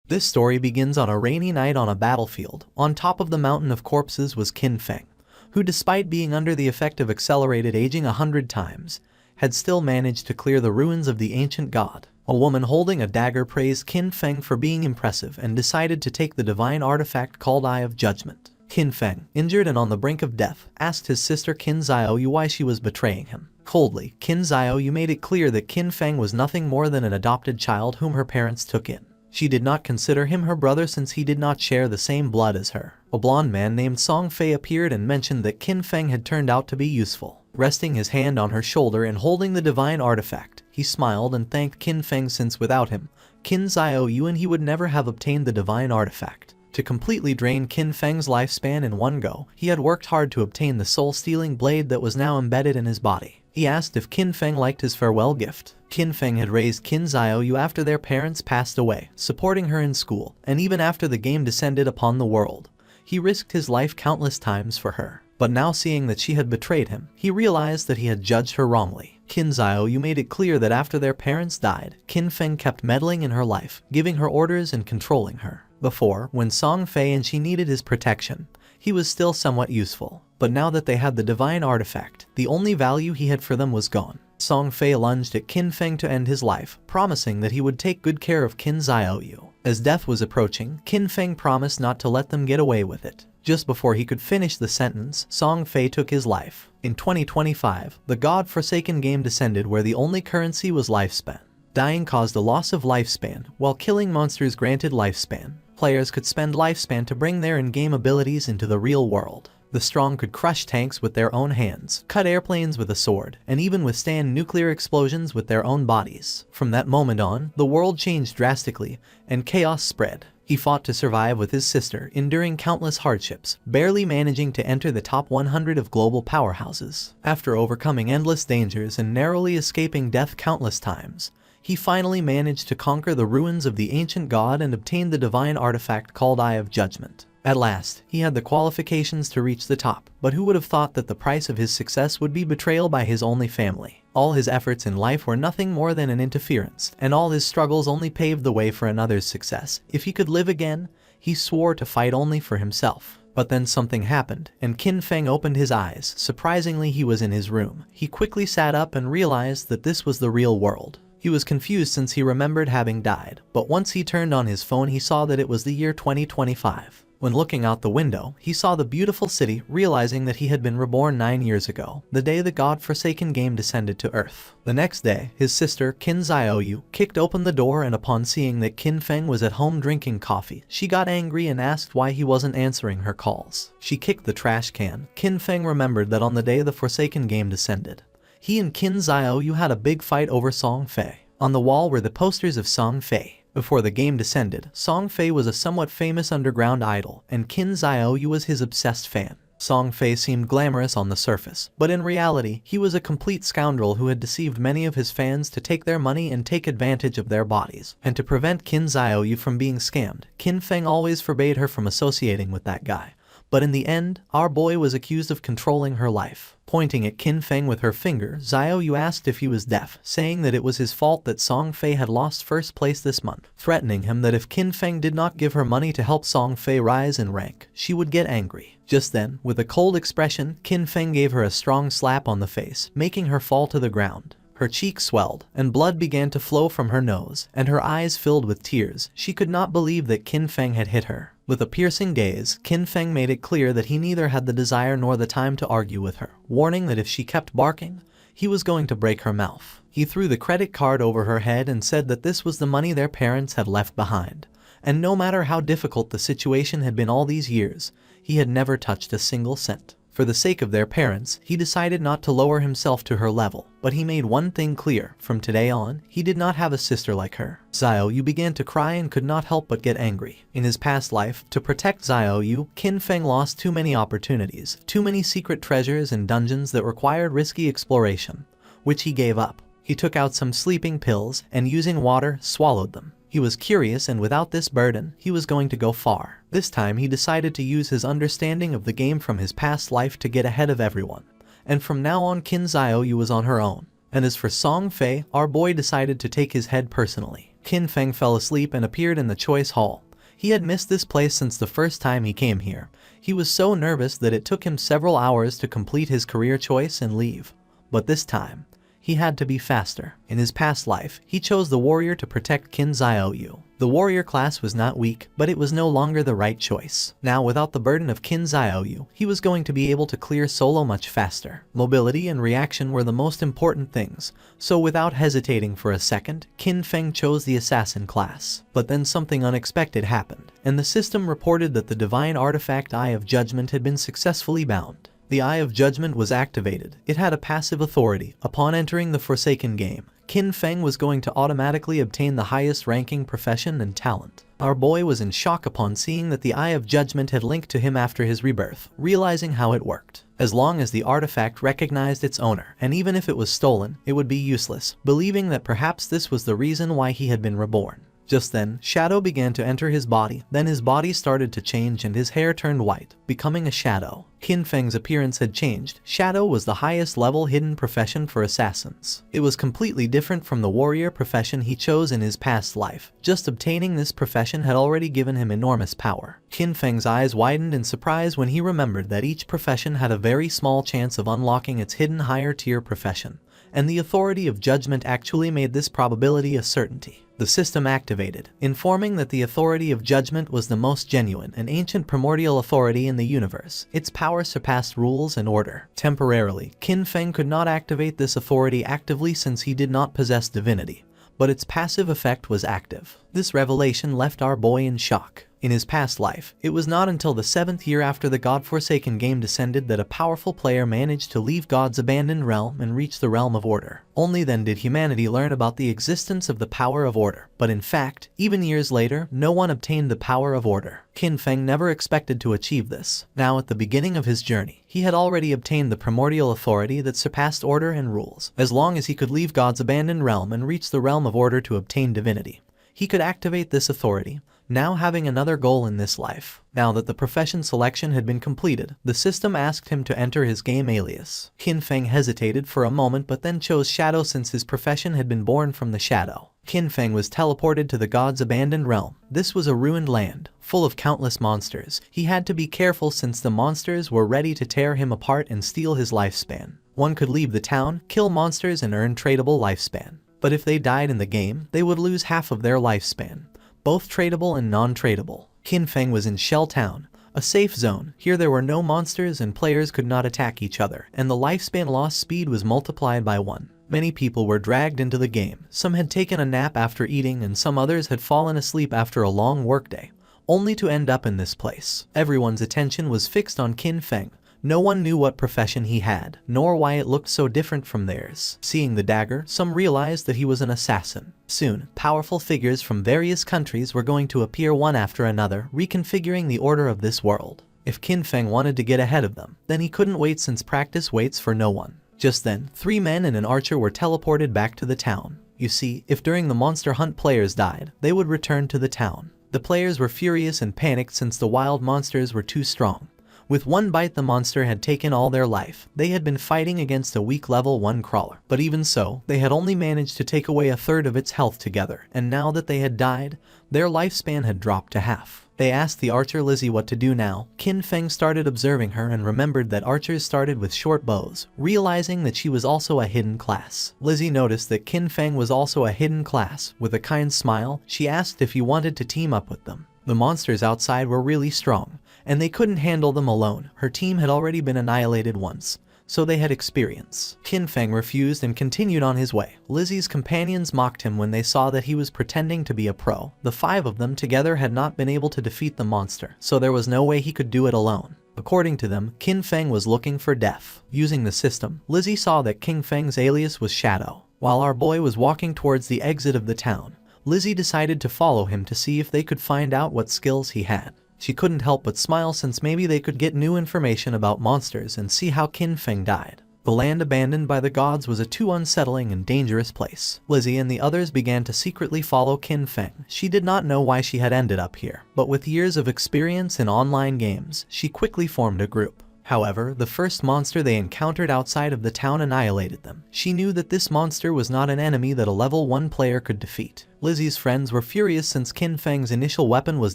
This story begins on a rainy night on a battlefield. On top of the mountain of corpses was Qin Feng, who despite being under the effect of accelerated aging 100 times, had still managed to clear the ruins of the ancient god. A woman holding a dagger praised Qin Feng for being impressive and decided to take the divine artifact called Eye of Judgment. Qin Feng, injured and on the brink of death, asked his sister Qin Xiaoyu why she was betraying him. Coldly, Qin Xiaoyu made it clear that Qin Feng was nothing more than an adopted child whom her parents took in. She did not consider him her brother since he did not share the same blood as her. A blonde man named Song Fei appeared and mentioned that Qin Feng had turned out to be useful. Resting his hand on her shoulder and holding the divine artifact, he smiled and thanked Qin Feng since without him, Qin Xiaoyu and he would never have obtained the divine artifact. To completely drain Qin Feng's lifespan in one go, he had worked hard to obtain the soul-stealing blade that was now embedded in his body. He asked if Qin Feng liked his farewell gift. Qin Feng had raised Qin Xiaoyu after their parents passed away, supporting her in school, and even after the game descended upon the world. He risked his life countless times for her. But now seeing that she had betrayed him, he realized that he had judged her wrongly. Qin Xiaoyu made it clear that after their parents died, Qin Feng kept meddling in her life, giving her orders and controlling her. Before, when Song Fei and she needed his protection, he was still somewhat useful. But now that they had the divine artifact, the only value he had for them was gone. Song Fei lunged at Qin Feng to end his life, promising that he would take good care of Qin Xiaoyu. As death was approaching, Qin Feng promised not to let them get away with it. Just before he could finish the sentence, Song Fei took his life. In 2025, the god-forsaken game descended where the only currency was lifespan. Dying caused a loss of lifespan, while killing monsters granted lifespan. Players could spend lifespan to bring their in-game abilities into the real world. The strong could crush tanks with their own hands, cut airplanes with a sword, and even withstand nuclear explosions with their own bodies. From that moment on, the world changed drastically, and chaos spread. He fought to survive with his sister, enduring countless hardships, barely managing to enter the top 100 of global powerhouses. After overcoming endless dangers and narrowly escaping death countless times, he finally managed to conquer the ruins of the ancient god and obtain the divine artifact called Eye of Judgment. At last, he had the qualifications to reach the top, but who would have thought that the price of his success would be betrayal by his only family? All his efforts in life were nothing more than an interference, and all his struggles only paved the way for another's success. If he could live again, he swore to fight only for himself. But then something happened, and Qin Feng opened his eyes. Surprisingly, he was in his room. He quickly sat up and realized that this was the real world. He was confused since he remembered having died, but once he turned on his phone he saw that it was the year 2025. When looking out the window, he saw the beautiful city, realizing that he had been reborn 9 years ago, the day the god-forsaken game descended to Earth. The next day, his sister, Qin Xiaoyu, kicked open the door and upon seeing that Qin Feng was at home drinking coffee, she got angry and asked why he wasn't answering her calls. She kicked the trash can. Qin Feng remembered that on the day the Forsaken game descended, he and Qin Xiaoyu had a big fight over Song Fei. On the wall were the posters of Song Fei. Before the game descended, Song Fei was a somewhat famous underground idol, and Qin Xiaoyu was his obsessed fan. Song Fei seemed glamorous on the surface, but in reality, he was a complete scoundrel who had deceived many of his fans to take their money and take advantage of their bodies. And to prevent Qin Xiaoyu from being scammed, Qin Feng always forbade her from associating with that guy. But in the end, our boy was accused of controlling her life. Pointing at Qin Feng with her finger, Xiaoyu asked if he was deaf, saying that it was his fault that Song Fei had lost first place this month, threatening him that if Qin Feng did not give her money to help Song Fei rise in rank, she would get angry. Just then, with a cold expression, Qin Feng gave her a strong slap on the face, making her fall to the ground. Her cheeks swelled, and blood began to flow from her nose, and her eyes filled with tears. She could not believe that Qin Feng had hit her. With a piercing gaze, Qin Feng made it clear that he neither had the desire nor the time to argue with her, warning that if she kept barking, he was going to break her mouth. He threw the credit card over her head and said that this was the money their parents had left behind, and no matter how difficult the situation had been all these years, he had never touched a single cent. For the sake of their parents, he decided not to lower himself to her level, but he made one thing clear: from today on, he did not have a sister like her. Xiaoyu began to cry and could not help but get angry. In his past life, to protect Xiaoyu, Qin Feng lost too many opportunities, too many secret treasures and dungeons that required risky exploration, which he gave up. He took out some sleeping pills and using water, swallowed them. He was curious, and without this burden, he was going to go far. This time he decided to use his understanding of the game from his past life to get ahead of everyone. And from now on Qin Xiaoyu was on her own. And as for Song Fei, our boy decided to take his head personally. Qin Feng fell asleep and appeared in the choice hall. He had missed this place since the first time he came here. He was so nervous that it took him several hours to complete his career choice and leave. But this time, he had to be faster. In his past life, he chose the warrior to protect Qin Xiaoyu. The warrior class was not weak, but it was no longer the right choice. Now, without the burden of Qin Xiaoyu, he was going to be able to clear solo much faster. Mobility and reaction were the most important things, so without hesitating for a second, Qin Feng chose the assassin class. But then something unexpected happened, and the system reported that the divine artifact Eye of Judgment had been successfully bound. The Eye of Judgment was activated. It had a passive authority. Upon entering the Forsaken game, Qin Feng was going to automatically obtain the highest ranking profession and talent. Our boy was in shock upon seeing that the Eye of Judgment had linked to him after his rebirth, realizing how it worked. As long as the artifact recognized its owner, and even if it was stolen, it would be useless, believing that perhaps this was the reason why he had been reborn. Just then, shadow began to enter his body, then his body started to change and his hair turned white, becoming a shadow. Qin Feng's appearance had changed. Shadow was the highest level hidden profession for assassins. It was completely different from the warrior profession he chose in his past life. Just obtaining this profession had already given him enormous power. Qin Feng's eyes widened in surprise when he remembered that each profession had a very small chance of unlocking its hidden higher tier profession, and the authority of judgment actually made this probability a certainty. The system activated, informing that the authority of judgment was the most genuine and ancient primordial authority in the universe. Its power surpassed rules and order. Temporarily, Qin Feng could not activate this authority actively since he did not possess divinity, but its passive effect was active. This revelation left our boy in shock. In his past life, it was not until the 7th year after the God-forsaken game descended that a powerful player managed to leave God's abandoned realm and reach the realm of order. Only then did humanity learn about the existence of the power of order. But in fact, even years later, no one obtained the power of order. Qin Feng never expected to achieve this. Now at the beginning of his journey, he had already obtained the primordial authority that surpassed order and rules. As long as he could leave God's abandoned realm and reach the realm of order to obtain divinity, he could activate this authority, now having another goal in this life. Now that the profession selection had been completed, the system asked him to enter his game alias. Qin Feng hesitated for a moment but then chose Shadow since his profession had been born from the shadow. Qin Feng was teleported to the god's abandoned realm. This was a ruined land, full of countless monsters. He had to be careful since the monsters were ready to tear him apart and steal his lifespan. One could leave the town, kill monsters and earn tradable lifespan. But if they died in the game, they would lose half of their lifespan, both tradable and non-tradable. Qin Feng was in Shell Town, a safe zone. Here there were no monsters and players could not attack each other, and the lifespan loss speed was multiplied by 1. Many people were dragged into the game. Some had taken a nap after eating and some others had fallen asleep after a long workday, only to end up in this place. Everyone's attention was fixed on Qin Feng. No one knew what profession he had, nor why it looked so different from theirs. Seeing the dagger, some realized that he was an assassin. Soon, powerful figures from various countries were going to appear one after another, reconfiguring the order of this world. If Qin Feng wanted to get ahead of them, then he couldn't wait since practice waits for no one. Just then, 3 men and an archer were teleported back to the town. You see, if during the monster hunt players died, they would return to the town. The players were furious and panicked since the wild monsters were too strong. With one bite the monster had taken all their life. They had been fighting against a weak level 1 crawler. But even so, they had only managed to take away 1/3 of its health together. And now that they had died, their lifespan had dropped to half. They asked the archer Lizzie what to do now. Qin Feng started observing her and remembered that archers started with short bows, realizing that she was also a hidden class. Lizzie noticed that Qin Feng was also a hidden class. With a kind smile, she asked if he wanted to team up with them. The monsters outside were really strong, and they couldn't handle them alone. Her team had already been annihilated once, so they had experience. Qin Feng refused and continued on his way. Lizzie's companions mocked him when they saw that he was pretending to be a pro. The 5 of them together had not been able to defeat the monster, so there was no way he could do it alone. According to them, Qin Feng was looking for death. Using the system, Lizzie saw that Qin Feng's alias was Shadow. While our boy was walking towards the exit of the town, Lizzie decided to follow him to see if they could find out what skills he had. She couldn't help but smile since maybe they could get new information about monsters and see how Qin Feng died. The land abandoned by the gods was a too unsettling and dangerous place. Lizzie and the others began to secretly follow Qin Feng. She did not know why she had ended up here, but with years of experience in online games, she quickly formed a group. However, the first monster they encountered outside of the town annihilated them. She knew that this monster was not an enemy that a level 1 player could defeat. Lizzie's friends were furious since Qin Feng's initial weapon was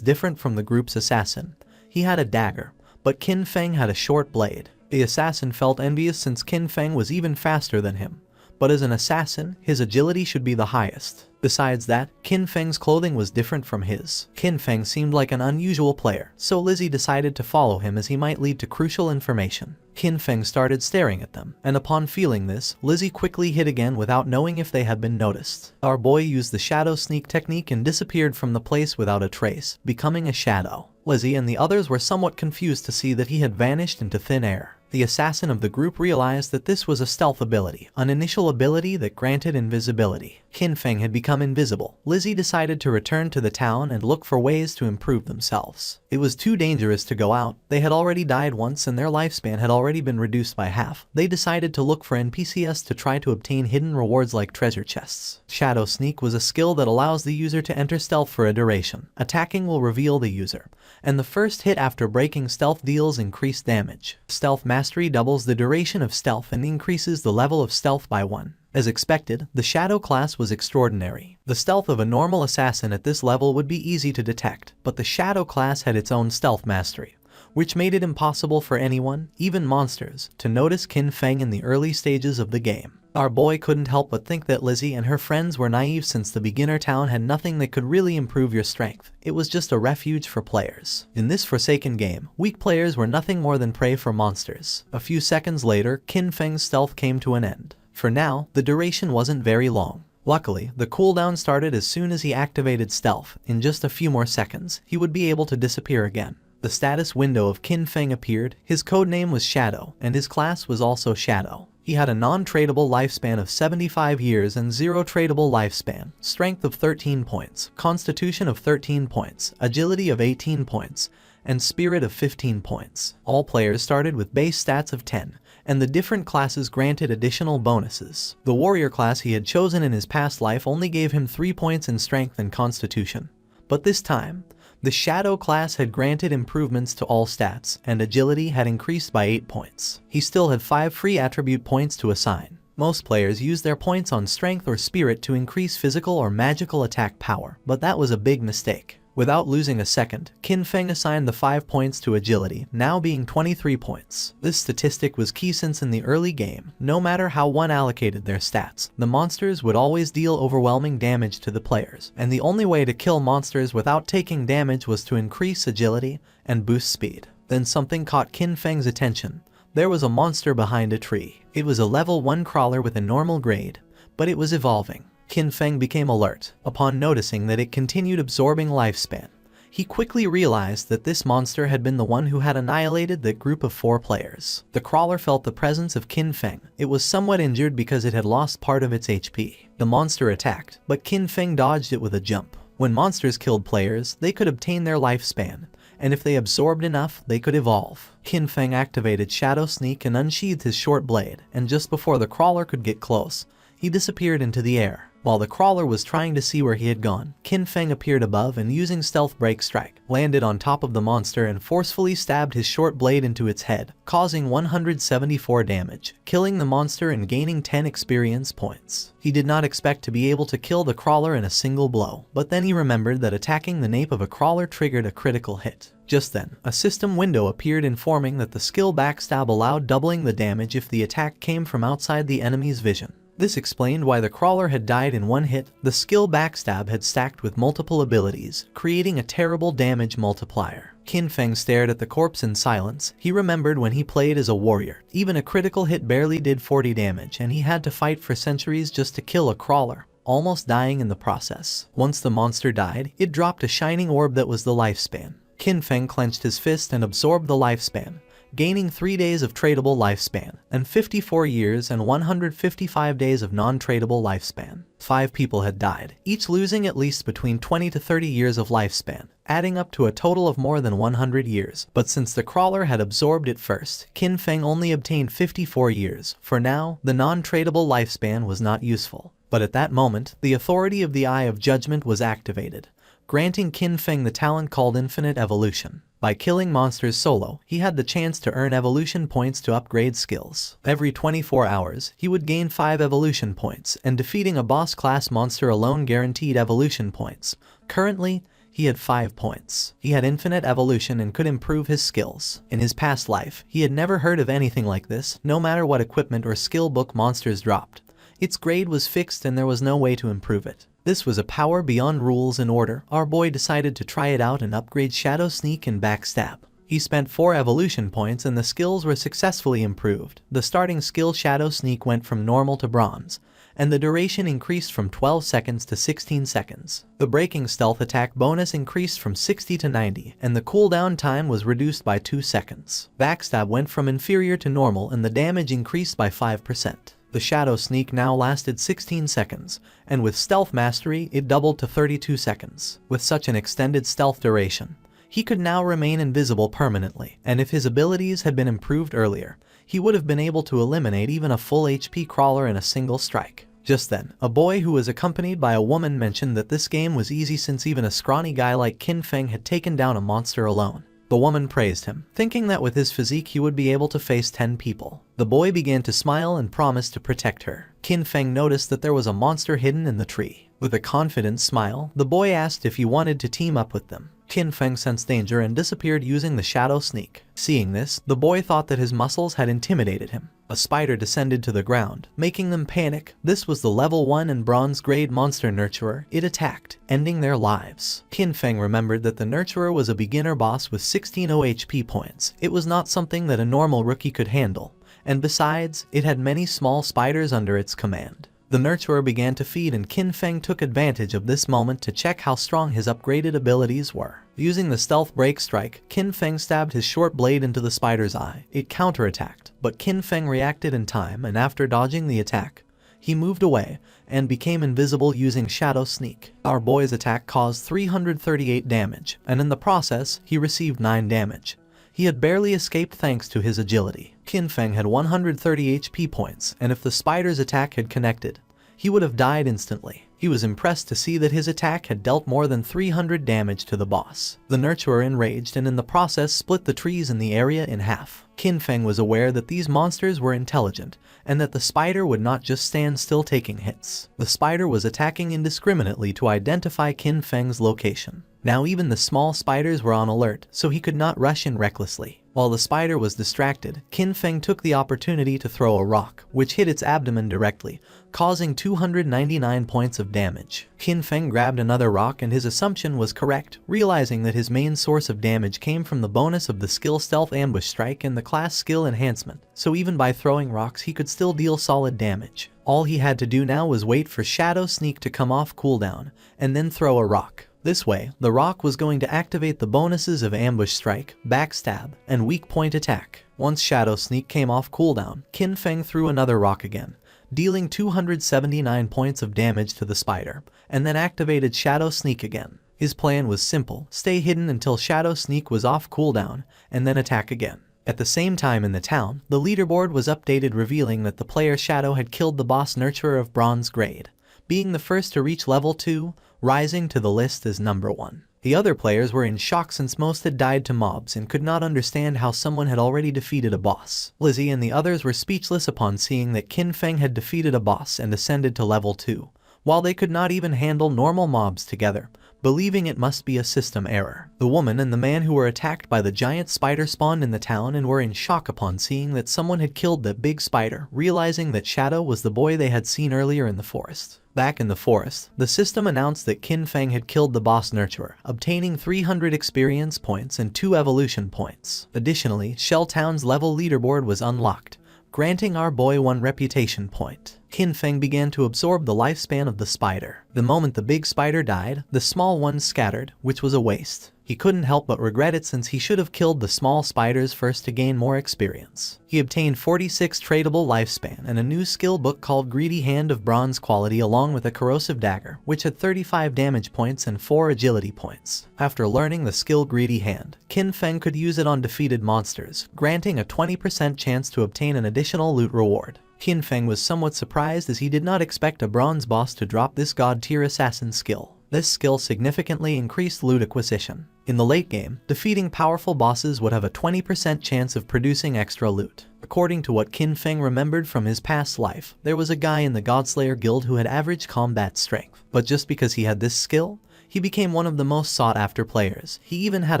different from the group's assassin. He had a dagger, but Qin Feng had a short blade. The assassin felt envious since Qin Feng was even faster than him. But as an assassin, his agility should be the highest. Besides that, Qin Feng's clothing was different from his. Qin Feng seemed like an unusual player, so Lizzie decided to follow him as he might lead to crucial information. Qin Feng started staring at them, and upon feeling this, Lizzie quickly hid again without knowing if they had been noticed. Our boy used the shadow sneak technique and disappeared from the place without a trace, becoming a shadow. Lizzie and the others were somewhat confused to see that he had vanished into thin air. The assassin of the group realized that this was a stealth ability, an initial ability that granted invisibility. Qin Feng had become invisible. Lizzie decided to return to the town and look for ways to improve themselves. It was too dangerous to go out. They had already died once and their lifespan had already been reduced by half. They decided to look for NPCs to try to obtain hidden rewards like treasure chests. Shadow Sneak was a skill that allows the user to enter stealth for a duration. Attacking will reveal the user, and the first hit after breaking stealth deals increased damage. Stealth Mastery doubles the duration of stealth and increases the level of stealth by 1. As expected, the Shadow class was extraordinary. The stealth of a normal assassin at this level would be easy to detect, but the Shadow class had its own stealth mastery, which made it impossible for anyone, even monsters, to notice Qin Feng in the early stages of the game. Our boy couldn't help but think that Lizzie and her friends were naive since the beginner town had nothing that could really improve your strength. It was just a refuge for players. In this forsaken game, weak players were nothing more than prey for monsters. A few seconds later, Qin Feng's stealth came to an end. For now, the duration wasn't very long. Luckily, the cooldown started as soon as he activated stealth. In just a few more seconds, he would be able to disappear again. The status window of Qin Feng appeared. His codename was Shadow, and his class was also Shadow. He had a non-tradable lifespan of 75 years and 0 tradable lifespan, strength of 13 points, constitution of 13 points, agility of 18 points, and spirit of 15 points. All players started with base stats of 10, and the different classes granted additional bonuses. The warrior class he had chosen in his past life only gave him 3 points in strength and constitution. But this time, the Shadow class had granted improvements to all stats, and agility had increased by 8 points. He still had 5 free attribute points to assign. Most players use their points on strength or spirit to increase physical or magical attack power, but that was a big mistake. Without losing a second, Qin Feng assigned the 5 points to agility, now being 23 points. This statistic was key since in the early game, no matter how one allocated their stats, the monsters would always deal overwhelming damage to the players, and the only way to kill monsters without taking damage was to increase agility and boost speed. Then something caught Qin Feng's attention. There was a monster behind a tree. It was a level 1 crawler with a normal grade, but it was evolving. Qin Feng became alert upon noticing that it continued absorbing lifespan. He quickly realized that this monster had been the one who had annihilated that group of 4 players. The crawler felt the presence of Qin Feng. It was somewhat injured because it had lost part of its HP. The monster attacked, but Qin Feng dodged it with a jump. When monsters killed players, they could obtain their lifespan, and if they absorbed enough, they could evolve. Qin Feng activated Shadow Sneak and unsheathed his short blade, and just before the crawler could get close, he disappeared into the air. While the crawler was trying to see where he had gone, Qin Feng appeared above and using Stealth Break Strike, landed on top of the monster and forcefully stabbed his short blade into its head, causing 174 damage, killing the monster and gaining 10 experience points. He did not expect to be able to kill the crawler in a single blow, but then he remembered that attacking the nape of a crawler triggered a critical hit. Just then, a system window appeared informing that the skill Backstab allowed doubling the damage if the attack came from outside the enemy's vision. This explained why the crawler had died in one hit. The skill Backstab had stacked with multiple abilities, creating a terrible damage multiplier. Qin Feng stared at the corpse in silence. He remembered when he played as a warrior. Even a critical hit barely did 40 damage, and he had to fight for centuries just to kill a crawler, almost dying in the process. Once the monster died, it dropped a shining orb that was the lifespan. Qin Feng clenched his fist and absorbed the lifespan, gaining 3 days of tradable lifespan, and 54 years and 155 days of non-tradable lifespan. 5 people had died, each losing at least between 20 to 30 years of lifespan, adding up to a total of more than 100 years. But since the crawler had absorbed it first, Qin Feng only obtained 54 years. For now, the non-tradable lifespan was not useful. But at that moment, the authority of the Eye of Judgment was activated. granting Qin Feng the talent called Infinite Evolution. By killing monsters solo, he had the chance to earn evolution points to upgrade skills. Every 24 hours, he would gain 5 evolution points, and defeating a boss-class monster alone guaranteed evolution points. Currently, he had 5 points. He had infinite evolution and could improve his skills. In his past life, he had never heard of anything like this, no matter what equipment or skill book monsters dropped. Its grade was fixed and there was no way to improve it. This was a power beyond rules and order. Our boy decided to try it out and upgrade Shadow Sneak and Backstab. He spent 4 evolution points and the skills were successfully improved. The starting skill Shadow Sneak went from normal to bronze, and the duration increased from 12 seconds to 16 seconds. The breaking stealth attack bonus increased from 60 to 90, and the cooldown time was reduced by 2 seconds. Backstab went from inferior to normal and the damage increased by 5%. The Shadow Sneak now lasted 16 seconds, and with Stealth Mastery it doubled to 32 seconds. With such an extended stealth duration, he could now remain invisible permanently, and if his abilities had been improved earlier, he would have been able to eliminate even a full HP crawler in a single strike. Just then, a boy who was accompanied by a woman mentioned that this game was easy since even a scrawny guy like Qin Feng had taken down a monster alone. The woman praised him, thinking that with his physique he would be able to face 10 people. The boy began to smile and promised to protect her. Qin Feng noticed that there was a monster hidden in the tree. With a confident smile, the boy asked if he wanted to team up with them. Qin Feng sensed danger and disappeared using the Shadow Sneak. Seeing this, the boy thought that his muscles had intimidated him. A spider descended to the ground, making them panic. This was the level 1 and bronze grade monster nurturer. It attacked, ending their lives. Qin Feng remembered that the nurturer was a beginner boss with 16 OHP points. It was not something that a normal rookie could handle, and besides, it had many small spiders under its command. The nurturer began to feed and Qin Feng took advantage of this moment to check how strong his upgraded abilities were. Using the stealth break strike, Qin Feng stabbed his short blade into the spider's eye. It counterattacked, but Qin Feng reacted in time and after dodging the attack, he moved away and became invisible using Shadow Sneak. Our boy's attack caused 338 damage, and in the process, he received 9 damage. He had barely escaped thanks to his agility. Qin Feng had 130 HP points, and if the spider's attack had connected, he would have died instantly. He was impressed to see that his attack had dealt more than 300 damage to the boss. The nurturer enraged and in the process split the trees in the area in half. Qin Feng was aware that these monsters were intelligent, and that the spider would not just stand still taking hits. The spider was attacking indiscriminately to identify Qin Feng's location. Now even the small spiders were on alert, so he could not rush in recklessly. While the spider was distracted, Qin Feng took the opportunity to throw a rock, which hit its abdomen directly, causing 299 points of damage. Qin Feng grabbed another rock and his assumption was correct, realizing that his main source of damage came from the bonus of the skill Stealth Ambush Strike and the class skill enhancement, so even by throwing rocks he could still deal solid damage. All he had to do now was wait for Shadow Sneak to come off cooldown, and then throw a rock. This way, the rock was going to activate the bonuses of Ambush Strike, Backstab, and Weak Point Attack. Once Shadow Sneak came off cooldown, Qin Feng threw another rock again, dealing 279 points of damage to the spider, and then activated Shadow Sneak again. His plan was simple: stay hidden until Shadow Sneak was off cooldown, and then attack again. At the same time in the town, the leaderboard was updated revealing that the player Shadow had killed the boss nurturer of bronze grade, being the first to reach level 2, rising to the list as number 1. The other players were in shock since most had died to mobs and could not understand how someone had already defeated a boss. Lizzie and the others were speechless upon seeing that Qin Feng had defeated a boss and ascended to level 2, while they could not even handle normal mobs together, believing it must be a system error. The woman and the man who were attacked by the giant spider spawned in the town and were in shock upon seeing that someone had killed that big spider, realizing that Shadow was the boy they had seen earlier in the forest. Back in the forest, the system announced that Qin Feng had killed the boss nurturer, obtaining 300 experience points and 2 evolution points. Additionally, Shell Town's level leaderboard was unlocked, granting our boy 1 reputation point. Qin Feng began to absorb the lifespan of the spider. The moment the big spider died, the small ones scattered, which was a waste. He couldn't help but regret it since he should have killed the small spiders first to gain more experience. He obtained 46 tradable lifespan and a new skill book called Greedy Hand of bronze quality along with a corrosive dagger, which had 35 damage points and 4 agility points. After learning the skill Greedy Hand, Qin Feng could use it on defeated monsters, granting a 20% chance to obtain an additional loot reward. Qin Feng was somewhat surprised as he did not expect a bronze boss to drop this god-tier assassin skill. This skill significantly increased loot acquisition. In the late game, defeating powerful bosses would have a 20% chance of producing extra loot. According to what Qin Feng remembered from his past life, there was a guy in the Godslayer guild who had average combat strength. But just because he had this skill, he became one of the most sought-after players. He even had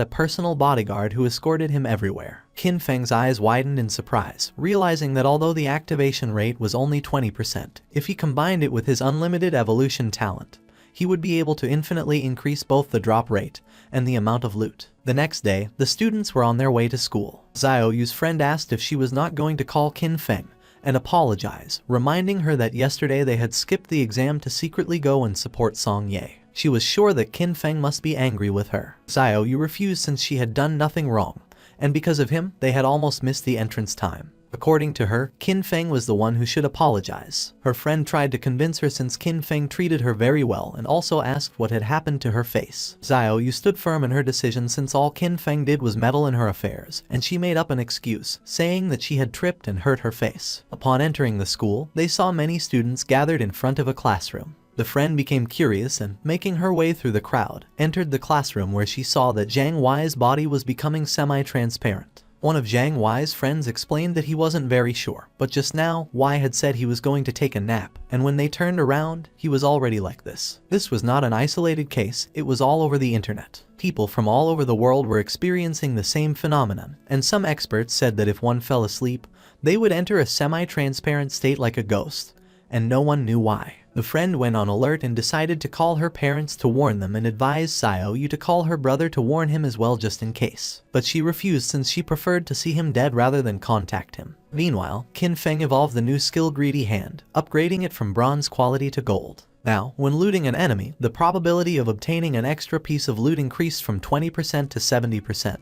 a personal bodyguard who escorted him everywhere. Qin Feng's eyes widened in surprise, realizing that although the activation rate was only 20%, if he combined it with his unlimited evolution talent, he would be able to infinitely increase both the drop rate and the amount of loot. The next day, the students were on their way to school. Xiao Yu's friend asked if she was not going to call Qin Feng and apologize, reminding her that yesterday they had skipped the exam to secretly go and support Song Ye. She was sure that Qin Feng must be angry with her. Xiao Yu refused since she had done nothing wrong, and because of him, they had almost missed the entrance time. According to her, Qin Feng was the one who should apologize. Her friend tried to convince her since Qin Feng treated her very well and also asked what had happened to her face. Xiao Yu stood firm in her decision since all Qin Feng did was meddle in her affairs, and she made up an excuse, saying that she had tripped and hurt her face. Upon entering the school, they saw many students gathered in front of a classroom. The friend became curious and, making her way through the crowd, entered the classroom where she saw that Zhang Wei's body was becoming semi-transparent. One of Zhang Wei's friends explained that he wasn't very sure, but just now, Wei had said he was going to take a nap, and when they turned around, he was already like this. This was not an isolated case, it was all over the internet. People from all over the world were experiencing the same phenomenon, and some experts said that if one fell asleep, they would enter a semi-transparent state like a ghost, and no one knew why. The friend went on alert and decided to call her parents to warn them and advised Xiao Yu to call her brother to warn him as well just in case. But she refused since she preferred to see him dead rather than contact him. Meanwhile, Qin Feng evolved the new skill Greedy Hand, upgrading it from bronze quality to gold. Now, when looting an enemy, the probability of obtaining an extra piece of loot increased from 20% to 70%.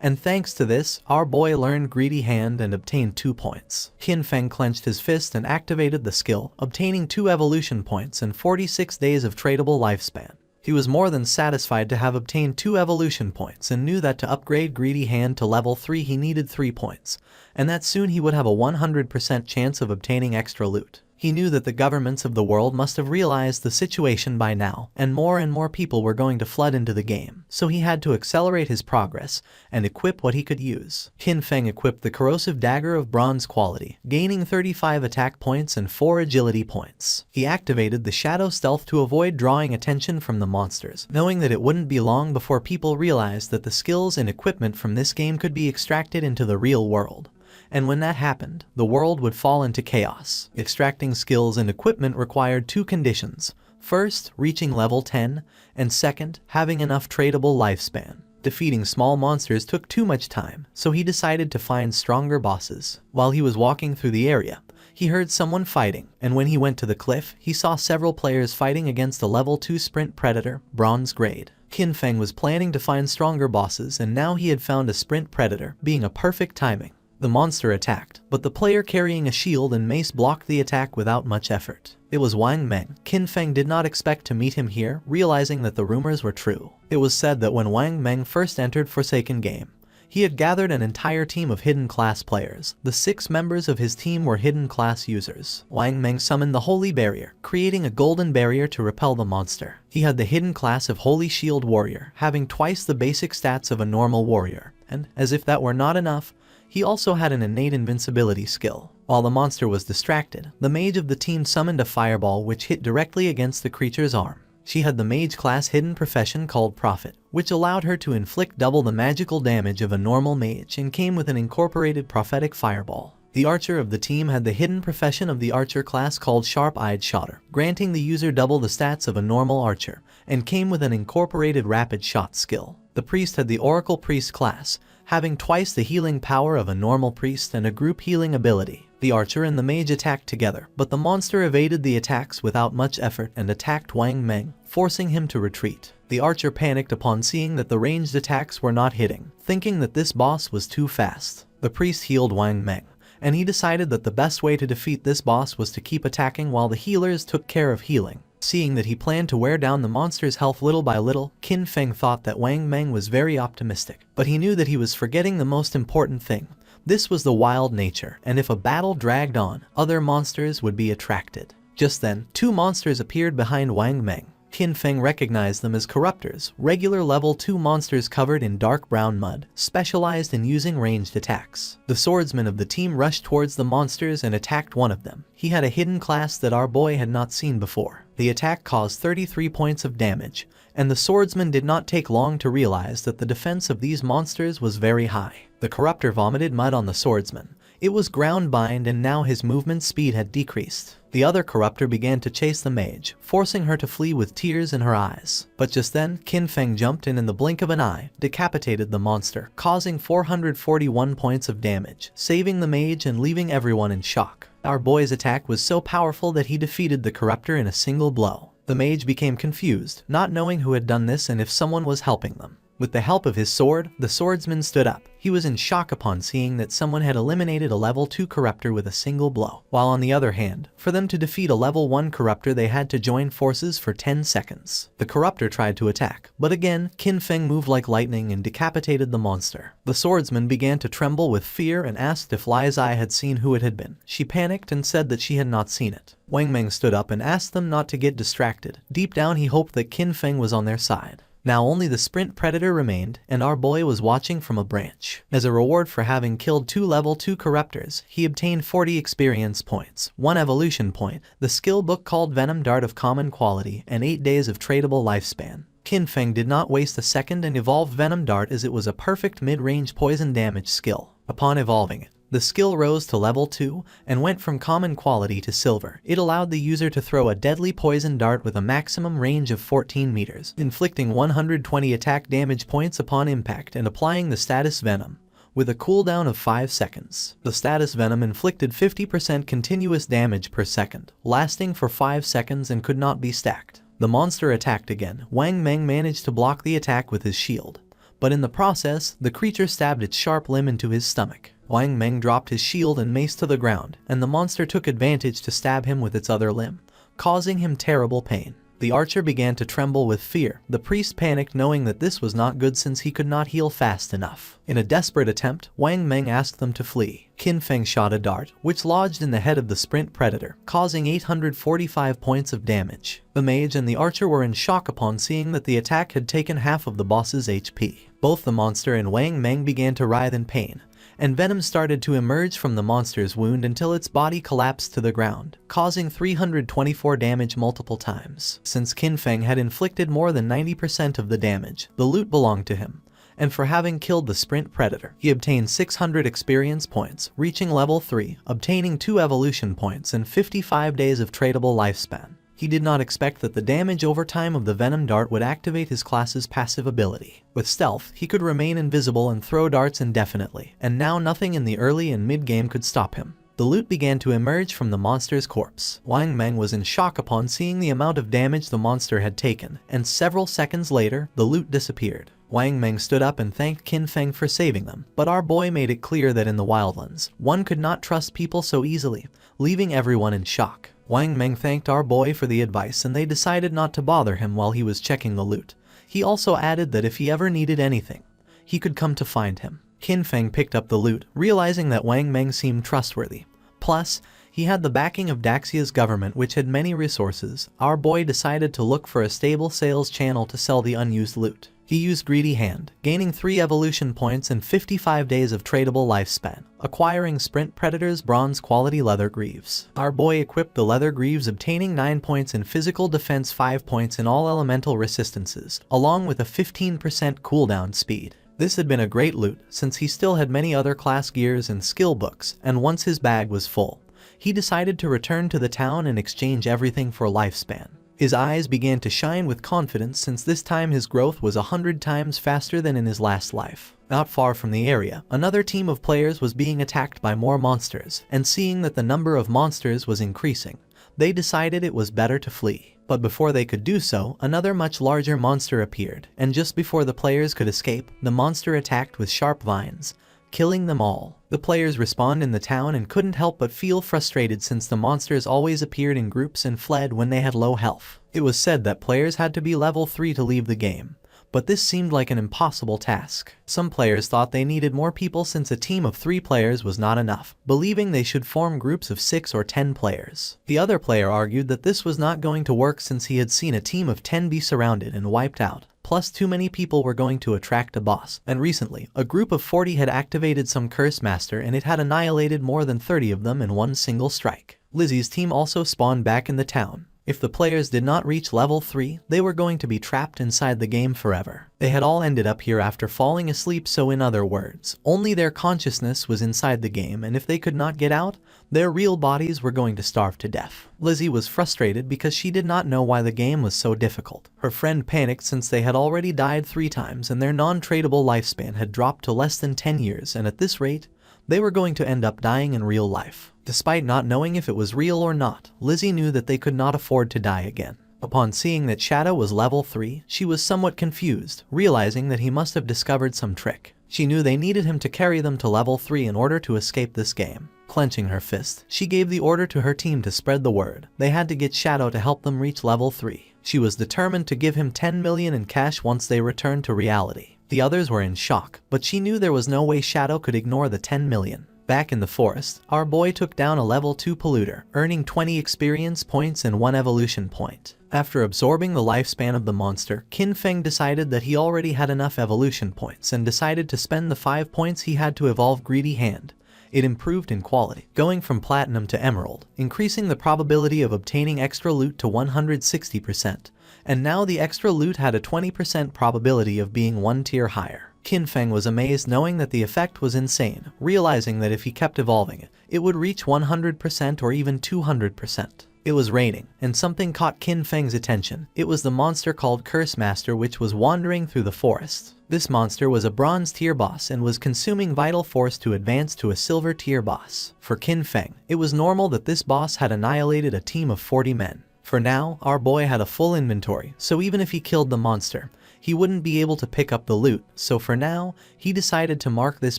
And thanks to this, our boy learned Greedy Hand and obtained 2 points. Qin Feng clenched his fist and activated the skill, obtaining 2 evolution points and 46 days of tradable lifespan. He was more than satisfied to have obtained 2 evolution points and knew that to upgrade Greedy Hand to level 3 he needed 3 points, and that soon he would have a 100% chance of obtaining extra loot. He knew that the governments of the world must have realized the situation by now, and more people were going to flood into the game, so he had to accelerate his progress and equip what he could use. Qin Feng equipped the corrosive dagger of bronze quality, gaining 35 attack points and 4 agility points. He activated the shadow stealth to avoid drawing attention from the monsters, knowing that it wouldn't be long before people realized that the skills and equipment from this game could be extracted into the real world. And when that happened, the world would fall into chaos. Extracting skills and equipment required 2 conditions. First, reaching level 10, and second, having enough tradable lifespan. Defeating small monsters took too much time, so he decided to find stronger bosses. While he was walking through the area, he heard someone fighting, and when he went to the cliff, he saw several players fighting against a level 2 sprint predator, bronze grade. Qin Feng was planning to find stronger bosses, and now he had found a sprint predator, being a perfect timing. The monster attacked, but the player carrying a shield and mace blocked the attack without much effort. It was Wang Meng. Qin Feng did not expect to meet him here, realizing that the rumors were true. It was said that when Wang Meng first entered Forsaken Game, he had gathered an entire team of hidden class players. The 6 members of his team were hidden class users. Wang Meng summoned the Holy Barrier, creating a golden barrier to repel the monster. He had the hidden class of Holy Shield Warrior, having twice the basic stats of a normal warrior. And, as if that were not enough, he also had an innate invincibility skill. While the monster was distracted, the mage of the team summoned a fireball which hit directly against the creature's arm. She had the mage class hidden profession called Prophet, which allowed her to inflict double the magical damage of a normal mage and came with an incorporated prophetic fireball. The archer of the team had the hidden profession of the archer class called Sharp-Eyed Shotter, granting the user double the stats of a normal archer, and came with an incorporated rapid shot skill. The priest had the Oracle Priest class, having twice the healing power of a normal priest and a group healing ability. The archer and the mage attacked together, but the monster evaded the attacks without much effort and attacked Wang Meng, forcing him to retreat. The archer panicked upon seeing that the ranged attacks were not hitting, thinking that this boss was too fast. The priest healed Wang Meng, and he decided that the best way to defeat this boss was to keep attacking while the healers took care of healing. Seeing that he planned to wear down the monster's health little by little, Qin Feng thought that Wang Meng was very optimistic, but he knew that he was forgetting the most important thing. This was the wild nature, and if a battle dragged on, other monsters would be attracted. Just then, 2 monsters appeared behind Wang Meng. Qin Feng recognized them as corruptors, regular level 2 monsters covered in dark brown mud, specialized in using ranged attacks. The swordsman of the team rushed towards the monsters and attacked one of them. He had a hidden class that our boy had not seen before. The attack caused 33 points of damage, and the swordsman did not take long to realize that the defense of these monsters was very high. The corruptor vomited mud on the swordsman. It was ground bind and now his movement speed had decreased. The other corruptor began to chase the mage, forcing her to flee with tears in her eyes. But just then, Qin Feng jumped in the blink of an eye, decapitated the monster, causing 441 points of damage, saving the mage and leaving everyone in shock. Our boy's attack was so powerful that he defeated the corruptor in a single blow. The mage became confused, not knowing who had done this and if someone was helping them. With the help of his sword, the swordsman stood up. He was in shock upon seeing that someone had eliminated a level 2 corruptor with a single blow. While on the other hand, for them to defeat a level 1 corruptor they had to join forces for 10 seconds. The corruptor tried to attack, but again, Qin Feng moved like lightning and decapitated the monster. The swordsman began to tremble with fear and asked if Li's eye had seen who it had been. She panicked and said that she had not seen it. Wang Meng stood up and asked them not to get distracted. Deep down he hoped that Qin Feng was on their side. Now only the sprint predator remained, and our boy was watching from a branch. As a reward for having killed 2 level 2 corruptors, he obtained 40 experience points, 1 evolution point, the skill book called Venom Dart of common quality, and 8 days of tradable lifespan. Qin Feng did not waste a second and evolved Venom Dart as it was a perfect mid-range poison damage skill. Upon evolving it, the skill rose to level 2 and went from common quality to silver. It allowed the user to throw a deadly poison dart with a maximum range of 14 meters, inflicting 120 attack damage points upon impact and applying the status Venom, with a cooldown of 5 seconds. The status Venom inflicted 50% continuous damage per second, lasting for 5 seconds and could not be stacked. The monster attacked again. Wang Meng managed to block the attack with his shield, but in the process, the creature stabbed its sharp limb into his stomach. Wang Meng dropped his shield and mace to the ground, and the monster took advantage to stab him with its other limb, causing him terrible pain. The archer began to tremble with fear. The priest panicked knowing that this was not good since he could not heal fast enough. In a desperate attempt, Wang Meng asked them to flee. Qin Feng shot a dart, which lodged in the head of the sprint predator, causing 845 points of damage. The mage and the archer were in shock upon seeing that the attack had taken half of the boss's HP. Both the monster and Wang Meng began to writhe in pain, and venom started to emerge from the monster's wound until its body collapsed to the ground, causing 324 damage multiple times. Since Qin Feng had inflicted more than 90% of the damage, the loot belonged to him, and for having killed the sprint predator, he obtained 600 experience points, reaching level 3, obtaining 2 evolution points and 55 days of tradable lifespan. He did not expect that the damage over time of the Venom Dart would activate his class's passive ability. With stealth, he could remain invisible and throw darts indefinitely, and now nothing in the early and mid-game could stop him. The loot began to emerge from the monster's corpse. Wang Meng was in shock upon seeing the amount of damage the monster had taken, and several seconds later, the loot disappeared. Wang Meng stood up and thanked Qin Feng for saving them, but our boy made it clear that in the wildlands, one could not trust people so easily, leaving everyone in shock. Wang Meng thanked our boy for the advice and they decided not to bother him while he was checking the loot. He also added that if he ever needed anything, he could come to find him. Qin Feng picked up the loot, realizing that Wang Meng seemed trustworthy. Plus, he had the backing of Daxia's government, which had many resources. Our boy decided to look for a stable sales channel to sell the unused loot. He used Greedy Hand, gaining 3 evolution points and 55 days of tradable lifespan, acquiring Sprint Predator's bronze quality leather greaves. Our boy equipped the leather greaves, obtaining 9 points in physical defense, 5 points in all elemental resistances, along with a 15% cooldown speed. This had been a great loot, since he still had many other class gears and skill books, and once his bag was full, he decided to return to the town and exchange everything for lifespan. His eyes began to shine with confidence since this time his growth was 100 times faster than in his last life. Not far from the area, another team of players was being attacked by more monsters, and seeing that the number of monsters was increasing, they decided it was better to flee. But before they could do so, another much larger monster appeared, and just before the players could escape, the monster attacked with sharp vines, killing them all. The players respawned in the town and couldn't help but feel frustrated since the monsters always appeared in groups and fled when they had low health. It was said that players had to be level 3 to leave the game, but this seemed like an impossible task. Some players thought they needed more people since a team of 3 players was not enough, believing they should form groups of 6 or 10 players. The other player argued that this was not going to work since he had seen a team of 10 be surrounded and wiped out. Plus, too many people were going to attract a boss, and recently, a group of 40 had activated some curse master and it had annihilated more than 30 of them in one single strike. Lizzie's team also spawned back in the town. If the players did not reach level 3, they were going to be trapped inside the game forever. They had all ended up here after falling asleep, so in other words, only their consciousness was inside the game, and if they could not get out, their real bodies were going to starve to death. Lizzie was frustrated because she did not know why the game was so difficult. Her friend panicked since they had already died 3 times and their non-tradable lifespan had dropped to less than 10 years, and at this rate, they were going to end up dying in real life. Despite not knowing if it was real or not, Lizzie knew that they could not afford to die again. Upon seeing that Shadow was level 3, she was somewhat confused, realizing that he must have discovered some trick. She knew they needed him to carry them to level 3 in order to escape this game. Clenching her fist, she gave the order to her team to spread the word. They had to get Shadow to help them reach level 3. She was determined to give him 10 million in cash once they returned to reality. The others were in shock, but she knew there was no way Shadow could ignore the 10 million. Back in the forest, our boy took down a level 2 polluter, earning 20 experience points and 1 evolution point. After absorbing the lifespan of the monster, Qin Feng decided that he already had enough evolution points and decided to spend the 5 points he had to evolve Greedy Hand. It improved in quality, going from platinum to emerald, increasing the probability of obtaining extra loot to 160%, and now the extra loot had a 20% probability of being 1 tier higher. Qin Feng was amazed knowing that the effect was insane, realizing that if he kept evolving it, it would reach 100% or even 200%. It was raining, and something caught Qin Feng's attention. It was the monster called Curse Master which was wandering through the forest. This monster was a bronze tier boss and was consuming vital force to advance to a silver tier boss. For Qin Feng, it was normal that this boss had annihilated a team of 40 men. For now, our boy had a full inventory, so even if he killed the monster, he wouldn't be able to pick up the loot, so for now, he decided to mark this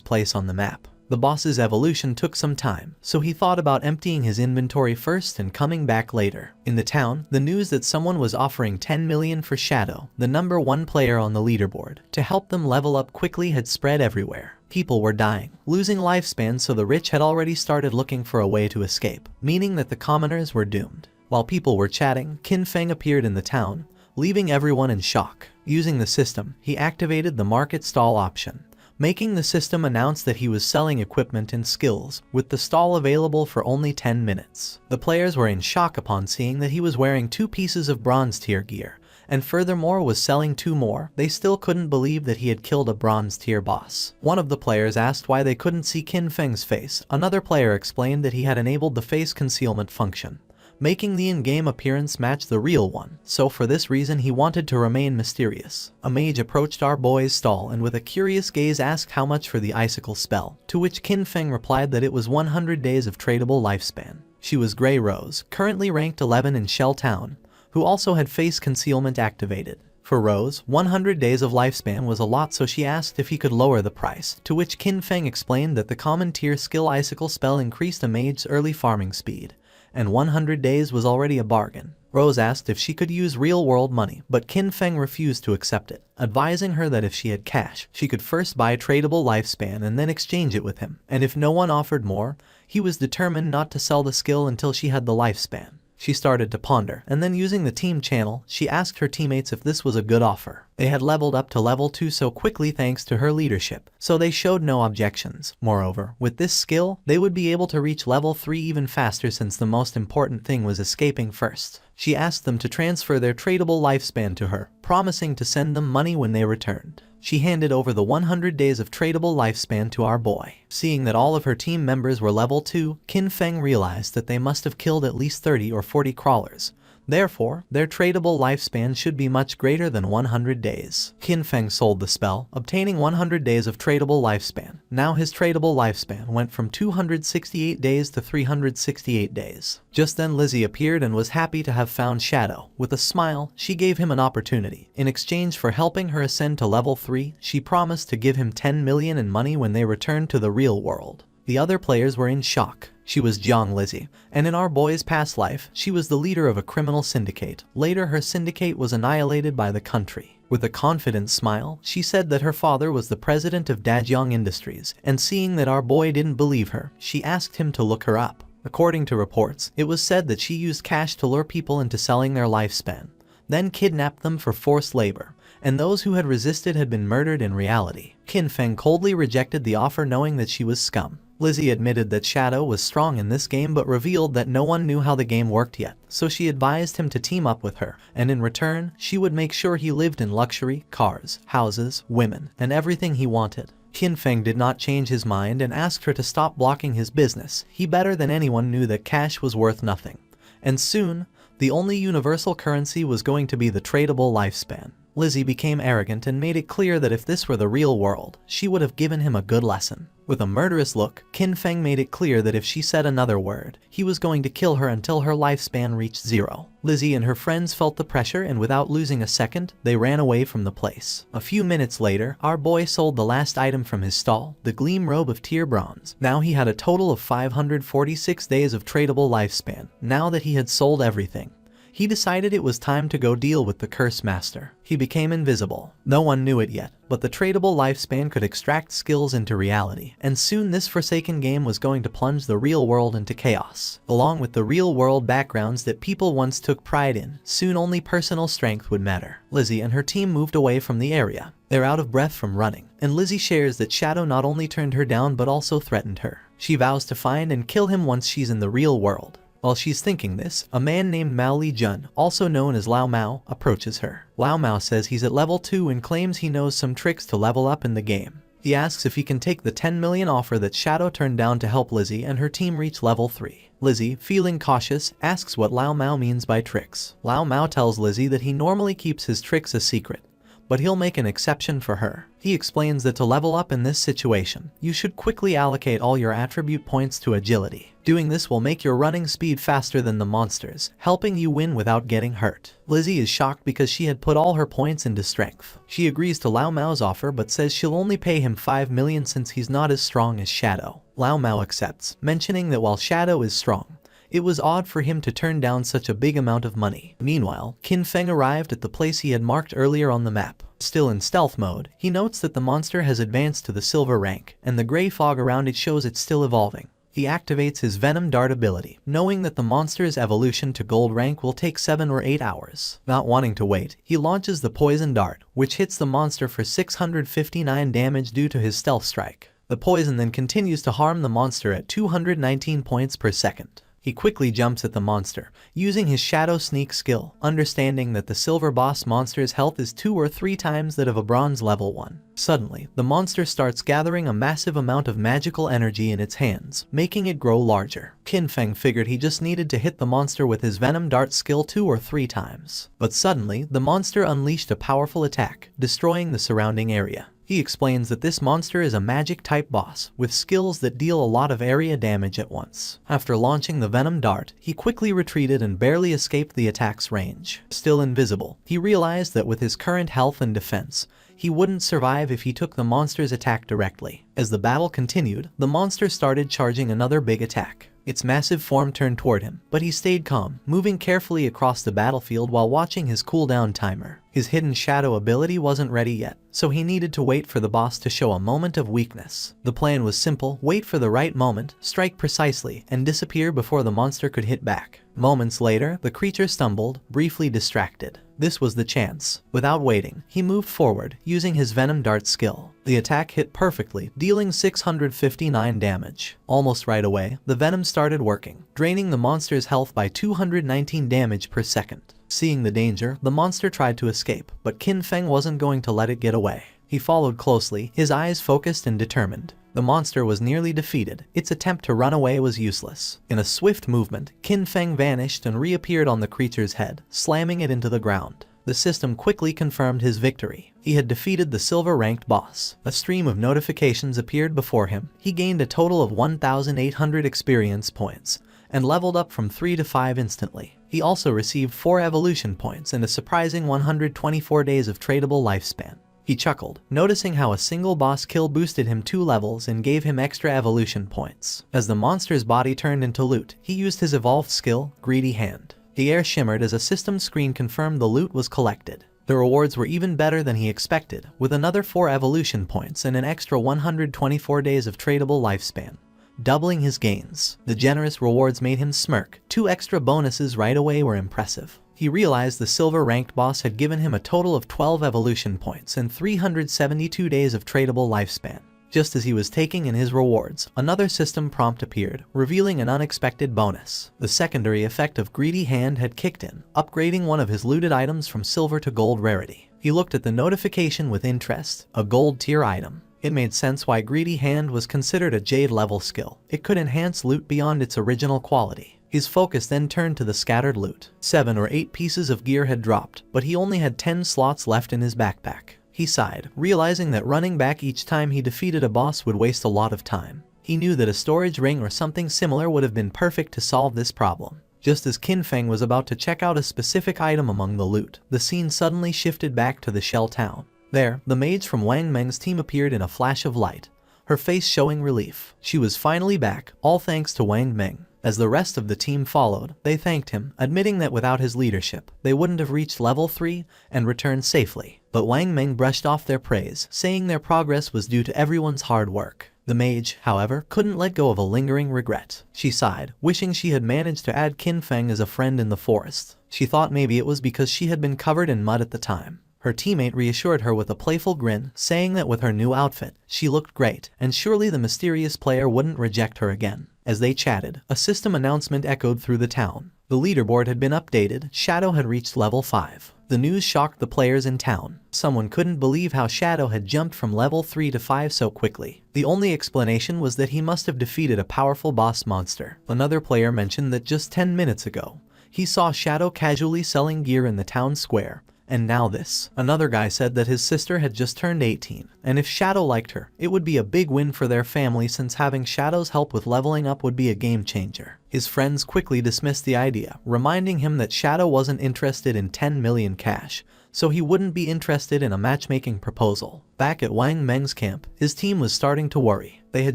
place on the map. The boss's evolution took some time, so he thought about emptying his inventory first and coming back later. In the town, the news that someone was offering 10 million for Shadow, the number 1 player on the leaderboard, to help them level up quickly had spread everywhere. People were dying, losing lifespans, so the rich had already started looking for a way to escape, meaning that the commoners were doomed. While people were chatting, Qin Feng appeared in the town, leaving everyone in shock. Using the system, he activated the market stall option, making the system announce that he was selling equipment and skills, with the stall available for only 10 minutes. The players were in shock upon seeing that he was wearing 2 pieces of bronze tier gear, and furthermore was selling 2 more. They still couldn't believe that he had killed a bronze tier boss. One of the players asked why they couldn't see Qin Feng's face. Another player explained that he had enabled the face concealment function, making the in-game appearance match the real one, so for this reason he wanted to remain mysterious. A mage approached our boy's stall and with a curious gaze asked how much for the icicle spell, to which Qin Feng replied that it was 100 days of tradable lifespan. She was Grey Rose, currently ranked 11 in Shell Town, who also had face concealment activated. For Rose, 100 days of lifespan was a lot, so she asked if he could lower the price, to which Qin Feng explained that the common tier skill icicle spell increased a mage's early farming speed, and 100 days was already a bargain. Rose asked if she could use real-world money, but Qin Feng refused to accept it, advising her that if she had cash, she could first buy tradable lifespan and then exchange it with him, and if no one offered more, he was determined not to sell the skill until she had the lifespan. She started to ponder, and then using the team channel, she asked her teammates if this was a good offer. They had leveled up to level 2 so quickly thanks to her leadership, so they showed no objections. Moreover, with this skill, they would be able to reach level 3 even faster since the most important thing was escaping first. She asked them to transfer their tradable lifespan to her, promising to send them money when they returned. She handed over the 100 days of tradable lifespan to our boy. Seeing that all of her team members were level 2, Qin Feng realized that they must have killed at least 30 or 40 crawlers. Therefore, their tradable lifespan should be much greater than 100 days. Qin Feng sold the spell, obtaining 100 days of tradable lifespan. Now his tradable lifespan went from 268 days to 368 days. Just then Lizzie appeared and was happy to have found Shadow. With a smile, she gave him an opportunity. In exchange for helping her ascend to level 3, she promised to give him 10 million in money when they returned to the real world. The other players were in shock. She was Jiang Lizzie, and in our boy's past life, she was the leader of a criminal syndicate. Later her syndicate was annihilated by the country. With a confident smile, she said that her father was the president of Daejeong Industries, and seeing that our boy didn't believe her, she asked him to look her up. According to reports, it was said that she used cash to lure people into selling their lifespan, then kidnapped them for forced labor, and those who had resisted had been murdered in reality. Qin Feng coldly rejected the offer knowing that she was scum. Lizzie admitted that Shadow was strong in this game but revealed that no one knew how the game worked yet, so she advised him to team up with her, and in return, she would make sure he lived in luxury, cars, houses, women, and everything he wanted. Qin Feng did not change his mind and asked her to stop blocking his business. He better than anyone knew that cash was worth nothing. And soon, the only universal currency was going to be the tradable lifespan. Lizzie became arrogant and made it clear that if this were the real world, she would have given him a good lesson. With a murderous look, Qin Feng made it clear that if she said another word, he was going to kill her until her lifespan reached 0. Lizzie and her friends felt the pressure and without losing a second, they ran away from the place. A few minutes later, our boy sold the last item from his stall, the Gleam Robe of Tier Bronze. Now he had a total of 546 days of tradable lifespan, now that he had sold everything. He decided it was time to go deal with the Curse Master. He became invisible. No one knew it yet, but the tradable lifespan could extract skills into reality, and soon this forsaken game was going to plunge the real world into chaos. Along with the real world backgrounds that people once took pride in, soon only personal strength would matter. Lizzie and her team moved away from the area. They're out of breath from running, and Lizzie shares that Shadow not only turned her down but also threatened her. She vows to find and kill him once she's in the real world. While she's thinking this, a man named Mao Li Jun, also known as Lao Mao, approaches her. Lao Mao says he's at level 2 and claims he knows some tricks to level up in the game. He asks if he can take the 10 million offer that Shadow turned down to help Lizzie and her team reach level 3. Lizzie, feeling cautious, asks what Lao Mao means by tricks. Lao Mao tells Lizzie that he normally keeps his tricks a secret, but he'll make an exception for her. He explains that to level up in this situation, you should quickly allocate all your attribute points to agility. Doing this will make your running speed faster than the monsters, helping you win without getting hurt. Lizzie is shocked because she had put all her points into strength. She agrees to Lao Mao's offer but says she'll only pay him 5 million since he's not as strong as Shadow. Lao Mao accepts, mentioning that while Shadow is strong, it was odd for him to turn down such a big amount of money. Meanwhile, Qin Feng arrived at the place he had marked earlier on the map. Still in stealth mode, he notes that the monster has advanced to the silver rank, and the gray fog around it shows it's still evolving. He activates his Venom Dart ability, knowing that the monster's evolution to gold rank will take 7 or 8 hours. Not wanting to wait, he launches the Poison Dart, which hits the monster for 659 damage due to his stealth strike. The poison then continues to harm the monster at 219 points per second. He quickly jumps at the monster, using his Shadow Sneak skill, understanding that the Silver Boss monster's health is 2 or 3 times that of a Bronze level 1. Suddenly, the monster starts gathering a massive amount of magical energy in its hands, making it grow larger. Qin Feng figured he just needed to hit the monster with his Venom Dart skill 2 or 3 times. But suddenly, the monster unleashed a powerful attack, destroying the surrounding area. He explains that this monster is a magic-type boss, with skills that deal a lot of area damage at once. After launching the Venom Dart, he quickly retreated and barely escaped the attack's range. Still invisible, he realized that with his current health and defense, he wouldn't survive if he took the monster's attack directly. As the battle continued, the monster started charging another big attack. Its massive form turned toward him, but he stayed calm, moving carefully across the battlefield while watching his cooldown timer. His hidden shadow ability wasn't ready yet, so he needed to wait for the boss to show a moment of weakness. The plan was simple: wait for the right moment, strike precisely, and disappear before the monster could hit back. Moments later, the creature stumbled, briefly distracted. This was the chance. Without waiting, he moved forward, using his Venom Dart skill. The attack hit perfectly, dealing 659 damage. Almost right away, the venom started working, draining the monster's health by 219 damage per second. Seeing the danger, the monster tried to escape, but Qin Feng wasn't going to let it get away. He followed closely, his eyes focused and determined. The monster was nearly defeated. Its attempt to run away was useless. In a swift movement, Qin Feng vanished and reappeared on the creature's head, slamming it into the ground. The system quickly confirmed his victory. He had defeated the silver-ranked boss. A stream of notifications appeared before him. He gained a total of 1,800 experience points, and leveled up from 3 to 5 instantly. He also received 4 evolution points and a surprising 124 days of tradable lifespan. He chuckled, noticing how a single boss kill boosted him 2 levels and gave him extra evolution points. As the monster's body turned into loot, he used his evolved skill, Greedy Hand. The air shimmered as a system screen confirmed the loot was collected. The rewards were even better than he expected, with another 4 evolution points and an extra 124 days of tradable lifespan, doubling his gains. The generous rewards made him smirk. 2 extra bonuses right away were impressive. He realized the silver-ranked boss had given him a total of 12 evolution points and 372 days of tradable lifespan. Just as he was taking in his rewards, another system prompt appeared, revealing an unexpected bonus. The secondary effect of Greedy Hand had kicked in, upgrading one of his looted items from silver to gold rarity. He looked at the notification with interest, a gold tier item. It made sense why Greedy Hand was considered a Jade level skill. It could enhance loot beyond its original quality. His focus then turned to the scattered loot. 7 or 8 pieces of gear had dropped, but he only had 10 slots left in his backpack. He sighed, realizing that running back each time he defeated a boss would waste a lot of time. He knew that a storage ring or something similar would have been perfect to solve this problem. Just as Qin Feng was about to check out a specific item among the loot, the scene suddenly shifted back to the Shell Town. There, the mage from Wang Meng's team appeared in a flash of light, her face showing relief. She was finally back, all thanks to Wang Meng. As the rest of the team followed, they thanked him, admitting that without his leadership, they wouldn't have reached level 3 and returned safely. But Wang Meng brushed off their praise, saying their progress was due to everyone's hard work. The mage, however, couldn't let go of a lingering regret. She sighed, wishing she had managed to add Qin Feng as a friend in the forest. She thought maybe it was because she had been covered in mud at the time. Her teammate reassured her with a playful grin, saying that with her new outfit, she looked great, and surely the mysterious player wouldn't reject her again. As they chatted, a system announcement echoed through the town. The leaderboard had been updated. Shadow had reached level 5. The news shocked the players in town. Someone couldn't believe how Shadow had jumped from level 3 to 5 so quickly. The only explanation was that he must have defeated a powerful boss monster. Another player mentioned that just 10 minutes ago, he saw Shadow casually selling gear in the town square. And now this. Another guy said that his sister had just turned 18, and if Shadow liked her, it would be a big win for their family since having Shadow's help with leveling up would be a game changer. His friends quickly dismissed the idea, reminding him that Shadow wasn't interested in 10 million cash, so he wouldn't be interested in a matchmaking proposal. Back at Wang Meng's camp, his team was starting to worry. They had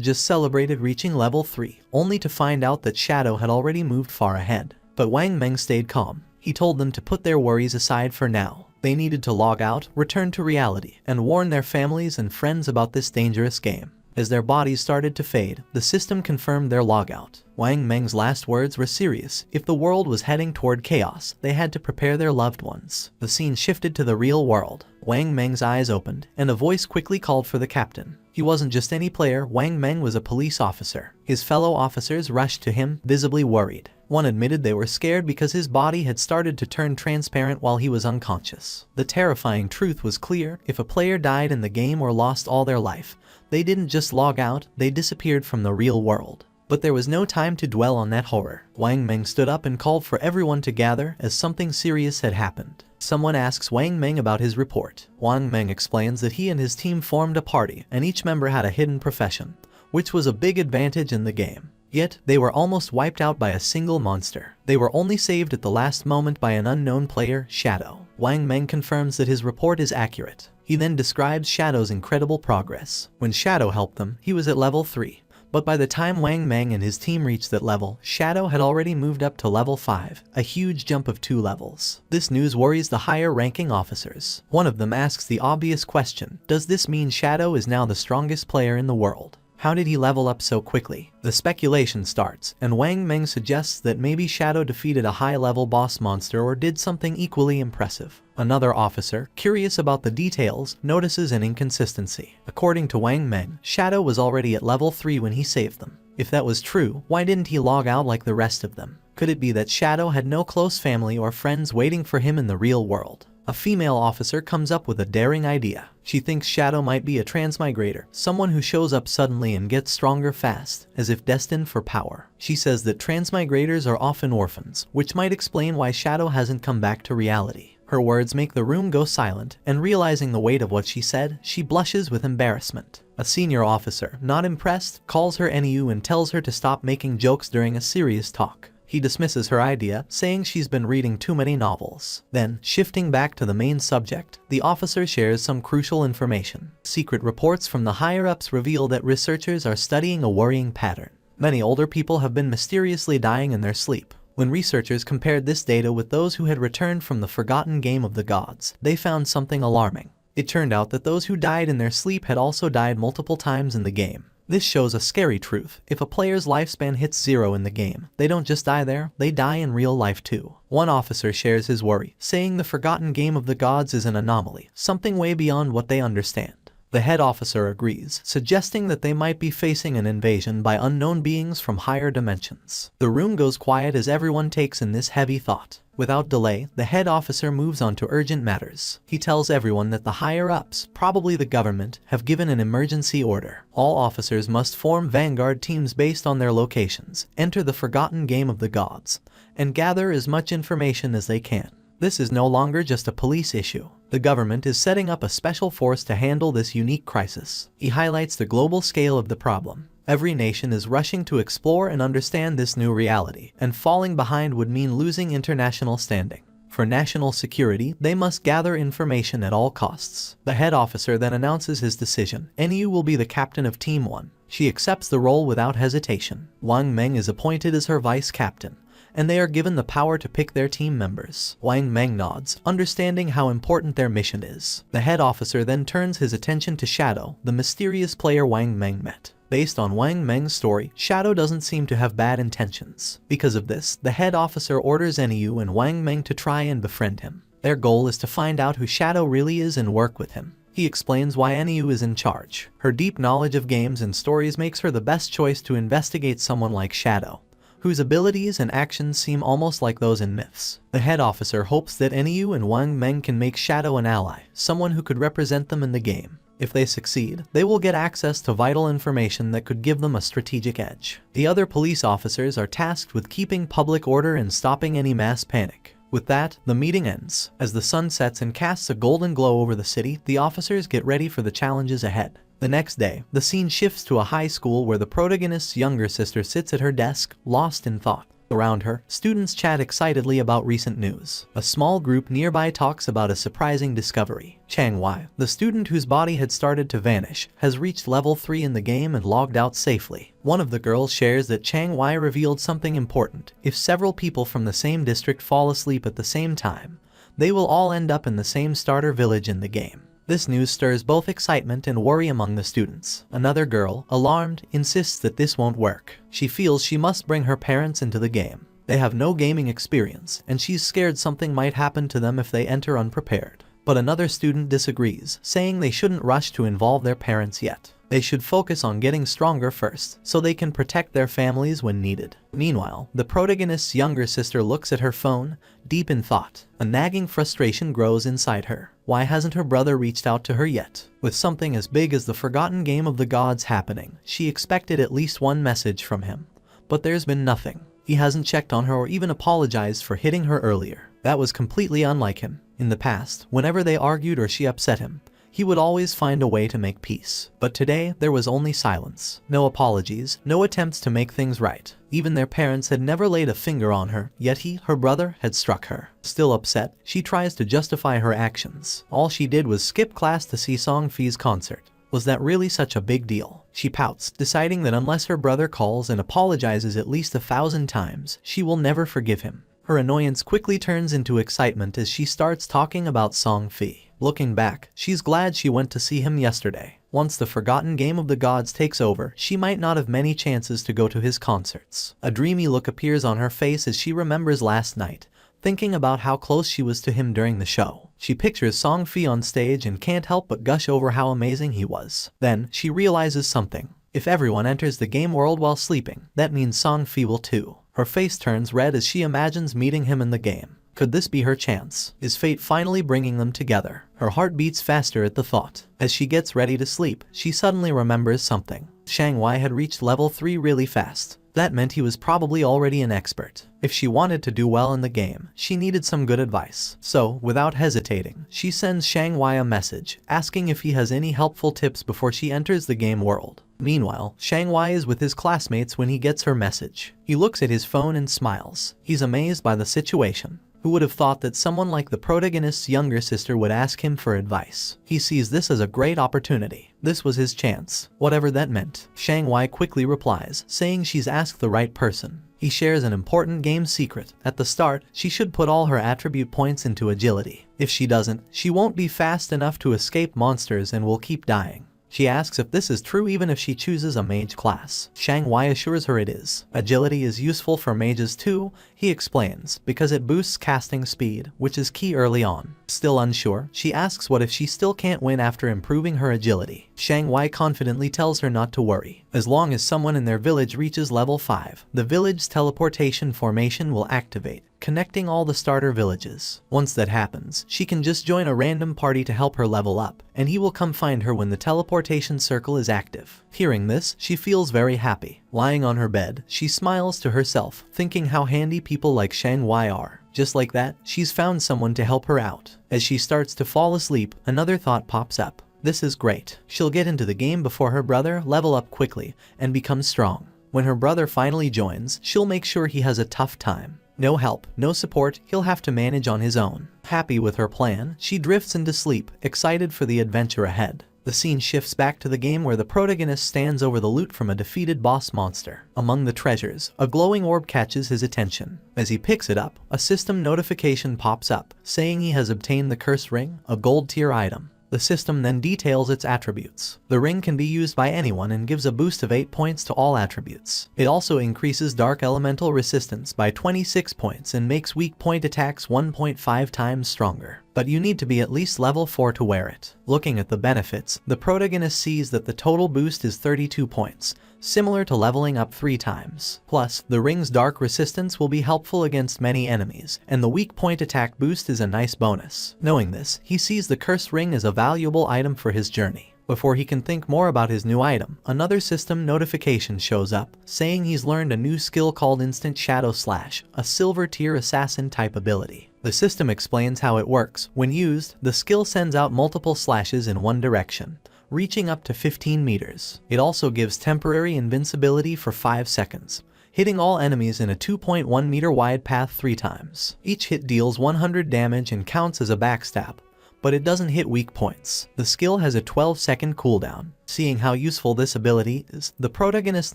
just celebrated reaching level 3, only to find out that Shadow had already moved far ahead. But Wang Meng stayed calm. He told them to put their worries aside for now. They needed to log out, return to reality, and warn their families and friends about this dangerous game. As their bodies started to fade, the system confirmed their logout. Wang Meng's last words were serious. If the world was heading toward chaos, they had to prepare their loved ones. The scene shifted to the real world. Wang Meng's eyes opened, and a voice quickly called for the captain. He wasn't just any player. Wang Meng was a police officer. His fellow officers rushed to him, visibly worried. One admitted they were scared because his body had started to turn transparent while he was unconscious. The terrifying truth was clear. If a player died in the game or lost all their life, they didn't just log out, they disappeared from the real world. But there was no time to dwell on that horror. Wang Meng stood up and called for everyone to gather as something serious had happened. Someone asks Wang Meng about his report. Wang Meng explains that he and his team formed a party and each member had a hidden profession, which was a big advantage in the game. Yet, they were almost wiped out by a single monster. They were only saved at the last moment by an unknown player, Shadow. Wang Meng confirms that his report is accurate. He then describes Shadow's incredible progress. When Shadow helped them, he was at level 3. But by the time Wang Meng and his team reached that level, Shadow had already moved up to level 5, a huge jump of 2 levels. This news worries the higher-ranking officers. One of them asks the obvious question, does this mean Shadow is now the strongest player in the world? How did he level up so quickly? The speculation starts, and Wang Meng suggests that maybe Shadow defeated a high-level boss monster or did something equally impressive. Another officer, curious about the details, notices an inconsistency. According to Wang Meng, Shadow was already at level 3 when he saved them. If that was true, why didn't he log out like the rest of them? Could it be that Shadow had no close family or friends waiting for him in the real world? A female officer comes up with a daring idea. She thinks Shadow might be a transmigrator, someone who shows up suddenly and gets stronger fast, as if destined for power. She says that transmigrators are often orphans, which might explain why Shadow hasn't come back to reality. Her words make the room go silent, and realizing the weight of what she said, she blushes with embarrassment. A senior officer, not impressed, calls her NU and tells her to stop making jokes during a serious talk. He dismisses her idea, saying she's been reading too many novels. Then, shifting back to the main subject, the officer shares some crucial information. Secret reports from the higher-ups reveal that researchers are studying a worrying pattern. Many older people have been mysteriously dying in their sleep. When researchers compared this data with those who had returned from the forgotten game of the gods, they found something alarming. It turned out that those who died in their sleep had also died multiple times in the game. This shows a scary truth. If a player's lifespan hits 0 in the game, they don't just die there, they die in real life too. One officer shares his worry, saying the forgotten game of the gods is an anomaly, something way beyond what they understand. The head officer agrees, suggesting that they might be facing an invasion by unknown beings from higher dimensions. The room goes quiet as everyone takes in this heavy thought. Without delay, the head officer moves on to urgent matters. He tells everyone that the higher-ups, probably the government, have given an emergency order. All officers must form vanguard teams based on their locations, enter the forgotten game of the gods, and gather as much information as they can. This is no longer just a police issue. The government is setting up a special force to handle this unique crisis. He highlights the global scale of the problem. Every nation is rushing to explore and understand this new reality, and falling behind would mean losing international standing. For national security, they must gather information at all costs. The head officer then announces his decision. NU will be the captain of Team 1. She accepts the role without hesitation. Wang Meng is appointed as her vice captain, and they are given the power to pick their team members. Wang Meng nods, understanding how important their mission is. The head officer then turns his attention to Shadow, the mysterious player Wang Meng met. Based on Wang Meng's story, Shadow doesn't seem to have bad intentions. Because of this, the head officer orders NU and Wang Meng to try and befriend him. Their goal is to find out who Shadow really is and work with him. He explains why NU is in charge. Her deep knowledge of games and stories makes her the best choice to investigate someone like Shadow, whose abilities and actions seem almost like those in myths. The head officer hopes that NU and Wang Meng can make Shadow an ally, someone who could represent them in the game. If they succeed, they will get access to vital information that could give them a strategic edge. The other police officers are tasked with keeping public order and stopping any mass panic. With that, the meeting ends. As the sun sets and casts a golden glow over the city, the officers get ready for the challenges ahead. The next day, the scene shifts to a high school where the protagonist's younger sister sits at her desk, lost in thought. Around her, students chat excitedly about recent news. A small group nearby talks about a surprising discovery. Chang Wei, the student whose body had started to vanish, has reached level 3 in the game and logged out safely. One of the girls shares that Chang Wei revealed something important. If several people from the same district fall asleep at the same time, they will all end up in the same starter village in the game. This news stirs both excitement and worry among the students. Another girl, alarmed, insists that this won't work. She feels she must bring her parents into the game. They have no gaming experience, and she's scared something might happen to them if they enter unprepared. But another student disagrees, saying they shouldn't rush to involve their parents yet. They should focus on getting stronger first, so they can protect their families when needed. Meanwhile, the protagonist's younger sister looks at her phone, deep in thought. A nagging frustration grows inside her. Why hasn't her brother reached out to her yet? With something as big as the forgotten game of the gods happening, she expected at least one message from him. But there's been nothing. He hasn't checked on her or even apologized for hitting her earlier. That was completely unlike him. In the past, whenever they argued or she upset him, he would always find a way to make peace. But today, there was only silence. No apologies, no attempts to make things right. Even their parents had never laid a finger on her, yet he, her brother, had struck her. Still upset, she tries to justify her actions. All she did was skip class to see Song Fi's concert. Was that really such a big deal? She pouts, deciding that unless her brother calls and apologizes at least 1,000 times, she will never forgive him. Her annoyance quickly turns into excitement as she starts talking about Song Fi. Looking back, she's glad she went to see him yesterday. Once the forgotten game of the gods takes over, she might not have many chances to go to his concerts. A dreamy look appears on her face as she remembers last night, thinking about how close she was to him during the show. She pictures Song Fi on stage and can't help but gush over how amazing he was. Then, she realizes something. If everyone enters the game world while sleeping, that means Song Fi will too. Her face turns red as she imagines meeting him in the game. Could this be her chance? Is fate finally bringing them together? Her heart beats faster at the thought. As she gets ready to sleep, she suddenly remembers something. Chang Wei had reached level 3 really fast. That meant he was probably already an expert. If she wanted to do well in the game, she needed some good advice. So, without hesitating, she sends Chang Wei a message, asking if he has any helpful tips before she enters the game world. Meanwhile, Chang Wei is with his classmates when he gets her message. He looks at his phone and smiles. He's amazed by the situation. Who would have thought that someone like the protagonist's younger sister would ask him for advice? He sees this as a great opportunity. This was his chance, whatever that meant. Chang Wei quickly replies, saying she's asked the right person. He shares an important game secret. At the start, she should put all her attribute points into agility. If she doesn't, she won't be fast enough to escape monsters and will keep dying. She asks if this is true even if she chooses a mage class. Shang Wei assures her it is. Agility is useful for mages too, he explains, because it boosts casting speed, which is key early on. Still unsure, she asks what if she still can't win after improving her agility. Shang Wei confidently tells her not to worry. As long as someone in their village reaches level 5, the village's teleportation formation will activate, connecting all the starter villages. Once that happens, she can just join a random party to help her level up, and he will come find her when the teleportation circle is active. Hearing this, she feels very happy. Lying on her bed, she smiles to herself, thinking how handy people like Shang Wei are. Just like that, she's found someone to help her out. As she starts to fall asleep, another thought pops up. This is great. She'll get into the game before her brother, level up quickly, and become strong. When her brother finally joins, she'll make sure he has a tough time. No help, no support, he'll have to manage on his own. Happy with her plan, she drifts into sleep, excited for the adventure ahead. The scene shifts back to the game where the protagonist stands over the loot from a defeated boss monster. Among the treasures, a glowing orb catches his attention. As he picks it up, a system notification pops up, saying he has obtained the Curse Ring, a gold tier item. The system then details its attributes. The ring can be used by anyone and gives a boost of 8 points to all attributes. It also increases dark elemental resistance by 26 points and makes weak point attacks 1.5 times stronger. But you need to be at least level 4 to wear it. Looking at the benefits, the protagonist sees that the total boost is 32 points, similar to leveling up 3 times. Plus, the ring's dark resistance will be helpful against many enemies, and the weak point attack boost is a nice bonus. Knowing this, he sees the cursed ring as a valuable item for his journey. Before he can think more about his new item, another system notification shows up, saying he's learned a new skill called Instant Shadow Slash, a silver tier assassin type ability. The system explains how it works. When used, the skill sends out multiple slashes in one direction, reaching up to 15 meters. It also gives temporary invincibility for 5 seconds, hitting all enemies in a 2.1 meter wide path 3 times. Each hit deals 100 damage and counts as a backstab, but it doesn't hit weak points. The skill has a 12-second cooldown. Seeing how useful this ability is, the protagonist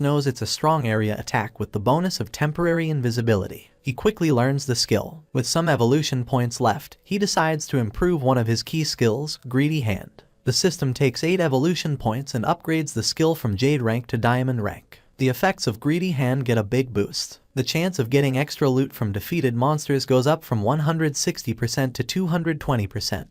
knows it's a strong area attack with the bonus of temporary invisibility. He quickly learns the skill. With some evolution points left, he decides to improve one of his key skills, Greedy Hand. The system takes 8 evolution points and upgrades the skill from Jade rank to Diamond rank. The effects of Greedy Hand get a big boost. The chance of getting extra loot from defeated monsters goes up from 160% to 220%.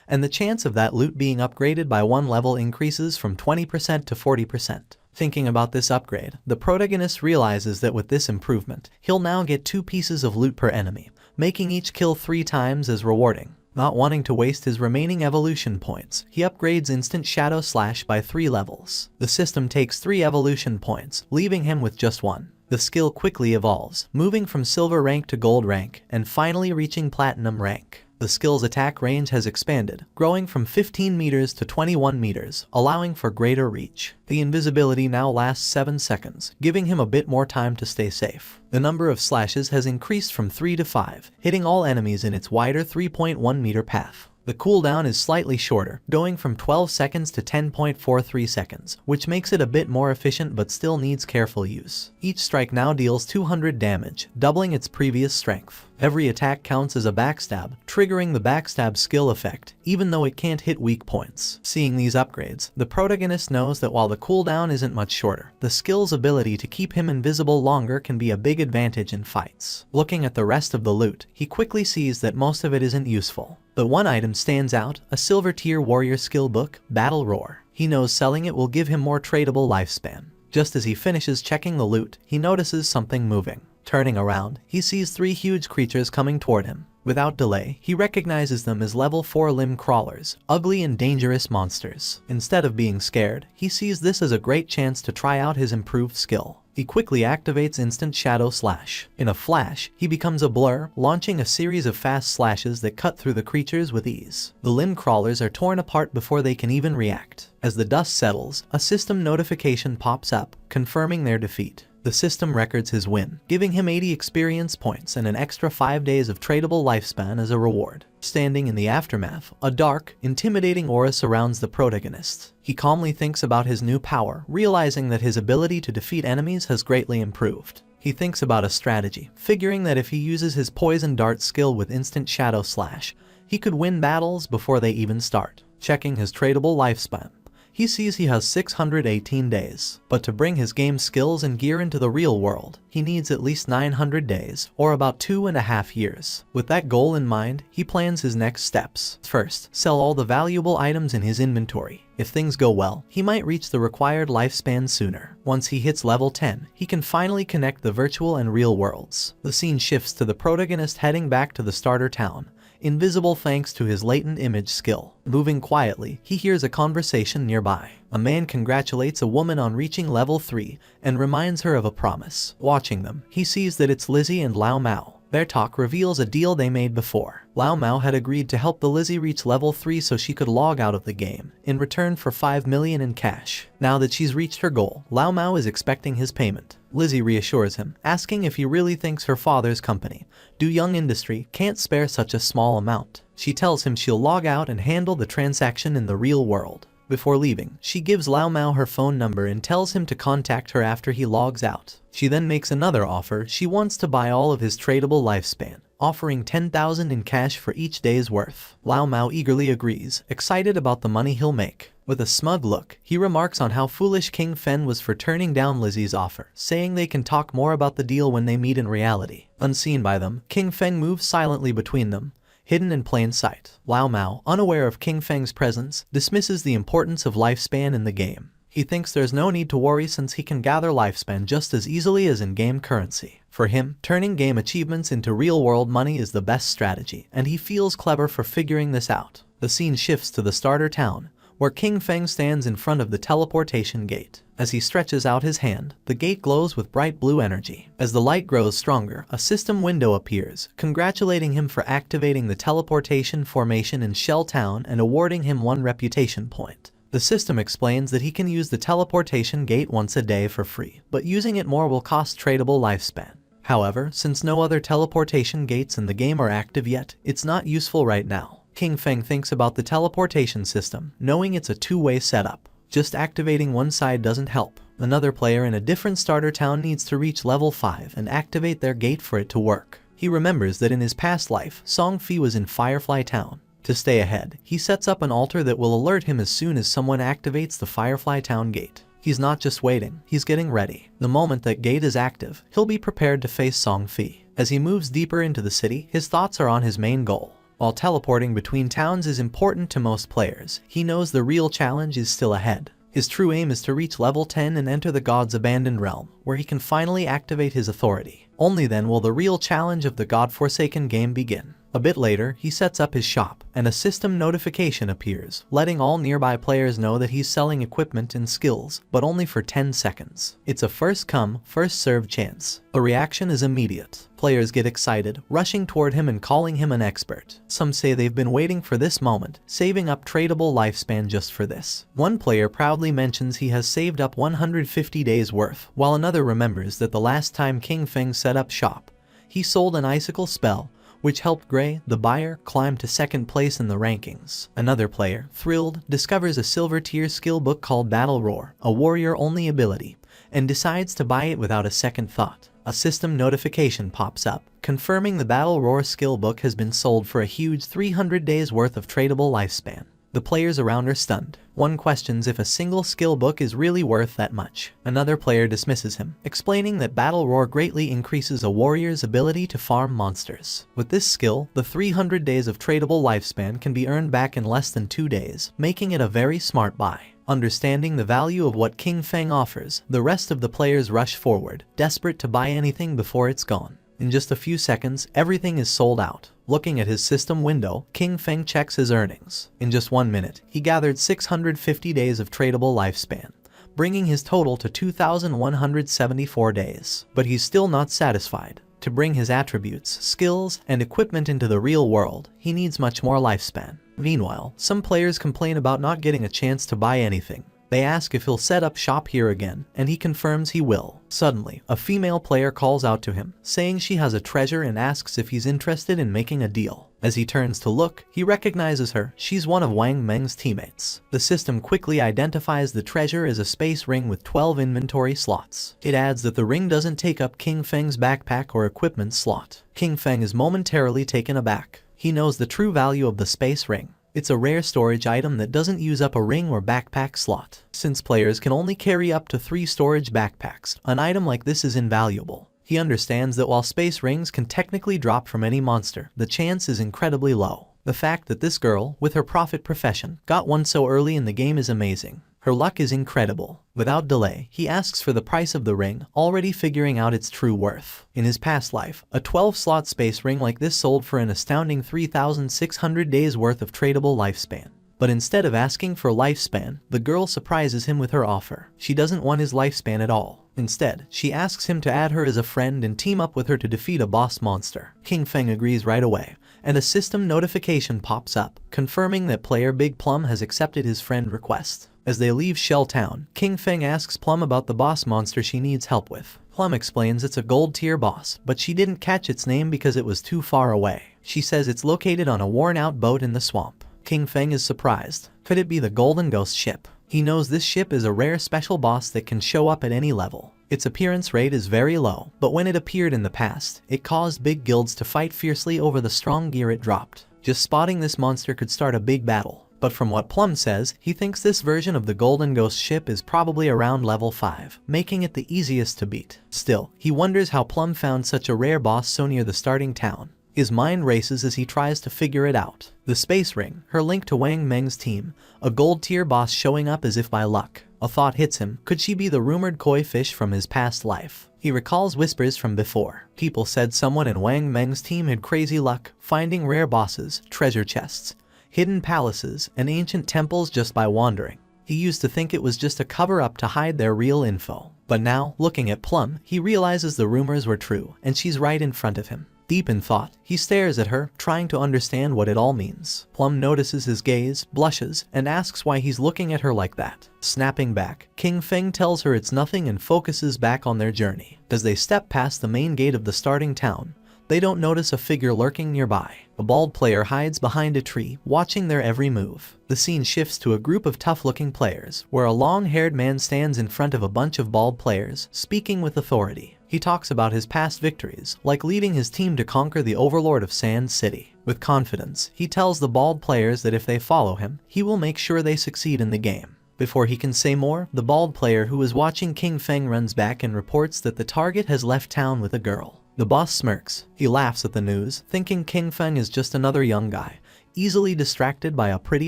And the chance of that loot being upgraded by 1 level increases from 20% to 40%. Thinking about this upgrade, the protagonist realizes that with this improvement, he'll now get 2 pieces of loot per enemy, making each kill 3 times as rewarding. Not wanting to waste his remaining evolution points, he upgrades Instant Shadow Slash by 3 levels. The system takes 3 evolution points, leaving him with just 1. The skill quickly evolves, moving from silver rank to gold rank, and finally reaching platinum rank. The skill's attack range has expanded, growing from 15 meters to 21 meters, allowing for greater reach. The invisibility now lasts 7 seconds, giving him a bit more time to stay safe. The number of slashes has increased from 3 to 5, hitting all enemies in its wider 3.1 meter path. The cooldown is slightly shorter, going from 12 seconds to 10.43 seconds, which makes it a bit more efficient but still needs careful use. Each strike now deals 200 damage, doubling its previous strength. Every attack counts as a backstab, triggering the backstab skill effect, even though it can't hit weak points. Seeing these upgrades, the protagonist knows that while the cooldown isn't much shorter, the skill's ability to keep him invisible longer can be a big advantage in fights. Looking at the rest of the loot, he quickly sees that most of it isn't useful. But one item stands out, a silver tier warrior skill book, Battle Roar. He knows selling it will give him more tradable lifespan. Just as he finishes checking the loot, he notices something moving. Turning around, he sees 3 huge creatures coming toward him. Without delay, he recognizes them as level 4 limb crawlers, ugly and dangerous monsters. Instead of being scared, he sees this as a great chance to try out his improved skill. He quickly activates Instant Shadow Slash. In a flash, he becomes a blur, launching a series of fast slashes that cut through the creatures with ease. The limb crawlers are torn apart before they can even react. As the dust settles, a system notification pops up, confirming their defeat. The system records his win, giving him 80 experience points and an extra 5 days of tradable lifespan as a reward. Standing in the aftermath, a dark, intimidating aura surrounds the protagonist. He calmly thinks about his new power, realizing that his ability to defeat enemies has greatly improved. He thinks about a strategy, figuring that if he uses his poison dart skill with instant shadow slash, he could win battles before they even start. Checking his tradable lifespan, he sees he has 618 days, but to bring his game skills and gear into the real world, he needs at least 900 days, or about 2.5 years. With that goal in mind, he plans his next steps. First, sell all the valuable items in his inventory. If things go well, he might reach the required lifespan sooner. Once he hits level 10, he can finally connect the virtual and real worlds. The scene shifts to the protagonist heading back to the starter town, invisible thanks to his latent image skill. Moving quietly, he hears a conversation nearby. A man congratulates a woman on reaching level 3 and reminds her of a promise. Watching them, he sees that it's Lizzie and Lao Mao. Their talk reveals a deal they made before. Lao Mao had agreed to help the Lizzie reach level 3 so she could log out of the game, in return for 5 million in cash. Now that she's reached her goal, Lao Mao is expecting his payment. Lizzie reassures him, asking if he really thinks her father's company, Du Young Industry, can't spare such a small amount. She tells him she'll log out and handle the transaction in the real world. Before leaving, she gives Lao Mao her phone number and tells him to contact her after he logs out. She then makes another offer. She wants to buy all of his tradable lifespan, offering 10,000 in cash for each day's worth. Lao Mao eagerly agrees, excited about the money he'll make. With a smug look, he remarks on how foolish King Fen was for turning down Lizzie's offer, saying they can talk more about the deal when they meet in reality. Unseen by them, King Feng moves silently between them, hidden in plain sight. Lao Mao, unaware of King Feng's presence, dismisses the importance of lifespan in the game. He thinks there's no need to worry since he can gather lifespan just as easily as in-game currency. For him, turning game achievements into real-world money is the best strategy, and he feels clever for figuring this out. The scene shifts to the starter town, where King Feng stands in front of the teleportation gate. As he stretches out his hand, the gate glows with bright blue energy. As the light grows stronger, a system window appears, congratulating him for activating the teleportation formation in Shell Town and awarding him 1 reputation point. The system explains that he can use the teleportation gate once a day for free, but using it more will cost tradable lifespan. However, since no other teleportation gates in the game are active yet, it's not useful right now. King Feng thinks about the teleportation system, knowing it's a two-way setup. Just activating one side doesn't help. Another player in a different starter town needs to reach level 5 and activate their gate for it to work. He remembers that in his past life, Song Fi was in Firefly Town. To stay ahead, he sets up an altar that will alert him as soon as someone activates the Firefly Town gate. He's not just waiting, he's getting ready. The moment that gate is active, he'll be prepared to face Song Fi. As he moves deeper into the city, his thoughts are on his main goal. While teleporting between towns is important to most players, he knows the real challenge is still ahead. His true aim is to reach level 10 and enter the God's abandoned realm, where he can finally activate his authority. Only then will the real challenge of the God-forsaken game begin. A bit later, he sets up his shop, and a system notification appears, letting all nearby players know that he's selling equipment and skills, but only for 10 seconds. It's a first-come, first-served chance. The reaction is immediate. Players get excited, rushing toward him and calling him an expert. Some say they've been waiting for this moment, saving up tradable lifespan just for this. One player proudly mentions he has saved up 150 days worth, while another remembers that the last time King Feng set up shop, he sold an icicle spell, which helped Gray, the buyer, climb to second place in the rankings. Another player, thrilled, discovers a silver tier skill book called Battle Roar, a warrior-only ability, and decides to buy it without a second thought. A system notification pops up, confirming the Battle Roar skill book has been sold for a huge 300 days worth of tradable lifespan. The players around are stunned. One questions if a single skill book is really worth that much. Another player dismisses him, explaining that Battle Roar greatly increases a warrior's ability to farm monsters. With this skill, the 300 days of tradable lifespan can be earned back in less than 2 days, making it a very smart buy. Understanding the value of what King Feng offers, the rest of the players rush forward, desperate to buy anything before it's gone. In just a few seconds, everything is sold out. Looking at his system window, King Feng checks his earnings. In just 1 minute, he gathered 650 days of tradable lifespan, bringing his total to 2,174 days. But he's still not satisfied. To bring his attributes, skills, and equipment into the real world, he needs much more lifespan. Meanwhile, some players complain about not getting a chance to buy anything. They ask if he'll set up shop here again, and he confirms he will. Suddenly, a female player calls out to him, saying she has a treasure and asks if he's interested in making a deal. As he turns to look, he recognizes her. She's one of Wang Meng's teammates. The system quickly identifies the treasure as a space ring with 12 inventory slots. It adds that the ring doesn't take up King Feng's backpack or equipment slot. King Feng is momentarily taken aback. He knows the true value of the space ring. It's a rare storage item that doesn't use up a ring or backpack slot. Since players can only carry up to 3 storage backpacks, an item like this is invaluable. He understands that while space rings can technically drop from any monster, the chance is incredibly low. The fact that this girl, with her prophet profession, got one so early in the game is amazing. Her luck is incredible. Without delay, he asks for the price of the ring, already figuring out its true worth. In his past life, a 12-slot space ring like this sold for an astounding 3,600 days worth of tradable lifespan. But instead of asking for lifespan, the girl surprises him with her offer. She doesn't want his lifespan at all. Instead, she asks him to add her as a friend and team up with her to defeat a boss monster. King Feng agrees right away, and a system notification pops up, confirming that player Big Plum has accepted his friend request. As they leave Shell Town, King Feng asks Plum about the boss monster she needs help with. Plum explains it's a gold tier boss, but she didn't catch its name because it was too far away. She says it's located on a worn-out boat in the swamp. King Feng is surprised. Could it be the Golden Ghost ship? He knows this ship is a rare special boss that can show up at any level. Its appearance rate is very low, but when it appeared in the past, it caused big guilds to fight fiercely over the strong gear it dropped. Just spotting this monster could start a big battle. But from what Plum says, he thinks this version of the Golden Ghost ship is probably around level 5, making it the easiest to beat. Still, he wonders how Plum found such a rare boss so near the starting town. His mind races as he tries to figure it out. The space ring, her link to Wang Meng's team, a gold tier boss showing up as if by luck. A thought hits him. Could she be the rumored koi fish from his past life? He recalls whispers from before. People said someone in Wang Meng's team had crazy luck, finding rare bosses, treasure chests, hidden palaces, and ancient temples just by wandering. He used to think it was just a cover-up to hide their real info. But now, looking at Plum, he realizes the rumors were true, and she's right in front of him. Deep in thought, he stares at her, trying to understand what it all means. Plum notices his gaze, blushes, and asks why he's looking at her like that. Snapping back, King Feng tells her it's nothing and focuses back on their journey. As they step past the main gate of the starting town, they don't notice a figure lurking nearby. A bald player hides behind a tree, watching their every move. The scene shifts to a group of tough-looking players, where a long-haired man stands in front of a bunch of bald players, speaking with authority. He talks about his past victories, like leading his team to conquer the overlord of Sand City. With confidence, he tells the bald players that if they follow him, he will make sure they succeed in the game. Before he can say more, the bald player who is watching King Feng runs back and reports that the target has left town with a girl. The boss smirks. He laughs at the news, thinking King Feng is just another young guy, easily distracted by a pretty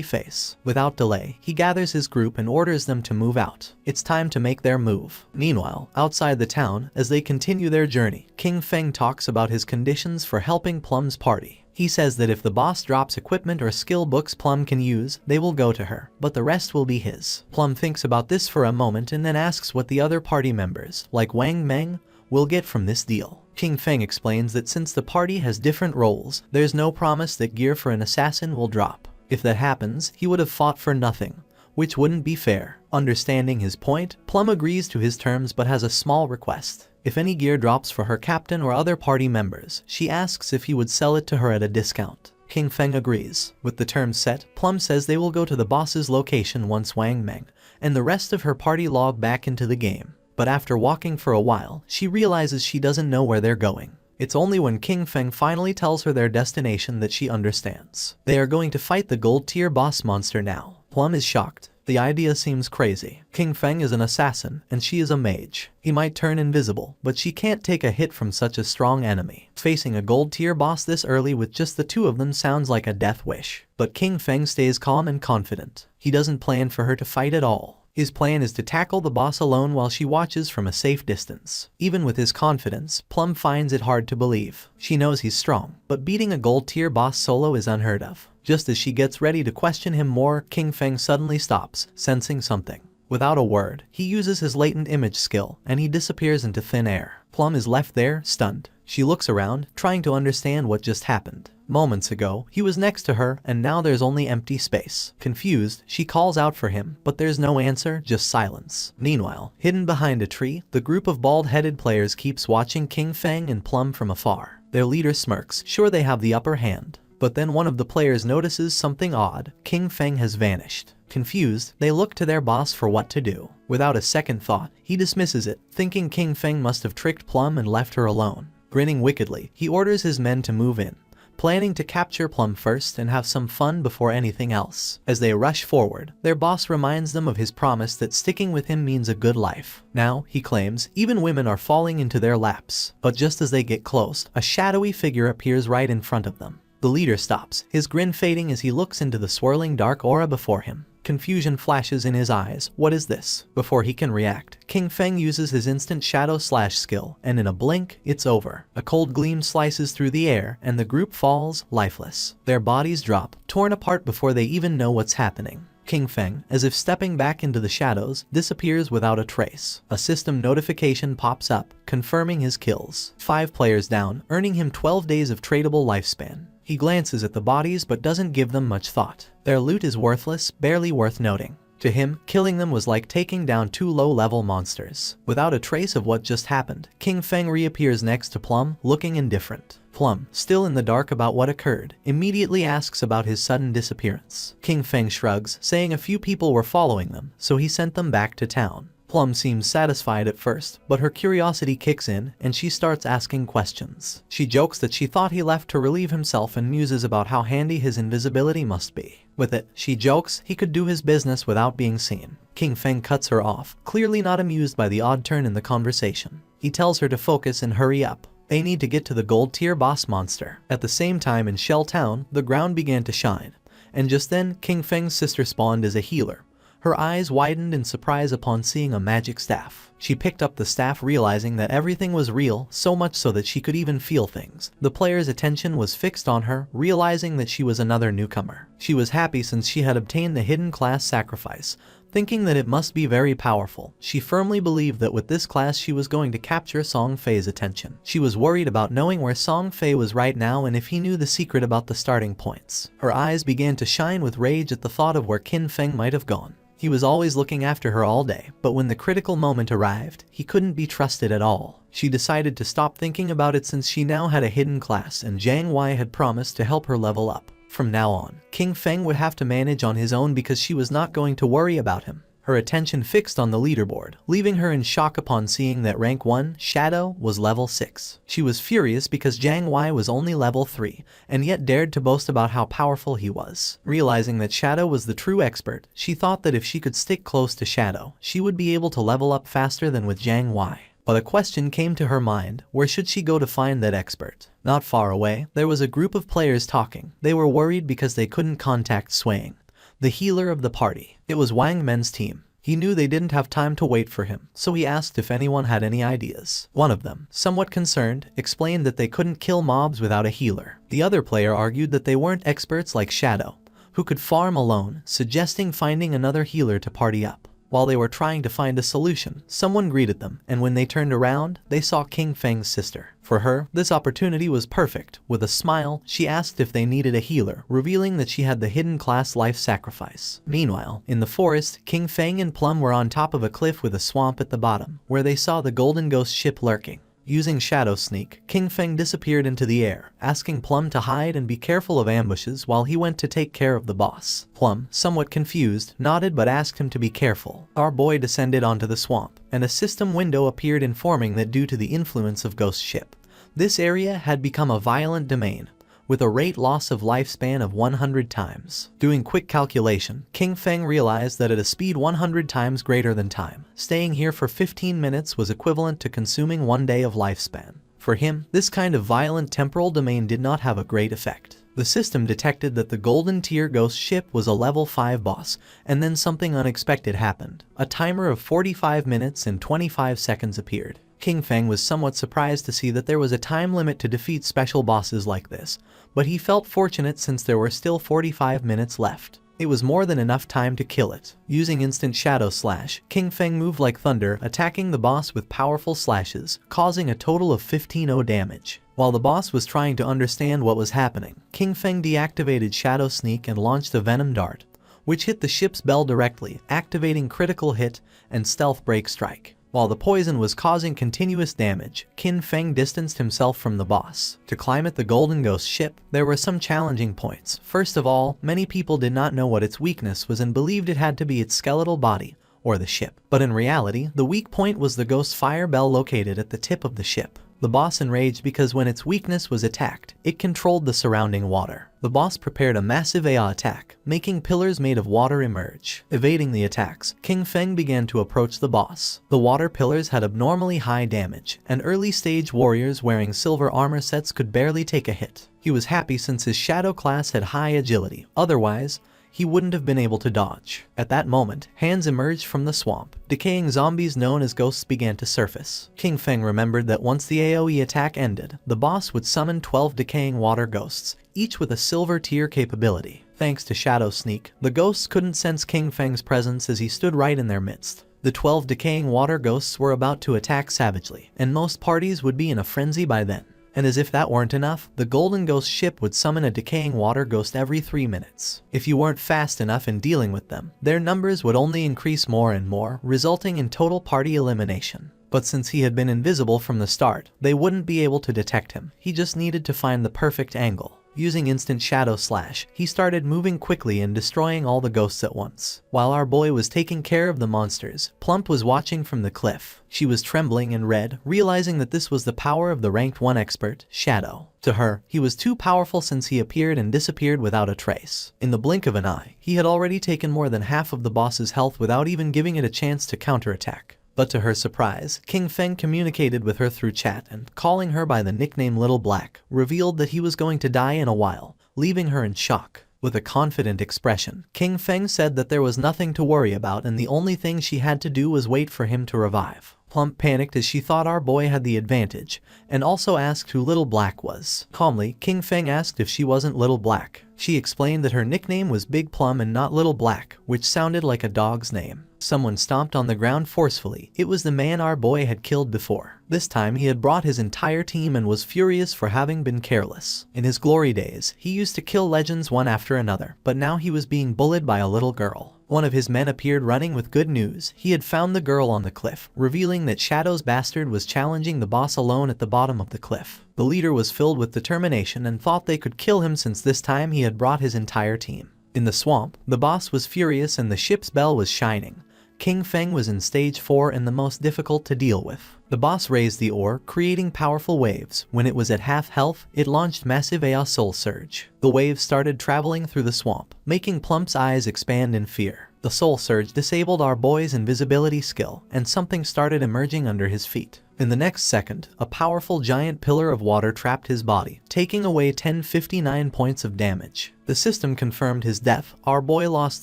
face. Without delay, he gathers his group and orders them to move out. It's time to make their move. Meanwhile, outside the town, as they continue their journey, King Feng talks about his conditions for helping Plum's party. He says that if the boss drops equipment or skill books Plum can use, they will go to her, but the rest will be his. Plum thinks about this for a moment and then asks what the other party members, like Wang Meng, will get from this deal. King Feng explains that since the party has different roles, there's no promise that gear for an assassin will drop. If that happens, he would have fought for nothing, which wouldn't be fair. Understanding his point, Plum agrees to his terms but has a small request. If any gear drops for her captain or other party members, she asks if he would sell it to her at a discount. King Feng agrees. With the terms set, Plum says they will go to the boss's location once Wang Meng and the rest of her party log back into the game. But after walking for a while, she realizes she doesn't know where they're going. It's only when King Feng finally tells her their destination that she understands. They are going to fight the gold tier boss monster now. Plum is shocked. The idea seems crazy. King Feng is an assassin, and she is a mage. He might turn invisible, but she can't take a hit from such a strong enemy. Facing a gold tier boss this early with just the two of them sounds like a death wish. But King Feng stays calm and confident. He doesn't plan for her to fight at all. His plan is to tackle the boss alone while she watches from a safe distance. Even with his confidence, Plum finds it hard to believe. She knows he's strong, but beating a gold tier boss solo is unheard of. Just as she gets ready to question him more, King Feng suddenly stops, sensing something. Without a word, he uses his latent image skill, and he disappears into thin air. Plum is left there, stunned. She looks around, trying to understand what just happened. Moments ago, he was next to her, and now there's only empty space. Confused, she calls out for him, but there's no answer, just silence. Meanwhile, hidden behind a tree, the group of bald-headed players keeps watching King Feng and Plum from afar. Their leader smirks, sure they have the upper hand. But then one of the players notices something odd. King Feng has vanished. Confused, they look to their boss for what to do. Without a second thought, he dismisses it, thinking King Feng must have tricked Plum and left her alone. Grinning wickedly, he orders his men to move in, planning to capture Plum first and have some fun before anything else. As they rush forward, their boss reminds them of his promise that sticking with him means a good life. Now, he claims, even women are falling into their laps. But just as they get close, a shadowy figure appears right in front of them. The leader stops, his grin fading as he looks into the swirling dark aura before him. Confusion flashes in his eyes. What is this? Before he can react, King Feng uses his instant shadow slash skill, and in a blink, it's over. A cold gleam slices through the air, and the group falls, lifeless. Their bodies drop, torn apart before they even know what's happening. King Feng, as if stepping back into the shadows, disappears without a trace. A system notification pops up, confirming his kills. 5 players down, earning him 12 days of tradable lifespan. He glances at the bodies but doesn't give them much thought. Their loot is worthless, barely worth noting. To him, killing them was like taking down 2 low-level monsters. Without a trace of what just happened, King Feng reappears next to Plum, looking indifferent. Plum, still in the dark about what occurred, immediately asks about his sudden disappearance. King Feng shrugs, saying a few people were following them, so he sent them back to town. Plum seems satisfied at first, but her curiosity kicks in and she starts asking questions. She jokes that she thought he left to relieve himself and muses about how handy his invisibility must be. With it, she jokes he could do his business without being seen. King Feng cuts her off, clearly not amused by the odd turn in the conversation. He tells her to focus and hurry up. They need to get to the gold tier boss monster. At the same time in Shell Town, the ground began to shine. And just then, King Feng's sister spawned as a healer. Her eyes widened in surprise upon seeing a magic staff. She picked up the staff realizing that everything was real, so much so that she could even feel things. The player's attention was fixed on her, realizing that she was another newcomer. She was happy since she had obtained the hidden class sacrifice, thinking that it must be very powerful. She firmly believed that with this class she was going to capture Song Fei's attention. She was worried about knowing where Song Fei was right now and if he knew the secret about the starting points. Her eyes began to shine with rage at the thought of where King Feng might have gone. He was always looking after her all day, but when the critical moment arrived, he couldn't be trusted at all. She decided to stop thinking about it since she now had a hidden class and Jiang Wei had promised to help her level up. From now on, King Feng would have to manage on his own because she was not going to worry about him. Her attention fixed on the leaderboard, leaving her in shock upon seeing that rank 1, Shadow, was level 6. She was furious because Jiang Wei was only level 3, and yet dared to boast about how powerful he was. Realizing that Shadow was the true expert, she thought that if she could stick close to Shadow, she would be able to level up faster than with Jiang Wei. But a question came to her mind, where should she go to find that expert? Not far away, there was a group of players talking. They were worried because they couldn't contact Swaying, the healer of the party. It was Wang Men's team. He knew they didn't have time to wait for him, so he asked if anyone had any ideas. One of them, somewhat concerned, explained that they couldn't kill mobs without a healer. The other player argued that they weren't experts like Shadow, who could farm alone, suggesting finding another healer to party up. While they were trying to find a solution, someone greeted them, and when they turned around, they saw King Feng's sister. For her, this opportunity was perfect. With a smile, she asked if they needed a healer, revealing that she had the hidden class life sacrifice. Meanwhile, in the forest, King Feng and Plum were on top of a cliff with a swamp at the bottom, where they saw the golden ghost ship lurking. Using Shadow Sneak, King Feng disappeared into the air, asking Plum to hide and be careful of ambushes while he went to take care of the boss. Plum, somewhat confused, nodded but asked him to be careful. Our boy descended onto the swamp, and a system window appeared informing that due to the influence of Ghost Ship, this area had become a violent domain, with a rate loss of lifespan of 100 times. Doing quick calculation, King Feng realized that at a speed 100 times greater than time, staying here for 15 minutes was equivalent to consuming 1 day of lifespan. For him, this kind of violent temporal domain did not have a great effect. The system detected that the golden tier ghost ship was a level 5 boss, and then something unexpected happened. A timer of 45 minutes and 25 seconds appeared. King Feng was somewhat surprised to see that there was a time limit to defeat special bosses like this, but he felt fortunate since there were still 45 minutes left. It was more than enough time to kill it. Using instant shadow slash, King Feng moved like thunder, attacking the boss with powerful slashes, causing a total of 15-0 damage. While the boss was trying to understand what was happening, King Feng deactivated Shadow Sneak and launched a Venom Dart, which hit the ship's bell directly, activating Critical Hit and Stealth Break Strike. While the poison was causing continuous damage, King Feng distanced himself from the boss. To climb at the Golden Ghost ship, there were some challenging points. First of all, many people did not know what its weakness was and believed it had to be its skeletal body, or the ship. But in reality, the weak point was the Ghost Fire Bell located at the tip of the ship. The boss enraged because when its weakness was attacked, it controlled the surrounding water. The boss prepared a massive AI attack, making pillars made of water emerge. Evading the attacks, King Feng began to approach the boss. The water pillars had abnormally high damage, and early-stage warriors wearing silver armor sets could barely take a hit. He was happy since his shadow class had high agility. Otherwise, he wouldn't have been able to dodge. At that moment, hands emerged from the swamp. Decaying zombies known as ghosts began to surface. King Feng remembered that once the AoE attack ended, the boss would summon 12 decaying water ghosts, each with a silver tier capability. Thanks to Shadow Sneak, the ghosts couldn't sense King Feng's presence as he stood right in their midst. The 12 decaying water ghosts were about to attack savagely, and most parties would be in a frenzy by then. And as if that weren't enough, the Golden Ghost ship would summon a decaying water ghost every 3 minutes. If you weren't fast enough in dealing with them, their numbers would only increase more and more, resulting in total party elimination. But since he had been invisible from the start, they wouldn't be able to detect him. He just needed to find the perfect angle. Using instant shadow slash, he started moving quickly and destroying all the ghosts at once. While our boy was taking care of the monsters, Plump was watching from the cliff. She was trembling and red, realizing that this was the power of the ranked 1 expert, Shadow. To her, he was too powerful since he appeared and disappeared without a trace. In the blink of an eye, he had already taken more than half of the boss's health without even giving it a chance to counterattack. But to her surprise, King Feng communicated with her through chat and, calling her by the nickname Little Black, revealed that he was going to die in a while, leaving her in shock. With a confident expression, King Feng said that there was nothing to worry about and the only thing she had to do was wait for him to revive. Plump panicked as she thought our boy had the advantage, and also asked who Little Black was. Calmly, King Feng asked if she wasn't Little Black. She explained that her nickname was Big Plum and not Little Black, which sounded like a dog's name. Someone stomped on the ground forcefully. It was the man our boy had killed before. This time he had brought his entire team and was furious for having been careless. In his glory days, he used to kill legends one after another, but now he was being bullied by a little girl. One of his men appeared running with good news. He had found the girl on the cliff, revealing that Shadow's bastard was challenging the boss alone at the bottom of the cliff. The leader was filled with determination and thought they could kill him since this time he had brought his entire team. In the swamp, the boss was furious and the ship's bell was shining. King Feng was in stage 4 and the most difficult to deal with. The boss raised the ore, creating powerful waves. When it was at half health, it launched massive AI Soul Surge. The waves started traveling through the swamp, making Plump's eyes expand in fear. The Soul Surge disabled our boy's invisibility skill, and something started emerging under his feet. In the next second, a powerful giant pillar of water trapped his body, taking away 1059 points of damage. The system confirmed his death. Our boy lost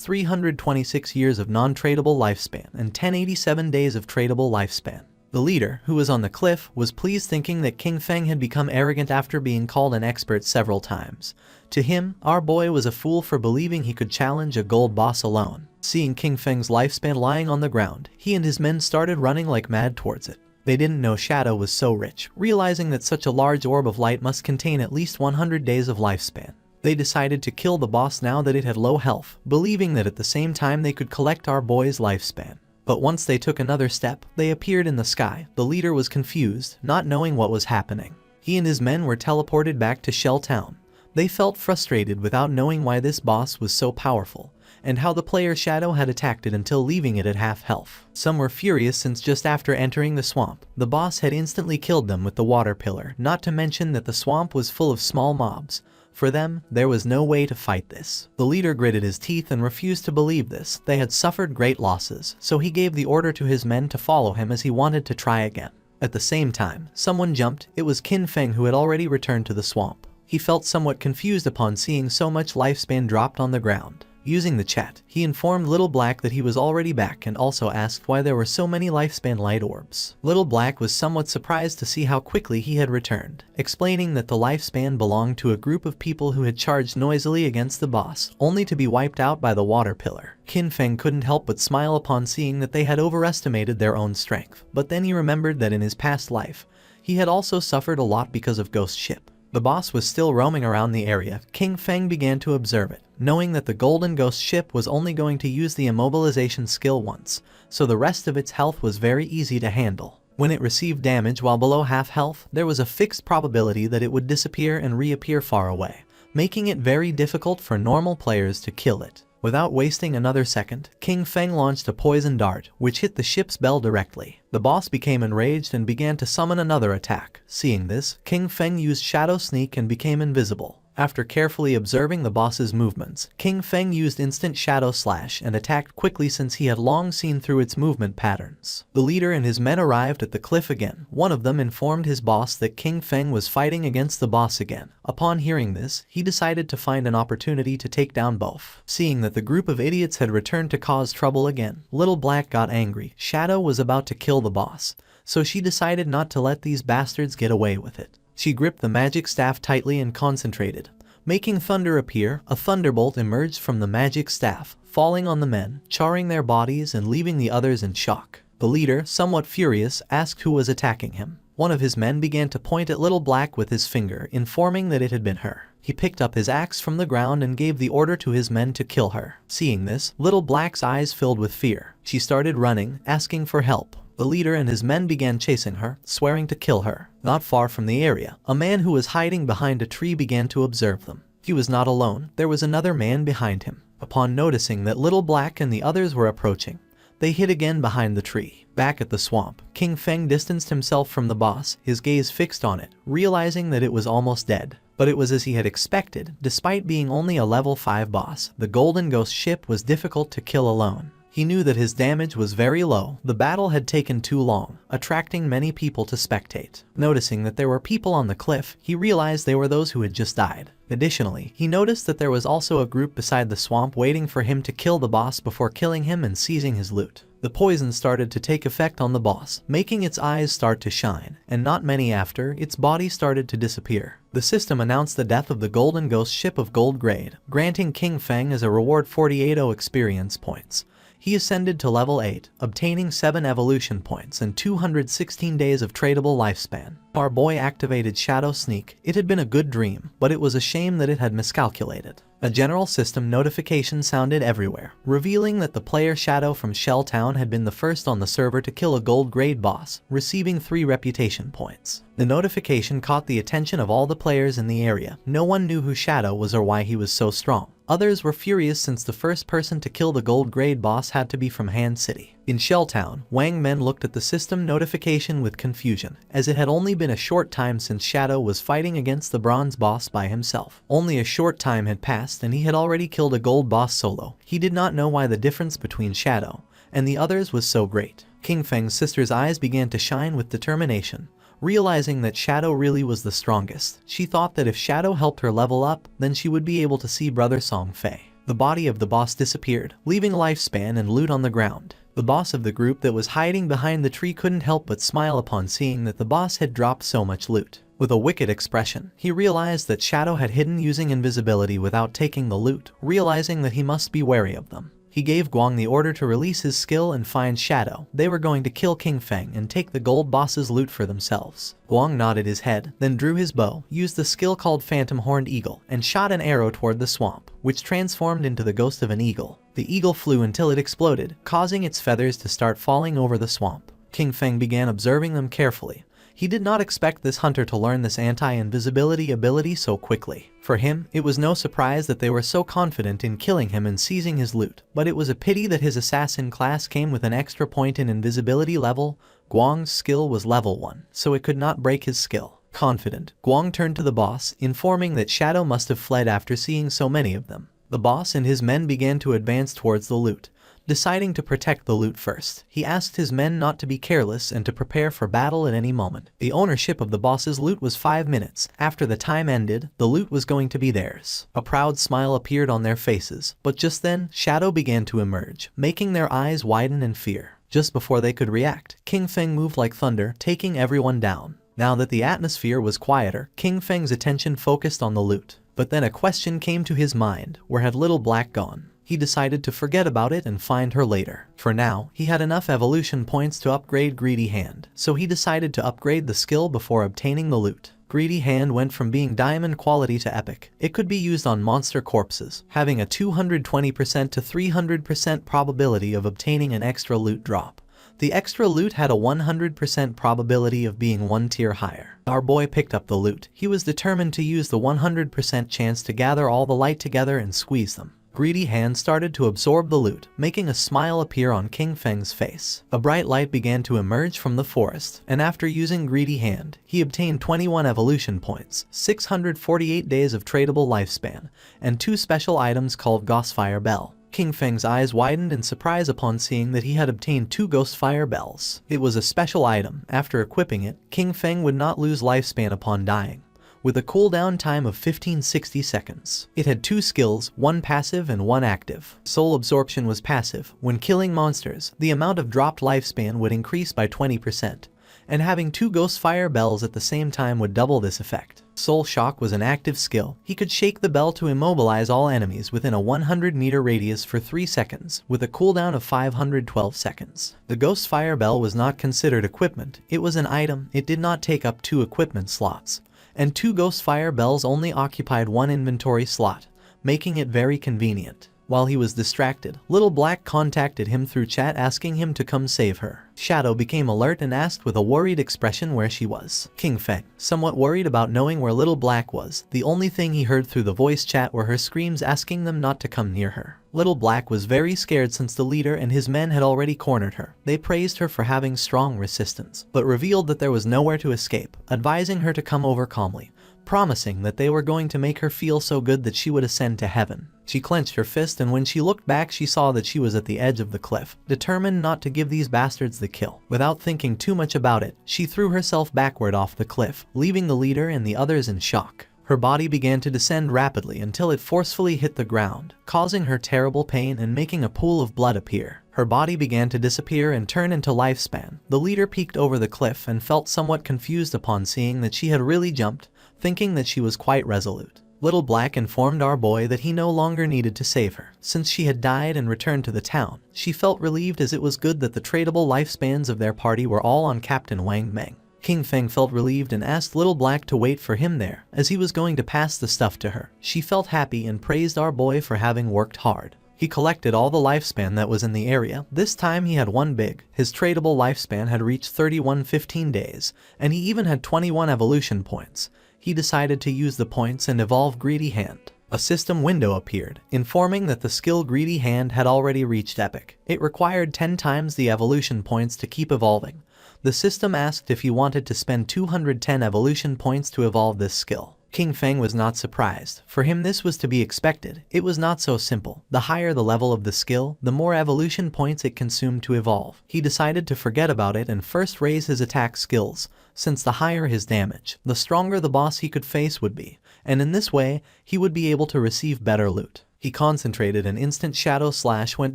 326 years of non-tradable lifespan and 1087 days of tradable lifespan. The leader, who was on the cliff, was pleased thinking that King Feng had become arrogant after being called an expert several times. To him, our boy was a fool for believing he could challenge a gold boss alone. Seeing King Feng's lifespan lying on the ground, he and his men started running like mad towards it. They didn't know Shadow was so rich, realizing that such a large orb of light must contain at least 100 days of lifespan. They decided to kill the boss now that it had low health, believing that at the same time they could collect our boy's lifespan. But once they took another step, they appeared in the sky. The leader was confused, not knowing what was happening. He and his men were teleported back to Shell Town. They felt frustrated without knowing why this boss was so powerful, and how the player Shadow had attacked it until leaving it at half health. Some were furious since just after entering the swamp, the boss had instantly killed them with the water pillar, not to mention that the swamp was full of small mobs. For them, there was no way to fight this. The leader gritted his teeth and refused to believe this. They had suffered great losses, so he gave the order to his men to follow him as he wanted to try again. At the same time, someone jumped. It was King Feng who had already returned to the swamp. He felt somewhat confused upon seeing so much lifespan dropped on the ground. Using the chat, he informed Little Black that he was already back and also asked why there were so many lifespan light orbs. Little Black was somewhat surprised to see how quickly he had returned, explaining that the lifespan belonged to a group of people who had charged noisily against the boss, only to be wiped out by the water pillar. Qin Feng couldn't help but smile upon seeing that they had overestimated their own strength, but then he remembered that in his past life, he had also suffered a lot because of Ghost Ship. The boss was still roaming around the area. Qin Feng began to observe it, knowing that the golden ghost ship was only going to use the immobilization skill once, so the rest of its health was very easy to handle. When it received damage while below half health, there was a fixed probability that it would disappear and reappear far away, making it very difficult for normal players to kill it. Without wasting another second, Qin Feng launched a poison dart, which hit the ship's bell directly. The boss became enraged and began to summon another attack. Seeing this, Qin Feng used Shadow Sneak and became invisible. After carefully observing the boss's movements, Qin Feng used Instant Shadow Slash and attacked quickly since he had long seen through its movement patterns. The leader and his men arrived at the cliff again. One of them informed his boss that Qin Feng was fighting against the boss again. Upon hearing this, he decided to find an opportunity to take down both. Seeing that the group of idiots had returned to cause trouble again, Little Black got angry. Shadow was about to kill the boss, so she decided not to let these bastards get away with it. She gripped the magic staff tightly and concentrated. Making thunder appear, a thunderbolt emerged from the magic staff, falling on the men, charring their bodies and leaving the others in shock. The leader, somewhat furious, asked who was attacking him. One of his men began to point at Little Black with his finger, informing that it had been her. He picked up his axe from the ground and gave the order to his men to kill her. Seeing this, Little Black's eyes filled with fear. She started running, asking for help. The leader and his men began chasing her, swearing to kill her. Not far from the area, a man who was hiding behind a tree began to observe them. He was not alone, there was another man behind him. Upon noticing that Little Black and the others were approaching, they hid again behind the tree. Back at the swamp, Qin Feng distanced himself from the boss, his gaze fixed on it, realizing that it was almost dead. But it was as he had expected. Despite being only a level 5 boss, the Golden Ghost ship was difficult to kill alone. He knew that his damage was very low. The battle had taken too long, attracting many people to spectate. Noticing that there were people on the cliff, he realized they were those who had just died. Additionally, he noticed that there was also a group beside the swamp waiting for him to kill the boss before killing him and seizing his loot. The poison started to take effect on the boss, making its eyes start to shine, and not many after, its body started to disappear. The system announced the death of the Golden Ghost ship of gold grade, granting Qin Feng as a reward 48 experience points. He ascended to level 8, obtaining 7 evolution points and 216 days of tradable lifespan. Our boy activated Shadow Sneak. It had been a good dream, but it was a shame that it had miscalculated. A general system notification sounded everywhere, revealing that the player Shadow from Shell Town had been the first on the server to kill a gold grade boss, receiving 3 reputation points. The notification caught the attention of all the players in the area. No one knew who Shadow was or why he was so strong. Others were furious since the first person to kill the gold grade boss had to be from Han City. In Shelltown, Wang Men looked at the system notification with confusion, as it had only been a short time since Shadow was fighting against the bronze boss by himself. Only a short time had passed and he had already killed a gold boss solo. He did not know why the difference between Shadow and the others was so great. Qin Feng's sister's eyes began to shine with determination. Realizing that Shadow really was the strongest, she thought that if Shadow helped her level up, then she would be able to see Brother Song Fei. The body of the boss disappeared, leaving lifespan and loot on the ground. The boss of the group that was hiding behind the tree couldn't help but smile upon seeing that the boss had dropped so much loot. With a wicked expression, he realized that Shadow had hidden using invisibility without taking the loot, realizing that he must be wary of them. He gave Guang the order to release his skill and find Shadow. They were going to kill Qin Feng and take the gold boss's loot for themselves. Guang nodded his head, then drew his bow, used the skill called Phantom Horned Eagle, and shot an arrow toward the swamp, which transformed into the ghost of an eagle. The eagle flew until it exploded, causing its feathers to start falling over the swamp. Qin Feng began observing them carefully. He did not expect this hunter to learn this anti-invisibility ability so quickly. For him, it was no surprise that they were so confident in killing him and seizing his loot, but it was a pity that his assassin class came with an extra point in invisibility level. Guang's skill was level 1, so it could not break his skill. Confident, Guang turned to the boss, informing that Shadow must have fled after seeing so many of them. The boss and his men began to advance towards the loot. Deciding to protect the loot first, he asked his men not to be careless and to prepare for battle at any moment. The ownership of the boss's loot was 5 minutes. After the time ended, the loot was going to be theirs. A proud smile appeared on their faces, but just then, shadow began to emerge, making their eyes widen in fear. Just before they could react, King Feng moved like thunder, taking everyone down. Now that the atmosphere was quieter, King Feng's attention focused on the loot. But then a question came to his mind: where had Little Black gone? He decided to forget about it and find her later. For now, he had enough evolution points to upgrade Greedy Hand, so he decided to upgrade the skill before obtaining the loot. Greedy Hand went from being diamond quality to epic. It could be used on monster corpses, having a 220% to 300% probability of obtaining an extra loot drop. The extra loot had a 100% probability of being 1 tier higher. Our boy picked up the loot. He was determined to use the 100% chance to gather all the light together and squeeze them. Greedy Hand started to absorb the loot, making a smile appear on King Feng's face. A bright light began to emerge from the forest, and after using Greedy Hand, he obtained 21 evolution points, 648 days of tradable lifespan, and 2 special items called Ghostfire Bell. King Feng's eyes widened in surprise upon seeing that he had obtained 2 Ghostfire Bells. It was a special item. After equipping it, King Feng would not lose lifespan upon dying, with a cooldown time of 1560 seconds. It had 2 skills, 1 passive and 1 active. Soul Absorption was passive. When killing monsters, the amount of dropped lifespan would increase by 20%, and having 2 Ghostfire Bells at the same time would double this effect. Soul Shock was an active skill. He could shake the bell to immobilize all enemies within a 100-meter radius for 3 seconds, with a cooldown of 512 seconds. The Ghostfire Bell was not considered equipment. It was an item. It did not take up 2 equipment slots, and 2 Ghostfire Bells only occupied 1 inventory slot, making it very convenient. While he was distracted, Little Black contacted him through chat asking him to come save her. Shadow became alert and asked with a worried expression where she was. King Feng, somewhat worried about knowing where Little Black was, the only thing he heard through the voice chat were her screams asking them not to come near her. Little Black was very scared since the leader and his men had already cornered her. They praised her for having strong resistance, but revealed that there was nowhere to escape, advising her to come over calmly, promising that they were going to make her feel so good that she would ascend to heaven. She clenched her fist, and when she looked back she saw that she was at the edge of the cliff, determined not to give these bastards the kill. Without thinking too much about it, she threw herself backward off the cliff, leaving the leader and the others in shock. Her body began to descend rapidly until it forcefully hit the ground, causing her terrible pain and making a pool of blood appear. Her body began to disappear and turn into lifespan. The leader peeked over the cliff and felt somewhat confused upon seeing that she had really jumped, thinking that she was quite resolute. Little Black informed our boy that he no longer needed to save her, since she had died and returned to the town. She felt relieved, as it was good that the tradable lifespans of their party were all on Captain Wang Meng. King Feng felt relieved and asked Little Black to wait for him there, as he was going to pass the stuff to her. She felt happy and praised our boy for having worked hard. He collected all the lifespan that was in the area. This time he had 1 big. His tradable lifespan had reached 3115 days, and he even had 21 evolution points. He decided to use the points and evolve Greedy Hand. A system window appeared, informing that the skill Greedy Hand had already reached epic. It required 10 times the evolution points to keep evolving. The system asked if he wanted to spend 210 evolution points to evolve this skill. King Feng was not surprised. For him this was to be expected. It was not so simple. The higher the level of the skill, the more evolution points it consumed to evolve. He decided to forget about it and first raise his attack skills, since the higher his damage, the stronger the boss he could face would be, and in this way, he would be able to receive better loot. He concentrated, and instant Shadow Slash went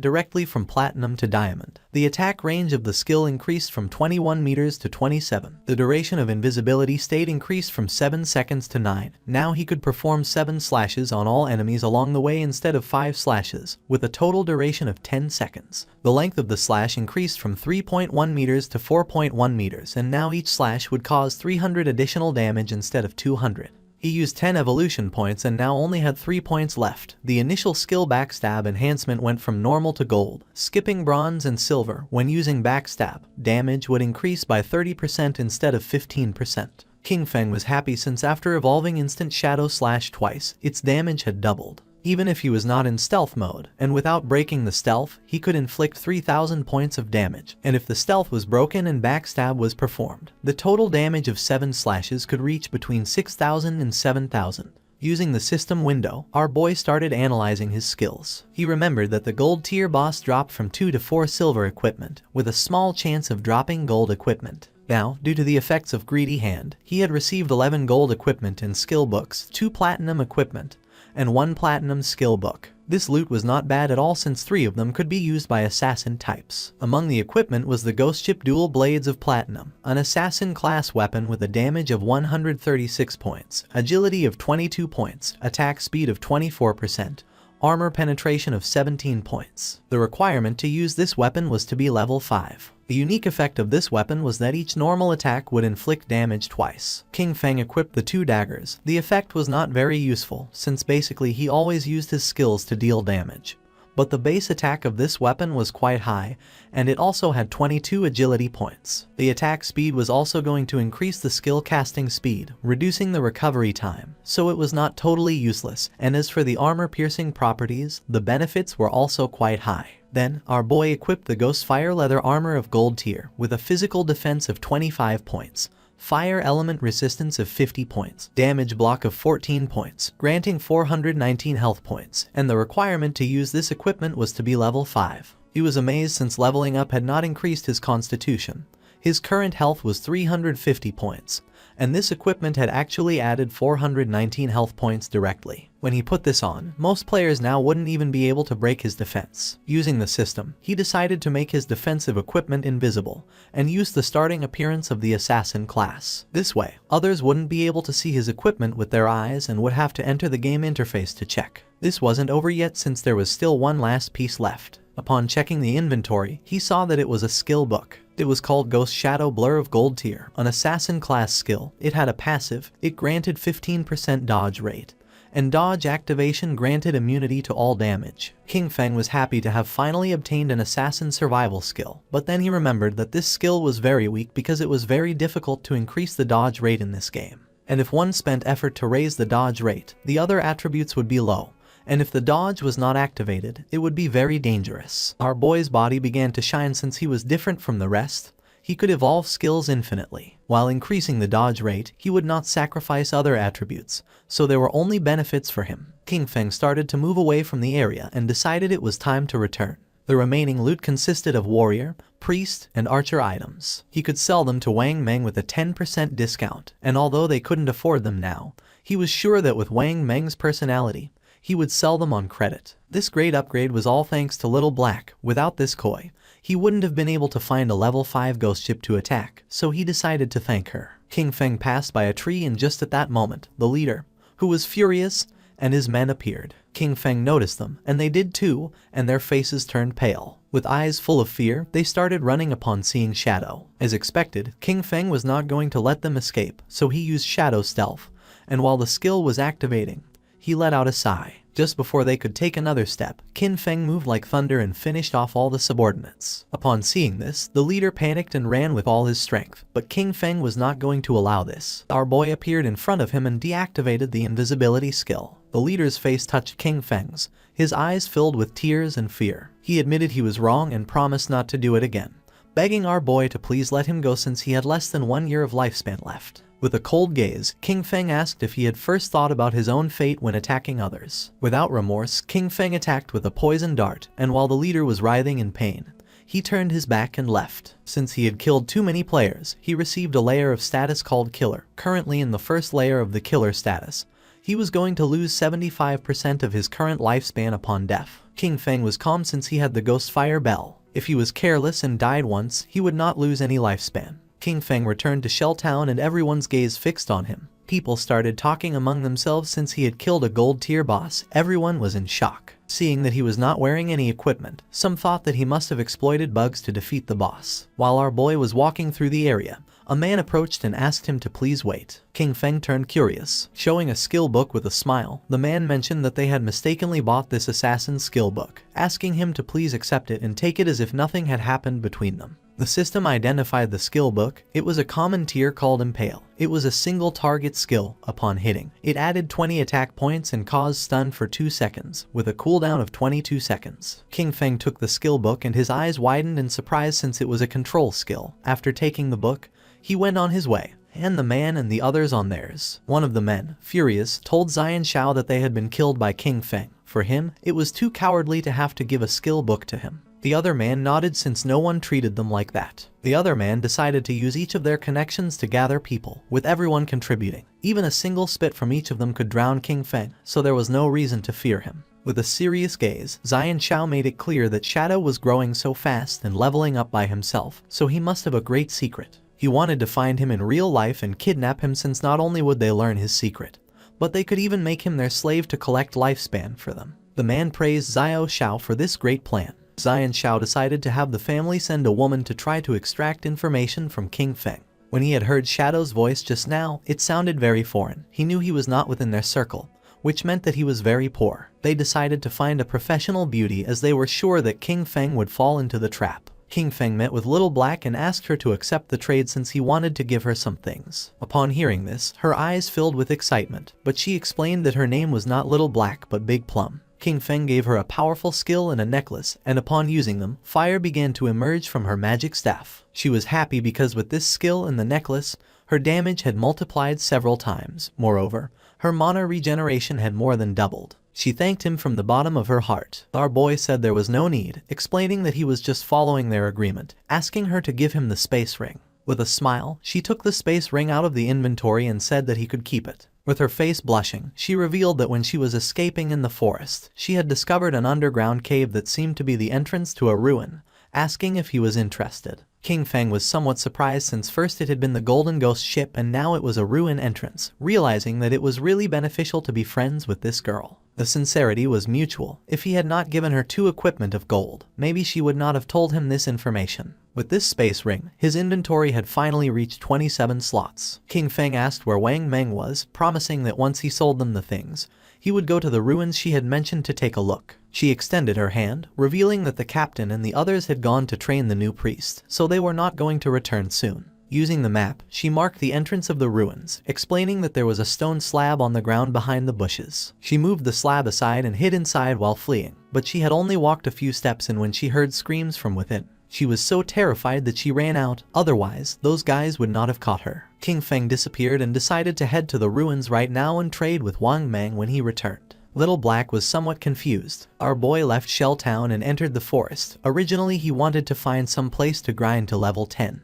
directly from Platinum to Diamond. The attack range of the skill increased from 21 meters to 27. The duration of invisibility stayed increased from 7 seconds to 9. Now he could perform 7 slashes on all enemies along the way instead of 5 slashes, with a total duration of 10 seconds. The length of the slash increased from 3.1 meters to 4.1 meters, and now each slash would cause 300 additional damage instead of 200. He used 10 evolution points and now only had 3 points left. The initial skill Backstab enhancement went from normal to gold, skipping bronze and silver. When using Backstab, damage would increase by 30% instead of 15%. King Feng was happy since after evolving Instant Shadow Slash twice, its damage had doubled. Even if he was not in stealth mode, and without breaking the stealth, he could inflict 3,000 points of damage, and if the stealth was broken and Backstab was performed, the total damage of 7 slashes could reach between 6,000 and 7,000. Using the system window, our boy started analyzing his skills. He remembered that the gold tier boss dropped from 2 to 4 silver equipment, with a small chance of dropping gold equipment. Now, due to the effects of Greedy Hand, he had received 11 gold equipment in skill books, 2 platinum equipment, and 1 platinum skill book. This loot was not bad at all since 3 of them could be used by assassin types. Among the equipment was the Ghost Ship Dual Blades of Platinum, an assassin class weapon with a damage of 136 points, agility of 22 points, attack speed of 24%, armor penetration of 17 points. The requirement to use this weapon was to be level 5. The unique effect of this weapon was that each normal attack would inflict damage twice. King Feng equipped the 2 daggers. The effect was not very useful, since basically he always used his skills to deal damage. But the base attack of this weapon was quite high, and it also had 22 agility points. The attack speed was also going to increase the skill casting speed, reducing the recovery time, so it was not totally useless, and as for the armor piercing properties, the benefits were also quite high. Then, our boy equipped the Ghost Fire Leather Armor of Gold Tier, with a physical defense of 25 points, fire element resistance of 50 points, damage block of 14 points, granting 419 health points, and the requirement to use this equipment was to be level 5. He was amazed since leveling up had not increased his constitution. His current health was 350 points, and this equipment had actually added 419 health points directly. When he put this on, most players now wouldn't even be able to break his defense. Using the system, he decided to make his defensive equipment invisible, and use the starting appearance of the assassin class. This way, others wouldn't be able to see his equipment with their eyes and would have to enter the game interface to check. This wasn't over yet since there was still one last piece left. Upon checking the inventory, he saw that it was a skill book. It was called Ghost Shadow Blur of Gold Tier, an assassin class skill. It had a passive, it granted 15% dodge rate, and dodge activation granted immunity to all damage. King Feng was happy to have finally obtained an assassin survival skill, but then he remembered that this skill was very weak because it was very difficult to increase the dodge rate in this game. And if one spent effort to raise the dodge rate, the other attributes would be low. And if the dodge was not activated, it would be very dangerous. Our boy's body began to shine since he was different from the rest. He could evolve skills infinitely. While increasing the dodge rate, he would not sacrifice other attributes, so there were only benefits for him. King Feng started to move away from the area and decided it was time to return. The remaining loot consisted of warrior, priest, and archer items. He could sell them to Wang Meng with a 10% discount, and although they couldn't afford them now, he was sure that with Wang Meng's personality, he would sell them on credit. This great upgrade was all thanks to Little Black. Without this koi, he wouldn't have been able to find a level 5 ghost ship to attack, so he decided to thank her. King Feng passed by a tree and just at that moment, the leader, who was furious, and his men appeared. King Feng noticed them, and they did too, and their faces turned pale. With eyes full of fear, they started running upon seeing Shadow. As expected, King Feng was not going to let them escape, so he used Shadow Stealth, and while the skill was activating, he let out a sigh. Just before they could take another step, King Feng moved like thunder and finished off all the subordinates. Upon seeing this, the leader panicked and ran with all his strength, but King Feng was not going to allow this. Our boy appeared in front of him and deactivated the invisibility skill. The leader's face touched King Feng's, his eyes filled with tears and fear. He admitted he was wrong and promised not to do it again, begging our boy to please let him go since he had less than 1 year of lifespan left. With a cold gaze, King Feng asked if he had first thought about his own fate when attacking others. Without remorse, King Feng attacked with a poison dart, and while the leader was writhing in pain, he turned his back and left. Since he had killed too many players, he received a layer of status called Killer. Currently in the first layer of the Killer status, he was going to lose 75% of his current lifespan upon death. King Feng was calm since he had the Ghost Fire Bell. If he was careless and died once, he would not lose any lifespan. King Feng returned to Shell Town and everyone's gaze fixed on him. People started talking among themselves since he had killed a gold tier boss. Everyone was in shock. Seeing that he was not wearing any equipment, some thought that he must have exploited bugs to defeat the boss. While our boy was walking through the area, a man approached and asked him to please wait. King Feng turned curious. Showing a skill book with a smile, the man mentioned that they had mistakenly bought this assassin's skill book, asking him to please accept it and take it as if nothing had happened between them. The system identified the skill book. It was a common tier called Impale. It was a single target skill. Upon hitting, it added 20 attack points and caused stun for 2 seconds, with a cooldown of 22 seconds. King Feng took the skill book and his eyes widened in surprise since it was a control skill. After taking the book, he went on his way, and the man and the others on theirs. One of the men, furious, told Zion Shao that they had been killed by King Feng. For him, it was too cowardly to have to give a skill book to him. The other man nodded since no one treated them like that. The other man decided to use each of their connections to gather people, with everyone contributing. Even a single spit from each of them could drown King Feng, so there was no reason to fear him. With a serious gaze, Zion Shao made it clear that Shadow was growing so fast and leveling up by himself, so he must have a great secret. He wanted to find him in real life and kidnap him, since not only would they learn his secret, but they could even make him their slave to collect lifespan for them. The man praised Zion Shao for this great plan. Zion Shao decided to have the family send a woman to try to extract information from King Feng. When he had heard Shadow's voice just now, it sounded very foreign. He knew he was not within their circle, which meant that he was very poor. They decided to find a professional beauty, as they were sure that King Feng would fall into the trap. King Feng met with Little Black and asked her to accept the trade since he wanted to give her some things. Upon hearing this, her eyes filled with excitement, but she explained that her name was not Little Black but Big Plum. King Feng gave her a powerful skill and a necklace, and upon using them, fire began to emerge from her magic staff. She was happy because with this skill and the necklace, her damage had multiplied several times. Moreover, her mana regeneration had more than doubled. She thanked him from the bottom of her heart. Our boy said there was no need, explaining that he was just following their agreement, asking her to give him the space ring. With a smile, she took the space ring out of the inventory and said that he could keep it. With her face blushing, she revealed that when she was escaping in the forest, she had discovered an underground cave that seemed to be the entrance to a ruin, asking if he was interested. King Feng was somewhat surprised, since first it had been the Golden Ghost ship and now it was a ruin entrance, realizing that it was really beneficial to be friends with this girl. The sincerity was mutual. If he had not given her 2 equipment of gold, maybe she would not have told him this information. With this space ring, his inventory had finally reached 27 slots. King Feng asked where Wang Meng was, promising that once he sold them the things, he would go to the ruins she had mentioned to take a look. She extended her hand, revealing that the captain and the others had gone to train the new priest, so they were not going to return soon. Using the map, she marked the entrance of the ruins, explaining that there was a stone slab on the ground behind the bushes. She moved the slab aside and hid inside while fleeing, but she had only walked a few steps in when she heard screams from within. She was so terrified that she ran out, otherwise, those guys would not have caught her. King Feng disappeared and decided to head to the ruins right now and trade with Wang Meng when he returned. Little Black was somewhat confused. Our boy left Shell Town and entered the forest. Originally, he wanted to find some place to grind to level 10.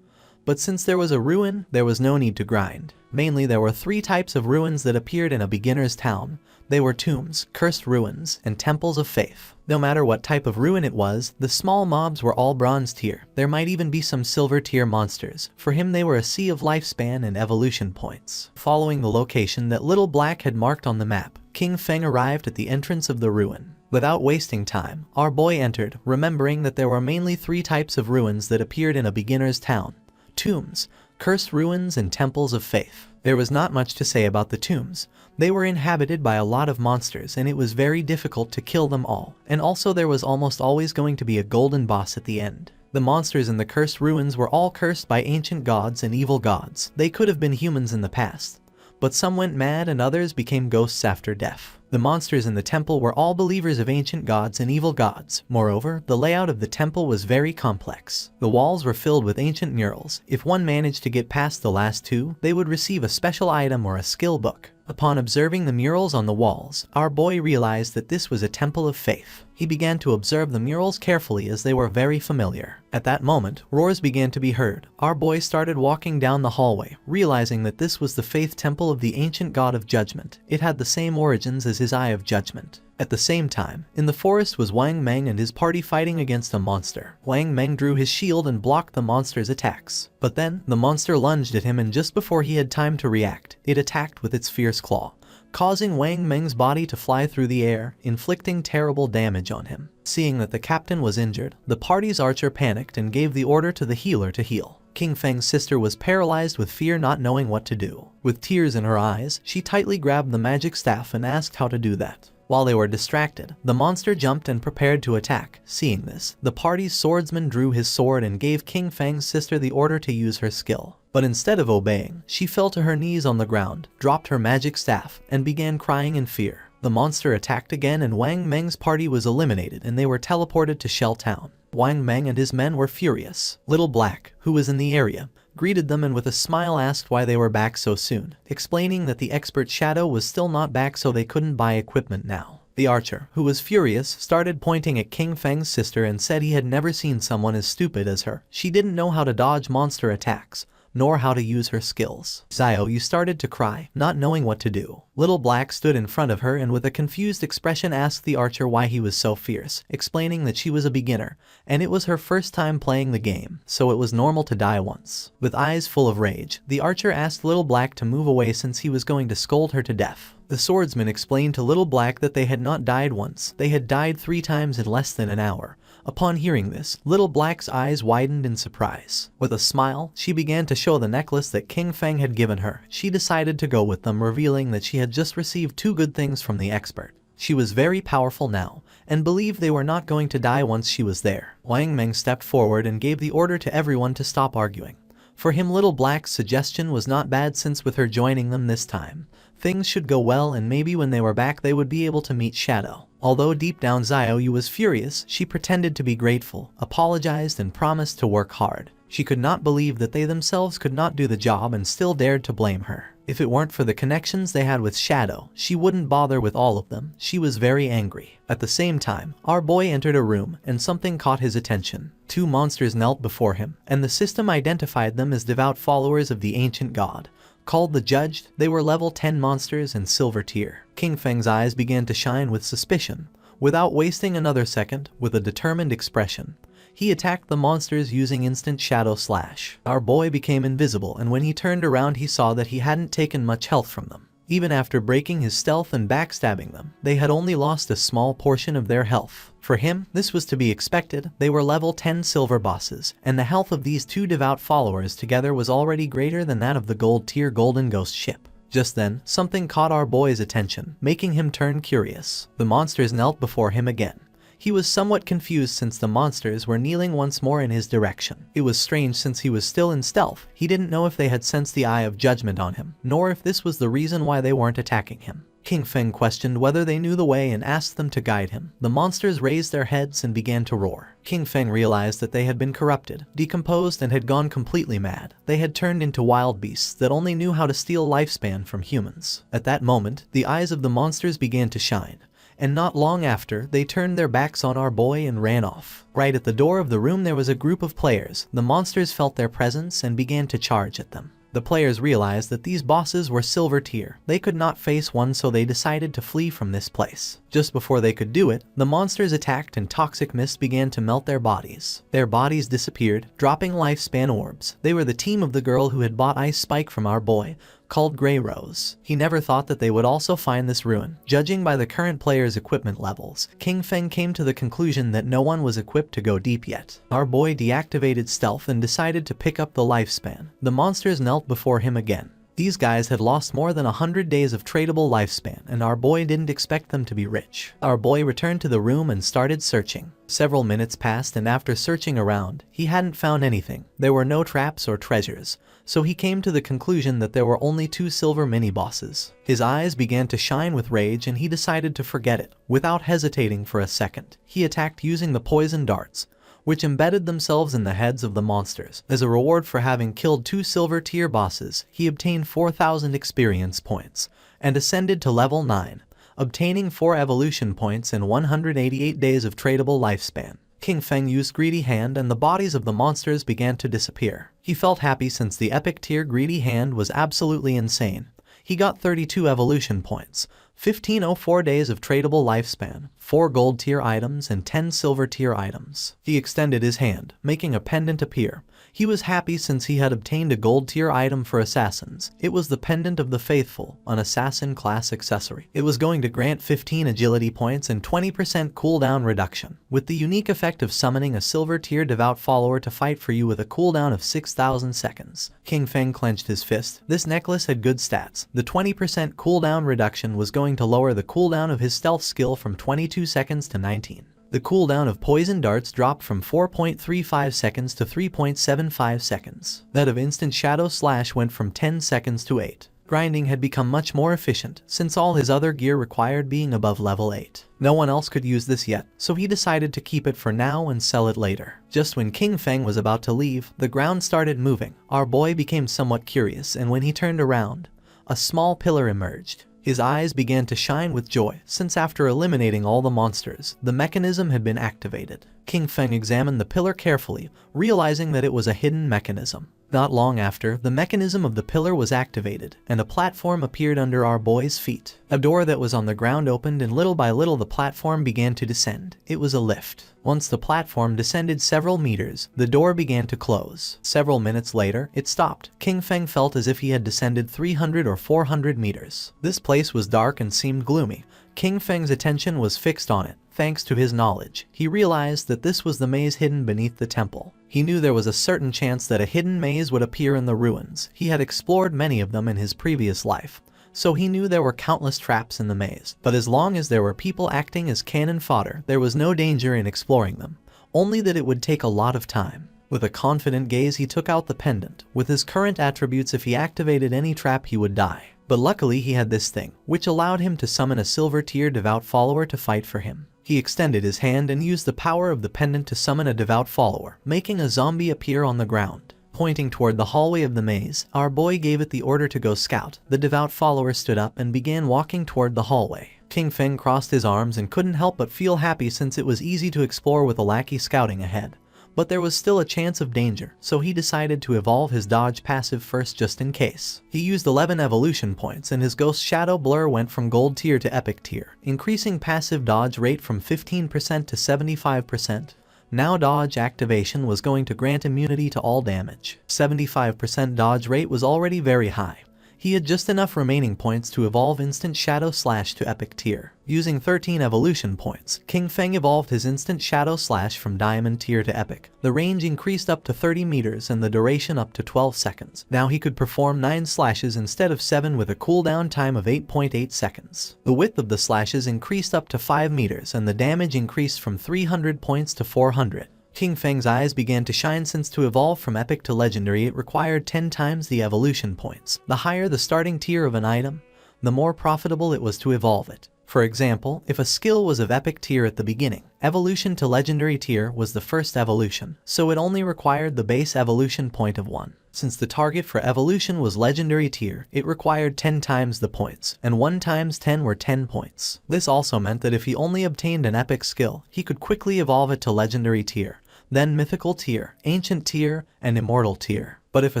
But since there was a ruin, there was no need to grind. Mainly, there were 3 types of ruins that appeared in a beginner's town. They were tombs, cursed ruins, and temples of faith. No matter what type of ruin it was, the small mobs were all bronze tier. There might even be some silver tier monsters. For him, they were a sea of lifespan and evolution points. Following the location that Little Black had marked on the map, King Feng arrived at the entrance of the ruin. Without wasting time, our boy entered, remembering that there were mainly 3 types of ruins that appeared in a beginner's town: tombs, cursed ruins, and temples of faith. There was not much to say about the tombs. They were inhabited by a lot of monsters and it was very difficult to kill them all, and also there was almost always going to be a golden boss at the end. The monsters in the cursed ruins were all cursed by ancient gods and evil gods. They could have been humans in the past, but some went mad and others became ghosts after death. The monsters in the temple were all believers of ancient gods and evil gods. Moreover, the layout of the temple was very complex. The walls were filled with ancient murals. If one managed to get past the last 2, they would receive a special item or a skill book. Upon observing the murals on the walls, our boy realized that this was a temple of faith. He began to observe the murals carefully as they were very familiar. At that moment, roars began to be heard. Our boy started walking down the hallway, realizing that this was the faith temple of the ancient god of judgment. It had the same origins as his eye of judgment. At the same time, in the forest was Wang Meng and his party fighting against a monster. Wang Meng drew his shield and blocked the monster's attacks. But then, the monster lunged at him and just before he had time to react, it attacked with its fierce claw, causing Wang Meng's body to fly through the air, inflicting terrible damage on him. Seeing that the captain was injured, the party's archer panicked and gave the order to the healer to heal. King Feng's sister was paralyzed with fear, not knowing what to do. With tears in her eyes, she tightly grabbed the magic staff and asked how to do that. While they were distracted, the monster jumped and prepared to attack. Seeing this, the party's swordsman drew his sword and gave King Feng's sister the order to use her skill. But instead of obeying, she fell to her knees on the ground, dropped her magic staff, and began crying in fear. The monster attacked again and Wang Meng's party was eliminated and they were teleported to Shell Town. Wang Meng and his men were furious. Little Black, who was in the area, greeted them and with a smile asked why they were back so soon, explaining that the expert Shadow was still not back so they couldn't buy equipment now. The archer, who was furious, started pointing at King Feng's sister and said he had never seen someone as stupid as her. She didn't know how to dodge monster attacks, nor how to use her skills. Xiao started to cry, not knowing what to do. Little Black stood in front of her and with a confused expression asked the archer why he was so fierce, explaining that she was a beginner, and it was her first time playing the game, so it was normal to die once. With eyes full of rage, the archer asked Little Black to move away since he was going to scold her to death. The swordsman explained to Little Black that they had not died once, they had died 3 times in less than an hour. Upon hearing this, Little Black's eyes widened in surprise. With a smile, she began to show the necklace that King Feng had given her. She decided to go with them, revealing that she had just received 2 good things from the expert. She was very powerful now, and believed they were not going to die once she was there. Wang Meng stepped forward and gave the order to everyone to stop arguing. For him, Little Black's suggestion was not bad since with her joining them this time, things should go well and maybe when they were back they would be able to meet Shadow. Although deep down Xiao was furious, she pretended to be grateful, apologized and promised to work hard. She could not believe that they themselves could not do the job and still dared to blame her. If it weren't for the connections they had with Shadow, she wouldn't bother with all of them. She was very angry. At the same time, our boy entered a room and something caught his attention. 2 monsters knelt before him, and the system identified them as devout followers of the ancient god. Called the Judged, they were level 10 monsters in silver tier. King Feng's eyes began to shine with suspicion. Without wasting another second, with a determined expression, he attacked the monsters using instant shadow slash. Our boy became invisible and when he turned around he saw that he hadn't taken much health from them. Even after breaking his stealth and backstabbing them, they had only lost a small portion of their health. For him, this was to be expected. They were level 10 silver bosses, and the health of these 2 devout followers together was already greater than that of the gold tier golden ghost ship. Just then, something caught our boy's attention, making him turn curious. The monsters knelt before him again. He was somewhat confused since the monsters were kneeling once more in his direction. It was strange since he was still in stealth. He didn't know if they had sensed the eye of judgment on him, nor if this was the reason why they weren't attacking him. King Feng questioned whether they knew the way and asked them to guide him. The monsters raised their heads and began to roar. King Feng realized that they had been corrupted, decomposed and had gone completely mad. They had turned into wild beasts that only knew how to steal lifespan from humans. At that moment, the eyes of the monsters began to shine. And not long after, they turned their backs on our boy and ran off. Right at the door of the room there was a group of players. The monsters felt their presence and began to charge at them. The players realized that these bosses were silver tier. They could not face one, so they decided to flee from this place. Just before they could do it, the monsters attacked and toxic mist began to melt their bodies. Their bodies disappeared, dropping lifespan orbs. They were the team of the girl who had bought Ice Spike from our boy, called Grey Rose. He never thought that they would also find this ruin. Judging by the current players' equipment levels, King Feng came to the conclusion that no one was equipped to go deep yet. Our boy deactivated stealth and decided to pick up the lifespan. The monsters knelt before him again. These guys had lost more than 100 days of tradable lifespan, and our boy didn't expect them to be rich. Our boy returned to the room and started searching. Several minutes passed, and after searching around, he hadn't found anything. There were no traps or treasures, so he came to the conclusion that there were only 2 silver mini-bosses. His eyes began to shine with rage and he decided to forget it. Without hesitating for a second, he attacked using the poison darts, which embedded themselves in the heads of the monsters. As a reward for having killed 2 silver tier bosses, he obtained 4,000 experience points and ascended to level 9, obtaining 4 evolution points and 188 days of tradable lifespan. King Feng used Greedy Hand and the bodies of the monsters began to disappear. He felt happy since the epic tier Greedy Hand was absolutely insane. He got 32 evolution points, 1504 days of tradable lifespan, 4 gold tier items and 10 silver tier items. He extended his hand, making a pendant appear. He was happy since he had obtained a gold tier item for assassins. It was the Pendant of the Faithful, an assassin class accessory. It was going to grant 15 agility points and 20% cooldown reduction, with the unique effect of summoning a silver tier devout follower to fight for you with a cooldown of 6,000 seconds. King Feng clenched his fist. This necklace had good stats. The 20% cooldown reduction was going to lower the cooldown of his stealth skill from 22 seconds to 19. The cooldown of poison darts dropped from 4.35 seconds to 3.75 seconds. That of instant shadow slash went from 10 seconds to 8. Grinding had become much more efficient since all his other gear required being above level 8. No one else could use this yet, so he decided to keep it for now and sell it later. Just when King Feng was about to leave, the ground started moving. Our boy became somewhat curious, and when he turned around, a small pillar emerged. His eyes began to shine with joy, since after eliminating all the monsters, the mechanism had been activated. King Feng examined the pillar carefully, realizing that it was a hidden mechanism. Not long after, the mechanism of the pillar was activated, and a platform appeared under our boy's feet. A door that was on the ground opened, and little by little the platform began to descend. It was a lift. Once the platform descended several meters, the door began to close. Several minutes later, it stopped. King Feng felt as if he had descended 300 or 400 meters. This place was dark and seemed gloomy. King Feng's attention was fixed on it. Thanks to his knowledge, he realized that this was the maze hidden beneath the temple. He knew there was a certain chance that a hidden maze would appear in the ruins. He had explored many of them in his previous life, so he knew there were countless traps in the maze. But as long as there were people acting as cannon fodder, there was no danger in exploring them, only that it would take a lot of time. With a confident gaze, he took out the pendant. With his current attributes, if he activated any trap, he would die. But luckily he had this thing, which allowed him to summon a silver tier devout follower to fight for him. He extended his hand and used the power of the pendant to summon a devout follower, making a zombie appear on the ground. Pointing toward the hallway of the maze, our boy gave it the order to go scout. The devout follower stood up and began walking toward the hallway. King Feng crossed his arms and couldn't help but feel happy, since it was easy to explore with a lackey scouting ahead. But there was still a chance of danger, so he decided to evolve his dodge passive first just in case. He used 11 evolution points, and his ghost shadow blur went from gold tier to epic tier, increasing passive dodge rate from 15% to 75%. Now dodge activation was going to grant immunity to all damage. 75% dodge rate was already very high. He had just enough remaining points to evolve Instant Shadow Slash to Epic tier. Using 13 evolution points, King Feng evolved his Instant Shadow Slash from Diamond tier to Epic. The range increased up to 30 meters and the duration up to 12 seconds. Now he could perform 9 slashes instead of 7 with a cooldown time of 8.8 seconds. The width of the slashes increased up to 5 meters and the damage increased from 300 points to 400. King Feng's eyes began to shine, since to evolve from epic to legendary it required 10 times the evolution points. The higher the starting tier of an item, the more profitable it was to evolve it. For example, if a skill was of epic tier at the beginning, evolution to legendary tier was the first evolution, so it only required the base evolution point of 1. Since the target for evolution was legendary tier, it required 10 times the points, and 1 times 10 were 10 points. This also meant that if he only obtained an epic skill, he could quickly evolve it to legendary tier, then mythical tier, ancient tier, and immortal tier. But if a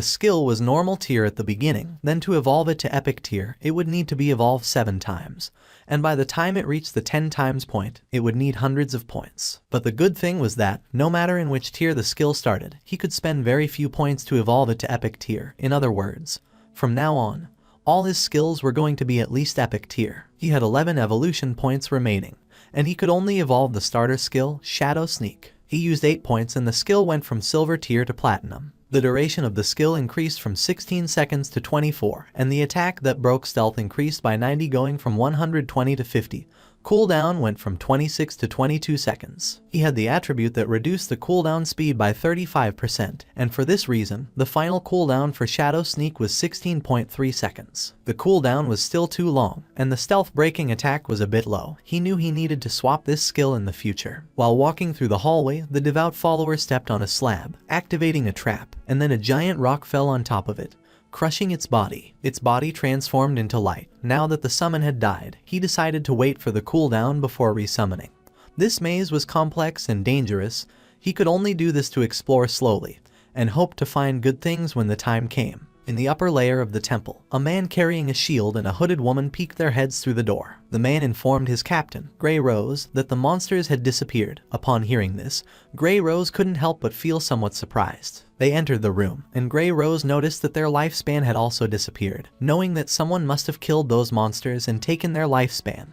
skill was normal tier at the beginning, then to evolve it to epic tier, it would need to be evolved 7 times. And by the time it reached the 10 times point, it would need hundreds of points. But the good thing was that, no matter in which tier the skill started, he could spend very few points to evolve it to epic tier. In other words, from now on, all his skills were going to be at least epic tier. He had 11 evolution points remaining, and he could only evolve the starter skill, Shadow Sneak. He used 8 points and the skill went from silver tier to platinum. The duration of the skill increased from 16 seconds to 24, and the attack that broke stealth increased by 90, going from 120 to 50. Cooldown went from 26 to 22 seconds. He had the attribute that reduced the cooldown speed by 35%, and for this reason, the final cooldown for Shadow Sneak was 16.3 seconds. The cooldown was still too long, and the stealth breaking attack was a bit low. He knew he needed to swap this skill in the future. While walking through the hallway, the devout follower stepped on a slab, activating a trap, and then a giant rock fell on top of it, crushing its body. Its body transformed into light. Now that the summon had died, he decided to wait for the cooldown before resummoning. This maze was complex and dangerous. He could only do this to explore slowly, and hope to find good things when the time came. In the upper layer of the temple, a man carrying a shield and a hooded woman peeked their heads through the door. The man informed his captain, Grey Rose, that the monsters had disappeared. Upon hearing this, Grey Rose couldn't help but feel somewhat surprised. They entered the room, and Grey Rose noticed that their lifespan had also disappeared, knowing that someone must have killed those monsters and taken their lifespan.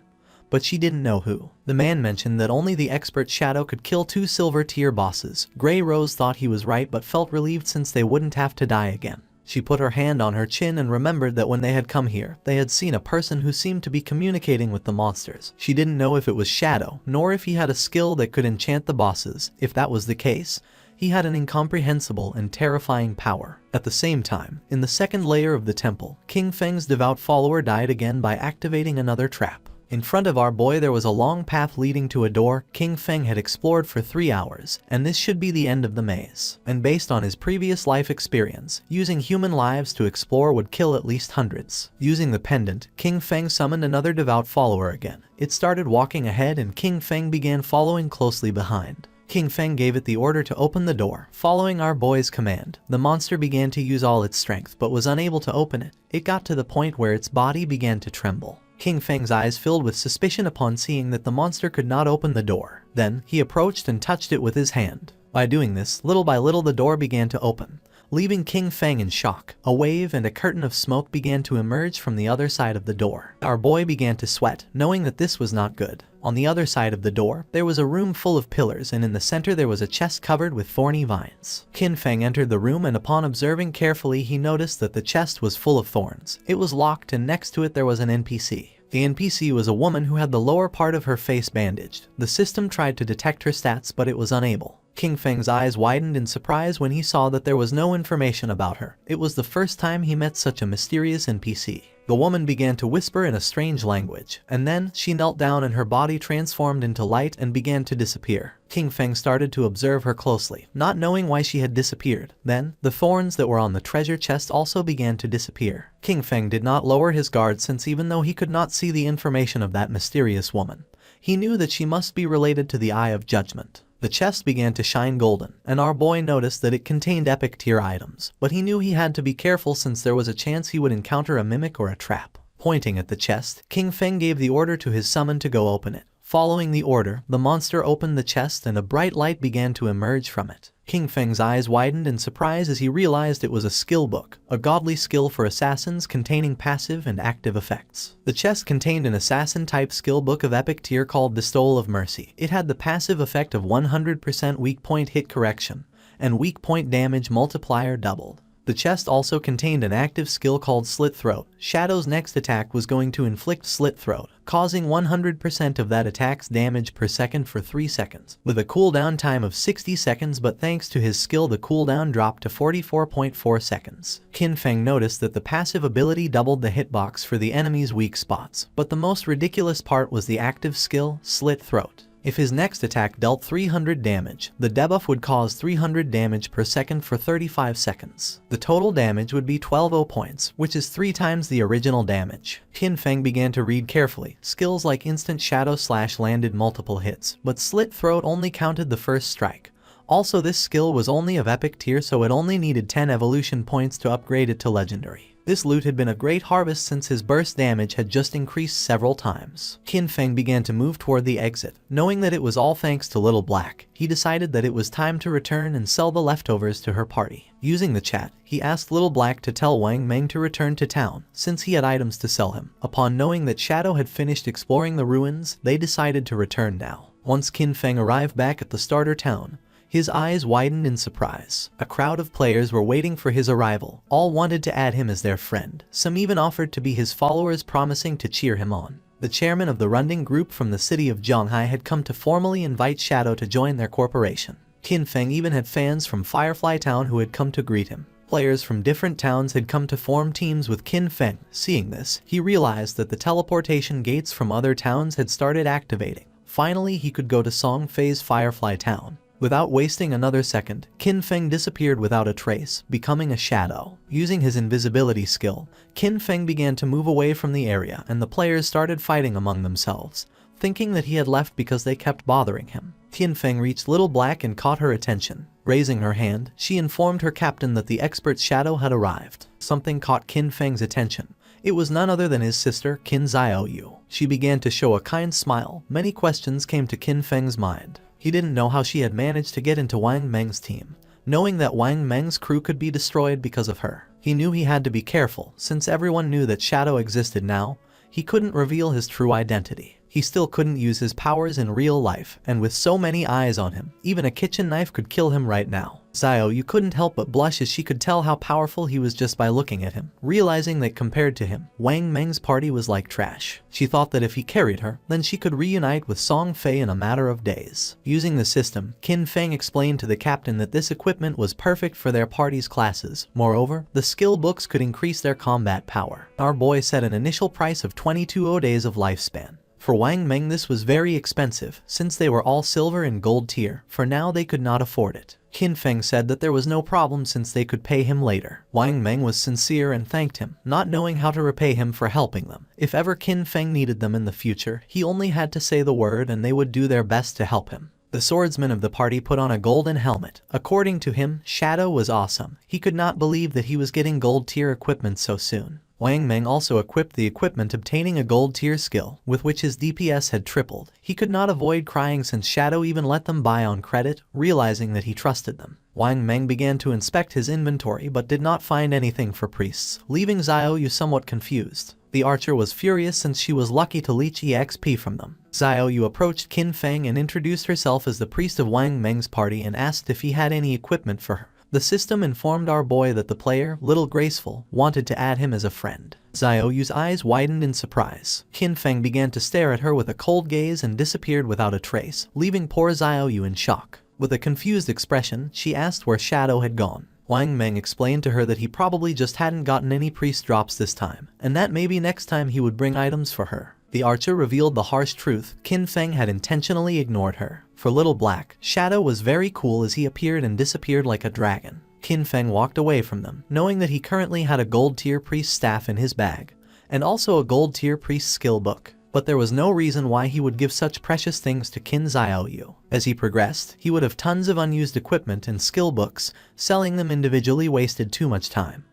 But she didn't know who. The man mentioned that only the expert Shadow could kill 2 silver tier bosses. Grey Rose thought he was right but felt relieved since they wouldn't have to die again. She put her hand on her chin and remembered that when they had come here, they had seen a person who seemed to be communicating with the monsters. She didn't know if it was Shadow, nor if he had a skill that could enchant the bosses. If that was the case, He had an incomprehensible and terrifying power. At the same time, in the second layer of the temple, King Feng's devout follower died again by activating another trap. In front of our boy there was a long path leading to a door King Feng had explored for 3 hours, and this should be the end of the maze. And based on his previous life experience, using human lives to explore would kill at least hundreds. Using the pendant, King Feng summoned another devout follower again. It started walking ahead and King Feng began following closely behind. King Feng gave it the order to open the door. Following our boy's command, the monster began to use all its strength but was unable to open it. It got to the point where its body began to tremble. King Feng's eyes filled with suspicion upon seeing that the monster could not open the door. Then, he approached and touched it with his hand. By doing this, little by little the door began to open, leaving King Feng in shock. A wave and a curtain of smoke began to emerge from the other side of the door. Our boy began to sweat, knowing that this was not good. On the other side of the door, there was a room full of pillars and in the center there was a chest covered with thorny vines. King Feng entered the room and upon observing carefully he noticed that the chest was full of thorns. It was locked and next to it there was an NPC. The NPC was a woman who had the lower part of her face bandaged. The system tried to detect her stats but it was unable. King Feng's eyes widened in surprise when he saw that there was no information about her. It was the first time he met such a mysterious NPC. The woman began to whisper in a strange language, and then she knelt down and her body transformed into light and began to disappear. King Feng started to observe her closely, not knowing why she had disappeared. Then, the thorns that were on the treasure chest also began to disappear. King Feng did not lower his guard since even though he could not see the information of that mysterious woman, he knew that she must be related to the Eye of Judgment. The chest began to shine golden, and our boy noticed that it contained epic tier items, but he knew he had to be careful since there was a chance he would encounter a mimic or a trap. Pointing at the chest, King Feng gave the order to his summon to go open it. Following the order, the monster opened the chest and a bright light began to emerge from it. King Feng's eyes widened in surprise as he realized it was a skill book, a godly skill for assassins containing passive and active effects. The chest contained an assassin-type skill book of epic tier called the Stole of Mercy. It had the passive effect of 100% weak point hit correction, and weak point damage multiplier doubled. The chest also contained an active skill called Slit Throat. Shadow's next attack was going to inflict Slit Throat, causing 100% of that attack's damage per second for 3 seconds, with a cooldown time of 60 seconds, but thanks to his skill the cooldown dropped to 44.4 seconds. King Feng noticed that the passive ability doubled the hitbox for the enemy's weak spots, but the most ridiculous part was the active skill, Slit Throat. If his next attack dealt 300 damage, the debuff would cause 300 damage per second for 35 seconds. The total damage would be 12 points, which is 3 times the original damage. King Feng began to read carefully. Skills like Instant Shadow Slash landed multiple hits, but Slit Throat only counted the first strike. Also, this skill was only of epic tier, so it only needed 10 evolution points to upgrade it to legendary. This loot had been a great harvest since his burst damage had just increased several times. King Feng began to move toward the exit. Knowing that it was all thanks to Little Black, he decided that it was time to return and sell the leftovers to her party. Using the chat, he asked Little Black to tell Wang Meng to return to town, since he had items to sell him. Upon knowing that Shadow had finished exploring the ruins, they decided to return now. Once King Feng arrived back at the starter town, his eyes widened in surprise. A crowd of players were waiting for his arrival. All wanted to add him as their friend. Some even offered to be his followers, promising to cheer him on. The chairman of the Runding group from the city of Zhonghai had come to formally invite Shadow to join their corporation. King Feng even had fans from Firefly Town who had come to greet him. Players from different towns had come to form teams with King Feng. Seeing this, he realized that the teleportation gates from other towns had started activating. Finally, he could go to Songfei's Firefly Town. Without wasting another second, King Feng disappeared without a trace, becoming a shadow. Using his invisibility skill, King Feng began to move away from the area and the players started fighting among themselves, thinking that he had left because they kept bothering him. King Feng reached Little Black and caught her attention. Raising her hand, she informed her captain that the expert Shadow had arrived. Something caught King Feng's attention. It was none other than his sister, Qin Xiaoyu. She began to show a kind smile. Many questions came to King Feng's mind. He didn't know how she had managed to get into Wang Meng's team, knowing that Wang Meng's crew could be destroyed because of her. He knew he had to be careful, since everyone knew that Shadow existed now. He couldn't reveal his true identity. He still couldn't use his powers in real life, and with so many eyes on him, even a kitchen knife could kill him right now. Xiaoyu couldn't help but blush as she could tell how powerful he was just by looking at him, realizing that compared to him, Wang Meng's party was like trash. She thought that if he carried her, then she could reunite with Song Fei in a matter of days. Using the system, Qin Feng explained to the captain that this equipment was perfect for their party's classes. Moreover, the skill books could increase their combat power. Our boy set an initial price of 22 days of lifespan. For Wang Meng this was very expensive, since they were all silver and gold tier. For now they could not afford it. Qin Feng said that there was no problem since they could pay him later. Wang Meng was sincere and thanked him, not knowing how to repay him for helping them. If ever Qin Feng needed them in the future, he only had to say the word and they would do their best to help him. The swordsman of the party put on a golden helmet. According to him, Shadow was awesome. He could not believe that he was getting gold tier equipment so soon. Wang Meng also equipped the equipment obtaining a gold tier skill, with which his DPS had tripled. He could not avoid crying since Shadow even let them buy on credit, realizing that he trusted them. Wang Meng began to inspect his inventory but did not find anything for priests, leaving Xiaoyu somewhat confused. The archer was furious since she was lucky to leech EXP from them. Xiaoyu approached Qin Feng and introduced herself as the priest of Wang Meng's party and asked if he had any equipment for her. The system informed our boy that the player, Little Graceful, wanted to add him as a friend. Xiaoyu's eyes widened in surprise. Qin Feng began to stare at her with a cold gaze and disappeared without a trace, leaving poor Xiaoyu in shock. With a confused expression, she asked where Shadow had gone. Wang Meng explained to her that he probably just hadn't gotten any priest drops this time, and that maybe next time he would bring items for her. The archer revealed the harsh truth. Qin Feng had intentionally ignored her. For Little Black, Shadow was very cool as he appeared and disappeared like a dragon. Qin Feng walked away from them, knowing that he currently had a gold tier priest staff in his bag, and also a gold tier priest skill book. But there was no reason why he would give such precious things to Qin Xiaoyu. As he progressed, he would have tons of unused equipment and skill books. Selling them individually wasted too much time.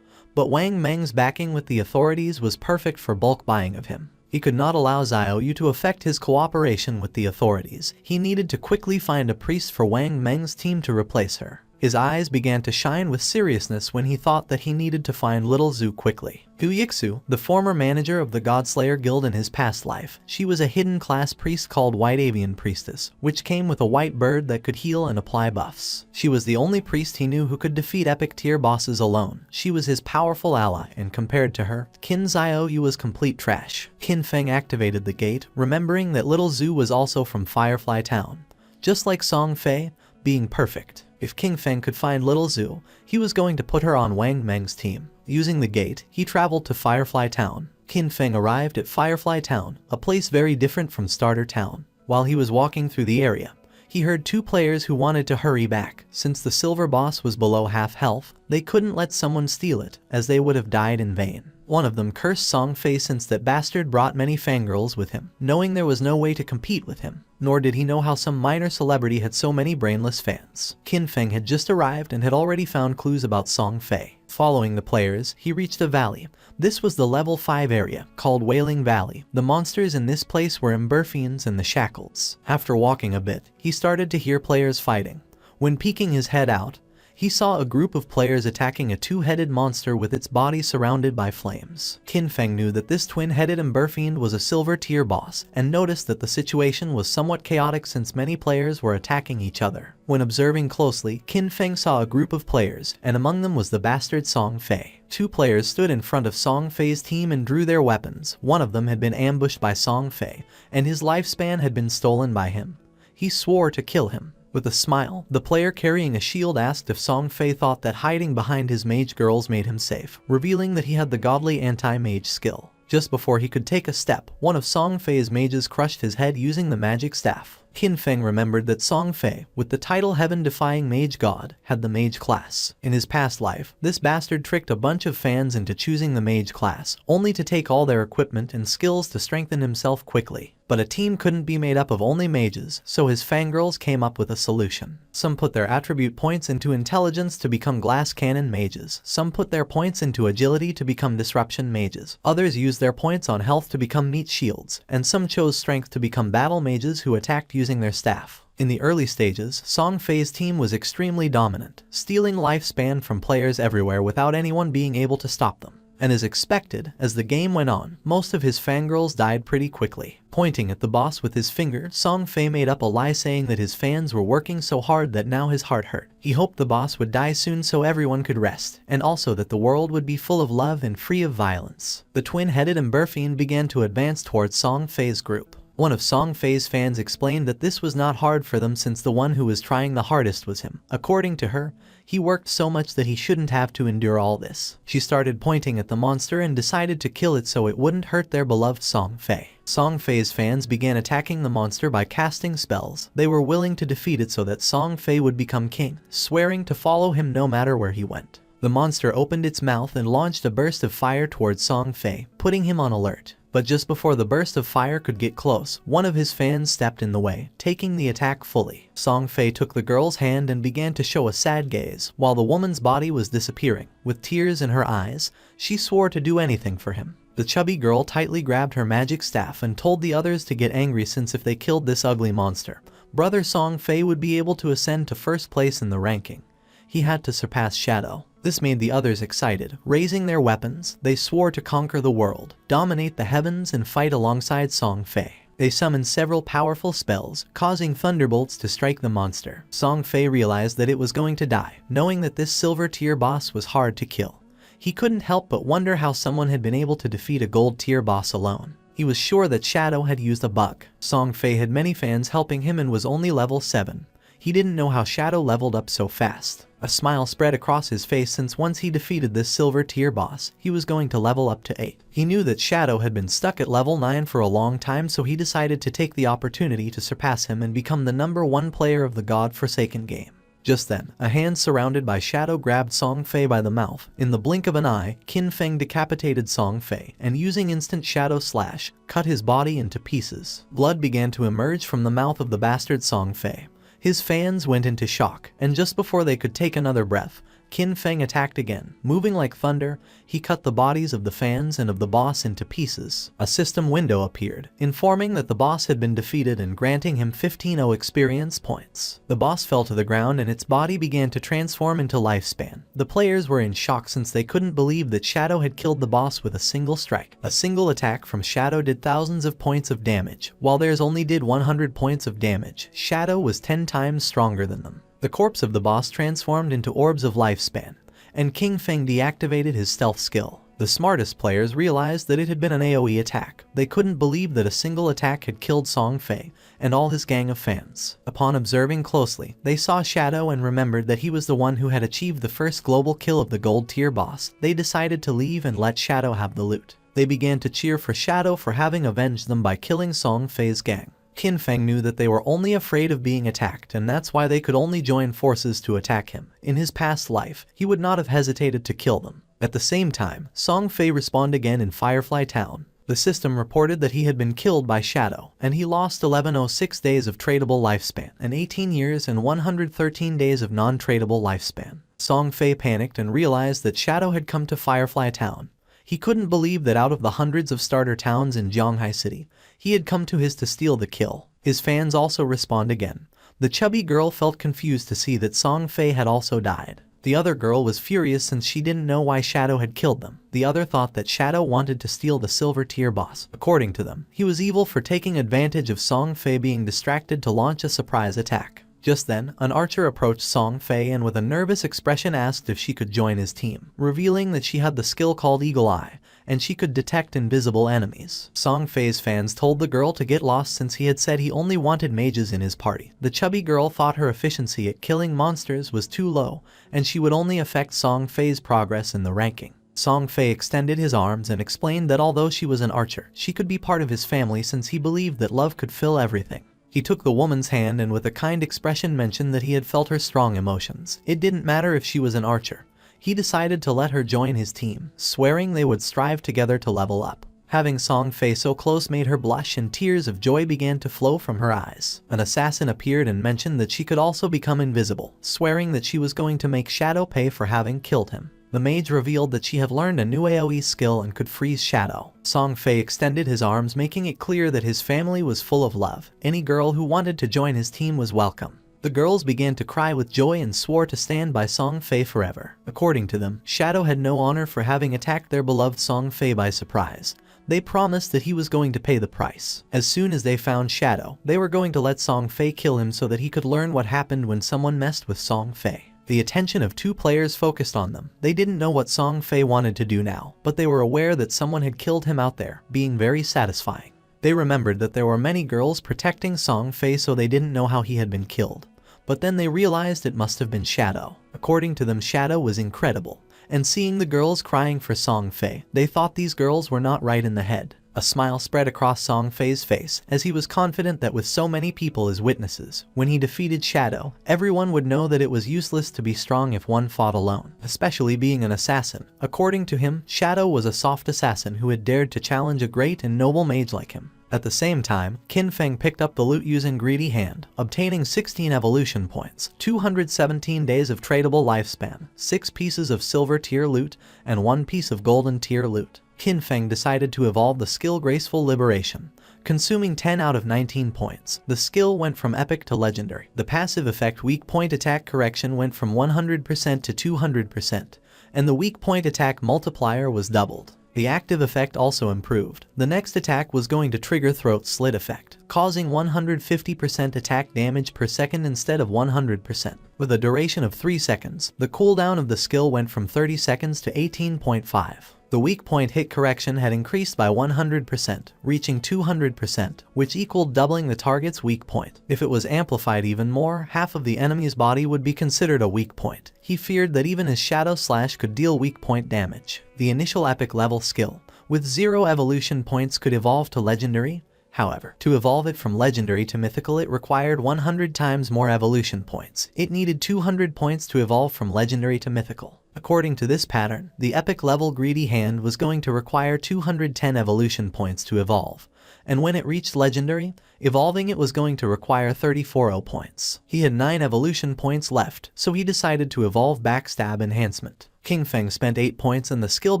But Wang Meng's backing with the authorities was perfect for bulk buying of him. He could not allow Xiaoyu to affect his cooperation with the authorities. He needed to quickly find a priest for Wang Meng's team to replace her. His eyes began to shine with seriousness when he thought that he needed to find Little Zhu quickly. Hu Yixu, the former manager of the Godslayer Guild in his past life, she was a hidden class priest called White Avian Priestess, which came with a white bird that could heal and apply buffs. She was the only priest he knew who could defeat epic tier bosses alone. She was his powerful ally, and compared to her, Qin Xiaoyu was complete trash. Qin Feng activated the gate, remembering that Little Zhu was also from Firefly Town. Just like Song Fei, being perfect. If Qin Feng could find Little Zhu, he was going to put her on Wang Meng's team. Using the gate, he traveled to Firefly Town. Qin Feng arrived at Firefly Town, a place very different from Starter Town. While he was walking through the area, he heard two players who wanted to hurry back. Since the silver boss was below half health, they couldn't let someone steal it, as they would have died in vain. One of them cursed Song Fei since that bastard brought many fangirls with him, knowing there was no way to compete with him. Nor did he know how some minor celebrity had so many brainless fans. Qin Feng had just arrived and had already found clues about Song Fei. Following the players, he reached a valley. This was the level 5 area, called Wailing Valley. The monsters in this place were Emberfiends and the Shackles. After walking a bit, he started to hear players fighting. When peeking his head out, he saw a group of players attacking a two-headed monster with its body surrounded by flames. Qin Feng knew that this twin-headed Emberfiend was a silver tier boss, and noticed that the situation was somewhat chaotic since many players were attacking each other. When observing closely, Qin Feng saw a group of players, and among them was the bastard Song Fei. Two players stood in front of Song Fei's team and drew their weapons. One of them had been ambushed by Song Fei, and his lifespan had been stolen by him. He swore to kill him. With a smile, the player carrying a shield asked if Song Fei thought that hiding behind his mage girls made him safe, revealing that he had the godly anti-mage skill. Just before he could take a step, one of Song Fei's mages crushed his head using the magic staff. Qin Feng remembered that Song Fei, with the title Heaven-Defying Mage God, had the mage class. In his past life, this bastard tricked a bunch of fans into choosing the mage class, only to take all their equipment and skills to strengthen himself quickly. But a team couldn't be made up of only mages, so his fangirls came up with a solution. Some put their attribute points into intelligence to become glass cannon mages. Some put their points into agility to become disruption mages. Others used their points on health to become meat shields, and some chose strength to become battle mages who attacked using their staff. In the early stages, Song Fei's team was extremely dominant, stealing lifespan from players everywhere without anyone being able to stop them. And as expected, as the game went on, most of his fangirls died pretty quickly. Pointing at the boss with his finger, Song Fei made up a lie saying that his fans were working so hard that now his heart hurt. He hoped the boss would die soon so everyone could rest, and also that the world would be full of love and free of violence. The twin-headed Emberfiend began to advance towards Song Fei's group. One of Song Fei's fans explained that this was not hard for them since the one who was trying the hardest was him. According to her, he worked so much that he shouldn't have to endure all this. She started pointing at the monster and decided to kill it so it wouldn't hurt their beloved Song Fei. Song Fei's fans began attacking the monster by casting spells. They were willing to defeat it so that Song Fei would become king, swearing to follow him no matter where he went. The monster opened its mouth and launched a burst of fire towards Song Fei, putting him on alert. But just before the burst of fire could get close, one of his fans stepped in the way, taking the attack fully. Song Fei took the girl's hand and began to show a sad gaze, while the woman's body was disappearing. With tears in her eyes, she swore to do anything for him. The chubby girl tightly grabbed her magic staff and told the others to get angry since if they killed this ugly monster, brother Song Fei would be able to ascend to first place in the ranking. He had to surpass Shadow. This made the others excited. Raising their weapons, they swore to conquer the world, dominate the heavens and fight alongside Song Fei. They summoned several powerful spells, causing thunderbolts to strike the monster. Song Fei realized that it was going to die, knowing that this silver tier boss was hard to kill. He couldn't help but wonder how someone had been able to defeat a gold tier boss alone. He was sure that Shadow had used a bug. Song Fei had many fans helping him and was only level 7. He didn't know how Shadow leveled up so fast. A smile spread across his face since once he defeated this silver tier boss, he was going to level up to 8. He knew that Shadow had been stuck at level 9 for a long time, so he decided to take the opportunity to surpass him and become the #1 player of the God-forsaken game. Just then, a hand surrounded by Shadow grabbed Song Fei by the mouth. In the blink of an eye, Qin Feng decapitated Song Fei, and using instant Shadow Slash, cut his body into pieces. Blood began to emerge from the mouth of the bastard Song Fei. His fans went into shock, and just before they could take another breath, Qin Feng attacked again. Moving like thunder, he cut the bodies of the fans and of the boss into pieces. A system window appeared, informing that the boss had been defeated and granting him 15 experience points. The boss fell to the ground and its body began to transform into Lifespan. The players were in shock since they couldn't believe that Shadow had killed the boss with a single strike. A single attack from Shadow did thousands of points of damage, while theirs only did 100 points of damage. Shadow was 10 times stronger than them. The corpse of the boss transformed into orbs of lifespan, and Qin Feng deactivated his stealth skill. The smartest players realized that it had been an AoE attack. They couldn't believe that a single attack had killed Song Fei and all his gang of fans. Upon observing closely, they saw Shadow and remembered that he was the one who had achieved the first global kill of the gold tier boss. They decided to leave and let Shadow have the loot. They began to cheer for Shadow for having avenged them by killing Song Fei's gang. Qin Feng knew that they were only afraid of being attacked, and that's why they could only join forces to attack him. In his past life, he would not have hesitated to kill them. At the same time, Song Fei respawned again in Firefly Town. The system reported that he had been killed by Shadow, and he lost 1106 days of tradable lifespan, and 18 years and 113 days of non-tradable lifespan. Song Fei panicked and realized that Shadow had come to Firefly Town. He couldn't believe that out of the hundreds of starter towns in Zhonghai City, he had come to his to steal the kill. His fans also respawned again. The chubby girl felt confused to see that Song Fei had also died. The other girl was furious since she didn't know why Shadow had killed them. The other thought that Shadow wanted to steal the silver tier boss. According to them, he was evil for taking advantage of Song Fei being distracted to launch a surprise attack. Just then, an archer approached Song Fei and with a nervous expression asked if she could join his team, revealing that she had the skill called Eagle Eye, and she could detect invisible enemies. Song Fei's fans told the girl to get lost since he had said he only wanted mages in his party. The chubby girl thought her efficiency at killing monsters was too low, and she would only affect Song Fei's progress in the ranking. Song Fei extended his arms and explained that although she was an archer, she could be part of his family since he believed that love could fill everything. He took the woman's hand and with a kind expression mentioned that he had felt her strong emotions. It didn't matter if she was an archer. He decided to let her join his team, swearing they would strive together to level up. Having Song Fei so close made her blush and tears of joy began to flow from her eyes. An assassin appeared and mentioned that she could also become invisible, swearing that she was going to make Shadow pay for having killed him. The mage revealed that she had learned a new AoE skill and could freeze Shadow. Song Fei extended his arms, making it clear that his family was full of love. Any girl who wanted to join his team was welcome. The girls began to cry with joy and swore to stand by Song Fei forever. According to them, Shadow had no honor for having attacked their beloved Song Fei by surprise. They promised that he was going to pay the price. As soon as they found Shadow, they were going to let Song Fei kill him so that he could learn what happened when someone messed with Song Fei. The attention of two players focused on them. They didn't know what Song Fei wanted to do now, but they were aware that someone had killed him out there, being very satisfying. They remembered that there were many girls protecting Song Fei, so they didn't know how he had been killed. But then they realized it must have been Shadow. According to them, Shadow was incredible. And seeing the girls crying for Song Fei, they thought these girls were not right in the head. A smile spread across Song Fei's face as he was confident that with so many people as witnesses, when he defeated Shadow, everyone would know that it was useless to be strong if one fought alone, especially being an assassin. According to him, Shadow was a soft assassin who had dared to challenge a great and noble mage like him. At the same time, Qin Feng picked up the loot using Greedy Hand, obtaining 16 evolution points, 217 days of tradable lifespan, 6 pieces of silver tier loot, and 1 piece of golden tier loot. Qin Feng decided to evolve the skill Graceful Liberation, consuming 10 out of 19 points. The skill went from epic to legendary. The passive effect Weak Point Attack Correction went from 100% to 200%, and the weak point attack multiplier was doubled. The active effect also improved. The next attack was going to trigger Throat Slit effect, causing 150% attack damage per second instead of 100%. With a duration of 3 seconds, the cooldown of the skill went from 30 seconds to 18.5. The weak point hit correction had increased by 100%, reaching 200%, which equaled doubling the target's weak point. If it was amplified even more, half of the enemy's body would be considered a weak point. He feared that even his Shadow Slash could deal weak point damage. The initial epic level skill, with 0 evolution points, could evolve to legendary. However, to evolve it from legendary to mythical, it required 100 times more evolution points. It needed 200 points to evolve from legendary to mythical. According to this pattern, the epic level Greedy Hand was going to require 210 evolution points to evolve, and when it reached legendary, evolving it was going to require 34 points. He had 9 evolution points left, so he decided to evolve Backstab Enhancement. Qin Feng spent 8 points and the skill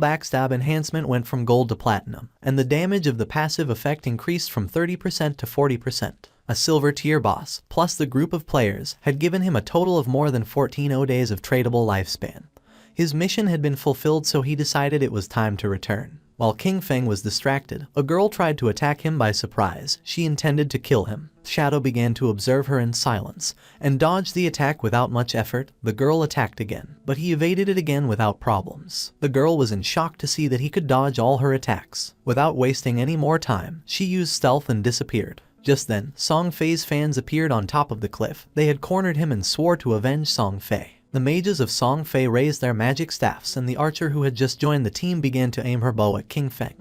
Backstab Enhancement went from gold to platinum, and the damage of the passive effect increased from 30% to 40%. A silver tier boss, plus the group of players, had given him a total of more than 14 days of tradable lifespan. His mission had been fulfilled, so he decided it was time to return. While Qin Feng was distracted, a girl tried to attack him by surprise. She intended to kill him. Shadow began to observe her in silence and dodged the attack without much effort. The girl attacked again, but he evaded it again without problems. The girl was in shock to see that he could dodge all her attacks. Without wasting any more time, she used stealth and disappeared. Just then, Song Fei's fans appeared on top of the cliff. They had cornered him and swore to avenge Song Fei. The mages of Song Fei raised their magic staffs, and the archer who had just joined the team began to aim her bow at Qin Feng.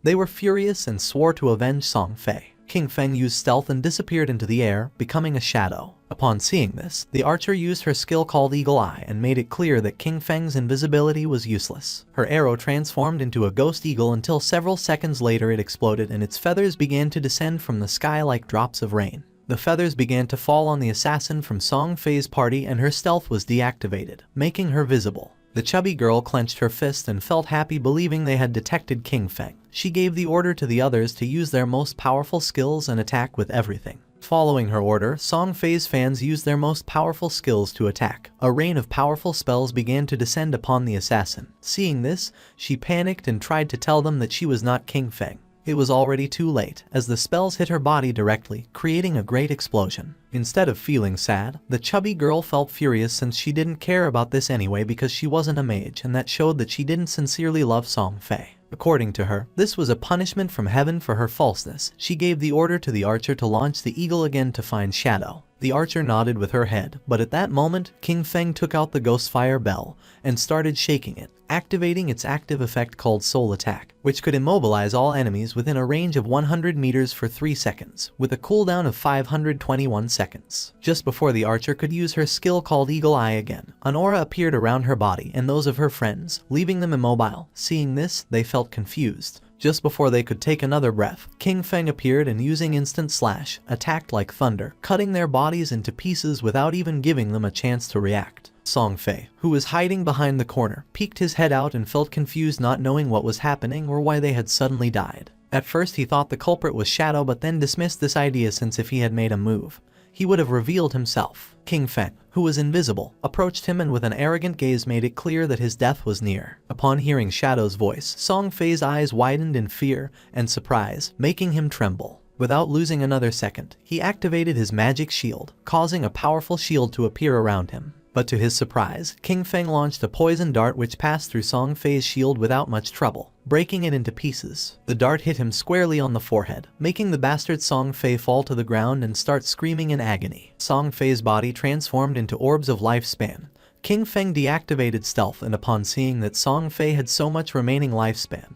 They were furious and swore to avenge Song Fei. Qin Feng used stealth and disappeared into the air, becoming a shadow. Upon seeing this, the archer used her skill called Eagle Eye and made it clear that Qin Feng's invisibility was useless. Her arrow transformed into a ghost eagle until several seconds later it exploded and its feathers began to descend from the sky like drops of rain. The feathers began to fall on the assassin from Song Fei's party and her stealth was deactivated, making her visible. The chubby girl clenched her fist and felt happy, believing they had detected Qin Feng. She gave the order to the others to use their most powerful skills and attack with everything. Following her order, Song Fei's fans used their most powerful skills to attack. A rain of powerful spells began to descend upon the assassin. Seeing this, she panicked and tried to tell them that she was not Qin Feng. It was already too late, as the spells hit her body directly, creating a great explosion. Instead of feeling sad, the chubby girl felt furious since she didn't care about this anyway because she wasn't a mage, and that showed that she didn't sincerely love Song Fei. According to her, this was a punishment from heaven for her falseness. She gave the order to the archer to launch the eagle again to find Shadow. The archer nodded with her head, but at that moment, Qin Feng took out the Ghostfire Bell and started shaking it, activating its active effect called Soul Attack, which could immobilize all enemies within a range of 100 meters for 3 seconds, with a cooldown of 521 seconds. Just before the archer could use her skill called Eagle Eye again, an aura appeared around her body and those of her friends, leaving them immobile. Seeing this, they felt confused. Just before they could take another breath, Qin Feng appeared and using Instant Slash, attacked like thunder, cutting their bodies into pieces without even giving them a chance to react. Song Fei, who was hiding behind the corner, peeked his head out and felt confused, not knowing what was happening or why they had suddenly died. At first he thought the culprit was Shadow, but then dismissed this idea since if he had made a move, he would have revealed himself. King Feng, who was invisible, approached him and with an arrogant gaze made it clear that his death was near. Upon hearing Shadow's voice, Song Fei's eyes widened in fear and surprise, making him tremble. Without losing another second, he activated his magic shield, causing a powerful shield to appear around him. But to his surprise, King Feng launched a poison dart which passed through Song Fei's shield without much trouble, breaking it into pieces. The dart hit him squarely on the forehead, making the bastard Song Fei fall to the ground and start screaming in agony. Song Fei's body transformed into orbs of lifespan. King Feng deactivated stealth, and upon seeing that Song Fei had so much remaining lifespan,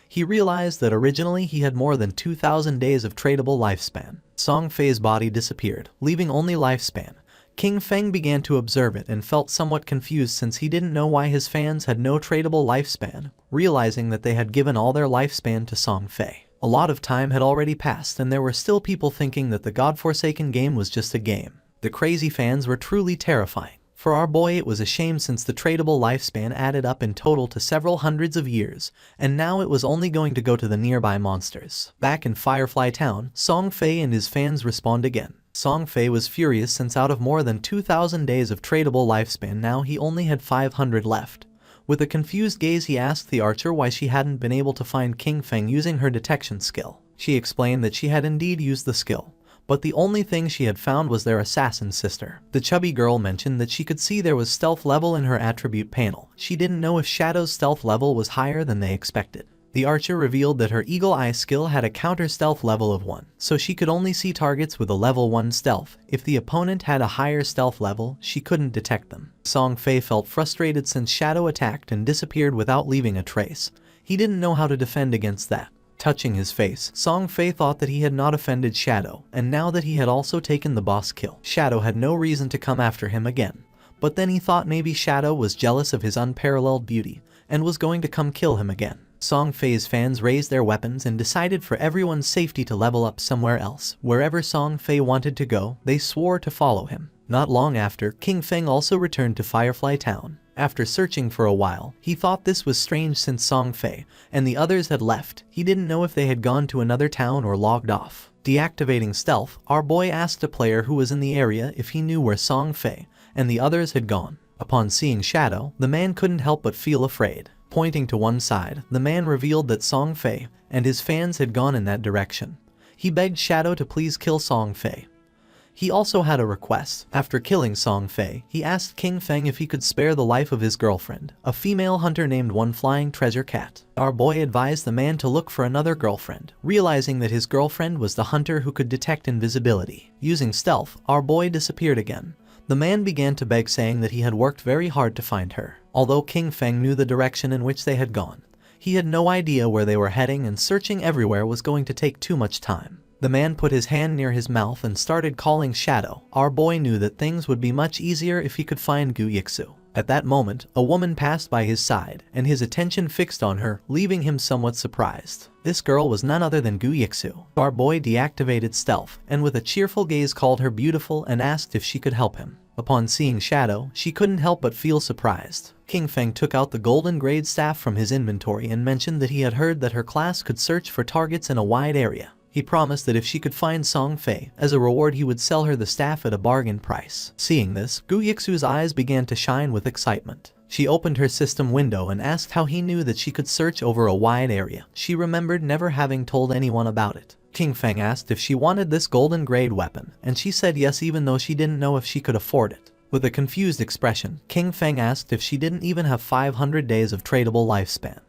he realized that originally he had more than 2,000 days of tradable lifespan. Song Fei's body disappeared, leaving only lifespan. King Feng began to observe it and felt somewhat confused since he didn't know why his fans had no tradable lifespan, realizing that they had given all their lifespan to Song Fei. A lot of time had already passed and there were still people thinking that the godforsaken game was just a game. The crazy fans were truly terrifying. For our boy it was a shame since the tradable lifespan added up in total to several hundreds of years, and now it was only going to go to the nearby monsters. Back in Firefly Town, Song Fei and his fans respawned again. Song Fei was furious since out of more than 2,000 days of tradable lifespan now he only had 500 left. With a confused gaze he asked the archer why she hadn't been able to find King Feng using her detection skill. She explained that she had indeed used the skill, but the only thing she had found was their assassin sister. The chubby girl mentioned that she could see there was stealth level in her attribute panel. She didn't know if Shadow's stealth level was higher than they expected. The archer revealed that her eagle eye skill had a counter stealth level of 1, so she could only see targets with a level 1 stealth. If the opponent had a higher stealth level, she couldn't detect them. Song Fei felt frustrated since Shadow attacked and disappeared without leaving a trace. He didn't know how to defend against that. Touching his face, Song Fei thought that he had not offended Shadow, and now that he had also taken the boss kill, Shadow had no reason to come after him again. But then he thought maybe Shadow was jealous of his unparalleled beauty, and was going to come kill him again. Song Fei's fans raised their weapons and decided for everyone's safety to level up somewhere else. Wherever Song Fei wanted to go, they swore to follow him. Not long after, King Feng also returned to Firefly Town. After searching for a while, he thought this was strange since Song Fei and the others had left. He didn't know if they had gone to another town or logged off. Deactivating stealth, our boy asked a player who was in the area if he knew where Song Fei and the others had gone. Upon seeing Shadow, the man couldn't help but feel afraid. Pointing to one side, the man revealed that Song Fei and his fans had gone in that direction. He begged Shadow to please kill Song Fei. He also had a request. After killing Song Fei, he asked King Feng if he could spare the life of his girlfriend, a female hunter named One Flying Treasure Cat. Our boy advised the man to look for another girlfriend, realizing that his girlfriend was the hunter who could detect invisibility. Using stealth, our boy disappeared again. The man began to beg, saying that he had worked very hard to find her. Although King Feng knew the direction in which they had gone, he had no idea where they were heading, and searching everywhere was going to take too much time. The man put his hand near his mouth and started calling Shadow. Our boy knew that things would be much easier if he could find Gu Yixu. At that moment, a woman passed by his side, and his attention fixed on her, leaving him somewhat surprised. This girl was none other than Gu Yixu. Our boy deactivated stealth, and with a cheerful gaze called her beautiful and asked if she could help him. Upon seeing Shadow, she couldn't help but feel surprised. King Feng took out the golden grade staff from his inventory and mentioned that he had heard that her class could search for targets in a wide area. He promised that if she could find Song Fei, as a reward he would sell her the staff at a bargain price. Seeing this, Gu Yixu's eyes began to shine with excitement. She opened her system window and asked how he knew that she could search over a wide area. She remembered never having told anyone about it. King Feng asked if she wanted this golden grade weapon, and she said yes, even though she didn't know if she could afford it. With a confused expression, King Feng asked if she didn't even have 500 days of tradable lifespan,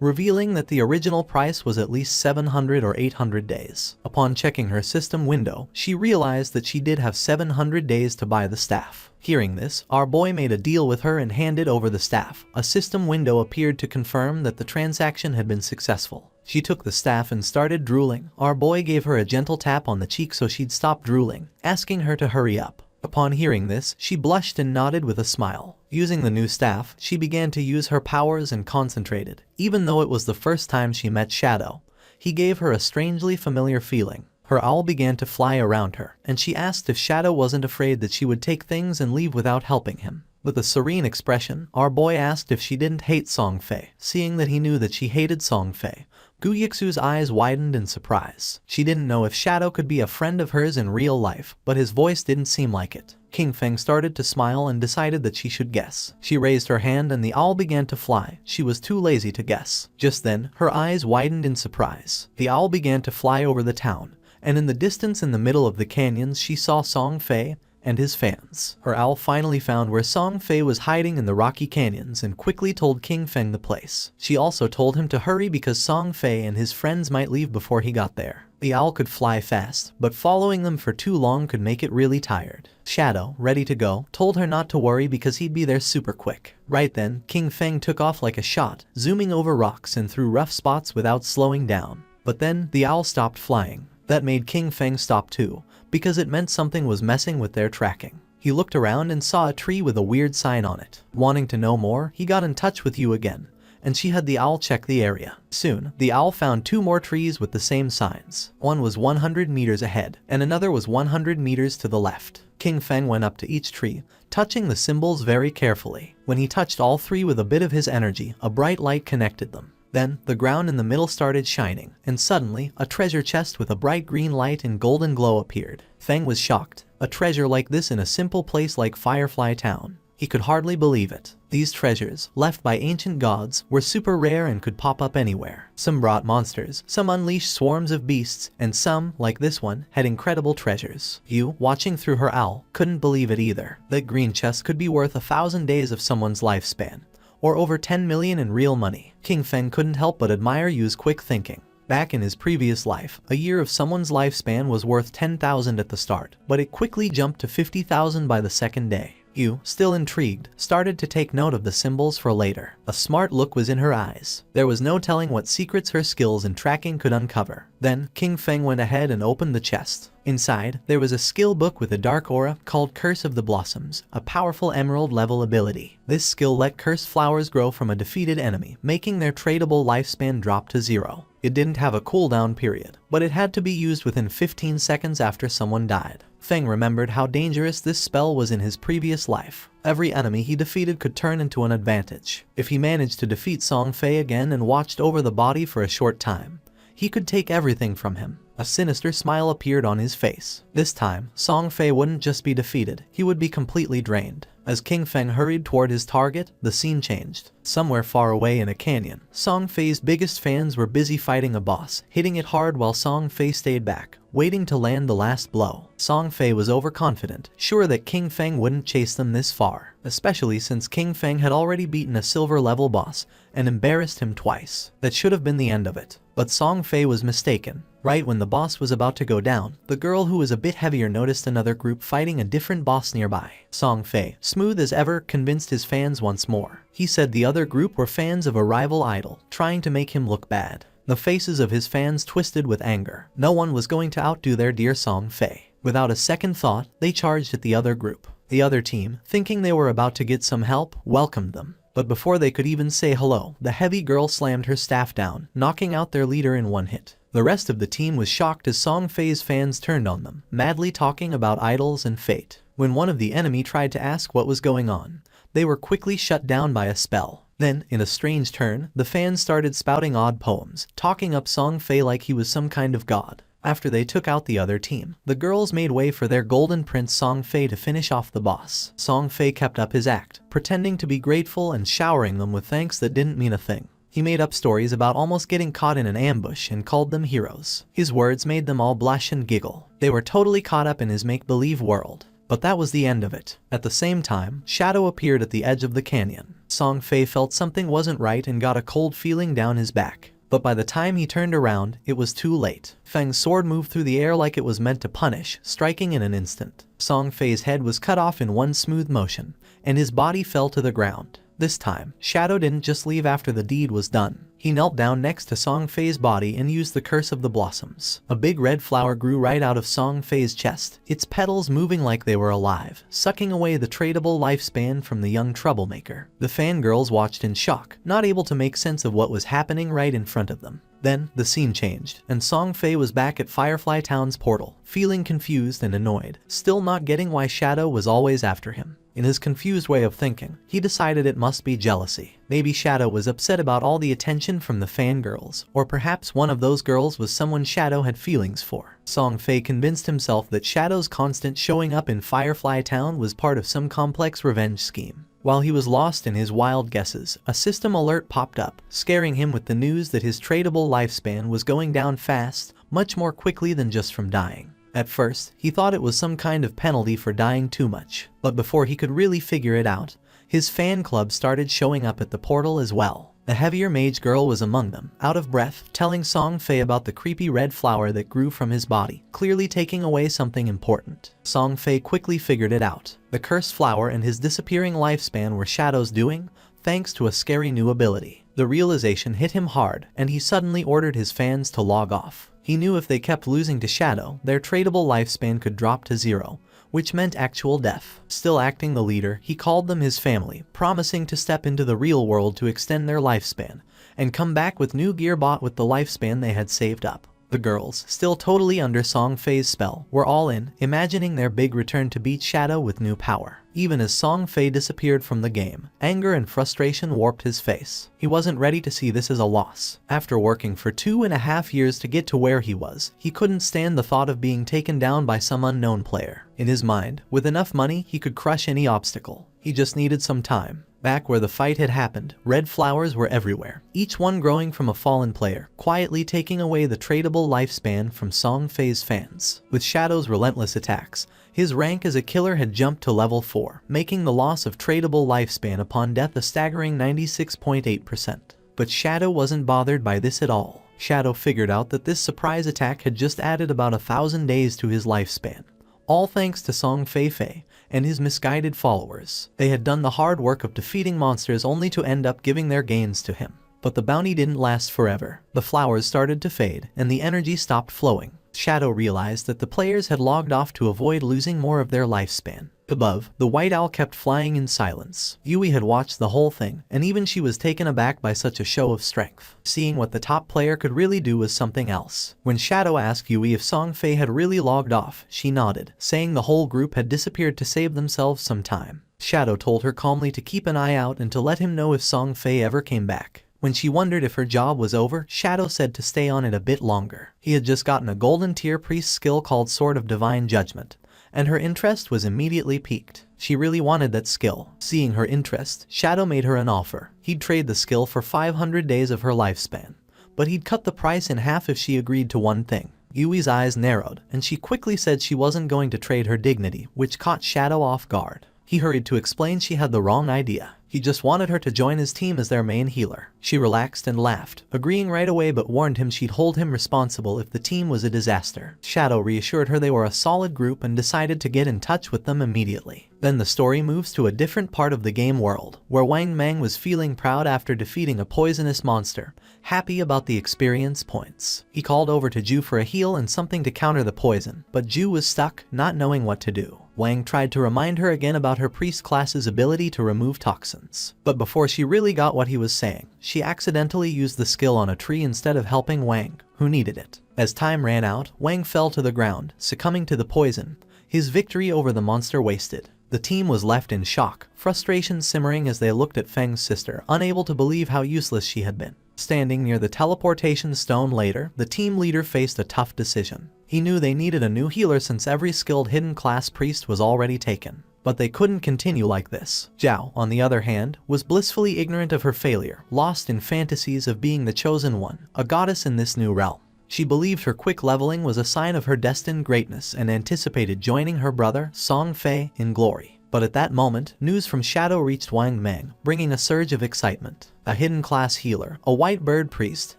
revealing that the original price was at least 700 or 800 days. Upon checking her system window, she realized that she did have 700 days to buy the staff. Hearing this, our boy made a deal with her and handed over the staff. A system window appeared to confirm that the transaction had been successful. She took the staff and started drooling. Our boy gave her a gentle tap on the cheek so she'd stop drooling, asking her to hurry up. Upon hearing this, she blushed and nodded with a smile. Using the new staff, she began to use her powers and concentrated. Even though it was the first time she met Shadow, he gave her a strangely familiar feeling. Her owl began to fly around her, and she asked if Shadow wasn't afraid that she would take things and leave without helping him. With a serene expression, our boy asked if she didn't hate Song Fei, seeing that he knew that she hated Song Fei, Guyixu's eyes widened in surprise. She didn't know if Shadow could be a friend of hers in real life, but his voice didn't seem like it. King Feng started to smile and decided that she should guess. She raised her hand and the owl began to fly. She was too lazy to guess. Just then, her eyes widened in surprise. The owl began to fly over the town, and in the distance in the middle of the canyons she saw Song Fei and his fans. Her owl finally found where Song Fei was hiding in the rocky canyons and quickly told King Feng the place. She also told him to hurry because Song Fei and his friends might leave before he got there. The owl could fly fast, but following them for too long could make it really tired. Shadow, ready to go, told her not to worry because he'd be there super quick. Right then, King Feng took off like a shot, zooming over rocks and through rough spots without slowing down. But then, the owl stopped flying. That made King Feng stop too, because it meant something was messing with their tracking. He looked around and saw a tree with a weird sign on it. Wanting to know more, he got in touch with Yu again, and she had the owl check the area. Soon, the owl found 2 more trees with the same signs. One was 100 meters ahead, and another was 100 meters to the left. King Feng went up to each tree, touching the symbols very carefully. When he touched all 3 with a bit of his energy, a bright light connected them. Then, the ground in the middle started shining, and suddenly, a treasure chest with a bright green light and golden glow appeared. Feng was shocked. A treasure like this in a simple place like Firefly Town. He could hardly believe it. These treasures, left by ancient gods, were super rare and could pop up anywhere. Some brought monsters, some unleashed swarms of beasts, and some, like this one, had incredible treasures. Yu, watching through her owl, couldn't believe it either. That green chest could be worth 1,000 days of someone's lifespan, or over 10 million in real money. King Feng couldn't help but admire Yu's quick thinking. Back in his previous life, a year of someone's lifespan was worth 10,000 at the start, but it quickly jumped to 50,000 by the second day. Yu, still intrigued, started to take note of the symbols for later. A smart look was in her eyes. There was no telling what secrets her skills in tracking could uncover. Then, King Feng went ahead and opened the chest. Inside, there was a skill book with a dark aura called Curse of the Blossoms, a powerful emerald-level ability. This skill let cursed flowers grow from a defeated enemy, making their tradable lifespan drop to 0. It didn't have a cooldown period, but it had to be used within 15 seconds after someone died. Feng remembered how dangerous this spell was in his previous life. Every enemy he defeated could turn into an advantage. If he managed to defeat Song Fei again and watched over the body for a short time, he could take everything from him. A sinister smile appeared on his face. This time, Song Fei wouldn't just be defeated, he would be completely drained. As King Feng hurried toward his target, the scene changed. Somewhere far away in a canyon, Song Fei's biggest fans were busy fighting a boss, hitting it hard while Song Fei stayed back, waiting to land the last blow. Song Fei was overconfident, sure that King Feng wouldn't chase them this far, especially since King Feng had already beaten a silver-level boss and embarrassed him twice. That should have been the end of it. But Song Fei was mistaken. Right when the boss was about to go down, the girl who was a bit heavier noticed another group fighting a different boss nearby. Song Fei, smooth as ever, convinced his fans once more. He said the other group were fans of a rival idol, trying to make him look bad. The faces of his fans twisted with anger. No one was going to outdo their dear Song Fei. Without a second thought, they charged at the other group. The other team, thinking they were about to get some help, welcomed them. But before they could even say hello, the heavy girl slammed her staff down, knocking out their leader in one hit. The rest of the team was shocked as Song Fei's fans turned on them, madly talking about idols and fate. When one of the enemy tried to ask what was going on, they were quickly shut down by a spell. Then, in a strange turn, the fans started spouting odd poems, talking up Song Fei like he was some kind of god. After they took out the other team, the girls made way for their golden prince Song Fei to finish off the boss. Song Fei kept up his act, pretending to be grateful and showering them with thanks that didn't mean a thing. He made up stories about almost getting caught in an ambush and called them heroes. His words made them all blush and giggle. They were totally caught up in his make-believe world. But that was the end of it. At the same time, Shadow appeared at the edge of the canyon. Song Fei felt something wasn't right and got a cold feeling down his back. But by the time he turned around, it was too late. Feng's sword moved through the air like it was meant to punish, striking in an instant. Song Fei's head was cut off in one smooth motion, and his body fell to the ground. This time, Shadow didn't just leave after the deed was done. He knelt down next to Song Fei's body and used the Curse of the Blossoms. A big red flower grew right out of Song Fei's chest, its petals moving like they were alive, sucking away the tradable lifespan from the young troublemaker. The fangirls watched in shock, not able to make sense of what was happening right in front of them. Then, the scene changed, and Song Fei was back at Firefly Town's portal, feeling confused and annoyed, still not getting why Shadow was always after him. In his confused way of thinking, he decided it must be jealousy. Maybe Shadow was upset about all the attention from the fangirls, or perhaps one of those girls was someone Shadow had feelings for. Song Fei convinced himself that Shadow's constant showing up in Firefly Town was part of some complex revenge scheme. While he was lost in his wild guesses, a system alert popped up, scaring him with the news that his tradable lifespan was going down fast, much more quickly than just from dying. At first, he thought it was some kind of penalty for dying too much, but before he could really figure it out, his fan club started showing up at the portal as well. A heavier mage girl was among them, out of breath, telling Song Fei about the creepy red flower that grew from his body, clearly taking away something important. Song Fei quickly figured it out. The cursed flower and his disappearing lifespan were Shadow's doing, thanks to a scary new ability. The realization hit him hard, and he suddenly ordered his fans to log off. He knew if they kept losing to Shadow, their tradable lifespan could drop to 0, which meant actual death. Still acting the leader, he called them his family, promising to step into the real world to extend their lifespan, and come back with new gear bought with the lifespan they had saved up. The girls, still totally under Song Fei's spell, were all in, imagining their big return to beat Shadow with new power. Even as Song Fei disappeared from the game, anger and frustration warped his face. He wasn't ready to see this as a loss. After working for 2.5 years to get to where he was, he couldn't stand the thought of being taken down by some unknown player. In his mind, with enough money, he could crush any obstacle. He just needed some time. Back where the fight had happened, red flowers were everywhere, each one growing from a fallen player, quietly taking away the tradable lifespan from Song Fei's fans. With Shadow's relentless attacks, his rank as a killer had jumped to level 4, making the loss of tradable lifespan upon death a staggering 96.8%. But Shadow wasn't bothered by this at all. Shadow figured out that this surprise attack had just added about 1,000 days to his lifespan. All thanks to Song Fei and his misguided followers. They had done the hard work of defeating monsters only to end up giving their gains to him. But the bounty didn't last forever. The flowers started to fade, and the energy stopped flowing. Shadow realized that the players had logged off to avoid losing more of their lifespan. Above, the white owl kept flying in silence. Yui had watched the whole thing, and even she was taken aback by such a show of strength. Seeing what the top player could really do was something else. When Shadow asked Yui if Song Fei had really logged off, she nodded, saying the whole group had disappeared to save themselves some time. Shadow told her calmly to keep an eye out and to let him know if Song Fei ever came back. When she wondered if her job was over, Shadow said to stay on it a bit longer. He had just gotten a golden tier priest skill called Sword of Divine Judgment, and her interest was immediately piqued. She really wanted that skill. Seeing her interest, Shadow made her an offer. He'd trade the skill for 500 days of her lifespan, but he'd cut the price in half if she agreed to one thing. Yui's eyes narrowed, and she quickly said she wasn't going to trade her dignity, which caught Shadow off guard. He hurried to explain she had the wrong idea. He just wanted her to join his team as their main healer. She relaxed and laughed, agreeing right away, but warned him she'd hold him responsible if the team was a disaster. Shadow reassured her they were a solid group and decided to get in touch with them immediately. Then the story moves to a different part of the game world, where Wang Mang was feeling proud after defeating a poisonous monster, happy about the experience points. He called over to Ju for a heal and something to counter the poison, but Ju was stuck, not knowing what to do. Wang tried to remind her again about her priest class's ability to remove toxins. But before she really got what he was saying, she accidentally used the skill on a tree instead of helping Wang, who needed it. As time ran out, Wang fell to the ground, succumbing to the poison, his victory over the monster wasted. The team was left in shock, frustration simmering as they looked at Feng's sister, unable to believe how useless she had been. Standing near the teleportation stone later, the team leader faced a tough decision. He knew they needed a new healer since every skilled hidden class priest was already taken. But they couldn't continue like this. Zhao, on the other hand, was blissfully ignorant of her failure, lost in fantasies of being the chosen one, a goddess in this new realm. She believed her quick leveling was a sign of her destined greatness and anticipated joining her brother, Song Fei, in glory. But at that moment, news from Shadow reached Wang Mang, bringing a surge of excitement. A hidden class healer, a white bird priest,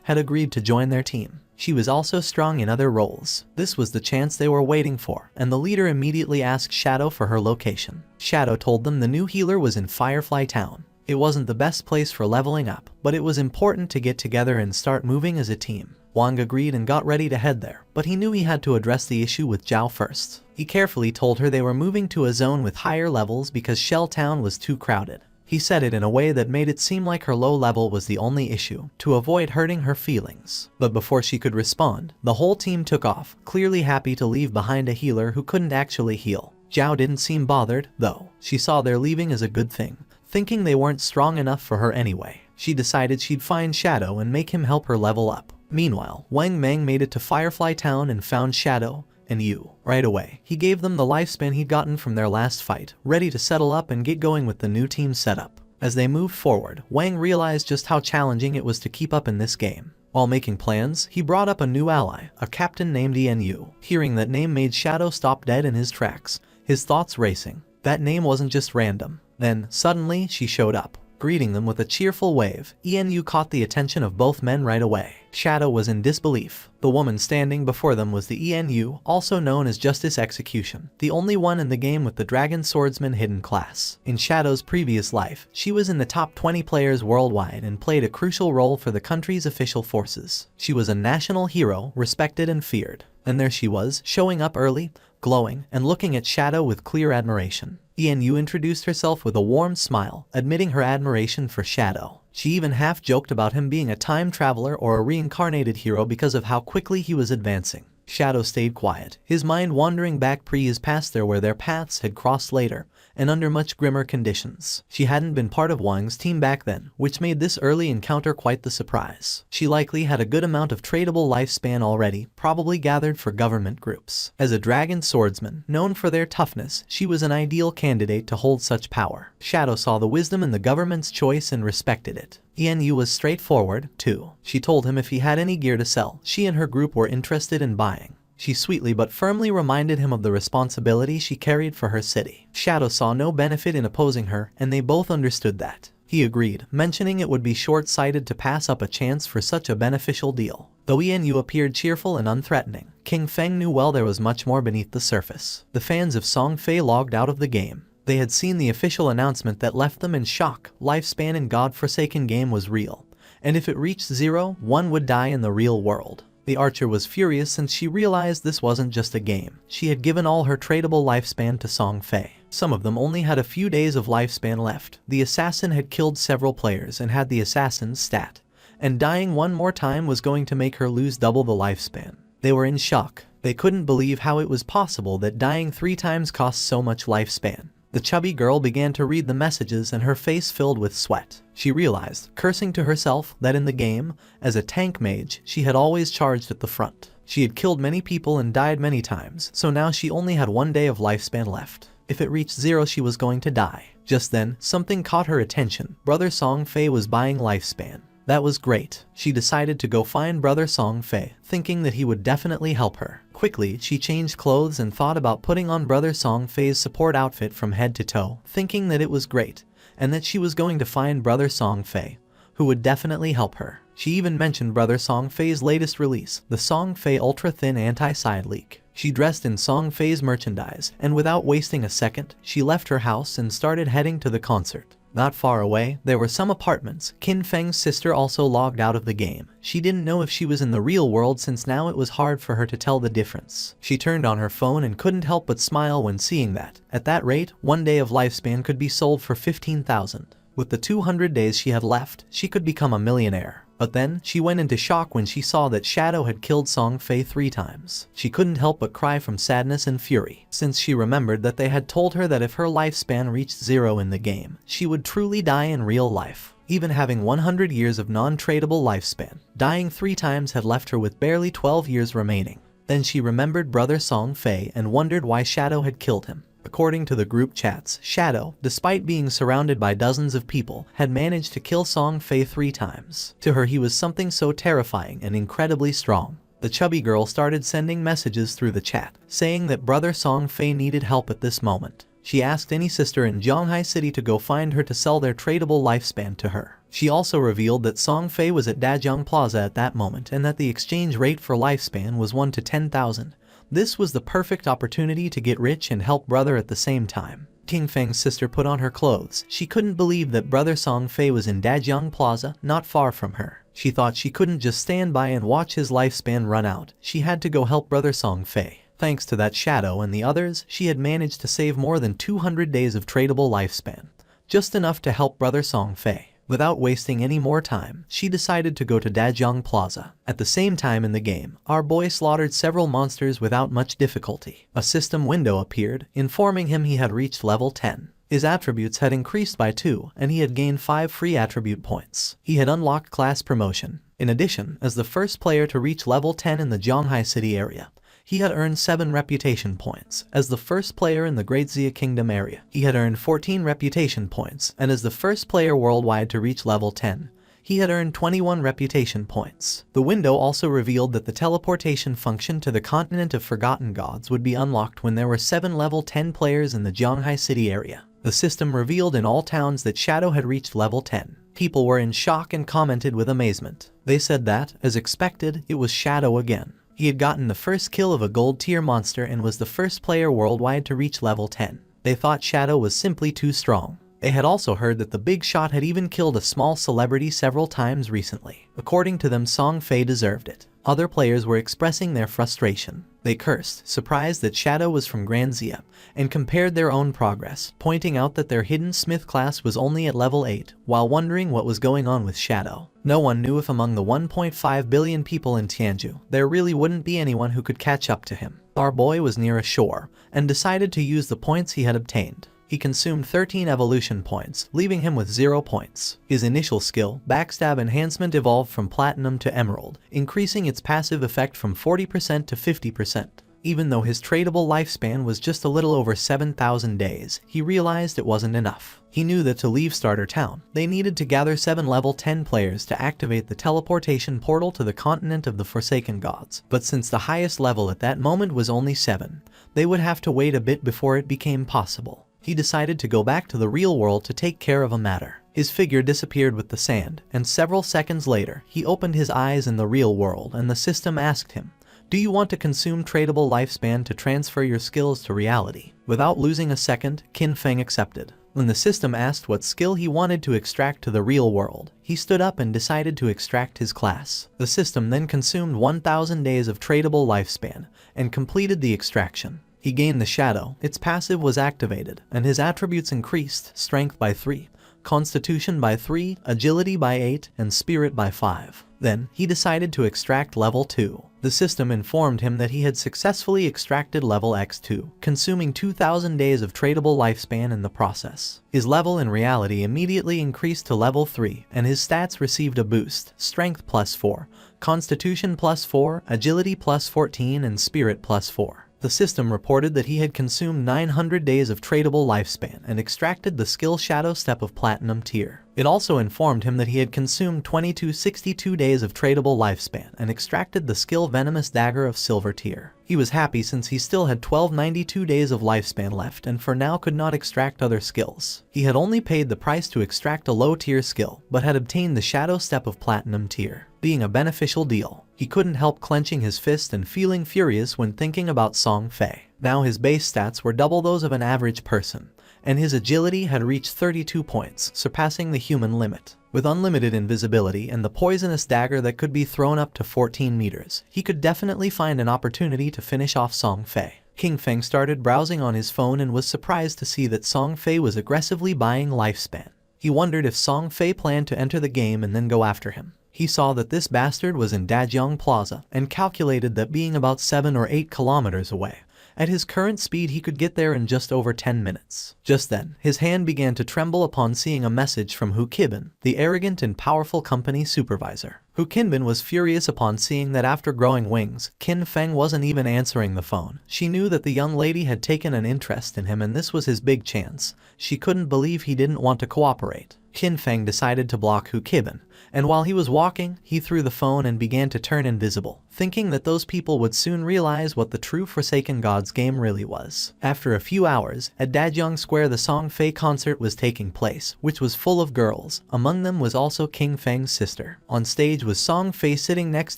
had agreed to join their team. She was also strong in other roles. This was the chance they were waiting for, and the leader immediately asked Shadow for her location. Shadow told them the new healer was in Firefly Town. It wasn't the best place for leveling up, but it was important to get together and start moving as a team. Wang agreed and got ready to head there, but he knew he had to address the issue with Zhao first. He carefully told her they were moving to a zone with higher levels because Shell Town was too crowded. He said it in a way that made it seem like her low level was the only issue, to avoid hurting her feelings. But before she could respond, the whole team took off, clearly happy to leave behind a healer who couldn't actually heal. Zhao didn't seem bothered, though. She saw their leaving as a good thing, thinking they weren't strong enough for her anyway. She decided she'd find Shadow and make him help her level up. Meanwhile, Wang Meng made it to Firefly Town and found Shadow and Yu. Right away, he gave them the lifespan he'd gotten from their last fight, ready to settle up and get going with the new team setup. As they moved forward, Wang realized just how challenging it was to keep up in this game. While making plans, he brought up a new ally, a captain named Yu. Hearing that name made Shadow stop dead in his tracks, his thoughts racing. That name wasn't just random. Then, suddenly, she showed up, greeting them with a cheerful wave. Yu caught the attention of both men right away. Shadow was in disbelief. The woman standing before them was the Yu, also known as Justice Execution, the only one in the game with the Dragon Swordsman hidden class. In Shadow's previous life, she was in the top 20 players worldwide and played a crucial role for the country's official forces. She was a national hero, respected and feared. And there she was, showing up early, glowing, and looking at Shadow with clear admiration. Yu introduced herself with a warm smile, admitting her admiration for Shadow. She even half-joked about him being a time traveler or a reincarnated hero because of how quickly he was advancing. Shadow stayed quiet, his mind wandering back pre-his past there where their paths had crossed later, and under much grimmer conditions. She hadn't been part of Wang's team back then, which made this early encounter quite the surprise. She likely had a good amount of tradable lifespan already, probably gathered for government groups. As a dragon swordsman, known for their toughness, she was an ideal candidate to hold such power. Shadow saw the wisdom in the government's choice and respected it. Yu was straightforward, too. She told him if he had any gear to sell, she and her group were interested in buying. She sweetly but firmly reminded him of the responsibility she carried for her city. Shadow saw no benefit in opposing her, and they both understood that. He agreed, mentioning it would be short-sighted to pass up a chance for such a beneficial deal. Though Yu appeared cheerful and unthreatening, King Feng knew well there was much more beneath the surface. The fans of Song Fei logged out of the game. They had seen the official announcement that left them in shock. Lifespan in God-forsaken game was real, and if it reached 0, one would die in the real world. The archer was furious since she realized this wasn't just a game. She had given all her tradable lifespan to Song Fei. Some of them only had a few days of lifespan left. The assassin had killed several players and had the assassin's stat, and dying one more time was going to make her lose double the lifespan. They were in shock. They couldn't believe how it was possible that dying 3 times cost so much lifespan. The chubby girl began to read the messages and her face filled with sweat. She realized, cursing to herself, that in the game, as a tank mage, she had always charged at the front. She had killed many people and died many times, so now she only had 1 day of lifespan left. If it reached 0, she was going to die. Just then, something caught her attention. Brother Song Fei was buying lifespan. That was great. She decided to go find Brother Song Fei, thinking that he would definitely help her. Quickly, she changed clothes and thought about putting on Brother Song Fei's support outfit from head to toe, thinking that it was great, and that she was going to find Brother Song Fei, who would definitely help her. She even mentioned Brother Song Fei's latest release, the Song Fei Ultra Thin Anti-Side Leak. She dressed in Song Fei's merchandise, and without wasting a second, she left her house and started heading to the concert. Not far away, there were some apartments. Qin Feng's sister also logged out of the game. She didn't know if she was in the real world since now it was hard for her to tell the difference. She turned on her phone and couldn't help but smile when seeing that. At that rate, 1 day of lifespan could be sold for 15,000. With the 200 days she had left, she could become a millionaire. But then, she went into shock when she saw that Shadow had killed Song Fei 3 times. She couldn't help but cry from sadness and fury, since she remembered that they had told her that if her lifespan reached 0 in the game, she would truly die in real life. Even having 100 years of non-tradable lifespan, dying 3 times had left her with barely 12 years remaining. Then she remembered Brother Song Fei and wondered why Shadow had killed him. According to the group chats, Shadow, despite being surrounded by dozens of people, had managed to kill Song Fei 3 times. To her he was something so terrifying and incredibly strong. The chubby girl started sending messages through the chat, saying that Brother Song Fei needed help at this moment. She asked any sister in Zhonghai City to go find her to sell their tradable lifespan to her. She also revealed that Song Fei was at Dajiang Plaza at that moment and that the exchange rate for lifespan was 1 to 10,000. This was the perfect opportunity to get rich and help brother at the same time. King Feng's sister put on her clothes. She couldn't believe that Brother Song Fei was in Dajiang Plaza, not far from her. She thought she couldn't just stand by and watch his lifespan run out. She had to go help Brother Song Fei. Thanks to that Shadow and the others, she had managed to save more than 200 days of tradable lifespan. just enough to help brother Song Fei. Without wasting any more time, she decided to go to Dajiang Plaza. At the same time in the game, our boy slaughtered several monsters without much difficulty. A system window appeared, informing him he had reached level 10. His attributes had increased by 2, and he had gained 5 free attribute points. He had unlocked class promotion. In addition, as the first player to reach level 10 in the Zhonghai City area, he had earned 7 reputation points. As the first player in the Great Xia Kingdom area, he had earned 14 reputation points, and as the first player worldwide to reach level 10, he had earned 21 reputation points. The window also revealed that the teleportation function to the continent of Forgotten Gods would be unlocked when there were 7 level 10 players in the Zhonghai City area. The system revealed in all towns that Shadow had reached level 10. People were in shock and commented with amazement. They said that, as expected, it was Shadow again. He had gotten the first kill of a gold tier monster and was the first player worldwide to reach level 10. They thought Shadow was simply too strong. They had also heard that the big shot had even killed a small celebrity several times recently. According to them, Song Fei deserved it. Other players were expressing their frustration. They cursed, surprised that Shadow was from Grand Xia, and compared their own progress, pointing out that their hidden smith class was only at level 8, while wondering what was going on with Shadow. No one knew if among the 1.5 billion people in Tianju, there really wouldn't be anyone who could catch up to him. Our boy was near a shore, and decided to use the points he had obtained. He consumed 13 evolution points, leaving him with 0 points. His initial skill, Backstab Enhancement, evolved from Platinum to Emerald, increasing its passive effect from 40% to 50%. Even though his tradable lifespan was just a little over 7,000 days, he realized it wasn't enough. He knew that to leave Starter Town, they needed to gather 7 level 10 players to activate the teleportation portal to the continent of the Forsaken Gods. But since the highest level at that moment was only 7, they would have to wait a bit before it became possible. He decided to go back to the real world to take care of a matter. His figure disappeared with the sand, and several seconds later, he opened his eyes in the real world and the system asked him, "Do you want to consume tradable lifespan to transfer your skills to reality?" Without losing a second, Qin Feng accepted. When the system asked what skill he wanted to extract to the real world, he stood up and decided to extract his class. The system then consumed 1,000 days of tradable lifespan and completed the extraction. He gained the Shadow, its passive was activated, and his attributes increased: Strength by 3, Constitution by 3, Agility by 8, and Spirit by 5. Then, he decided to extract level 2. The system informed him that he had successfully extracted level X2, consuming 2,000 days of tradable lifespan in the process. His level in reality immediately increased to level 3, and his stats received a boost: Strength plus 4, Constitution plus 4, Agility plus 14, and Spirit plus 4. The system reported that he had consumed 900 days of tradable lifespan and extracted the skill Shadow Step of Platinum tier. It also informed him that he had consumed 2262 days of tradable lifespan and extracted the skill Venomous Dagger of Silver tier. He was happy since he still had 1292 days of lifespan left and for now could not extract other skills. He had only paid the price to extract a low tier skill, but had obtained the Shadow Step of Platinum tier, being a beneficial deal. He couldn't help clenching his fist and feeling furious when thinking about Song Fei. Now his base stats were double those of an average person, and his agility had reached 32 points, surpassing the human limit. With unlimited invisibility and the poisonous dagger that could be thrown up to 14 meters, he could definitely find an opportunity to finish off Song Fei. King Feng started browsing on his phone and was surprised to see that Song Fei was aggressively buying lifespan. He wondered if Song Fei planned to enter the game and then go after him. He saw that this bastard was in Dajiang Plaza and calculated that being about 7 or 8 kilometers away, at his current speed he could get there in just over 10 minutes. Just then, his hand began to tremble upon seeing a message from Hu Qibin, the arrogant and powerful company supervisor. Hu Qibin was furious upon seeing that after growing wings, Qin Feng wasn't even answering the phone. She knew that the young lady had taken an interest in him and this was his big chance. She couldn't believe he didn't want to cooperate. Qin Feng decided to block Hu Qibin, and while he was walking, he threw the phone and began to turn invisible, thinking that those people would soon realize what the true Forsaken Gods game really was. After a few hours, at Dajiang Square the Song Fei concert was taking place, which was full of girls. Among them was also King Feng's sister. On stage was Song Fei sitting next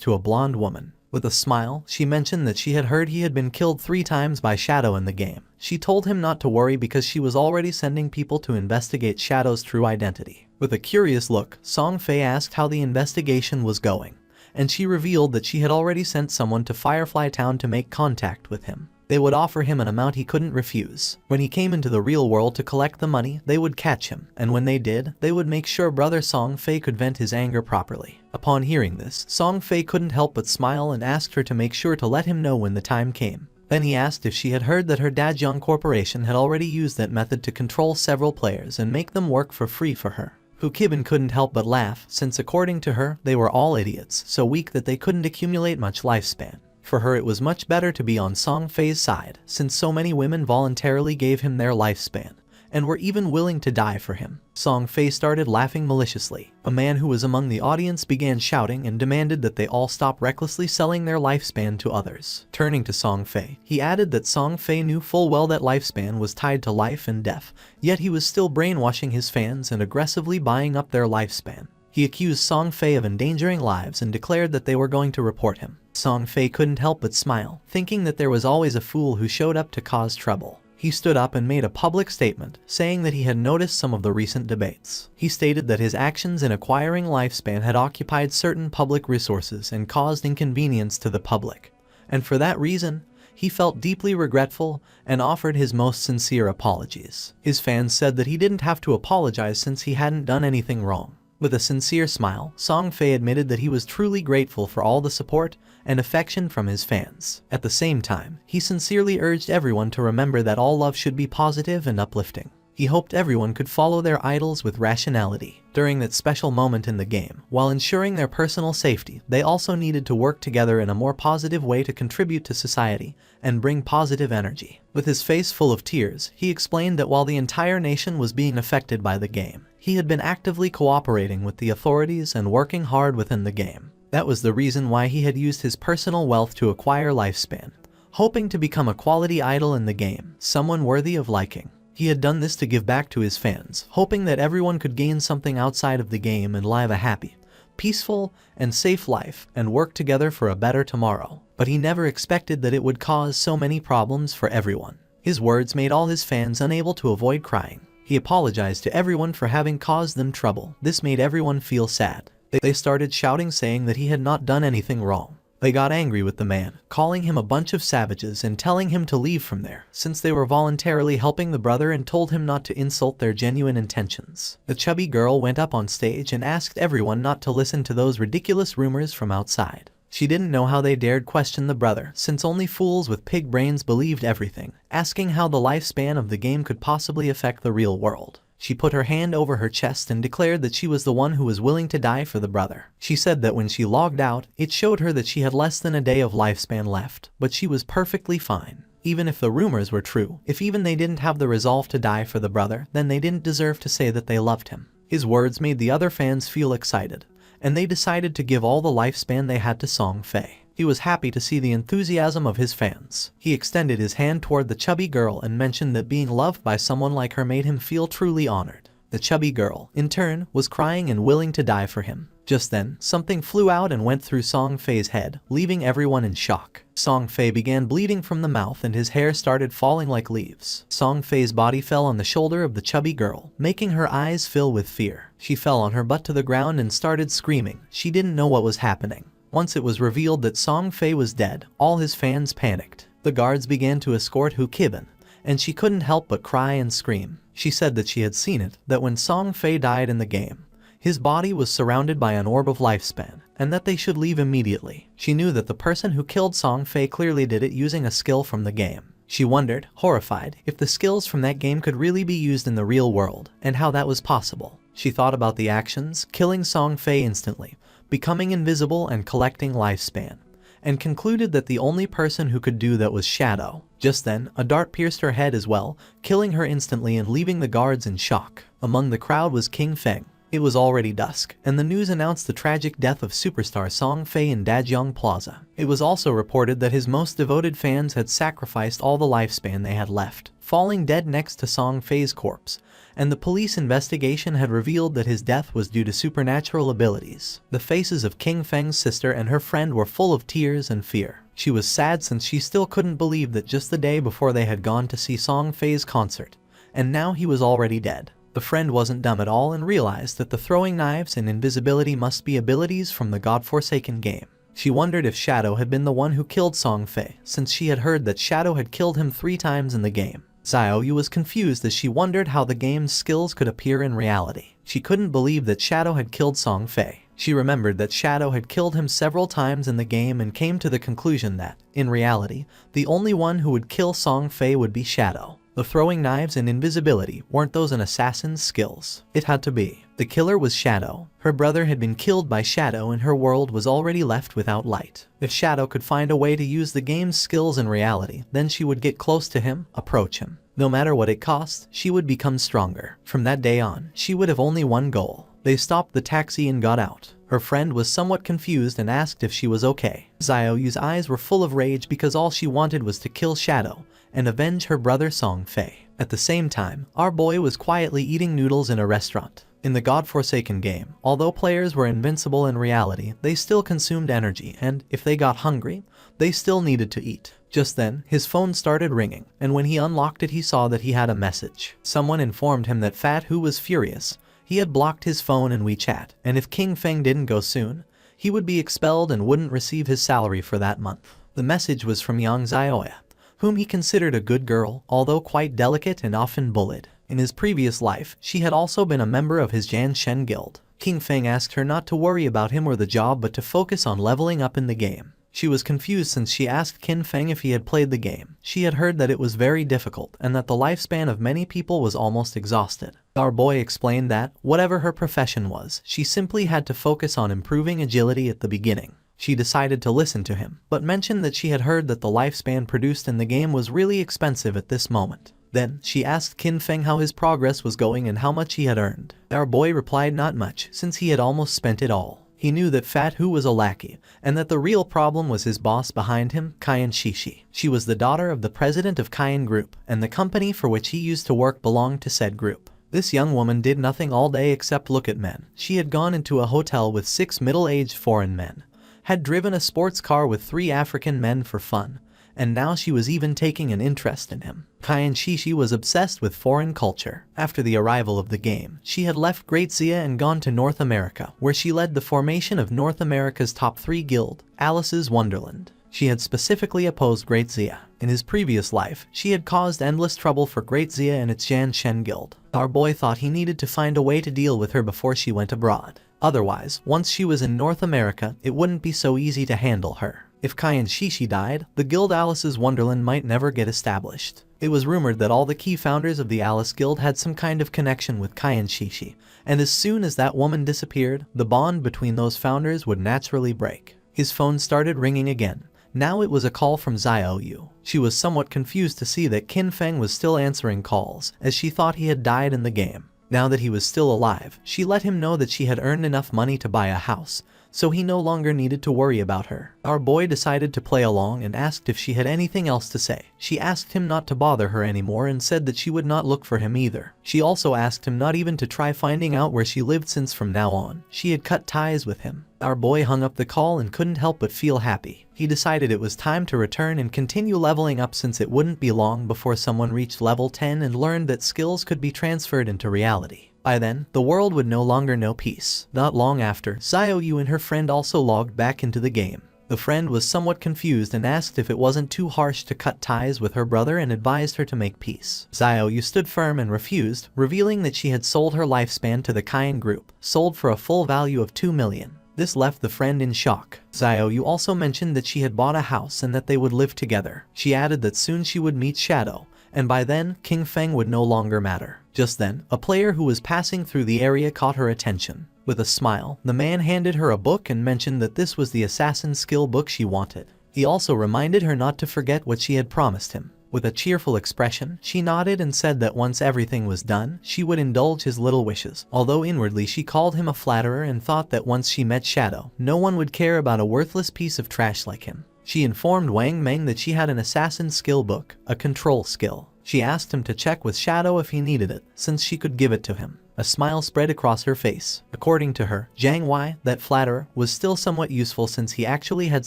to a blonde woman. With a smile, she mentioned that she had heard he had been killed 3 times by Shadow in the game. She told him not to worry because she was already sending people to investigate Shadow's true identity. With a curious look, Song Fei asked how the investigation was going, and she revealed that she had already sent someone to Firefly Town to make contact with him. They would offer him an amount he couldn't refuse. When he came into the real world to collect the money, they would catch him, and when they did, they would make sure brother Song Fei could vent his anger properly. Upon hearing this, Song Fei couldn't help but smile and asked her to make sure to let him know when the time came. Then he asked if she had heard that her Dajong Corporation had already used that method to control several players and make them work for free for her. Hu Kibin couldn't help but laugh, since according to her, they were all idiots, so weak that they couldn't accumulate much lifespan. For her it was much better to be on Song Fei's side, since so many women voluntarily gave him their lifespan, and were even willing to die for him. Song Fei started laughing maliciously. A man who was among the audience began shouting and demanded that they all stop recklessly selling their lifespan to others. Turning to Song Fei, he added that Song Fei knew full well that lifespan was tied to life and death, yet he was still brainwashing his fans and aggressively buying up their lifespan. He accused Song Fei of endangering lives and declared that they were going to report him. Song Fei couldn't help but smile, thinking that there was always a fool who showed up to cause trouble. He stood up and made a public statement, saying that he had noticed some of the recent debates. He stated that his actions in acquiring lifespan had occupied certain public resources and caused inconvenience to the public, and for that reason, he felt deeply regretful and offered his most sincere apologies. His fans said that he didn't have to apologize since he hadn't done anything wrong. With a sincere smile, Song Fei admitted that he was truly grateful for all the support and affection from his fans. At the same time, he sincerely urged everyone to remember that all love should be positive and uplifting. He hoped everyone could follow their idols with rationality. During that special moment in the game, while ensuring their personal safety, they also needed to work together in a more positive way to contribute to society and bring positive energy. With his face full of tears, he explained that while the entire nation was being affected by the game, he had been actively cooperating with the authorities and working hard within the game. That was the reason why he had used his personal wealth to acquire lifespan, hoping to become a quality idol in the game, someone worthy of liking. He had done this to give back to his fans, hoping that everyone could gain something outside of the game and live a happy, peaceful, and safe life and work together for a better tomorrow. But he never expected that it would cause so many problems for everyone. His words made all his fans unable to avoid crying. He apologized to everyone for having caused them trouble. This made everyone feel sad. They started shouting, saying that he had not done anything wrong. They got angry with the man, calling him a bunch of savages and telling him to leave from there, since they were voluntarily helping the brother, and told him not to insult their genuine intentions. The chubby girl went up on stage and asked everyone not to listen to those ridiculous rumors from outside. She didn't know how they dared question the brother, since only fools with pig brains believed everything, asking how the lifespan of the game could possibly affect the real world. She put her hand over her chest and declared that she was the one who was willing to die for the brother. She said that when she logged out, it showed her that she had less than a day of lifespan left, but she was perfectly fine. Even if the rumors were true, if even they didn't have the resolve to die for the brother, then they didn't deserve to say that they loved him. His words made the other fans feel excited, and they decided to give all the lifespan they had to Song Fei. He was happy to see the enthusiasm of his fans. He extended his hand toward the chubby girl and mentioned that being loved by someone like her made him feel truly honored. The chubby girl, in turn, was crying and willing to die for him. Just then, something flew out and went through Song Fei's head, leaving everyone in shock. Song Fei began bleeding from the mouth and his hair started falling like leaves. Song Fei's body fell on the shoulder of the chubby girl, making her eyes fill with fear. She fell on her butt to the ground and started screaming. She didn't know what was happening. Once it was revealed that Song Fei was dead, all his fans panicked. The guards began to escort Hu Kibin, and she couldn't help but cry and scream. She said that she had seen it, that when Song Fei died in the game, his body was surrounded by an orb of lifespan, and that they should leave immediately. She knew that the person who killed Song Fei clearly did it using a skill from the game. She wondered, horrified, if the skills from that game could really be used in the real world, and how that was possible. She thought about the actions, killing Song Fei instantly, becoming invisible and collecting lifespan, and concluded that the only person who could do that was Shadow. Just then, a dart pierced her head as well, killing her instantly and leaving the guards in shock. Among the crowd was King Feng. It was already dusk, and the news announced the tragic death of superstar Song Fei in Dajong Plaza. It was also reported that his most devoted fans had sacrificed all the lifespan they had left, falling dead next to Song Fei's corpse, and the police investigation had revealed that his death was due to supernatural abilities. The faces of King Feng's sister and her friend were full of tears and fear. She was sad since she still couldn't believe that just the day before they had gone to see Song Fei's concert, and now he was already dead. The friend wasn't dumb at all and realized that the throwing knives and invisibility must be abilities from the godforsaken game. She wondered if Shadow had been the one who killed Song Fei, since she had heard that Shadow had killed him 3 times in the game. Xiaoyu was confused as she wondered how the game's skills could appear in reality. She couldn't believe that Shadow had killed Song Fei. She remembered that Shadow had killed him several times in the game and came to the conclusion that, in reality, the only one who would kill Song Fei would be Shadow. The throwing knives and invisibility weren't those an assassin's skills. It had to be. The killer was Shadow. Her brother had been killed by Shadow and her world was already left without light. If Shadow could find a way to use the game's skills in reality, then she would get close to him, approach him. No matter what it cost, she would become stronger. From that day on, she would have only one goal. They stopped the taxi and got out. Her friend was somewhat confused and asked if she was okay. Xiaoyu's eyes were full of rage because all she wanted was to kill Shadow and avenge her brother Song Fei. At the same time, our boy was quietly eating noodles in a restaurant. In the godforsaken game, although players were invincible in reality, they still consumed energy and, if they got hungry, they still needed to eat. Just then, his phone started ringing, and when he unlocked it he saw that he had a message. Someone informed him that Fat Hu was furious. He had blocked his phone and WeChat, and if King Feng didn't go soon, he would be expelled and wouldn't receive his salary for that month. The message was from Yang Xiaoya, whom he considered a good girl, although quite delicate and often bullied. In his previous life, she had also been a member of his Jan Shen guild. King Feng asked her not to worry about him or the job but to focus on leveling up in the game. She was confused since she asked Qin Feng if he had played the game. She had heard that it was very difficult and that the lifespan of many people was almost exhausted. Our boy explained that, whatever her profession was, she simply had to focus on improving agility at the beginning. She decided to listen to him, but mentioned that she had heard that the lifespan produced in the game was really expensive at this moment. Then, she asked Qin Feng how his progress was going and how much he had earned. Our boy replied not much, since he had almost spent it all. He knew that Fat Hu was a lackey, and that the real problem was his boss behind him, Kaiyan Shishi. She was the daughter of the president of Kaiyan Group, and the company for which he used to work belonged to said group. This young woman did nothing all day except look at men. She had gone into a hotel with 6 middle-aged foreign men, had driven a sports car with 3 African men for fun, and now she was even taking an interest in him. Kaiyan Shishi was obsessed with foreign culture. After the arrival of the game, she had left Great Xia and gone to North America, where she led the formation of North America's top 3 guild, Alice's Wonderland. She had specifically opposed Great Xia. In his previous life, she had caused endless trouble for Great Xia and its Jan Shen guild. Our boy thought he needed to find a way to deal with her before she went abroad. Otherwise, once she was in North America, it wouldn't be so easy to handle her. If Kaiyan Shishi died, the guild Alice's Wonderland might never get established. It was rumored that all the key founders of the Alice Guild had some kind of connection with Kaiyan Shishi, and as soon as that woman disappeared, the bond between those founders would naturally break. His phone started ringing again. Now it was a call from Xiaoyu. She was somewhat confused to see that Qin Feng was still answering calls, as she thought he had died in the game. Now that he was still alive, she let him know that she had earned enough money to buy a house, so he no longer needed to worry about her. Our boy decided to play along and asked if she had anything else to say. She asked him not to bother her anymore and said that she would not look for him either. She also asked him not even to try finding out where she lived since from now on, she had cut ties with him. Our boy hung up the call and couldn't help but feel happy. He decided it was time to return and continue leveling up since it wouldn't be long before someone reached level 10 and learned that skills could be transferred into reality. By then, the world would no longer know peace. Not long after, Xiaoyu and her friend also logged back into the game. The friend was somewhat confused and asked if it wasn't too harsh to cut ties with her brother and advised her to make peace. Xiaoyu stood firm and refused, revealing that she had sold her lifespan to the Kaiyan group, sold for a full value of 2 million. This left the friend in shock. Xiaoyu also mentioned that she had bought a house and that they would live together. She added that soon she would meet Shadow, and by then, King Feng would no longer matter. Just then, a player who was passing through the area caught her attention. With a smile, the man handed her a book and mentioned that this was the assassin skill book she wanted. He also reminded her not to forget what she had promised him. With a cheerful expression, she nodded and said that once everything was done, she would indulge his little wishes. Although inwardly she called him a flatterer and thought that once she met Shadow, no one would care about a worthless piece of trash like him. She informed Wang Meng that she had an assassin skill book, a control skill. She asked him to check with Shadow if he needed it, since she could give it to him. A smile spread across her face. According to her, Zhang Wei, that flatterer, was still somewhat useful since he actually had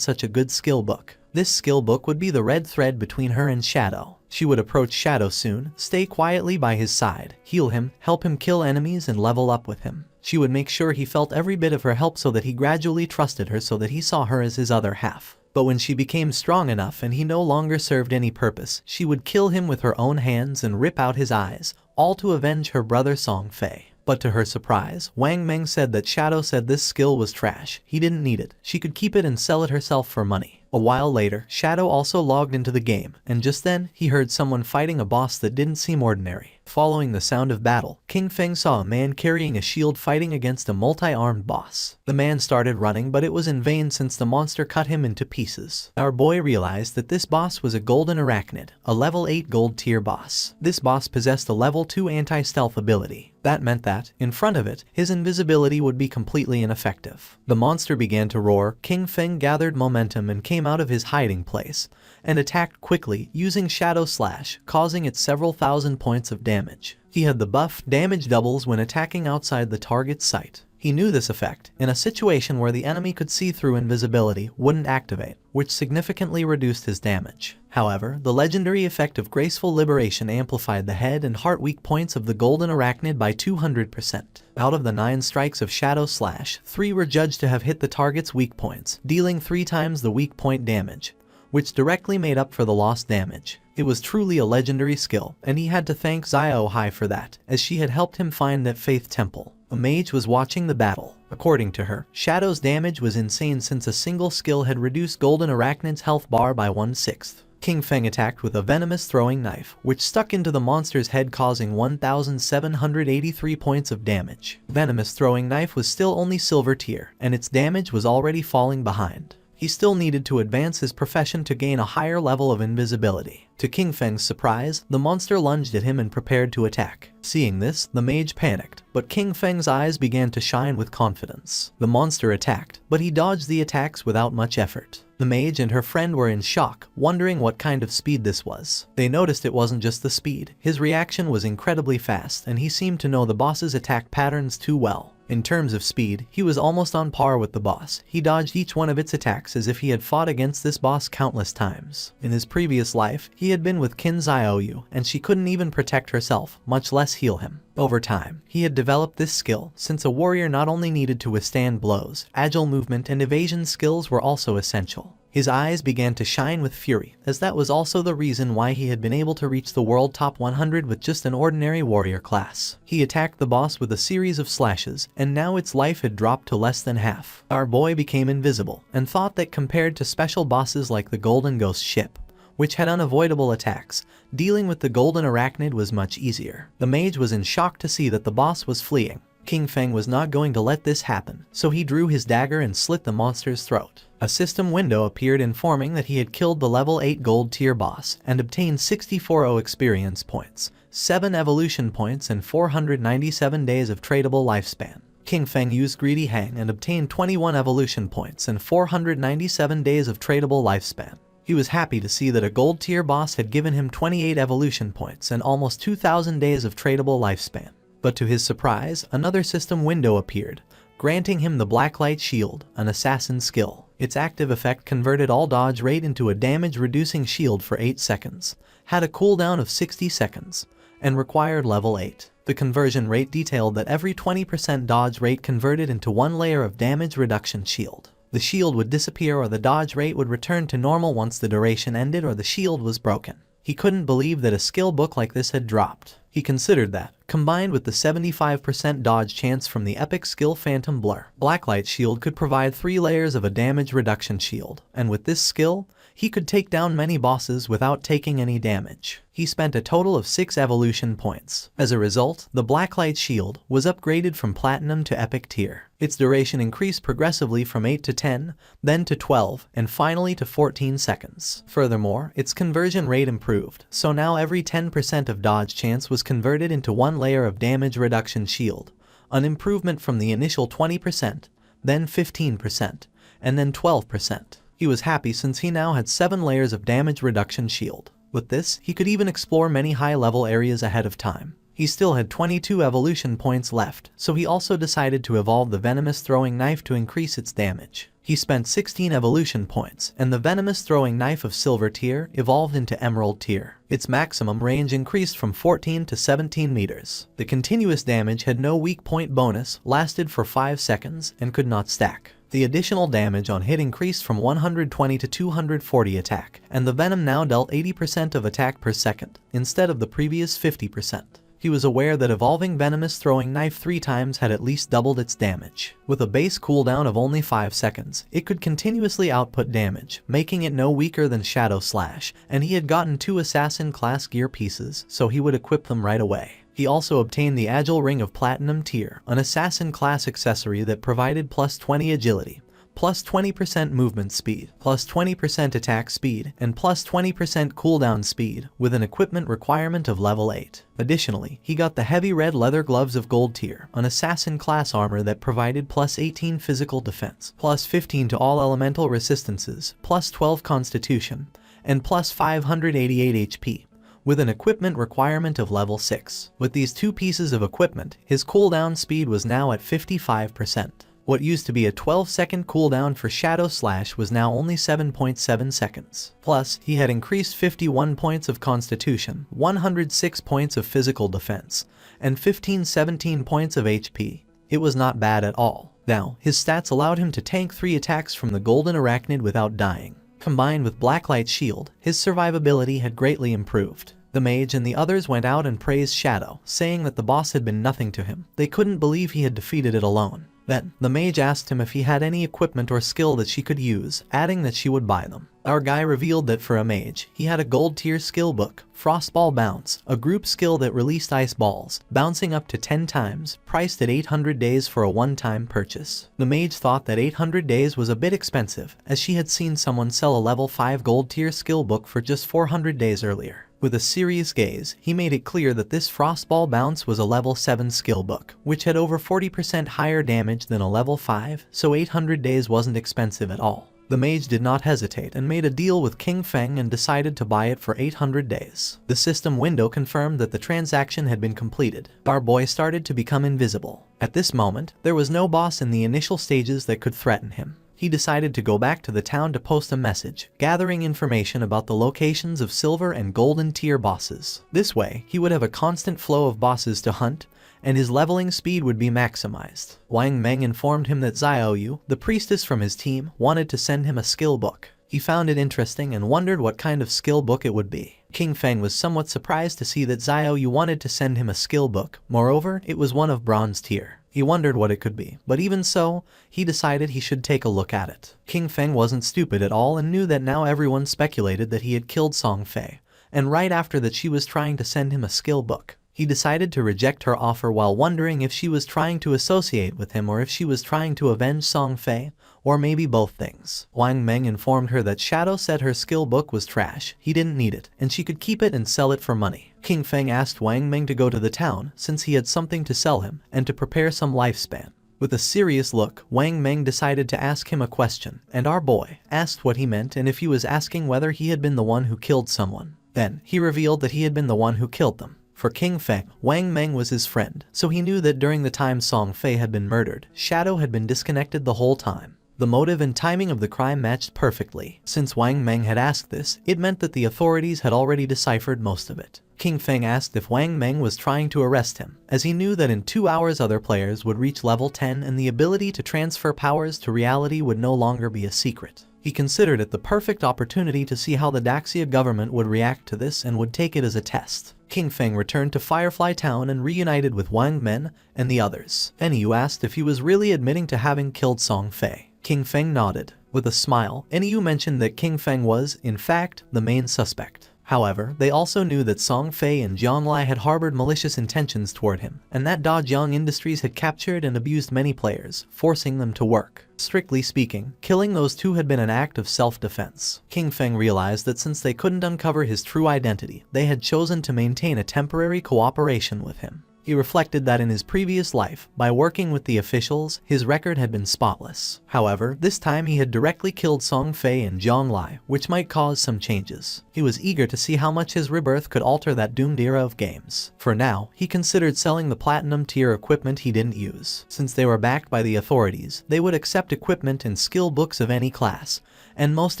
such a good skill book. This skill book would be the red thread between her and Shadow. She would approach Shadow soon, stay quietly by his side, heal him, help him kill enemies and level up with him. She would make sure he felt every bit of her help so that he gradually trusted her, so that he saw her as his other half. But when she became strong enough and he no longer served any purpose, she would kill him with her own hands and rip out his eyes, all to avenge her brother Song Fei. But to her surprise, Wang Meng said that Shadow said this skill was trash. He didn't need it. She could keep it and sell it herself for money. A while later, Shadow also logged into the game, and just then, he heard someone fighting a boss that didn't seem ordinary. Following the sound of battle, King Feng saw a man carrying a shield fighting against a multi-armed boss. The man started running, but it was in vain since the monster cut him into pieces. Our boy realized that this boss was a golden arachnid, a level 8 gold tier boss. This boss possessed a level 2 anti-stealth ability. That meant that, in front of it, his invisibility would be completely ineffective. The monster began to roar. King Feng gathered momentum and came out of his hiding place, and attacked quickly, using Shadow Slash, causing it several thousand points of damage. He had the buff, damage doubles when attacking outside the target's sight. He knew this effect, in a situation where the enemy could see through invisibility, wouldn't activate, which significantly reduced his damage. However, the legendary effect of Graceful Liberation amplified the head and heart weak points of the golden arachnid by 200%. Out of the 9 strikes of Shadow Slash, 3 were judged to have hit the target's weak points, dealing 3 times the weak point damage, which directly made up for the lost damage. It was truly a legendary skill, and he had to thank Xiao Hai for that, as she had helped him find that faith temple. A mage was watching the battle. According to her, Shadow's damage was insane since a single skill had reduced Golden Arachnid's health bar by 1/6. King Feng attacked with a venomous throwing knife, which stuck into the monster's head, causing 1,783 points of damage. Venomous throwing knife was still only silver tier, and its damage was already falling behind. He still needed to advance his profession to gain a higher level of invisibility. To King Feng's surprise, the monster lunged at him and prepared to attack. Seeing this, the mage panicked, but King Feng's eyes began to shine with confidence. The monster attacked, but he dodged the attacks without much effort. The mage and her friend were in shock, wondering what kind of speed this was. They noticed it wasn't just the speed. His reaction was incredibly fast, and he seemed to know the boss's attack patterns too well. In terms of speed, he was almost on par with the boss. He dodged each one of its attacks as if he had fought against this boss countless times. In his previous life, he had been with Qin Xiaoyu, and she couldn't even protect herself, much less heal him. Over time, he had developed this skill, since a warrior not only needed to withstand blows, agile movement and evasion skills were also essential. His eyes began to shine with fury, as that was also the reason why he had been able to reach the world top 100 with just an ordinary warrior class. He attacked the boss with a series of slashes, and now its life had dropped to less than half. Our boy became invisible, and thought that compared to special bosses like the Golden Ghost Ship, which had unavoidable attacks, dealing with the Golden Arachnid was much easier. The mage was in shock to see that the boss was fleeing. King Feng was not going to let this happen, so he drew his dagger and slit the monster's throat. A system window appeared informing that he had killed the level 8 gold tier boss and obtained 64 experience points, 7 evolution points and 497 days of tradable lifespan. King Feng used Greedy Hang and obtained 21 evolution points and 497 days of tradable lifespan. He was happy to see that a gold tier boss had given him 28 evolution points and almost 2,000 days of tradable lifespan. But to his surprise, another system window appeared, granting him the Blacklight Shield, an assassin skill. Its active effect converted all dodge rate into a damage-reducing shield for 8 seconds, had a cooldown of 60 seconds, and required level 8. The conversion rate detailed that every 20% dodge rate converted into 1 layer of damage reduction shield. The shield would disappear or the dodge rate would return to normal once the duration ended or the shield was broken. He couldn't believe that a skill book like this had dropped. He considered that, combined with the 75% dodge chance from the epic skill Phantom Blur, Blacklight Shield could provide 3 layers of a damage reduction shield, and with this skill, he could take down many bosses without taking any damage. He spent a total of 6 evolution points. As a result, the Blacklight Shield was upgraded from Platinum to Epic tier. Its duration increased progressively from 8 to 10, then to 12, and finally to 14 seconds. Furthermore, its conversion rate improved, so now every 10% of dodge chance was converted into 1 layer of damage reduction shield, an improvement from the initial 20%, then 15%, and then 12%. He was happy since he now had 7 layers of damage reduction shield. With this, he could even explore many high-level areas ahead of time. He still had 22 evolution points left, so he also decided to evolve the venomous throwing knife to increase its damage. He spent 16 evolution points, and the venomous throwing knife of silver tier evolved into emerald tier. Its maximum range increased from 14 to 17 meters. The continuous damage had no weak point bonus, lasted for 5 seconds, and could not stack. The additional damage on hit increased from 120 to 240 attack, and the venom now dealt 80% of attack per second, instead of the previous 50%. He was aware that evolving venomous throwing knife 3 times had at least doubled its damage. With a base cooldown of only 5 seconds, it could continuously output damage, making it no weaker than Shadow Slash, and he had gotten 2 assassin class gear pieces, so he would equip them right away. He also obtained the Agile Ring of Platinum tier, an assassin class accessory that provided plus 20 agility, plus 20% movement speed, plus 20% attack speed, and plus 20% cooldown speed, with an equipment requirement of level 8. Additionally, he got the heavy red leather gloves of gold tier, an assassin class armor that provided plus 18 physical defense, plus 15 to all elemental resistances, plus 12 constitution, and plus 588 HP. With an equipment requirement of level 6. With these 2 pieces of equipment, his cooldown speed was now at 55%. What used to be a 12-second cooldown for Shadow Slash was now only 7.7 seconds. Plus, he had increased 51 points of constitution, 106 points of physical defense, and 17 points of HP. It was not bad at all. Now, his stats allowed him to tank 3 attacks from the Golden Arachnid without dying. Combined with Blacklight Shield, his survivability had greatly improved. The mage and the others went out and praised Shadow, saying that the boss had been nothing to him. They couldn't believe he had defeated it alone. Then, the mage asked him if he had any equipment or skill that she could use, adding that she would buy them. Our guy revealed that for a mage, he had a gold tier skill book, Frostball Bounce, a group skill that released ice balls, bouncing up to 10 times, priced at 800 days for a one-time purchase. The mage thought that 800 days was a bit expensive, as she had seen someone sell a level 5 gold tier skill book for just 400 days earlier. With a serious gaze, he made it clear that this Frostball Bounce was a level 7 skill book, which had over 40% higher damage than a level 5, so 800 days wasn't expensive at all. The mage did not hesitate and made a deal with King Feng and decided to buy it for 800 days. The system window confirmed that the transaction had been completed. Our boy started to become invisible. At this moment, there was no boss in the initial stages that could threaten him. He decided to go back to the town to post a message, gathering information about the locations of silver and golden tier bosses. This way, he would have a constant flow of bosses to hunt, and his leveling speed would be maximized. Wang Meng informed him that Xiaoyu, the priestess from his team, wanted to send him a skill book. He found it interesting and wondered what kind of skill book it would be. King Feng was somewhat surprised to see that Xiaoyu wanted to send him a skill book. Moreover, it was one of bronze tier. He wondered what it could be, but even so, he decided he should take a look at it. King Feng wasn't stupid at all and knew that now everyone speculated that he had killed Song Fei, and right after that she was trying to send him a skill book. He decided to reject her offer while wondering if she was trying to associate with him or if she was trying to avenge Song Fei, or maybe both things. Wang Meng informed her that Shadow said her skill book was trash, he didn't need it, and she could keep it and sell it for money. King Feng asked Wang Meng to go to the town, since he had something to sell him, and to prepare some lifespan. With a serious look, Wang Meng decided to ask him a question, and our boy asked what he meant and if he was asking whether he had been the one who killed someone. Then, he revealed that he had been the one who killed them. For King Feng, Wang Meng was his friend, so he knew that during the time Song Fei had been murdered, Shadow had been disconnected the whole time. The motive and timing of the crime matched perfectly. Since Wang Meng had asked this, it meant that the authorities had already deciphered most of it. King Feng asked if Wang Meng was trying to arrest him, as he knew that in 2 hours other players would reach level 10 and the ability to transfer powers to reality would no longer be a secret. He considered it the perfect opportunity to see how the Daxia government would react to this and would take it as a test. King Feng returned to Firefly Town and reunited with Wang Meng and the others. Enyu asked if he was really admitting to having killed Song Fei. King Feng nodded. With a smile, Enyu mentioned that King Feng was, in fact, the main suspect. However, they also knew that Song Fei and Zhonglai had harbored malicious intentions toward him, and that Dajiang Industries had captured and abused many players, forcing them to work. Strictly speaking, killing those two had been an act of self-defense. King Feng realized that since they couldn't uncover his true identity, they had chosen to maintain a temporary cooperation with him. He reflected that in his previous life, by working with the officials, his record had been spotless. However, this time he had directly killed Song Fei and Zhang Lai, which might cause some changes. He was eager to see how much his rebirth could alter that doomed era of games. For now, he considered selling the platinum tier equipment he didn't use. Since they were backed by the authorities, they would accept equipment and skill books of any class, and most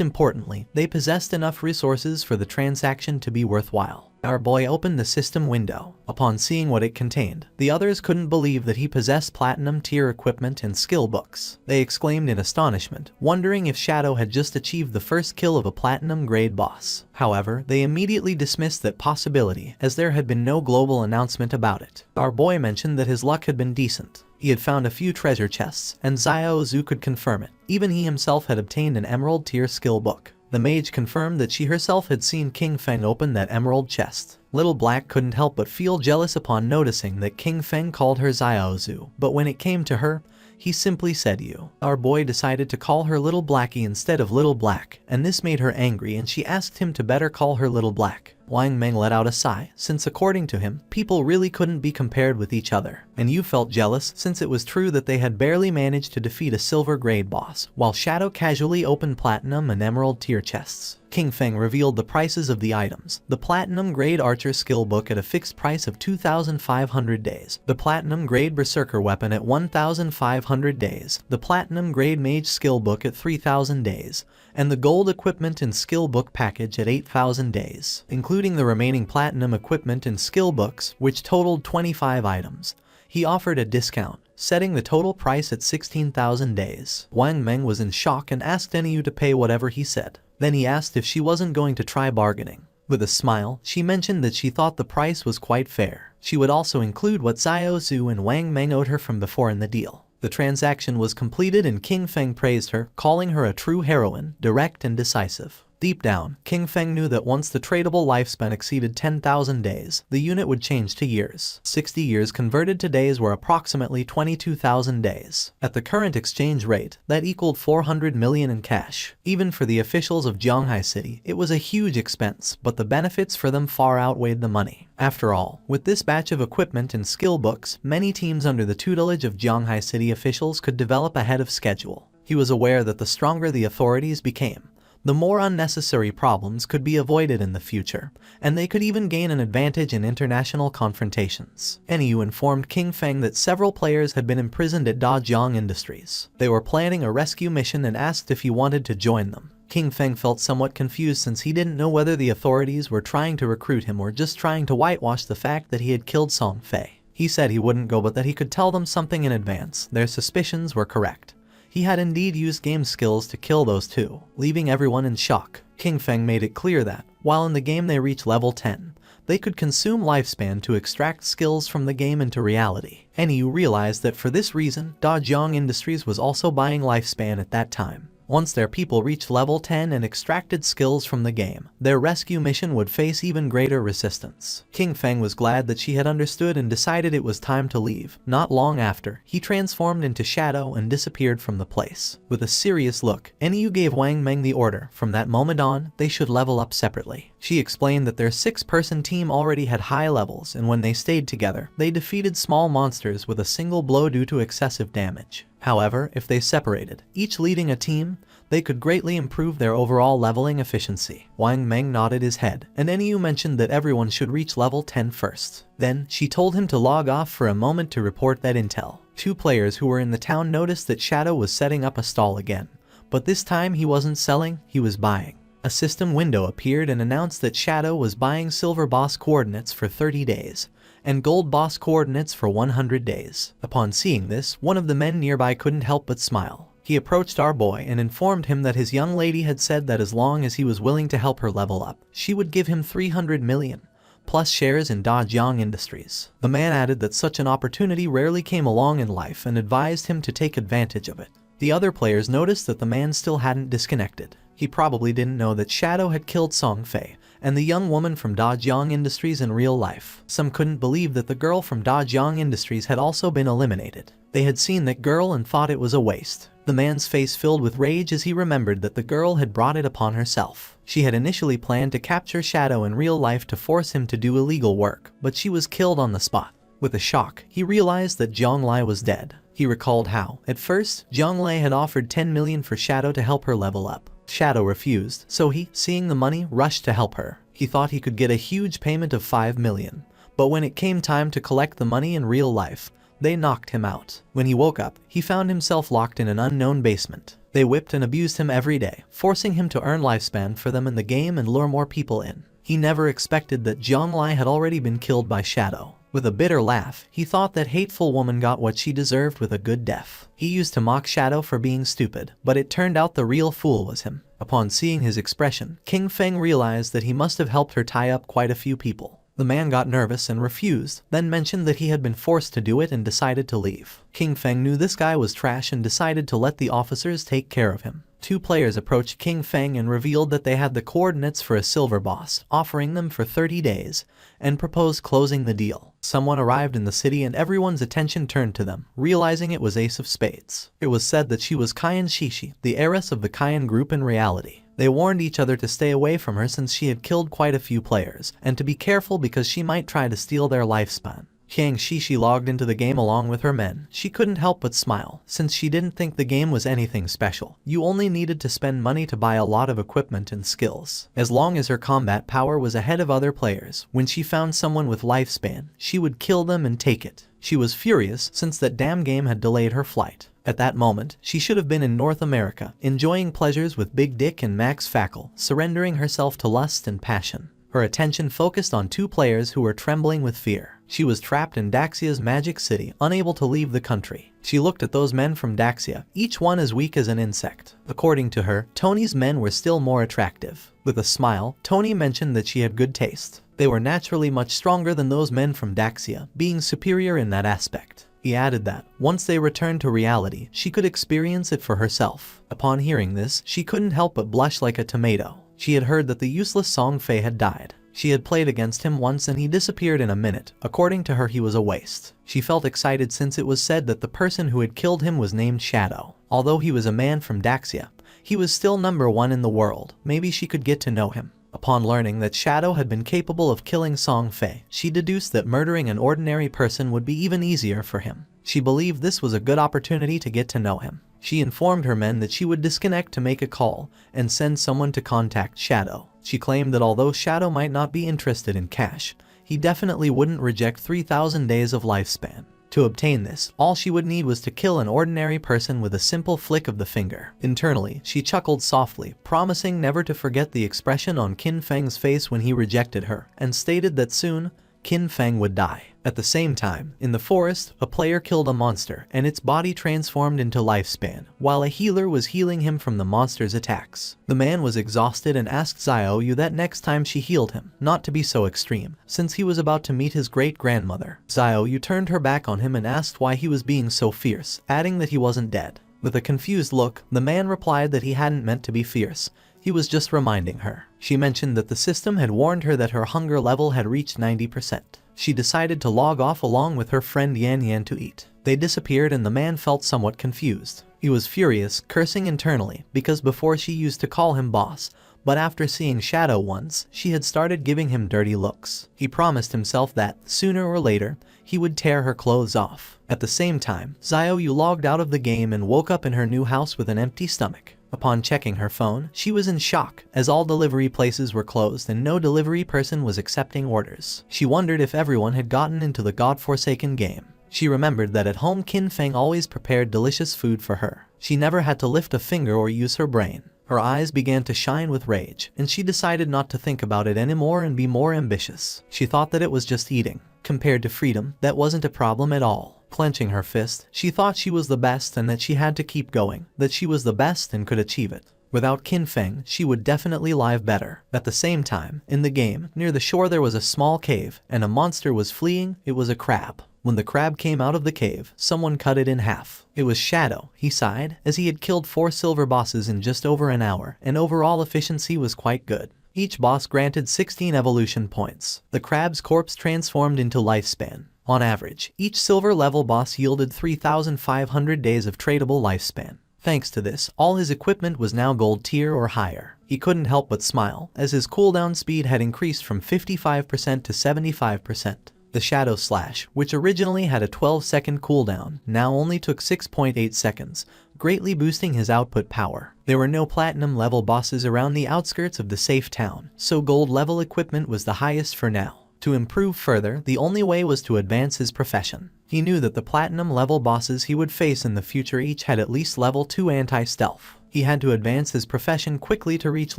importantly, they possessed enough resources for the transaction to be worthwhile. Our boy opened the system window. Upon seeing what it contained, the others couldn't believe that he possessed platinum tier equipment and skill books. They exclaimed in astonishment, wondering if Shadow had just achieved the first kill of a platinum grade boss. However, they immediately dismissed that possibility, as there had been no global announcement about it. Our boy mentioned that his luck had been decent. He had found a few treasure chests, and Xiao Zhu could confirm it. Even he himself had obtained an emerald tier skill book. The mage confirmed that she herself had seen King Feng open that emerald chest. Little Black couldn't help but feel jealous upon noticing that King Feng called her Xiao Zhu, but when it came to her, he simply said you. Our boy decided to call her Little Blackie instead of Little Black, and this made her angry and she asked him to better call her Little Black. Wang Meng let out a sigh, since according to him, people really couldn't be compared with each other. And you felt jealous, since it was true that they had barely managed to defeat a silver grade boss, while Shadow casually opened platinum and emerald tier chests. King Feng revealed the prices of the items. The platinum grade archer skill book at a fixed price of 2,500 days. The platinum grade berserker weapon at 1,500 days. The platinum grade mage skill book at 3,000 days. And the gold equipment and skill book package at 8,000 days, including the remaining platinum equipment and skill books, which totaled 25 items. He offered a discount, setting the total price at 16,000 days. Wang Meng was in shock and asked NEU to pay whatever he said. Then he asked if she wasn't going to try bargaining. With a smile, she mentioned that she thought the price was quite fair. She would also include what Xiao Zhu and Wang Meng owed her from before in the deal. The transaction was completed and King Feng praised her, calling her a true heroine, direct and decisive. Deep down, King Feng knew that once the tradable lifespan exceeded 10,000 days, the unit would change to years. 60 years converted to days were approximately 22,000 days. At the current exchange rate, that equaled 400 million in cash. Even for the officials of Zhanghai City, it was a huge expense, but the benefits for them far outweighed the money. After all, with this batch of equipment and skill books, many teams under the tutelage of Zhanghai City officials could develop ahead of schedule. He was aware that the stronger the authorities became, the more unnecessary problems could be avoided in the future, and they could even gain an advantage in international confrontations. NEU informed King Feng that several players had been imprisoned at Dajiang Industries. They were planning a rescue mission and asked if he wanted to join them. King Feng felt somewhat confused since he didn't know whether the authorities were trying to recruit him or just trying to whitewash the fact that he had killed Song Fei. He said he wouldn't go but that he could tell them something in advance. Their suspicions were correct. He had indeed used game skills to kill those two, leaving everyone in shock. King Feng made it clear that, while in the game they reach level 10, they could consume lifespan to extract skills from the game into reality. NEU realized that for this reason, Dajiang Industries was also buying lifespan at that time. Once their people reached level 10 and extracted skills from the game, their rescue mission would face even greater resistance. King Feng was glad that she had understood and decided it was time to leave. Not long after, he transformed into Shadow and disappeared from the place. With a serious look, NEU gave Wang Meng the order. From that moment on, they should level up separately. She explained that their 6-person team already had high levels, and when they stayed together, they defeated small monsters with a single blow due to excessive damage. However, if they separated, each leading a team, they could greatly improve their overall leveling efficiency. Wang Meng nodded his head, and NEU mentioned that everyone should reach level 10 first. Then, she told him to log off for a moment to report that intel. 2 players who were in the town noticed that Shadow was setting up a stall again. But this time he wasn't selling, he was buying. A system window appeared and announced that Shadow was buying silver boss coordinates for 30 days. And gold boss coordinates for 100 days. Upon seeing this, one of the men nearby couldn't help but smile. He approached our boy and informed him that his young lady had said that as long as he was willing to help her level up, she would give him 300 million, plus shares in Dajiang Industries. The man added that such an opportunity rarely came along in life and advised him to take advantage of it. The other players noticed that the man still hadn't disconnected. He probably didn't know that Shadow had killed Song Fei and the young woman from Dajiang Industries in real life. Some couldn't believe that the girl from Dajiang Industries had also been eliminated. They had seen that girl and thought it was a waste. The man's face filled with rage as he remembered that the girl had brought it upon herself. She had initially planned to capture Shadow in real life to force him to do illegal work, but she was killed on the spot. With a shock, he realized that Zhonglai was dead. He recalled how, at first, Zhonglai had offered 10 million for Shadow to help her level up. Shadow refused, so he, seeing the money, rushed to help her. He thought he could get a huge payment of 5 million. But when it came time to collect the money in real life, they knocked him out. When he woke up, he found himself locked in an unknown basement. They whipped and abused him every day, forcing him to earn lifespan for them in the game and lure more people in. He never expected that Zhonglai had already been killed by Shadow. With a bitter laugh, he thought that hateful woman got what she deserved with a good death. He used to mock Shadow for being stupid, but it turned out the real fool was him. Upon seeing his expression, King Feng realized that he must have helped her tie up quite a few people. The man got nervous and refused, then mentioned that he had been forced to do it and decided to leave. King Feng knew this guy was trash and decided to let the officers take care of him. 2 players approached King Feng and revealed that they had the coordinates for a silver boss, offering them for 30 days, and proposed closing the deal. Someone arrived in the city and everyone's attention turned to them, realizing it was Ace of Spades. It was said that she was Kayan Shishi, the heiress of the Kayan group in reality. They warned each other to stay away from her since she had killed quite a few players, and to be careful because she might try to steal their lifespan. Yang Shishi logged into the game along with her men. She couldn't help but smile, since she didn't think the game was anything special. You only needed to spend money to buy a lot of equipment and skills. As long as her combat power was ahead of other players, when she found someone with lifespan, she would kill them and take it. She was furious since that damn game had delayed her flight. At that moment, she should have been in North America, enjoying pleasures with Big Dick and Max Fackle, surrendering herself to lust and passion. Her attention focused on 2 players who were trembling with fear. She was trapped in Daxia's magic city, unable to leave the country. She looked at those men from Daxia, each one as weak as an insect. According to her, Tony's men were still more attractive. With a smile, Tony mentioned that she had good taste. They were naturally much stronger than those men from Daxia, being superior in that aspect. He added that, once they returned to reality, she could experience it for herself. Upon hearing this, she couldn't help but blush like a tomato. She had heard that the useless Song Fei had died. She had played against him once and he disappeared in a minute. According to her, he was a waste. She felt excited since it was said that the person who had killed him was named Shadow. Although he was a man from Daxia, he was still #1 in the world. Maybe she could get to know him. Upon learning that Shadow had been capable of killing Song Fei, she deduced that murdering an ordinary person would be even easier for him. She believed this was a good opportunity to get to know him. She informed her men that she would disconnect to make a call and send someone to contact Shadow. She claimed that although Shadow might not be interested in cash, he definitely wouldn't reject 3,000 days of lifespan. To obtain this, all she would need was to kill an ordinary person with a simple flick of the finger. Internally, she chuckled softly, promising never to forget the expression on Qin Feng's face when he rejected her, and stated that soon, Qin Feng would die. At the same time, in the forest, a player killed a monster and its body transformed into lifespan, while a healer was healing him from the monster's attacks. The man was exhausted and asked Xiaoyu that next time she healed him, not to be so extreme, since he was about to meet his great-grandmother. Xiaoyu turned her back on him and asked why he was being so fierce, adding that he wasn't dead. With a confused look, the man replied that he hadn't meant to be fierce. He was just reminding her. She mentioned that the system had warned her that her hunger level had reached 90%. She decided to log off along with her friend Yan Yan to eat. They disappeared and the man felt somewhat confused. He was furious, cursing internally, because before she used to call him boss, but after seeing Shadow once, she had started giving him dirty looks. He promised himself that, sooner or later, he would tear her clothes off. At the same time, Xiaoyu logged out of the game and woke up in her new house with an empty stomach. Upon checking her phone, she was in shock, as all delivery places were closed and no delivery person was accepting orders. She wondered if everyone had gotten into the godforsaken game. She remembered that at home Qin Feng always prepared delicious food for her. She never had to lift a finger or use her brain. Her eyes began to shine with rage, and she decided not to think about it anymore and be more ambitious. She thought that it was just eating. Compared to freedom, that wasn't a problem at all. Clenching her fist, she thought she was the best and that she had to keep going, that she was the best and could achieve it. Without Qin Feng, she would definitely live better. At the same time, in the game, near the shore there was a small cave, and a monster was fleeing. It was a crab. When the crab came out of the cave, someone cut it in half. It was Shadow, he sighed, as he had killed 4 silver bosses in just over an hour, and overall efficiency was quite good. Each boss granted 16 evolution points. The crab's corpse transformed into lifespan. On average, each silver level boss yielded 3,500 days of tradable lifespan. Thanks to this, all his equipment was now gold tier or higher. He couldn't help but smile, as his cooldown speed had increased from 55% to 75%. The Shadow Slash, which originally had a 12-second cooldown, now only took 6.8 seconds, greatly boosting his output power. There were no platinum level bosses around the outskirts of the safe town, so gold level equipment was the highest for now. To improve further, the only way was to advance his profession. He knew that the platinum level bosses he would face in the future each had at least level 2 anti-stealth. He had to advance his profession quickly to reach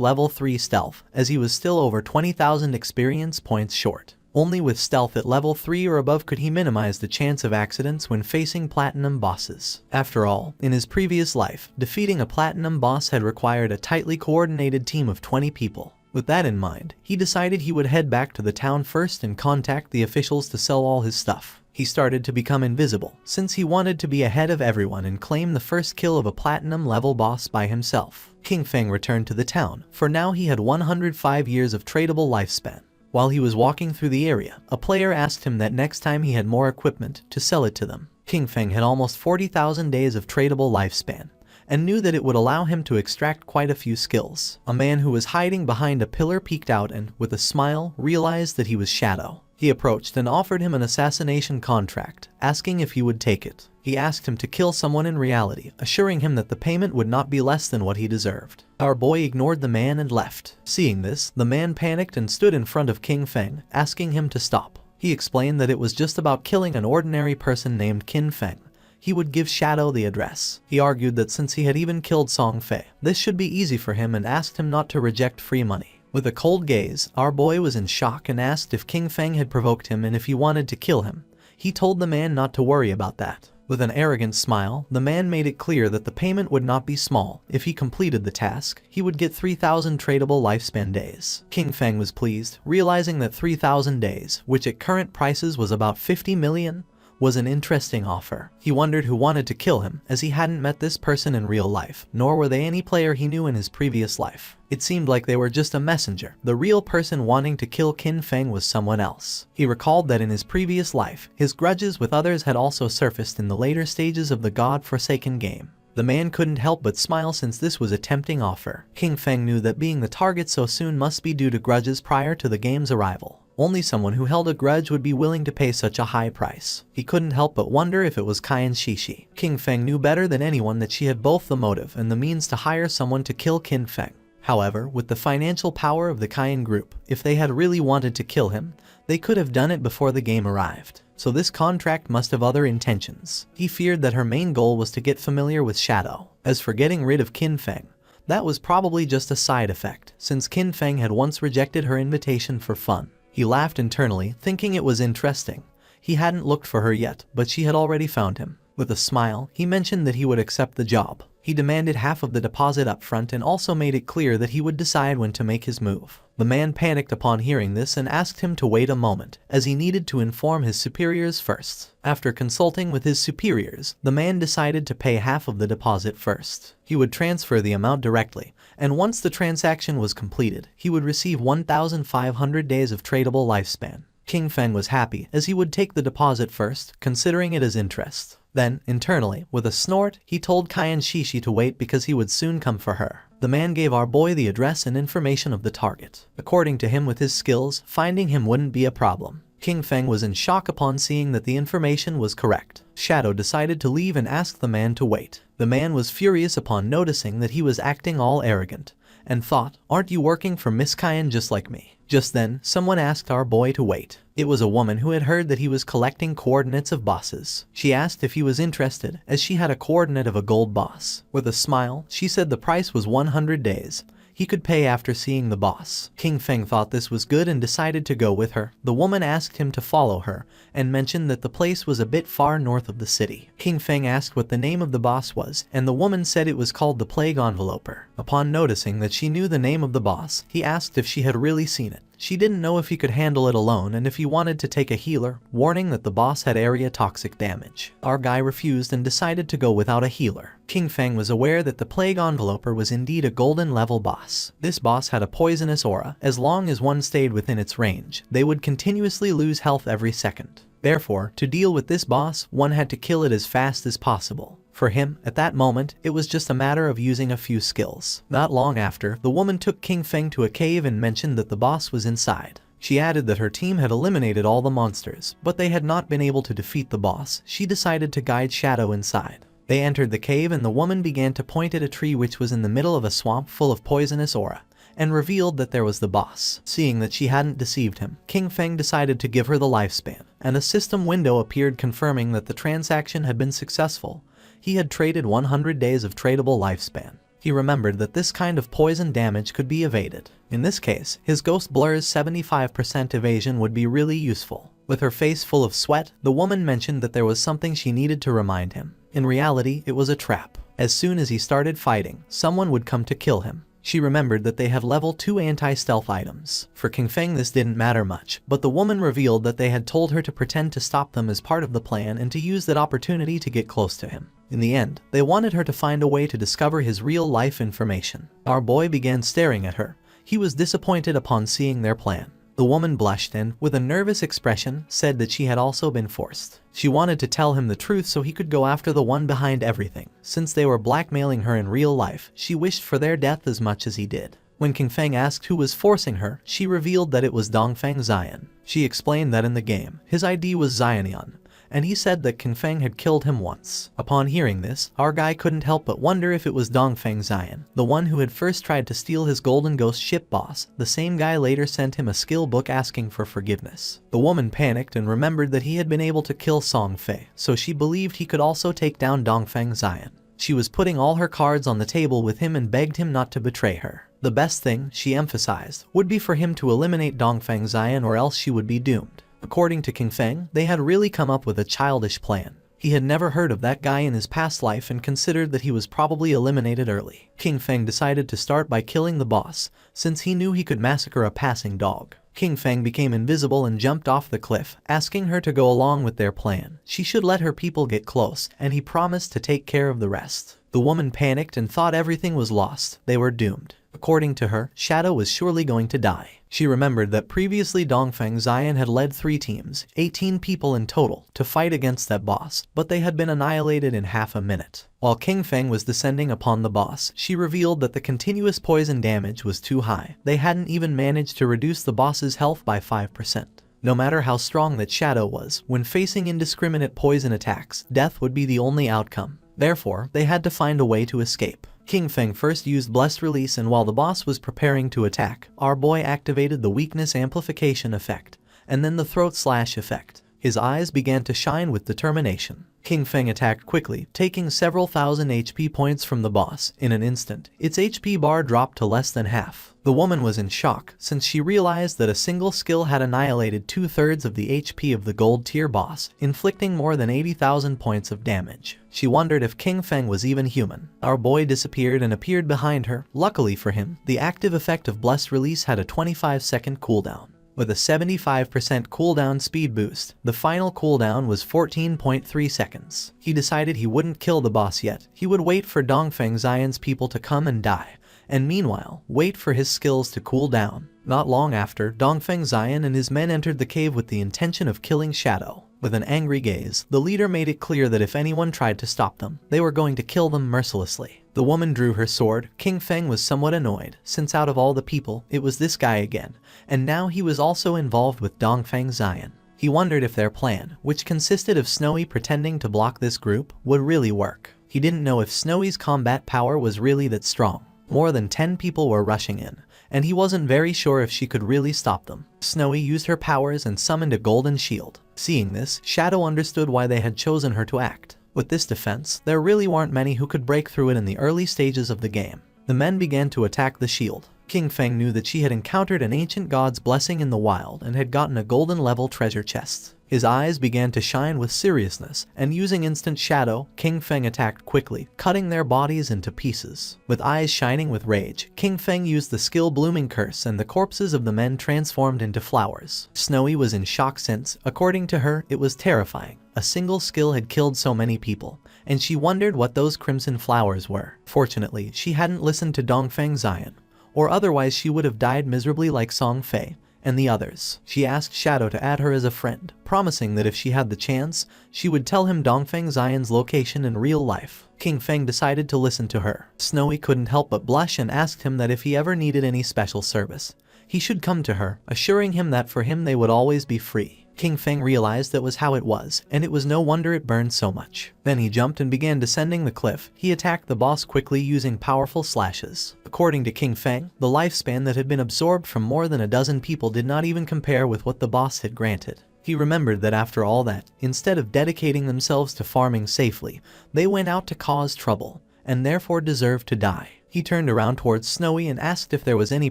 level 3 stealth, as he was still over 20,000 experience points short. Only with stealth at level 3 or above could he minimize the chance of accidents when facing platinum bosses. After all, in his previous life, defeating a platinum boss had required a tightly coordinated team of 20 people. With that in mind, he decided he would head back to the town first and contact the officials to sell all his stuff. He started to become invisible, since he wanted to be ahead of everyone and claim the first kill of a platinum level boss by himself. King Feng returned to the town, for now he had 105 years of tradable lifespan. While he was walking through the area, a player asked him that next time he had more equipment, to sell it to them. King Feng had almost 40,000 days of tradable lifespan, and knew that it would allow him to extract quite a few skills. A man who was hiding behind a pillar peeked out and, with a smile, realized that he was Shadow. He approached and offered him an assassination contract, asking if he would take it. He asked him to kill someone in reality, assuring him that the payment would not be less than what he deserved. Our boy ignored the man and left. Seeing this, the man panicked and stood in front of King Feng, asking him to stop. He explained that it was just about killing an ordinary person named King Feng. He would give Shadow the address. He argued that since he had even killed Song Fei, this should be easy for him and asked him not to reject free money. With a cold gaze, our boy was in shock and asked if King Feng had provoked him and if he wanted to kill him. He told the man not to worry about that. With an arrogant smile, the man made it clear that the payment would not be small. If he completed the task, he would get 3,000 tradable lifespan days. King Feng was pleased, realizing that 3,000 days, which at current prices was about 50 million, was an interesting offer. He wondered who wanted to kill him, as he hadn't met this person in real life, nor were they any player he knew in his previous life. It seemed like they were just a messenger. The real person wanting to kill King Feng was someone else. He recalled that in his previous life, his grudges with others had also surfaced in the later stages of the God-forsaken game. The man couldn't help but smile since this was a tempting offer. King Feng knew that being the target so soon must be due to grudges prior to the game's arrival. Only someone who held a grudge would be willing to pay such a high price. He couldn't help but wonder if it was Cayenne Shishi. King Feng knew better than anyone that she had both the motive and the means to hire someone to kill King Feng. However, with the financial power of the Cayenne group, if they had really wanted to kill him, they could have done it before the game arrived. So this contract must have other intentions. He feared that her main goal was to get familiar with Shadow. As for getting rid of King Feng, that was probably just a side effect, since King Feng had once rejected her invitation for fun. He laughed internally, thinking it was interesting. He hadn't looked for her yet, but she had already found him. With a smile, he mentioned that he would accept the job. He demanded half of the deposit up front and also made it clear that he would decide when to make his move. The man panicked upon hearing this and asked him to wait a moment, as he needed to inform his superiors first. After consulting with his superiors, the man decided to pay half of the deposit first. He would transfer the amount directly, and once the transaction was completed, he would receive 1,500 days of tradable lifespan. King Feng was happy, as he would take the deposit first, considering it as interest. Then, internally, with a snort, he told Cayenne Shishi to wait because he would soon come for her. The man gave our boy the address and information of the target. According to him, with his skills, finding him wouldn't be a problem. King Feng was in shock upon seeing that the information was correct. Shadow decided to leave and asked the man to wait. The man was furious upon noticing that he was acting all arrogant, and thought, "Aren't you working for Miss Cayenne just like me?" Just then, someone asked our boy to wait. It was a woman who had heard that he was collecting coordinates of bosses. She asked if he was interested, as she had a coordinate of a gold boss. With a smile, she said the price was 100 days. He could pay after seeing the boss. King Feng thought this was good and decided to go with her. The woman asked him to follow her, and mentioned that the place was a bit far north of the city. King Feng asked what the name of the boss was, and the woman said it was called the Plague Enveloper. Upon noticing that she knew the name of the boss, he asked if she had really seen it. She didn't know if he could handle it alone and if he wanted to take a healer, warning that the boss had area toxic damage. Our guy refused and decided to go without a healer. King Feng was aware that the Plague Enveloper was indeed a golden level boss. This boss had a poisonous aura. As long as one stayed within its range, they would continuously lose health every second. Therefore, to deal with this boss, one had to kill it as fast as possible. For him, at that moment, it was just a matter of using a few skills. Not long after, the woman took King Feng to a cave and mentioned that the boss was inside. She added that her team had eliminated all the monsters, but they had not been able to defeat the boss. She decided to guide Shadow inside. They entered the cave and the woman began to point at a tree which was in the middle of a swamp full of poisonous aura, and revealed that there was the boss. Seeing that she hadn't deceived him, King Feng decided to give her the lifespan, and a system window appeared confirming that the transaction had been successful. He had traded 100 days of tradable lifespan. He remembered that this kind of poison damage could be evaded. In this case, his Ghost Blur's 75% evasion would be really useful. With her face full of sweat, the woman mentioned that there was something she needed to remind him. In reality, it was a trap. As soon as he started fighting, someone would come to kill him. She remembered that they had level 2 anti-stealth items. For King Feng this didn't matter much, but the woman revealed that they had told her to pretend to stop them as part of the plan and to use that opportunity to get close to him. In the end, they wanted her to find a way to discover his real-life information. Our boy began staring at her. He was disappointed upon seeing their plan. The woman blushed and, with a nervous expression, said that she had also been forced. She wanted to tell him the truth so he could go after the one behind everything. Since they were blackmailing her in real life, she wished for their death as much as he did. When King Feng asked who was forcing her, she revealed that it was Dongfeng Xian. She explained that in the game, his ID was Xianian, and he said that King Feng had killed him once. Upon hearing this, our guy couldn't help but wonder if it was Dongfeng Xian, the one who had first tried to steal his Golden Ghost ship boss. The same guy later sent him a skill book asking for forgiveness. The woman panicked and remembered that he had been able to kill Song Fei, so she believed he could also take down Dongfeng Xian. She was putting all her cards on the table with him and begged him not to betray her. The best thing, she emphasized, would be for him to eliminate Dongfeng Xian or else she would be doomed. According to King Feng, they had really come up with a childish plan. He had never heard of that guy in his past life and considered that he was probably eliminated early. King Feng decided to start by killing the boss, since he knew he could massacre a passing dog. King Feng became invisible and jumped off the cliff, asking her to go along with their plan. She should let her people get close, and he promised to take care of the rest. The woman panicked and thought everything was lost. They were doomed. According to her, Shadow was surely going to die. She remembered that previously Dongfeng Xian had led 3 teams, 18 people in total, to fight against that boss, but they had been annihilated in half a minute. While King Feng was descending upon the boss, she revealed that the continuous poison damage was too high. They hadn't even managed to reduce the boss's health by 5%. No matter how strong that Shadow was, when facing indiscriminate poison attacks, death would be the only outcome. Therefore, they had to find a way to escape. King Feng first used Blessed Release, and while the boss was preparing to attack, our boy activated the Weakness Amplification effect, and then the Throat Slash effect. His eyes began to shine with determination. King Feng attacked quickly, taking several thousand HP points from the boss. In an instant, its HP bar dropped to less than half. The woman was in shock, since she realized that a single skill had annihilated 2/3 of the HP of the gold tier boss, inflicting more than 80,000 points of damage. She wondered if King Feng was even human. Our boy disappeared and appeared behind her. Luckily for him, the active effect of Blessed Release had a 25-second cooldown. With a 75% cooldown speed boost, the final cooldown was 14.3 seconds. He decided he wouldn't kill the boss yet. He would wait for Dongfeng Xian's people to come and die, and meanwhile, wait for his skills to cool down. Not long after, Dongfeng Xian and his men entered the cave with the intention of killing Shadow. With an angry gaze, the leader made it clear that if anyone tried to stop them, they were going to kill them mercilessly. The woman drew her sword. King Feng was somewhat annoyed, since out of all the people, it was this guy again, and now he was also involved with Dongfeng Xian. He wondered if their plan, which consisted of Snowy pretending to block this group, would really work. He didn't know if Snowy's combat power was really that strong. More than 10 people were rushing in, and he wasn't very sure if she could really stop them. Snowy used her powers and summoned a golden shield. Seeing this, Shadow understood why they had chosen her to act. With this defense, there really weren't many who could break through it in the early stages of the game. The men began to attack the shield. King Feng knew that she had encountered an ancient god's blessing in the wild and had gotten a golden level treasure chest. His eyes began to shine with seriousness, and using instant shadow, King Feng attacked quickly, cutting their bodies into pieces. With eyes shining with rage, King Feng used the skill Blooming Curse and the corpses of the men transformed into flowers. Snowy was in shock since, according to her, it was terrifying. A single skill had killed so many people, and she wondered what those crimson flowers were. Fortunately, she hadn't listened to Dongfeng Xian, or otherwise she would have died miserably like Song Fei and the others. She asked Shadow to add her as a friend, promising that if she had the chance, she would tell him Dongfeng Xian's location in real life. King Feng decided to listen to her. Snowy couldn't help but blush and asked him that if he ever needed any special service, He should come to her, assuring him that for him they would always be free. King Feng realized that was how it was, and it was no wonder it burned so much. Then he jumped and began descending the cliff. He attacked the boss quickly using powerful slashes. According to King Feng, the lifespan that had been absorbed from more than a dozen people did not even compare with what the boss had granted. He remembered that after all that, instead of dedicating themselves to farming safely, they went out to cause trouble, and therefore deserved to die. He turned around towards Snowy and asked if there was any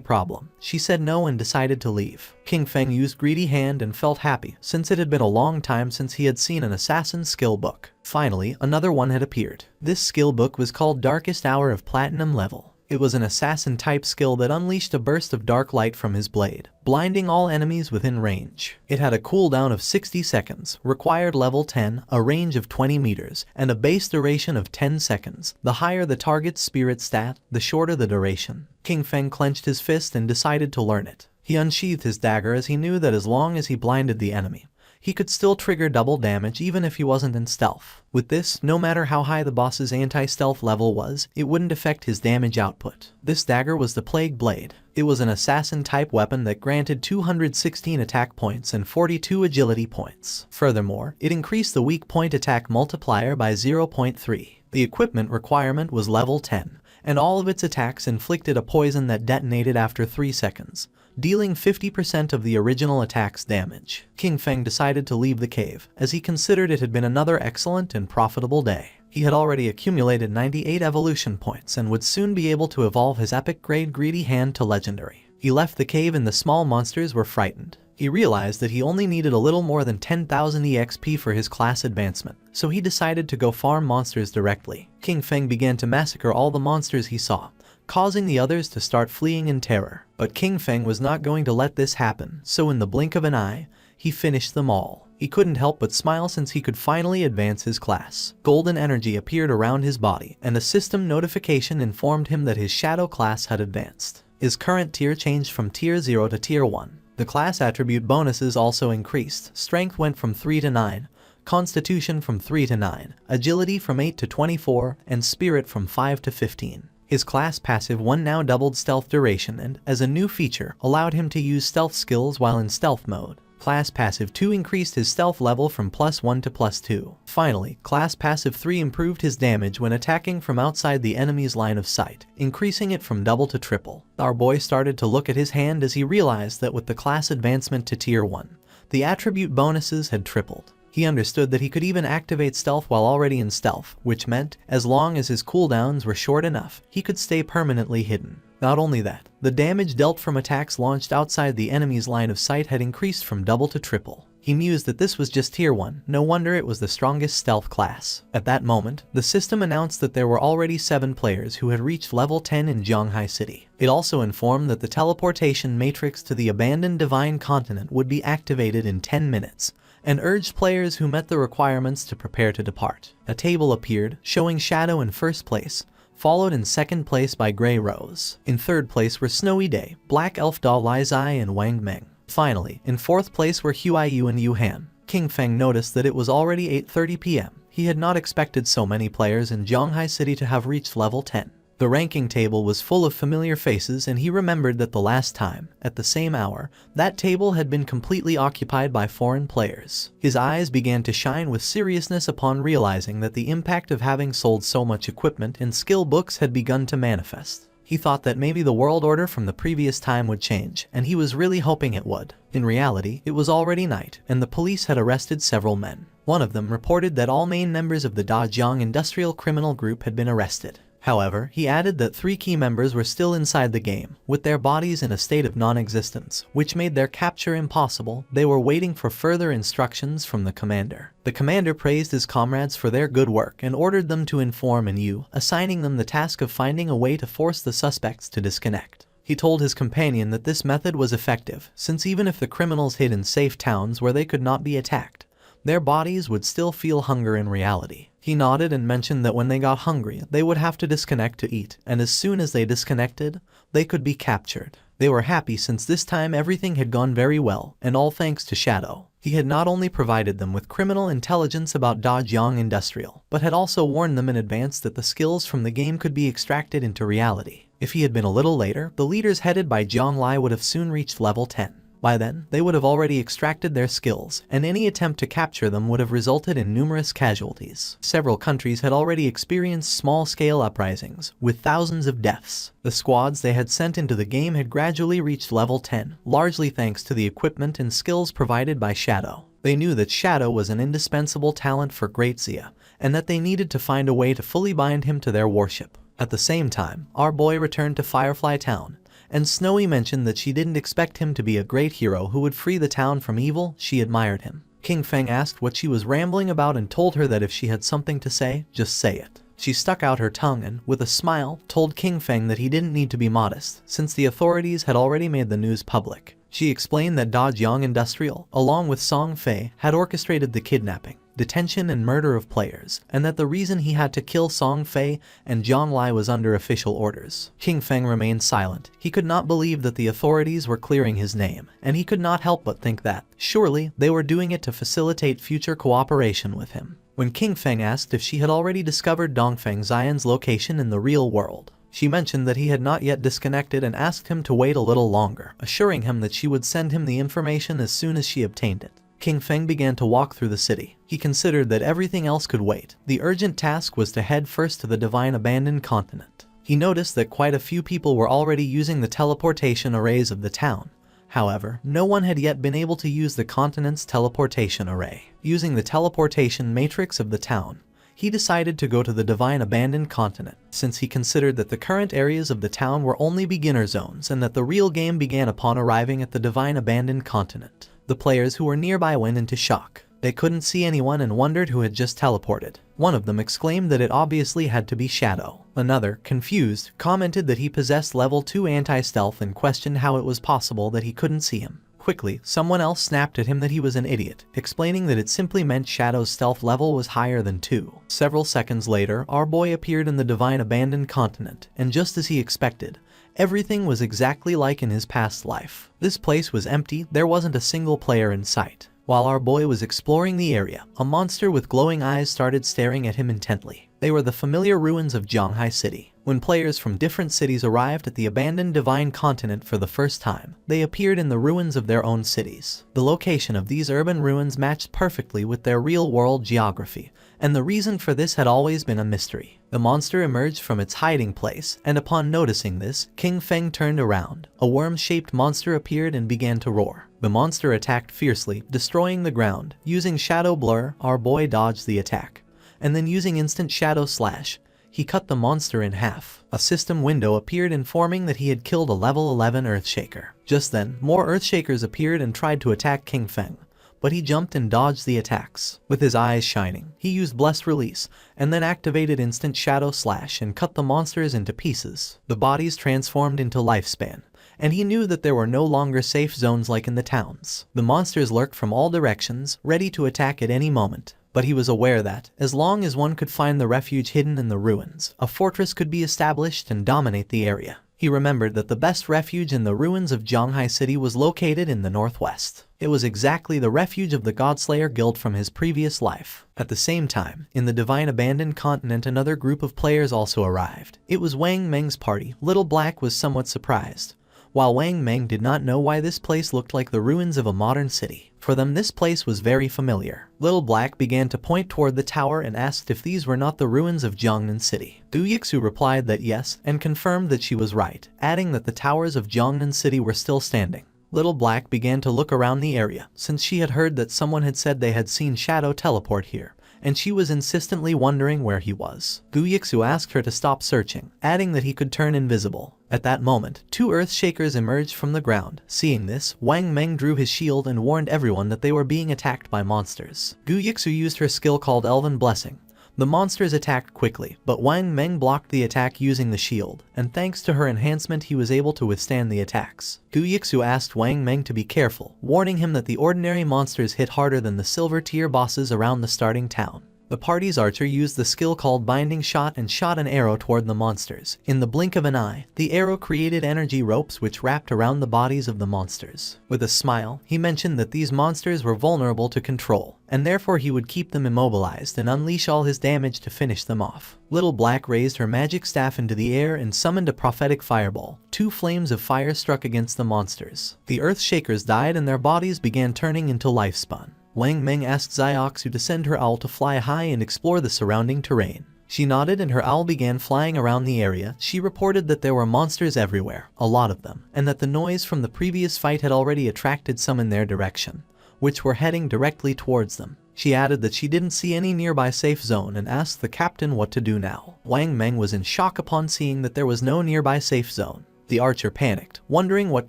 problem. She said no and decided to leave. King Feng used Greedy Hand and felt happy, since it had been a long time since he had seen an assassin skill book. Finally, another one had appeared. This skill book was called Darkest Hour of Platinum Level. It was an assassin-type skill that unleashed a burst of dark light from his blade, blinding all enemies within range. It had a cooldown of 60 seconds, required level 10, a range of 20 meters, and a base duration of 10 seconds. The higher the target's spirit stat, the shorter the duration. King Feng clenched his fist and decided to learn it. He unsheathed his dagger as he knew that as long as he blinded the enemy, he could still trigger double damage even if he wasn't in stealth. With this, no matter how high the boss's anti-stealth level was, it wouldn't affect his damage output. This dagger was the Plague Blade. It was an assassin-type weapon that granted 216 attack points and 42 agility points. Furthermore, it increased the weak point attack multiplier by 0.3. The equipment requirement was level 10, and all of its attacks inflicted a poison that detonated after 3 seconds, dealing 50% of the original attack's damage. King Feng decided to leave the cave, as he considered it had been another excellent and profitable day. He had already accumulated 98 evolution points and would soon be able to evolve his epic grade Greedy Hand to legendary. He left the cave and the small monsters were frightened. He realized that he only needed a little more than 10,000 EXP for his class advancement, so he decided to go farm monsters directly. King Feng began to massacre all the monsters he saw, causing the others to start fleeing in terror. But King Feng was not going to let this happen, so in the blink of an eye, he finished them all. He couldn't help but smile since he could finally advance his class. Golden energy appeared around his body, and a system notification informed him that his shadow class had advanced. His current tier changed from tier 0 to tier 1. The class attribute bonuses also increased. Strength went from 3 to 9, Constitution from 3 to 9, Agility from 8 to 24, and Spirit from 5 to 15. His class passive 1 now doubled stealth duration and, as a new feature, allowed him to use stealth skills while in stealth mode. Class passive 2 increased his stealth level from +1 to +2. Finally, class passive 3 improved his damage when attacking from outside the enemy's line of sight, increasing it from double to triple. Our boy started to look at his hand as he realized that with the class advancement to tier 1, the attribute bonuses had tripled. He understood that he could even activate stealth while already in stealth, which meant, as long as his cooldowns were short enough, he could stay permanently hidden. Not only that, the damage dealt from attacks launched outside the enemy's line of sight had increased from double to triple. He mused that this was just tier 1, no wonder it was the strongest stealth class. At that moment, the system announced that there were already 7 players who had reached level 10 in Zhonghai City. It also informed that the teleportation matrix to the abandoned divine continent would be activated in 10 minutes, and urged players who met the requirements to prepare to depart. A table appeared, showing Shadow in first place, followed in second place by Grey Rose. In third place were Snowy Day, Black Elf Da Lai Zai and Wang Meng. Finally, in fourth place were Huaiyu and Yu Han. King Feng noticed that it was already 8:30 p.m. He had not expected so many players in Zhonghai City to have reached level 10. The ranking table was full of familiar faces, and he remembered that the last time, at the same hour, that table had been completely occupied by foreign players. His eyes began to shine with seriousness upon realizing that the impact of having sold so much equipment and skill books had begun to manifest. He thought that maybe the world order from the previous time would change, and he was really hoping it would. In reality, it was already night, and the police had arrested several men. One of them reported that all main members of the Dajiang Industrial Criminal Group had been arrested. However, he added that 3 key members were still inside the game, with their bodies in a state of non-existence, which made their capture impossible. They were waiting for further instructions from the commander. The commander praised his comrades for their good work and ordered them to inform Manhua, assigning them the task of finding a way to force the suspects to disconnect. He told his companion that this method was effective, since even if the criminals hid in safe towns where they could not be attacked, their bodies would still feel hunger in reality. He nodded and mentioned that when they got hungry, they would have to disconnect to eat, and as soon as they disconnected, they could be captured. They were happy since this time everything had gone very well, and all thanks to Shadow. He had not only provided them with criminal intelligence about Dajiang Industrial, but had also warned them in advance that the skills from the game could be extracted into reality. If he had been a little later, the leaders headed by Jiang Lai would have soon reached level 10. By then, they would have already extracted their skills, and any attempt to capture them would have resulted in numerous casualties. Several countries had already experienced small-scale uprisings, with thousands of deaths. The squads they had sent into the game had gradually reached level 10, largely thanks to the equipment and skills provided by Shadow. They knew that Shadow was an indispensable talent for Great Xia, and that they needed to find a way to fully bind him to their warship. At the same time, our boy returned to Firefly Town, and Snowy mentioned that she didn't expect him to be a great hero who would free the town from evil. She admired him. King Feng asked what she was rambling about and told her that if she had something to say, just say it. She stuck out her tongue and, with a smile, told King Feng that he didn't need to be modest, since the authorities had already made the news public. She explained that Da Jiang Industrial, along with Song Fei, had orchestrated the kidnapping, detention and murder of players, and that the reason he had to kill Song Fei and Jiang Lai was under official orders. King Feng remained silent. He could not believe that the authorities were clearing his name, and he could not help but think that, surely, they were doing it to facilitate future cooperation with him. When King Feng asked if she had already discovered Dongfeng Xian's location in the real world, she mentioned that he had not yet disconnected and asked him to wait a little longer, assuring him that she would send him the information as soon as she obtained it. King Feng began to walk through the city. He considered that everything else could wait. The urgent task was to head first to the Divine Abandoned Continent. He noticed that quite a few people were already using the teleportation arrays of the town. However, no one had yet been able to use the continent's teleportation array. Using the teleportation matrix of the town, he decided to go to the Divine Abandoned Continent, since he considered that the current areas of the town were only beginner zones and that the real game began upon arriving at the Divine Abandoned Continent. The players who were nearby went into shock. They couldn't see anyone and wondered who had just teleported. One of them exclaimed that it obviously had to be Shadow. Another, confused, commented that he possessed level 2 anti-stealth and questioned how it was possible that he couldn't see him. Quickly, someone else snapped at him that he was an idiot, explaining that it simply meant Shadow's stealth level was higher than 2. Several seconds later, our boy appeared in the Divine Abandoned Continent, and just as he expected, everything was exactly like in his past life. This place was empty, there wasn't a single player in sight. While our boy was exploring the area, a monster with glowing eyes started staring at him intently. They were the familiar ruins of Zhanghai City. When players from different cities arrived at the abandoned Divine Continent for the first time, they appeared in the ruins of their own cities. The location of these urban ruins matched perfectly with their real-world geography, and the reason for this had always been a mystery. The monster emerged from its hiding place, and upon noticing this, King Feng turned around. A worm-shaped monster appeared and began to roar. The monster attacked fiercely, destroying the ground. Using Shadow Blur, our boy dodged the attack, and then using Instant Shadow Slash, he cut the monster in half. A system window appeared informing that he had killed a level 11 Earthshaker. Just then, more Earthshakers appeared and tried to attack King Feng, but he jumped and dodged the attacks. With his eyes shining, he used Blessed Release, and then activated Instant Shadow Slash and cut the monsters into pieces. The bodies transformed into Lifespan, and he knew that there were no longer safe zones like in the towns. The monsters lurked from all directions, ready to attack at any moment. But he was aware that, as long as one could find the refuge hidden in the ruins, a fortress could be established and dominate the area. He remembered that the best refuge in the ruins of Zhanghai City was located in the northwest. It was exactly the refuge of the Godslayer Guild from his previous life. At the same time, in the Divine Abandoned Continent, another group of players also arrived. It was Wang Meng's party. Little Black was somewhat surprised, while Wang Meng did not know why this place looked like the ruins of a modern city. For them, this place was very familiar. Little Black began to point toward the tower and asked if these were not the ruins of Jiangnan City. Du Yixu replied that yes, and confirmed that she was right, adding that the towers of Jiangnan City were still standing. Little Black began to look around the area, since she had heard that someone had said they had seen Shadow teleport here, and she was insistently wondering where he was. Gu Yixu asked her to stop searching, adding that he could turn invisible. At that moment, 2 Earthshakers emerged from the ground. Seeing this, Wang Meng drew his shield and warned everyone that they were being attacked by monsters. Gu Yixu used her skill called Elven Blessing. The monsters attacked quickly, but Wang Meng blocked the attack using the shield, and thanks to her enhancement he was able to withstand the attacks. Gu Yixu asked Wang Meng to be careful, warning him that the ordinary monsters hit harder than the silver tier bosses around the starting town. The party's archer used the skill called binding shot and shot an arrow toward the monsters. In the blink of an eye, the arrow created energy ropes which wrapped around the bodies of the monsters. With a smile, he mentioned that these monsters were vulnerable to control, and therefore he would keep them immobilized and unleash all his damage to finish them off. Little Black raised her magic staff into the air and summoned a prophetic fireball. 2 flames of fire struck against the monsters. The Earth Shakers died and their bodies began turning into lifespun. Wang Meng asked Xioxu to send her owl to fly high and explore the surrounding terrain. She nodded and her owl began flying around the area. She reported that there were monsters everywhere, a lot of them, and that the noise from the previous fight had already attracted some in their direction, which were heading directly towards them. She added that she didn't see any nearby safe zone and asked the captain what to do now. Wang Meng was in shock upon seeing that there was no nearby safe zone. The archer panicked, wondering what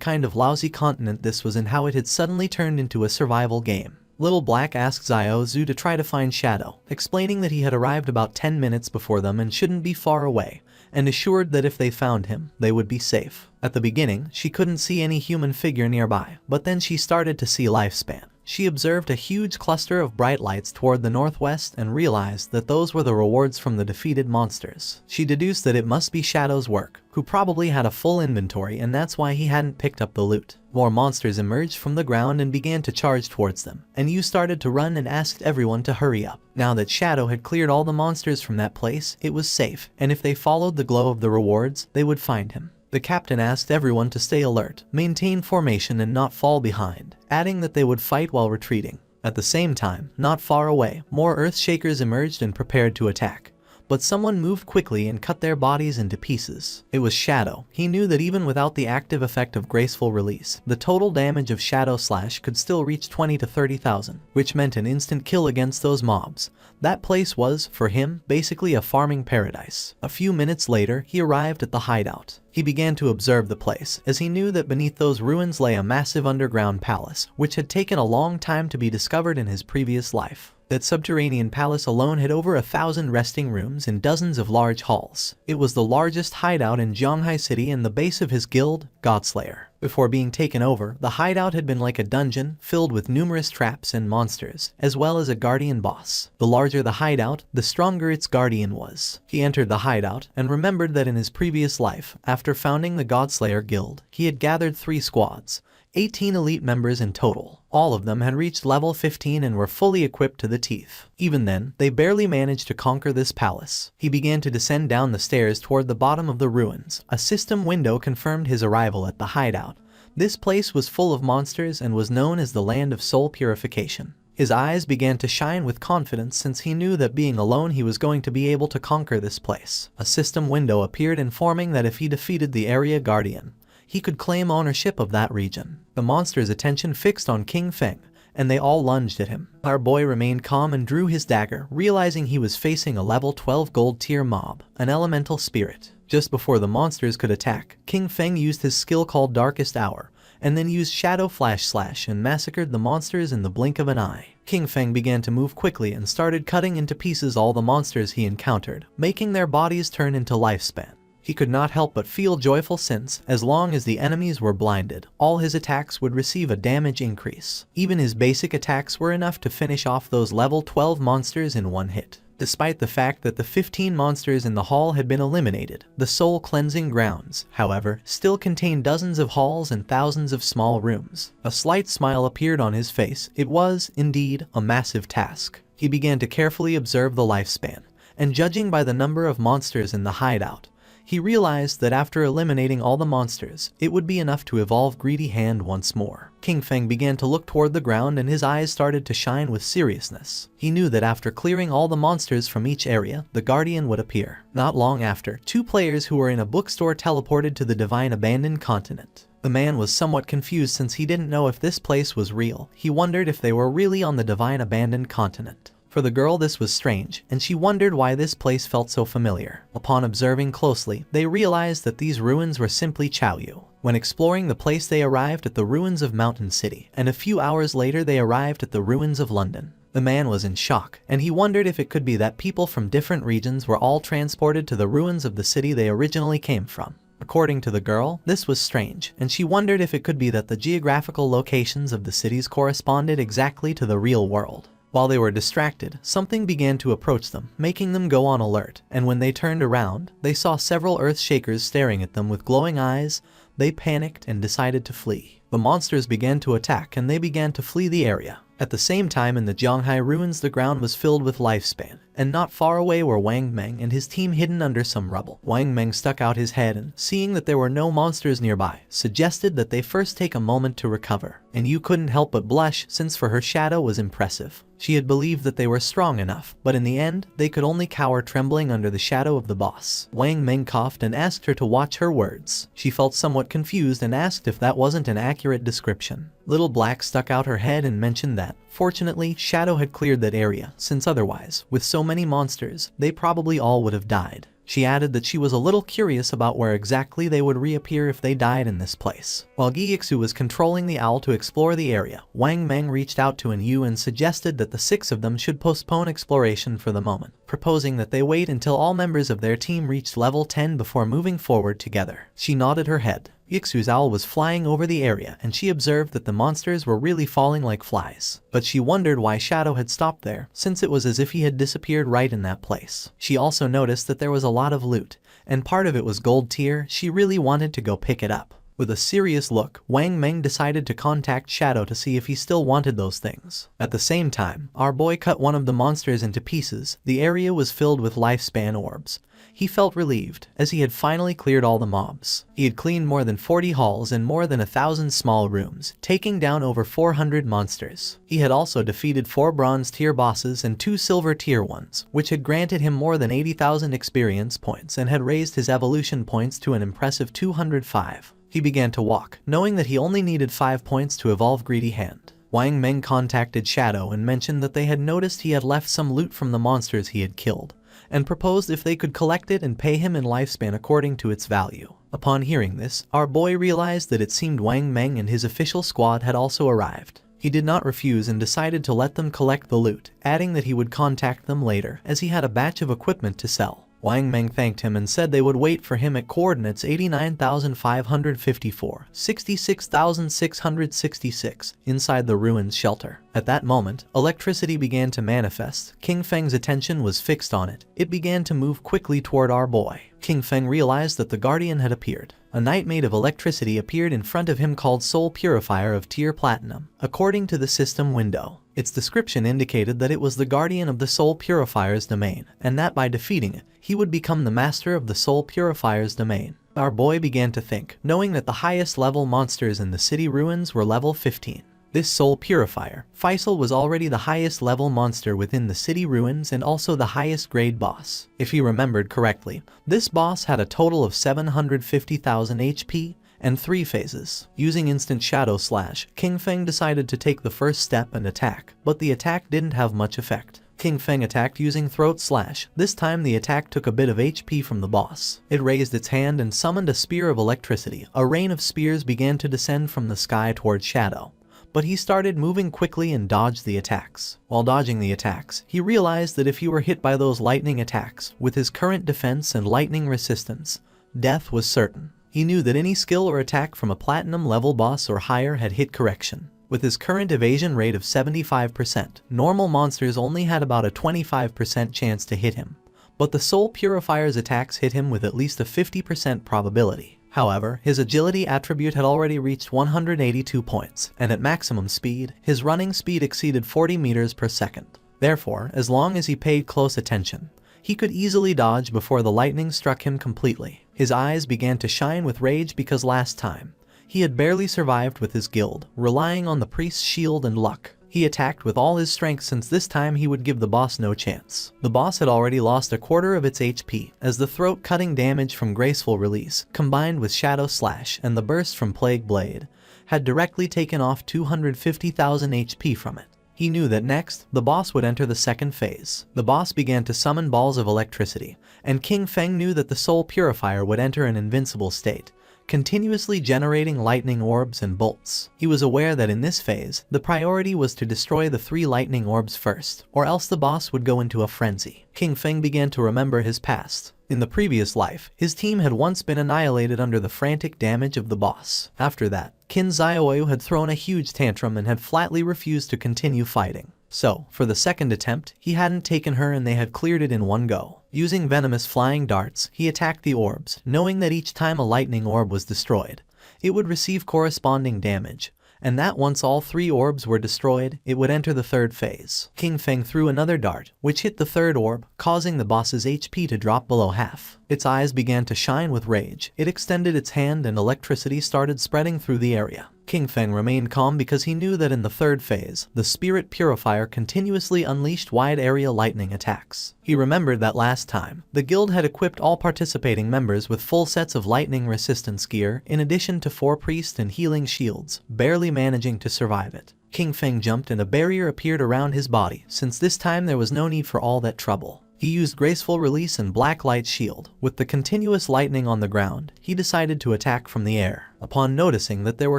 kind of lousy continent this was and how it had suddenly turned into a survival game. Little Black asked Xioxu to try to find Shadow, explaining that he had arrived about 10 minutes before them and shouldn't be far away, and assured that if they found him, they would be safe. At the beginning, she couldn't see any human figure nearby, but then she started to see Lifespan. She observed a huge cluster of bright lights toward the northwest and realized that those were the rewards from the defeated monsters. She deduced that it must be Shadow's work, who probably had a full inventory and that's why he hadn't picked up the loot. More monsters emerged from the ground and began to charge towards them, and Yu started to run and asked everyone to hurry up. Now that Shadow had cleared all the monsters from that place, it was safe, and if they followed the glow of the rewards, they would find him. The captain asked everyone to stay alert, maintain formation and not fall behind, adding that they would fight while retreating. At the same time, not far away, more Earth Shakers emerged and prepared to attack. But someone moved quickly and cut their bodies into pieces. It was Shadow. He knew that even without the active effect of graceful release, the total damage of Shadow Slash could still reach 20 to 30,000, which meant an instant kill against those mobs. That place was, for him, basically a farming paradise. A few minutes later, he arrived at the hideout. He began to observe the place, as he knew that beneath those ruins lay a massive underground palace, which had taken a long time to be discovered in his previous life. That subterranean palace alone had over 1,000 resting rooms and dozens of large halls. It was the largest hideout in Zhonghai City and the base of his guild, Godslayer. Before being taken over, the hideout had been like a dungeon filled with numerous traps and monsters, as well as a guardian boss. The larger the hideout, the stronger its guardian was. He entered the hideout and remembered that in his previous life, after founding the Godslayer Guild, he had gathered 3 squads, 18 elite members in total. All of them had reached level 15 and were fully equipped to the teeth. Even then, they barely managed to conquer this palace. He began to descend down the stairs toward the bottom of the ruins. A system window confirmed his arrival at the hideout. This place was full of monsters and was known as the land of soul purification. His eyes began to shine with confidence since he knew that being alone he was going to be able to conquer this place. A system window appeared informing that if he defeated the area guardian, he could claim ownership of that region. The monster's attention fixed on King Feng, and they all lunged at him. Our boy remained calm and drew his dagger, realizing he was facing a level 12 gold tier mob, an elemental spirit. Just before the monsters could attack, King Feng used his skill called Darkest Hour, and then used Shadow Flash Slash and massacred the monsters in the blink of an eye. King Feng began to move quickly and started cutting into pieces all the monsters he encountered, making their bodies turn into lifespan. He could not help but feel joyful since, as long as the enemies were blinded, all his attacks would receive a damage increase. Even his basic attacks were enough to finish off those level 12 monsters in one hit. Despite the fact that the 15 monsters in the hall had been eliminated, the soul cleansing grounds, however, still contained dozens of halls and thousands of small rooms. A slight smile appeared on his face. It was, indeed, a massive task. He began to carefully observe the lifespan, and judging by the number of monsters in the hideout, he realized that after eliminating all the monsters, it would be enough to evolve Greedy Hand once more. King Feng began to look toward the ground and his eyes started to shine with seriousness. He knew that after clearing all the monsters from each area, the Guardian would appear. Not long after, 2 players who were in a bookstore teleported to the Divine Abandoned Continent. The man was somewhat confused since he didn't know if this place was real. He wondered if they were really on the Divine Abandoned Continent. For the girl this was strange, and she wondered why this place felt so familiar. Upon observing closely, they realized that these ruins were simply Chaoyu. When exploring the place they arrived at the ruins of Mountain City, and a few hours later they arrived at the ruins of London. The man was in shock, and he wondered if it could be that people from different regions were all transported to the ruins of the city they originally came from. According to the girl, this was strange, and she wondered if it could be that the geographical locations of the cities corresponded exactly to the real world. While they were distracted, something began to approach them, making them go on alert, and when they turned around, they saw several earth shakers staring at them with glowing eyes. They panicked and decided to flee. The monsters began to attack and they began to flee the area. At the same time, in the Zhonghai ruins, the ground was filled with lifespan, and not far away were Wang Meng and his team hidden under some rubble. Wang Meng stuck out his head and, seeing that there were no monsters nearby, suggested that they first take a moment to recover. And you couldn't help but blush, since for her shadow was impressive. She had believed that they were strong enough, but in the end, they could only cower trembling under the shadow of the boss. Wang Meng coughed and asked her to watch her words. She felt somewhat confused and asked if that wasn't an accurate description. Little Black stuck out her head and mentioned that, fortunately, Shadow had cleared that area, since otherwise, with so many monsters, they probably all would have died. She added that she was a little curious about where exactly they would reappear if they died in this place. While Gyixu was controlling the owl to explore the area, Wang Meng reached out to Yu and suggested that the 6 of them should postpone exploration for the moment, proposing that they wait until all members of their team reached level 10 before moving forward together. She nodded her head. Yixu's owl was flying over the area and she observed that the monsters were really falling like flies. But she wondered why Shadow had stopped there, since it was as if he had disappeared right in that place. She also noticed that there was a lot of loot, and part of it was gold tier. She really wanted to go pick it up. With a serious look, Wang Meng decided to contact Shadow to see if he still wanted those things. At the same time, our boy cut one of the monsters into pieces. The area was filled with lifespan orbs. He felt relieved, as he had finally cleared all the mobs. He had cleaned more than 40 halls and more than 1,000 small rooms, taking down over 400 monsters. He had also defeated 4 bronze tier bosses and 2 silver tier ones, which had granted him more than 80,000 experience points and had raised his evolution points to an impressive 205. He began to walk, knowing that he only needed 5 points to evolve Greedy Hand. Wang Meng contacted Shadow and mentioned that they had noticed he had left some loot from the monsters he had killed, and proposed if they could collect it and pay him in lifespan according to its value. Upon hearing this, our boy realized that it seemed Wang Meng and his official squad had also arrived. He did not refuse and decided to let them collect the loot, adding that he would contact them later as he had a batch of equipment to sell. Wang Meng thanked him and said they would wait for him at coordinates 89,554, 66,666 inside the ruins shelter. At that moment, electricity began to manifest. King Feng's attention was fixed on it. It began to move quickly toward our boy. King Feng realized that the Guardian had appeared. A knight made of electricity appeared in front of him called Soul Purifier of Tier Platinum. According to the system window, its description indicated that it was the Guardian of the Soul Purifier's domain, and that by defeating it, he would become the master of the Soul Purifier's domain. Our boy began to think, knowing that the highest level monsters in the city ruins were level 15. This Soul Purifier, Faisal, was already the highest level monster within the city ruins and also the highest grade boss. If he remembered correctly, this boss had a total of 750,000 HP and 3 phases. Using instant shadow slash, King Feng decided to take the first step and attack, but the attack didn't have much effect. King Feng attacked using throat slash. This time the attack took a bit of HP from the boss. It raised its hand and summoned a spear of electricity. A rain of spears began to descend from the sky toward Shadow, but he started moving quickly and dodged the attacks. While dodging the attacks, he realized that if he were hit by those lightning attacks, with his current defense and lightning resistance, death was certain. He knew that any skill or attack from a platinum level boss or higher had hit correction. With his current evasion rate of 75%, normal monsters only had about a 25% chance to hit him, but the Soul Purifier's attacks hit him with at least a 50% probability. However, his agility attribute had already reached 182 points, and at maximum speed, his running speed exceeded 40 meters per second. Therefore, as long as he paid close attention, he could easily dodge before the lightning struck him completely. His eyes began to shine with rage because last time, he had barely survived with his guild, relying on the priest's shield and luck. He attacked with all his strength since this time he would give the boss no chance. The boss had already lost a quarter of its HP, as the throat-cutting damage from Graceful Release, combined with Shadow Slash and the burst from Plague Blade, had directly taken off 250,000 HP from it. He knew that next, the boss would enter the second phase. The boss began to summon balls of electricity, and King Feng knew that the Soul Purifier would enter an invincible state, continuously generating lightning orbs and bolts. He was aware that in this phase, the priority was to destroy the 3 lightning orbs first, or else the boss would go into a frenzy. King Feng began to remember his past. In the previous life, his team had once been annihilated under the frantic damage of the boss. After that, Qin Xiaoyu had thrown a huge tantrum and had flatly refused to continue fighting. So, for the second attempt, he hadn't taken her and they had cleared it in one go. Using venomous flying darts, he attacked the orbs, knowing that each time a lightning orb was destroyed, it would receive corresponding damage, and that once all 3 orbs were destroyed, it would enter the third phase. King Feng threw another dart, which hit the third orb, causing the boss's HP to drop below half. Its eyes began to shine with rage. It extended its hand and electricity started spreading through the area. King Feng remained calm because he knew that in the third phase, the Spirit Purifier continuously unleashed wide-area lightning attacks. He remembered that last time, the guild had equipped all participating members with full sets of lightning resistance gear in addition to 4 priests and healing shields, barely managing to survive it. King Feng jumped and a barrier appeared around his body, since this time there was no need for all that trouble. He used Graceful Release and Black Light Shield. With the continuous lightning on the ground, he decided to attack from the air. Upon noticing that there were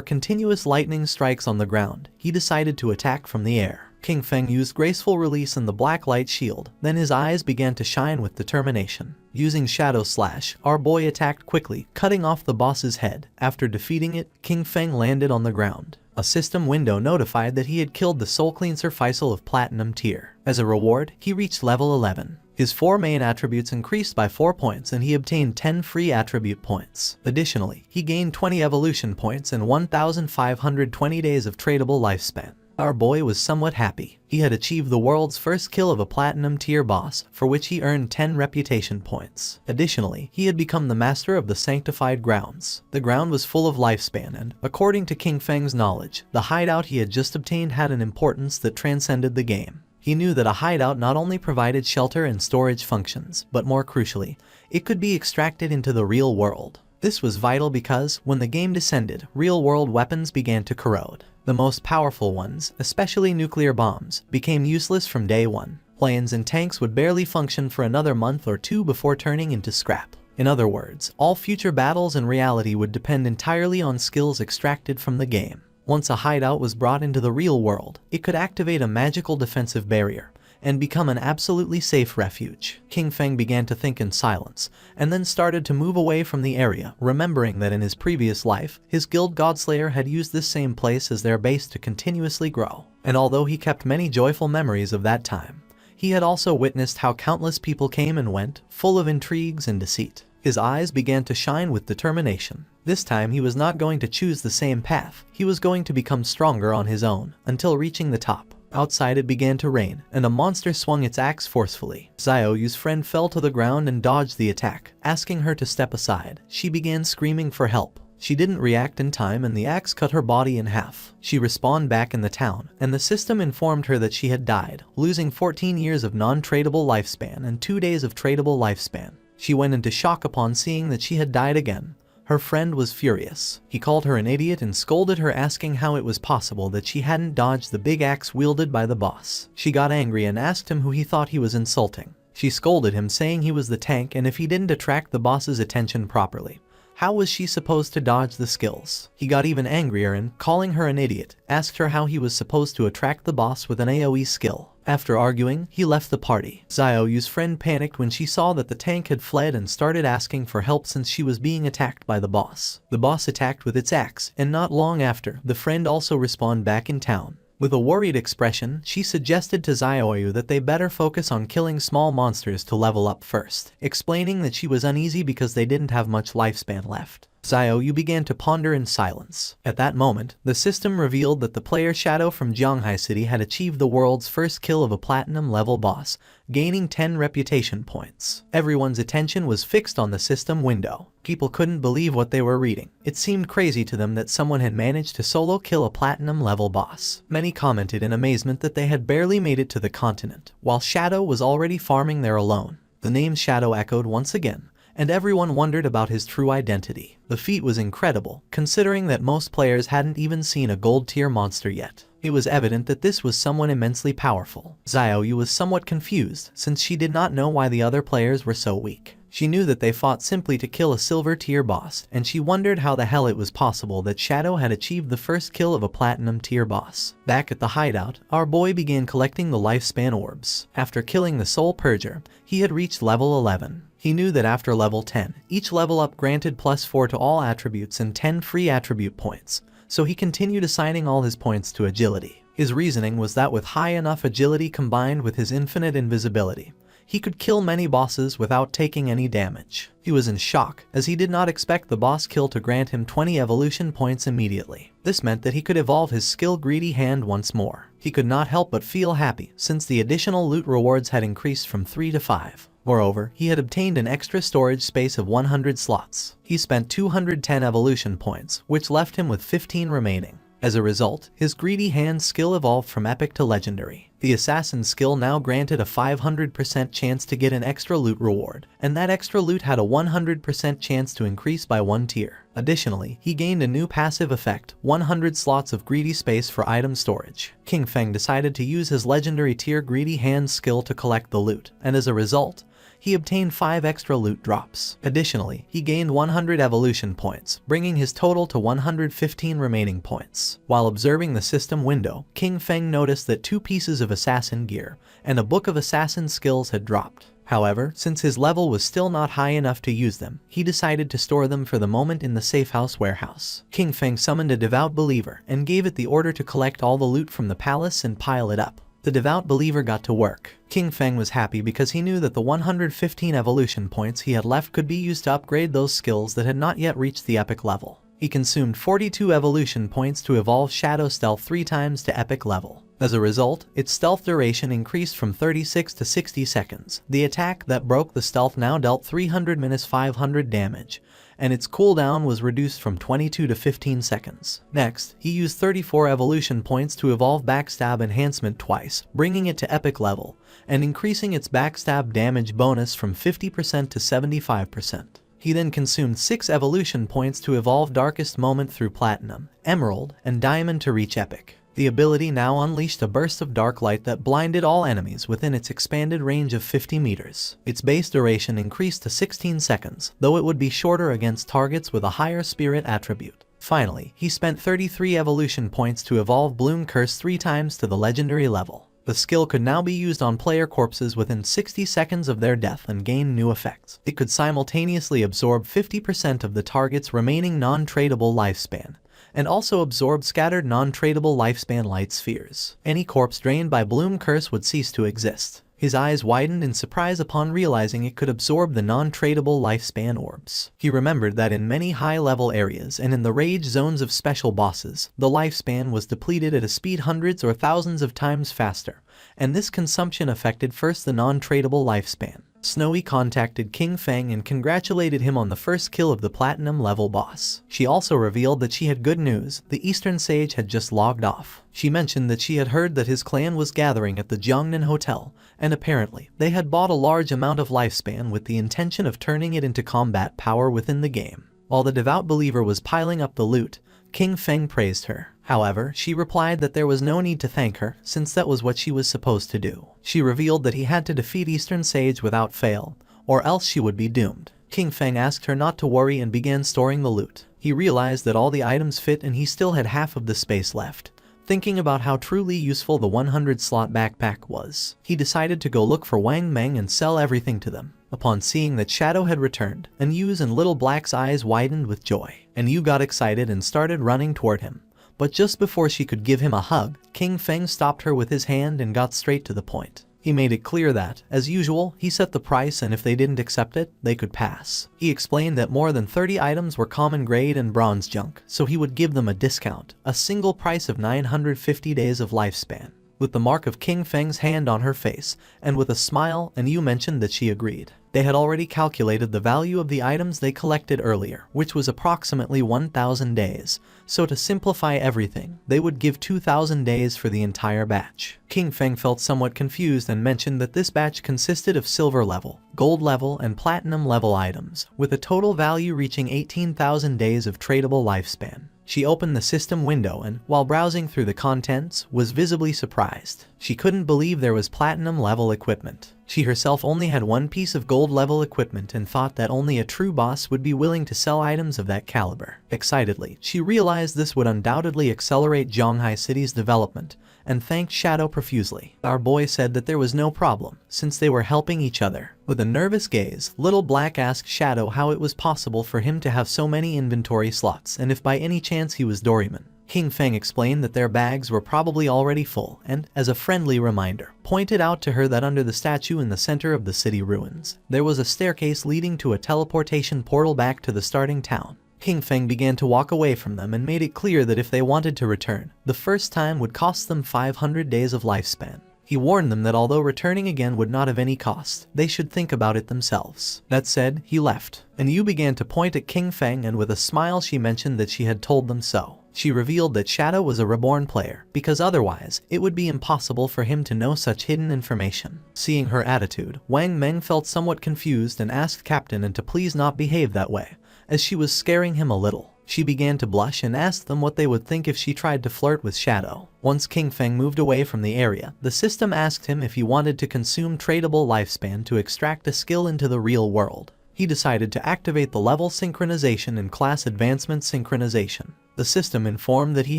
continuous lightning strikes on the ground, he decided to attack from the air. King Feng used Graceful Release and the Black Light Shield, then his eyes began to shine with determination. Using Shadow Slash, our boy attacked quickly, cutting off the boss's head. After defeating it, King Feng landed on the ground. A system window notified that he had killed the Soul Cleanser Faisal of Platinum tier. As a reward, he reached level 11. His 4 main attributes increased by 4 points and he obtained 10 free attribute points. Additionally, he gained 20 evolution points and 1,520 days of tradable lifespan. Our boy was somewhat happy. He had achieved the world's first kill of a platinum tier boss, for which he earned 10 reputation points. Additionally, he had become the master of the sanctified grounds. The ground was full of lifespan and, according to King Feng's knowledge, the hideout he had just obtained had an importance that transcended the game. He knew that a hideout not only provided shelter and storage functions, but more crucially, it could be extracted into the real world. This was vital because, when the game descended, real-world weapons began to corrode. The most powerful ones, especially nuclear bombs, became useless from day one. Planes and tanks would barely function for another month or 2 before turning into scrap. In other words, all future battles in reality would depend entirely on skills extracted from the game. Once a hideout was brought into the real world, it could activate a magical defensive barrier and become an absolutely safe refuge. King Feng began to think in silence, and then started to move away from the area, remembering that in his previous life, his guild Godslayer had used this same place as their base to continuously grow. And although he kept many joyful memories of that time, he had also witnessed how countless people came and went, full of intrigues and deceit. His eyes began to shine with determination. This time he was not going to choose the same path, he was going to become stronger on his own, until reaching the top. Outside it began to rain, and a monster swung its axe forcefully. Xiaoyu's friend fell to the ground and dodged the attack. Asking her to step aside, she began screaming for help. She didn't react in time and the axe cut her body in half. She respawned back in the town, and the system informed her that she had died, losing 14 years of non-tradable lifespan and 2 days of tradable lifespan. She went into shock upon seeing that she had died again. Her friend was furious. He called her an idiot and scolded her, asking how it was possible that she hadn't dodged the big axe wielded by the boss. She got angry and asked him who he thought he was insulting. She scolded him, saying he was the tank and if he didn't attract the boss's attention properly, how was she supposed to dodge the skills? He got even angrier and, calling her an idiot, asked her how he was supposed to attract the boss with an AoE skill. After arguing, he left the party. Xiaoyu's friend panicked when she saw that the tank had fled and started asking for help since she was being attacked by the boss. The boss attacked with its axe, and not long after, the friend also respawned back in town. With a worried expression, she suggested to Xiaoyu that they better focus on killing small monsters to level up first, explaining that she was uneasy because they didn't have much lifespan left. Xiaoyu began to ponder in silence. At that moment, the system revealed that the player Shadow from Jianghai City had achieved the world's first kill of a platinum level boss, gaining 10 reputation points. Everyone's attention was fixed on the system window. People couldn't believe what they were reading. It seemed crazy to them that someone had managed to solo kill a platinum level boss. Many commented in amazement that they had barely made it to the continent, while Shadow was already farming there alone. The name Shadow echoed once again, and everyone wondered about his true identity. The feat was incredible, considering that most players hadn't even seen a gold tier monster yet. It was evident that this was someone immensely powerful. Xiaoyu was somewhat confused, since she did not know why the other players were so weak. She knew that they fought simply to kill a silver tier boss, and she wondered how the hell it was possible that Shadow had achieved the first kill of a platinum tier boss. Back at the hideout, our boy began collecting the lifespan orbs. After killing the Soul Purger, he had reached level 11. He knew that after level 10, each level up granted +4 to all attributes and 10 free attribute points, so he continued assigning all his points to agility. His reasoning was that with high enough agility combined with his infinite invisibility, he could kill many bosses without taking any damage. He was in shock, as he did not expect the boss kill to grant him 20 evolution points immediately. This meant that he could evolve his skill Greedy Hand once more. He could not help but feel happy, since the additional loot rewards had increased from 3 to 5. Moreover, he had obtained an extra storage space of 100 slots. He spent 210 evolution points, which left him with 15 remaining. As a result, his Greedy Hand skill evolved from epic to legendary. The assassin skill now granted a 500% chance to get an extra loot reward, and that extra loot had a 100% chance to increase by 1 tier. Additionally, he gained a new passive effect, 100 slots of greedy space for item storage. King Feng decided to use his legendary tier Greedy Hand skill to collect the loot, and as a result, he obtained 5 extra loot drops. Additionally, he gained 100 evolution points, bringing his total to 115 remaining points. While observing the system window, King Feng noticed that 2 pieces of assassin gear and a book of assassin skills had dropped. However, since his level was still not high enough to use them, he decided to store them for the moment in the safehouse warehouse. King Feng summoned a devout believer and gave it the order to collect all the loot from the palace and pile it up. The devout believer got to work. King Feng was happy because he knew that the 115 evolution points he had left could be used to upgrade those skills that had not yet reached the epic level. He consumed 42 evolution points to evolve Shadow Stealth 3 times to epic level. As a result, its stealth duration increased from 36 to 60 seconds. The attack that broke the stealth now dealt 300-500 damage, and its cooldown was reduced from 22 to 15 seconds. Next, he used 34 evolution points to evolve Backstab Enhancement twice, bringing it to epic level, and increasing its backstab damage bonus from 50% to 75%. He then consumed 6 evolution points to evolve Darkest Moment through Platinum, Emerald, and Diamond to reach epic. The ability now unleashed a burst of dark light that blinded all enemies within its expanded range of 50 meters. Its base duration increased to 16 seconds, though it would be shorter against targets with a higher spirit attribute. Finally, he spent 33 evolution points to evolve Bloom Curse 3 times to the legendary level. The skill could now be used on player corpses within 60 seconds of their death and gain new effects. It could simultaneously absorb 50% of the target's remaining non-tradable lifespan, and also absorb scattered non-tradable lifespan light spheres. Any corpse drained by Bloom Curse would cease to exist. His eyes widened in surprise upon realizing it could absorb the non-tradable lifespan orbs. He remembered that in many high-level areas and in the rage zones of special bosses, the lifespan was depleted at a speed hundreds or thousands of times faster, and this consumption affected first the non-tradable lifespan. Snowy contacted King Feng and congratulated him on the first kill of the platinum level boss. She also revealed that she had good news. The Eastern Sage had just logged off. She mentioned that she had heard that his clan was gathering at the Jiangnan Hotel, and apparently, they had bought a large amount of lifespan with the intention of turning it into combat power within the game. While the devout believer was piling up the loot, King Feng praised her. However, she replied that there was no need to thank her, since that was what she was supposed to do. She revealed that he had to defeat Eastern Sage without fail, or else she would be doomed. King Feng asked her not to worry and began storing the loot. He realized that all the items fit and he still had half of the space left. Thinking about how truly useful the 100-slot backpack was, he decided to go look for Wang Meng and sell everything to them. Upon seeing that Shadow had returned, and Yu's and Little Black's eyes widened with joy, and Yu got excited and started running toward him. But just before she could give him a hug, King Feng stopped her with his hand and got straight to the point. He made it clear that, as usual, he set the price and if they didn't accept it, they could pass. He explained that more than 30 items were common grade and bronze junk, so he would give them a discount, a single price of 950 days of lifespan. With the mark of King Feng's hand on her face, and with a smile, and Yu mentioned that she agreed. They had already calculated the value of the items they collected earlier, which was approximately 1,000 days, so to simplify everything, they would give 2,000 days for the entire batch. King Feng felt somewhat confused and mentioned that this batch consisted of silver level, gold level, and platinum level items, with a total value reaching 18,000 days of tradable lifespan. She opened the system window and, while browsing through the contents, was visibly surprised. She couldn't believe there was platinum level equipment. She herself only had one piece of gold level equipment and thought that only a true boss would be willing to sell items of that caliber. Excitedly, she realized this would undoubtedly accelerate Zhonghai City's development, and thanked Shadow profusely. Our boy said that there was no problem, since they were helping each other. With a nervous gaze, Little Black asked Shadow how it was possible for him to have so many inventory slots and if by any chance he was Doryman. King Feng explained that their bags were probably already full and, as a friendly reminder, pointed out to her that under the statue in the center of the city ruins, there was a staircase leading to a teleportation portal back to the starting town. King Feng began to walk away from them and made it clear that if they wanted to return, the first time would cost them 500 days of lifespan. He warned them that although returning again would not have any cost, they should think about it themselves. That said, he left, and Yu began to point at King Feng, and with a smile she mentioned that she had told them so. She revealed that Shadow was a Reborn player, because otherwise, it would be impossible for him to know such hidden information. Seeing her attitude, Wang Meng felt somewhat confused and asked Captain to please not behave that way, as she was scaring him a little. She began to blush and asked them what they would think if she tried to flirt with Shadow. Once King Feng moved away from the area, the system asked him if he wanted to consume tradable lifespan to extract a skill into the real world. He decided to activate the level synchronization and class advancement synchronization. The system informed that he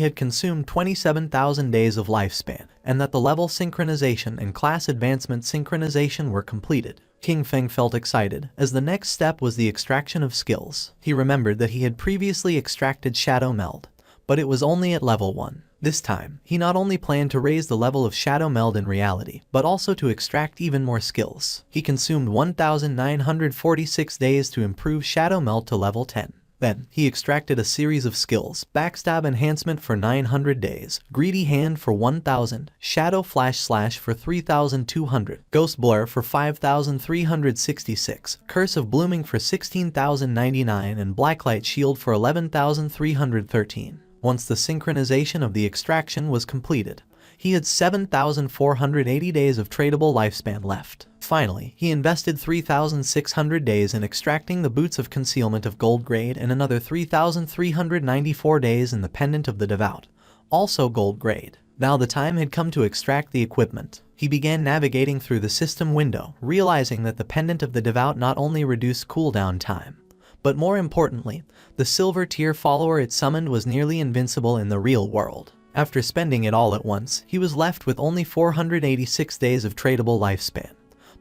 had consumed 27,000 days of lifespan, and that the level synchronization and class advancement synchronization were completed. King Feng felt excited, as the next step was the extraction of skills. He remembered that he had previously extracted Shadow Meld, but it was only at level 1. This time, he not only planned to raise the level of Shadow Meld in reality, but also to extract even more skills. He consumed 1,946 days to improve Shadow Meld to level 10. Then, he extracted a series of skills: Backstab Enhancement for 900 days, Greedy Hand for 1000, Shadow Flash Slash for 3200, Ghost Blur for 5366, Curse of Blooming for 16,099, and Blacklight Shield for 11,313. Once the synchronization of the extraction was completed, he had 7,480 days of tradable lifespan left. Finally, he invested 3,600 days in extracting the Boots of Concealment of Gold Grade and another 3,394 days in the Pendant of the Devout, also Gold Grade. Now the time had come to extract the equipment. He began navigating through the system window, realizing that the Pendant of the Devout not only reduced cooldown time, but more importantly, the silver tier follower it summoned was nearly invincible in the real world. After spending it all at once, he was left with only 486 days of tradable lifespan.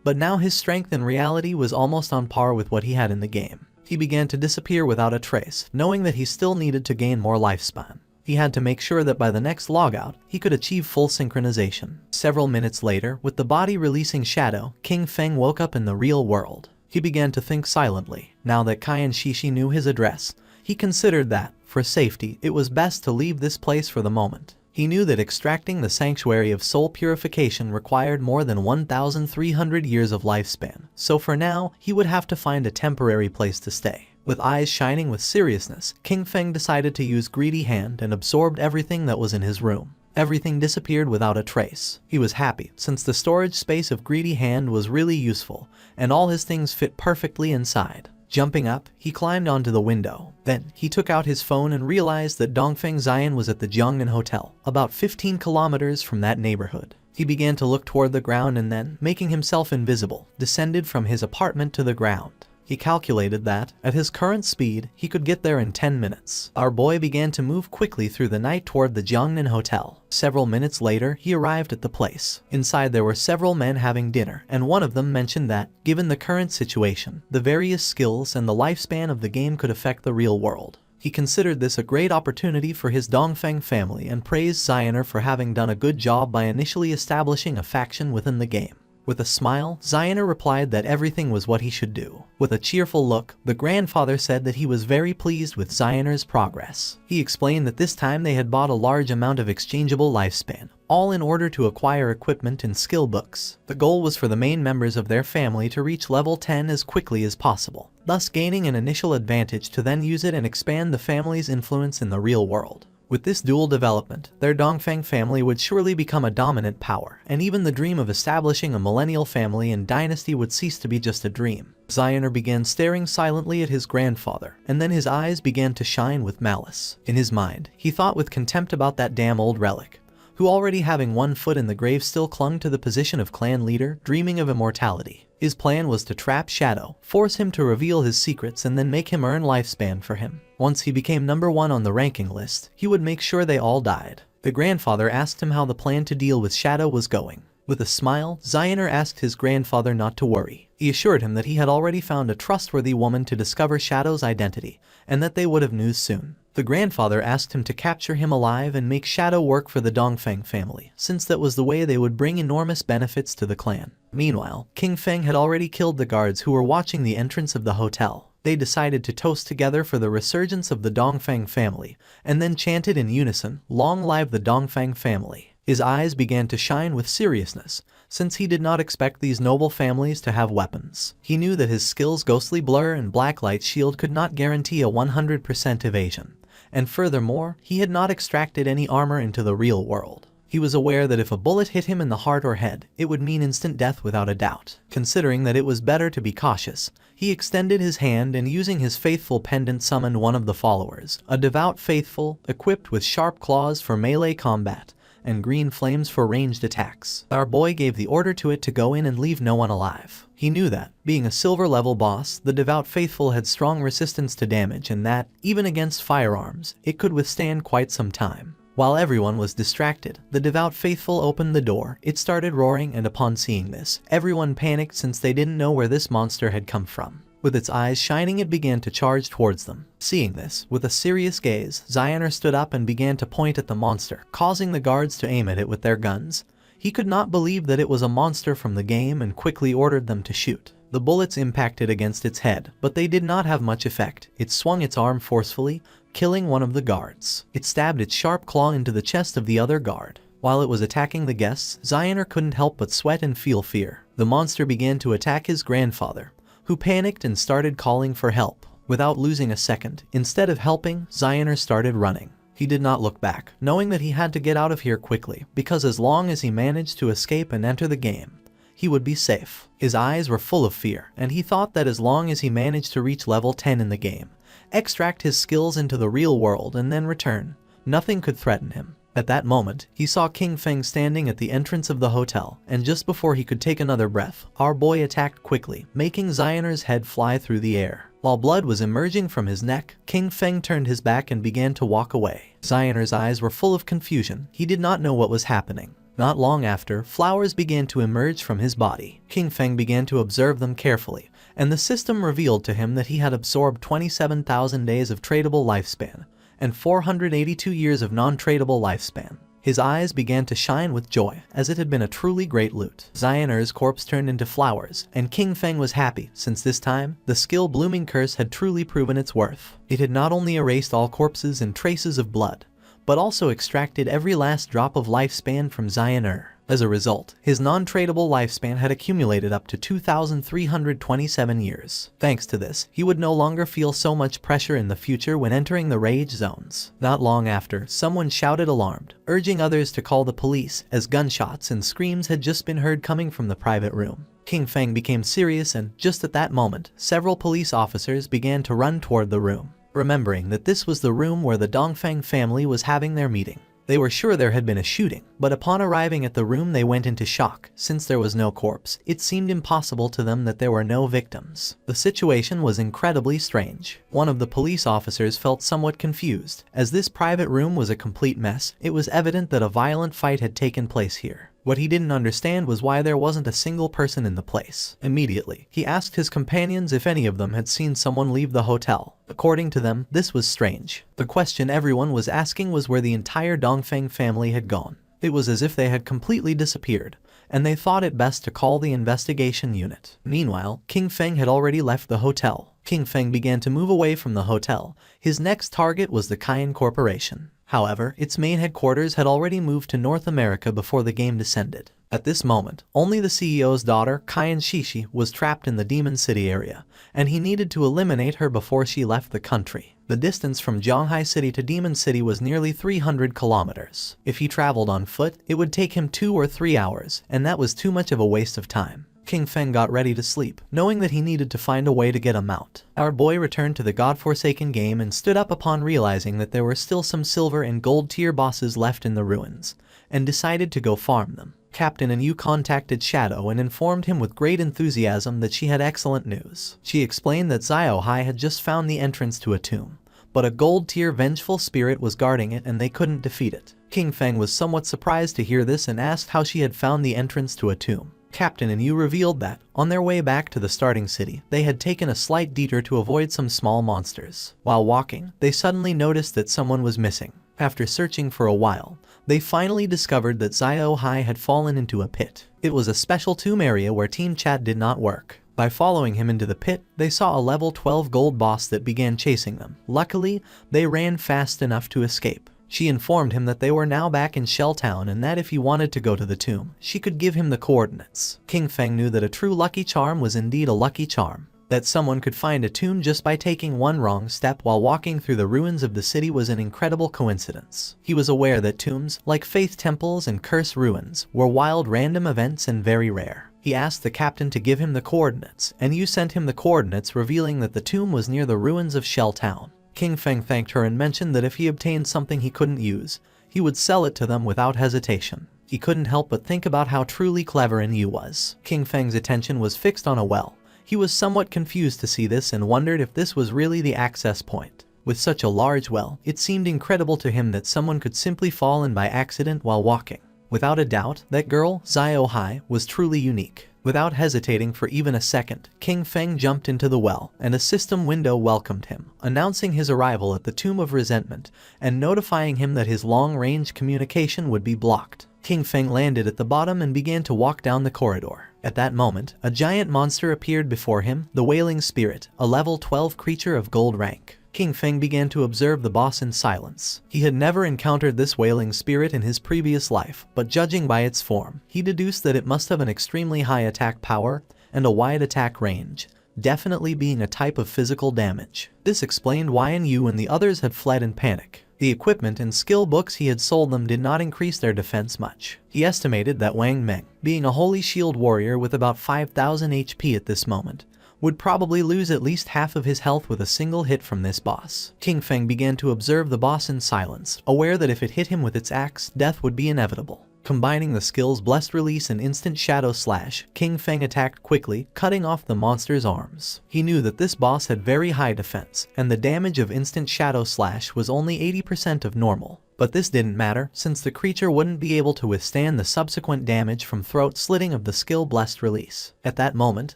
But now his strength in reality was almost on par with what he had in the game. He began to disappear without a trace, knowing that he still needed to gain more lifespan. He had to make sure that by the next logout, he could achieve full synchronization. Several minutes later, with the body releasing Shadow, King Feng woke up in the real world. He began to think silently. Now that Kai and Shishi knew his address, he considered that, for safety, it was best to leave this place for the moment. He knew that extracting the Sanctuary of Soul Purification required more than 1,300 years of lifespan, so for now, he would have to find a temporary place to stay. With eyes shining with seriousness, King Feng decided to use Greedy Hand and absorbed everything that was in his room. Everything disappeared without a trace. He was happy, since the storage space of Greedy Hand was really useful, and all his things fit perfectly inside. Jumping up, he climbed onto the window. Then, he took out his phone and realized that Dongfeng Zion was at the Jiangnan Hotel, about 15 kilometers from that neighborhood. He began to look toward the ground and then, making himself invisible, descended from his apartment to the ground. He calculated that, at his current speed, he could get there in 10 minutes. Our boy began to move quickly through the night toward the Jiangnan Hotel. Several minutes later, he arrived at the place. Inside there were several men having dinner, and one of them mentioned that, given the current situation, the various skills and the lifespan of the game could affect the real world. He considered this a great opportunity for his Dongfeng family and praised Zioner for having done a good job by initially establishing a faction within the game. With a smile, Zioner replied that everything was what he should do. With a cheerful look, the grandfather said that he was very pleased with Zioner's progress. He explained that this time they had bought a large amount of exchangeable lifespan, all in order to acquire equipment and skill books. The goal was for the main members of their family to reach level 10 as quickly as possible, thus gaining an initial advantage to then use it and expand the family's influence in the real world. With this dual development, their Dongfeng family would surely become a dominant power, and even the dream of establishing a millennial family and dynasty would cease to be just a dream. Zioner began staring silently at his grandfather, and then his eyes began to shine with malice. In his mind, he thought with contempt about that damn old relic, who already having one foot in the grave still clung to the position of clan leader, dreaming of immortality. His plan was to trap Shadow, force him to reveal his secrets and then make him earn lifespan for him. Once he became number 1 on the ranking list, he would make sure they all died. The grandfather asked him how the plan to deal with Shadow was going. With a smile, Zioner asked his grandfather not to worry. He assured him that he had already found a trustworthy woman to discover Shadow's identity, and that they would have news soon. The grandfather asked him to capture him alive and make shadow work for the Dongfang family, since that was the way they would bring enormous benefits to the clan. Meanwhile, King Feng had already killed the guards who were watching the entrance of the hotel. They decided to toast together for the resurgence of the Dongfang family, and then chanted in unison, "Long live the Dongfang family." His eyes began to shine with seriousness, since he did not expect these noble families to have weapons. He knew that his skills Ghostly Blur and Blacklight Shield could not guarantee a 100% evasion, and furthermore, he had not extracted any armor into the real world. He was aware that if a bullet hit him in the heart or head, it would mean instant death without a doubt. Considering that it was better to be cautious, he extended his hand and using his faithful pendant summoned one of the followers, a devout faithful, equipped with sharp claws for melee combat, and green flames for ranged attacks. Our boy gave the order to it to go in and leave no one alive. He knew that, being a silver level boss, the devout faithful had strong resistance to damage and that, even against firearms, it could withstand quite some time. While everyone was distracted, the devout faithful opened the door, it started roaring, and upon seeing this, everyone panicked since they didn't know where this monster had come from. With its eyes shining, it began to charge towards them. Seeing this, with a serious gaze, Xioner stood up and began to point at the monster, causing the guards to aim at it with their guns. He could not believe that it was a monster from the game and quickly ordered them to shoot. The bullets impacted against its head, but they did not have much effect. It swung its arm forcefully, killing one of the guards. It stabbed its sharp claw into the chest of the other guard. While it was attacking the guests, Xioner couldn't help but sweat and feel fear. The monster began to attack his grandfather, who panicked and started calling for help. Without losing a second, instead of helping, Xioner started running. He did not look back, knowing that he had to get out of here quickly, because as long as he managed to escape and enter the game, he would be safe. His eyes were full of fear, and he thought that as long as he managed to reach level 10 in the game, extract his skills into the real world and then return, nothing could threaten him. At that moment, he saw King Feng standing at the entrance of the hotel, and just before he could take another breath, our boy attacked quickly, making Xioner's head fly through the air. While blood was emerging from his neck, King Feng turned his back and began to walk away. Xioner's eyes were full of confusion. He did not know what was happening. Not long after, flowers began to emerge from his body. King Feng began to observe them carefully, and the system revealed to him that he had absorbed 27,000 days of tradable lifespan, and 482 years of non-tradable lifespan. His eyes began to shine with joy, as it had been a truly great loot. Xioner's corpse turned into flowers, and King Feng was happy, since this time, the skill Blooming Curse had truly proven its worth. It had not only erased all corpses and traces of blood, but also extracted every last drop of lifespan from Xioner. As a result, his non-tradable lifespan had accumulated up to 2,327 years. Thanks to this, he would no longer feel so much pressure in the future when entering the rage zones. Not long after, someone shouted alarmed, urging others to call the police, as gunshots and screams had just been heard coming from the private room. King Feng became serious, and just at that moment, several police officers began to run toward the room, remembering that this was the room where the Dongfang family was having their meeting. They were sure there had been a shooting, but upon arriving at the room they went into shock. Since there was no corpse, it seemed impossible to them that there were no victims. The situation was incredibly strange. One of the police officers felt somewhat confused. As this private room was a complete mess, it was evident that a violent fight had taken place here. What he didn't understand was why there wasn't a single person in the place. Immediately, he asked his companions if any of them had seen someone leave the hotel. According to them, this was strange. The question everyone was asking was where the entire Dongfang family had gone. It was as if they had completely disappeared, and they thought it best to call the investigation unit. Meanwhile, King Feng had already left the hotel. King Feng began to move away from the hotel. His next target was the Cayenne Corporation. However, its main headquarters had already moved to North America before the game descended. At this moment, only the CEO's daughter, Cayenne Shishi, was trapped in the Demon City area, and he needed to eliminate her before she left the country. The distance from Zhanghai City to Demon City was nearly 300 kilometers. If he traveled on foot, it would take him 2 or 3 hours, and that was too much of a waste of time. King Feng got ready to sleep, knowing that he needed to find a way to get a mount. Our boy returned to the godforsaken game and stood up upon realizing that there were still some silver and gold tier bosses left in the ruins, and decided to go farm them. Captain Anu contacted Shadow and informed him with great enthusiasm that she had excellent news. She explained that Xiao Hai had just found the entrance to a tomb, but a gold tier vengeful spirit was guarding it and they couldn't defeat it. King Feng was somewhat surprised to hear this and asked how she had found the entrance to a tomb. Captain and Yu revealed that, on their way back to the starting city, they had taken a slight detour to avoid some small monsters. While walking, they suddenly noticed that someone was missing. After searching for a while, they finally discovered that Xiao Hai had fallen into a pit. It was a special tomb area where team chat did not work. By following him into the pit, they saw a level 12 gold boss that began chasing them. Luckily, they ran fast enough to escape. She informed him that they were now back in Shell Town and that if he wanted to go to the tomb, she could give him the coordinates. King Feng knew that a true lucky charm was indeed a lucky charm. That someone could find a tomb just by taking one wrong step while walking through the ruins of the city was an incredible coincidence. He was aware that tombs, like faith temples and curse ruins, were wild random events and very rare. He asked the captain to give him the coordinates, and Yu sent him the coordinates revealing that the tomb was near the ruins of Shell Town. King Feng thanked her and mentioned that if he obtained something he couldn't use, he would sell it to them without hesitation. He couldn't help but think about how truly clever Yu was. King Feng's attention was fixed on a well. He was somewhat confused to see this and wondered if this was really the access point. With such a large well, it seemed incredible to him that someone could simply fall in by accident while walking. Without a doubt, that girl, Xiao Hai, was truly unique. Without hesitating for even a second, King Feng jumped into the well, and a system window welcomed him, announcing his arrival at the Tomb of Resentment and notifying him that his long-range communication would be blocked. King Feng landed at the bottom and began to walk down the corridor. At that moment, a giant monster appeared before him, the Wailing Spirit, a level 12 creature of gold rank. King Feng began to observe the boss in silence. He had never encountered this Wailing Spirit in his previous life, but judging by its form, he deduced that it must have an extremely high attack power and a wide attack range, definitely being a type of physical damage. This explained why Yu and the others had fled in panic. The equipment and skill books he had sold them did not increase their defense much. He estimated that Wang Meng, being a holy shield warrior with about 5,000 HP at this moment, would probably lose at least half of his health with a single hit from this boss. King Feng began to observe the boss in silence, aware that if it hit him with its axe, death would be inevitable. Combining the skills Blessed Release and Instant Shadow Slash, King Feng attacked quickly, cutting off the monster's arms. He knew that this boss had very high defense, and the damage of Instant Shadow Slash was only 80% of normal. But this didn't matter, since the creature wouldn't be able to withstand the subsequent damage from throat slitting of the skill Blessed Release. At that moment,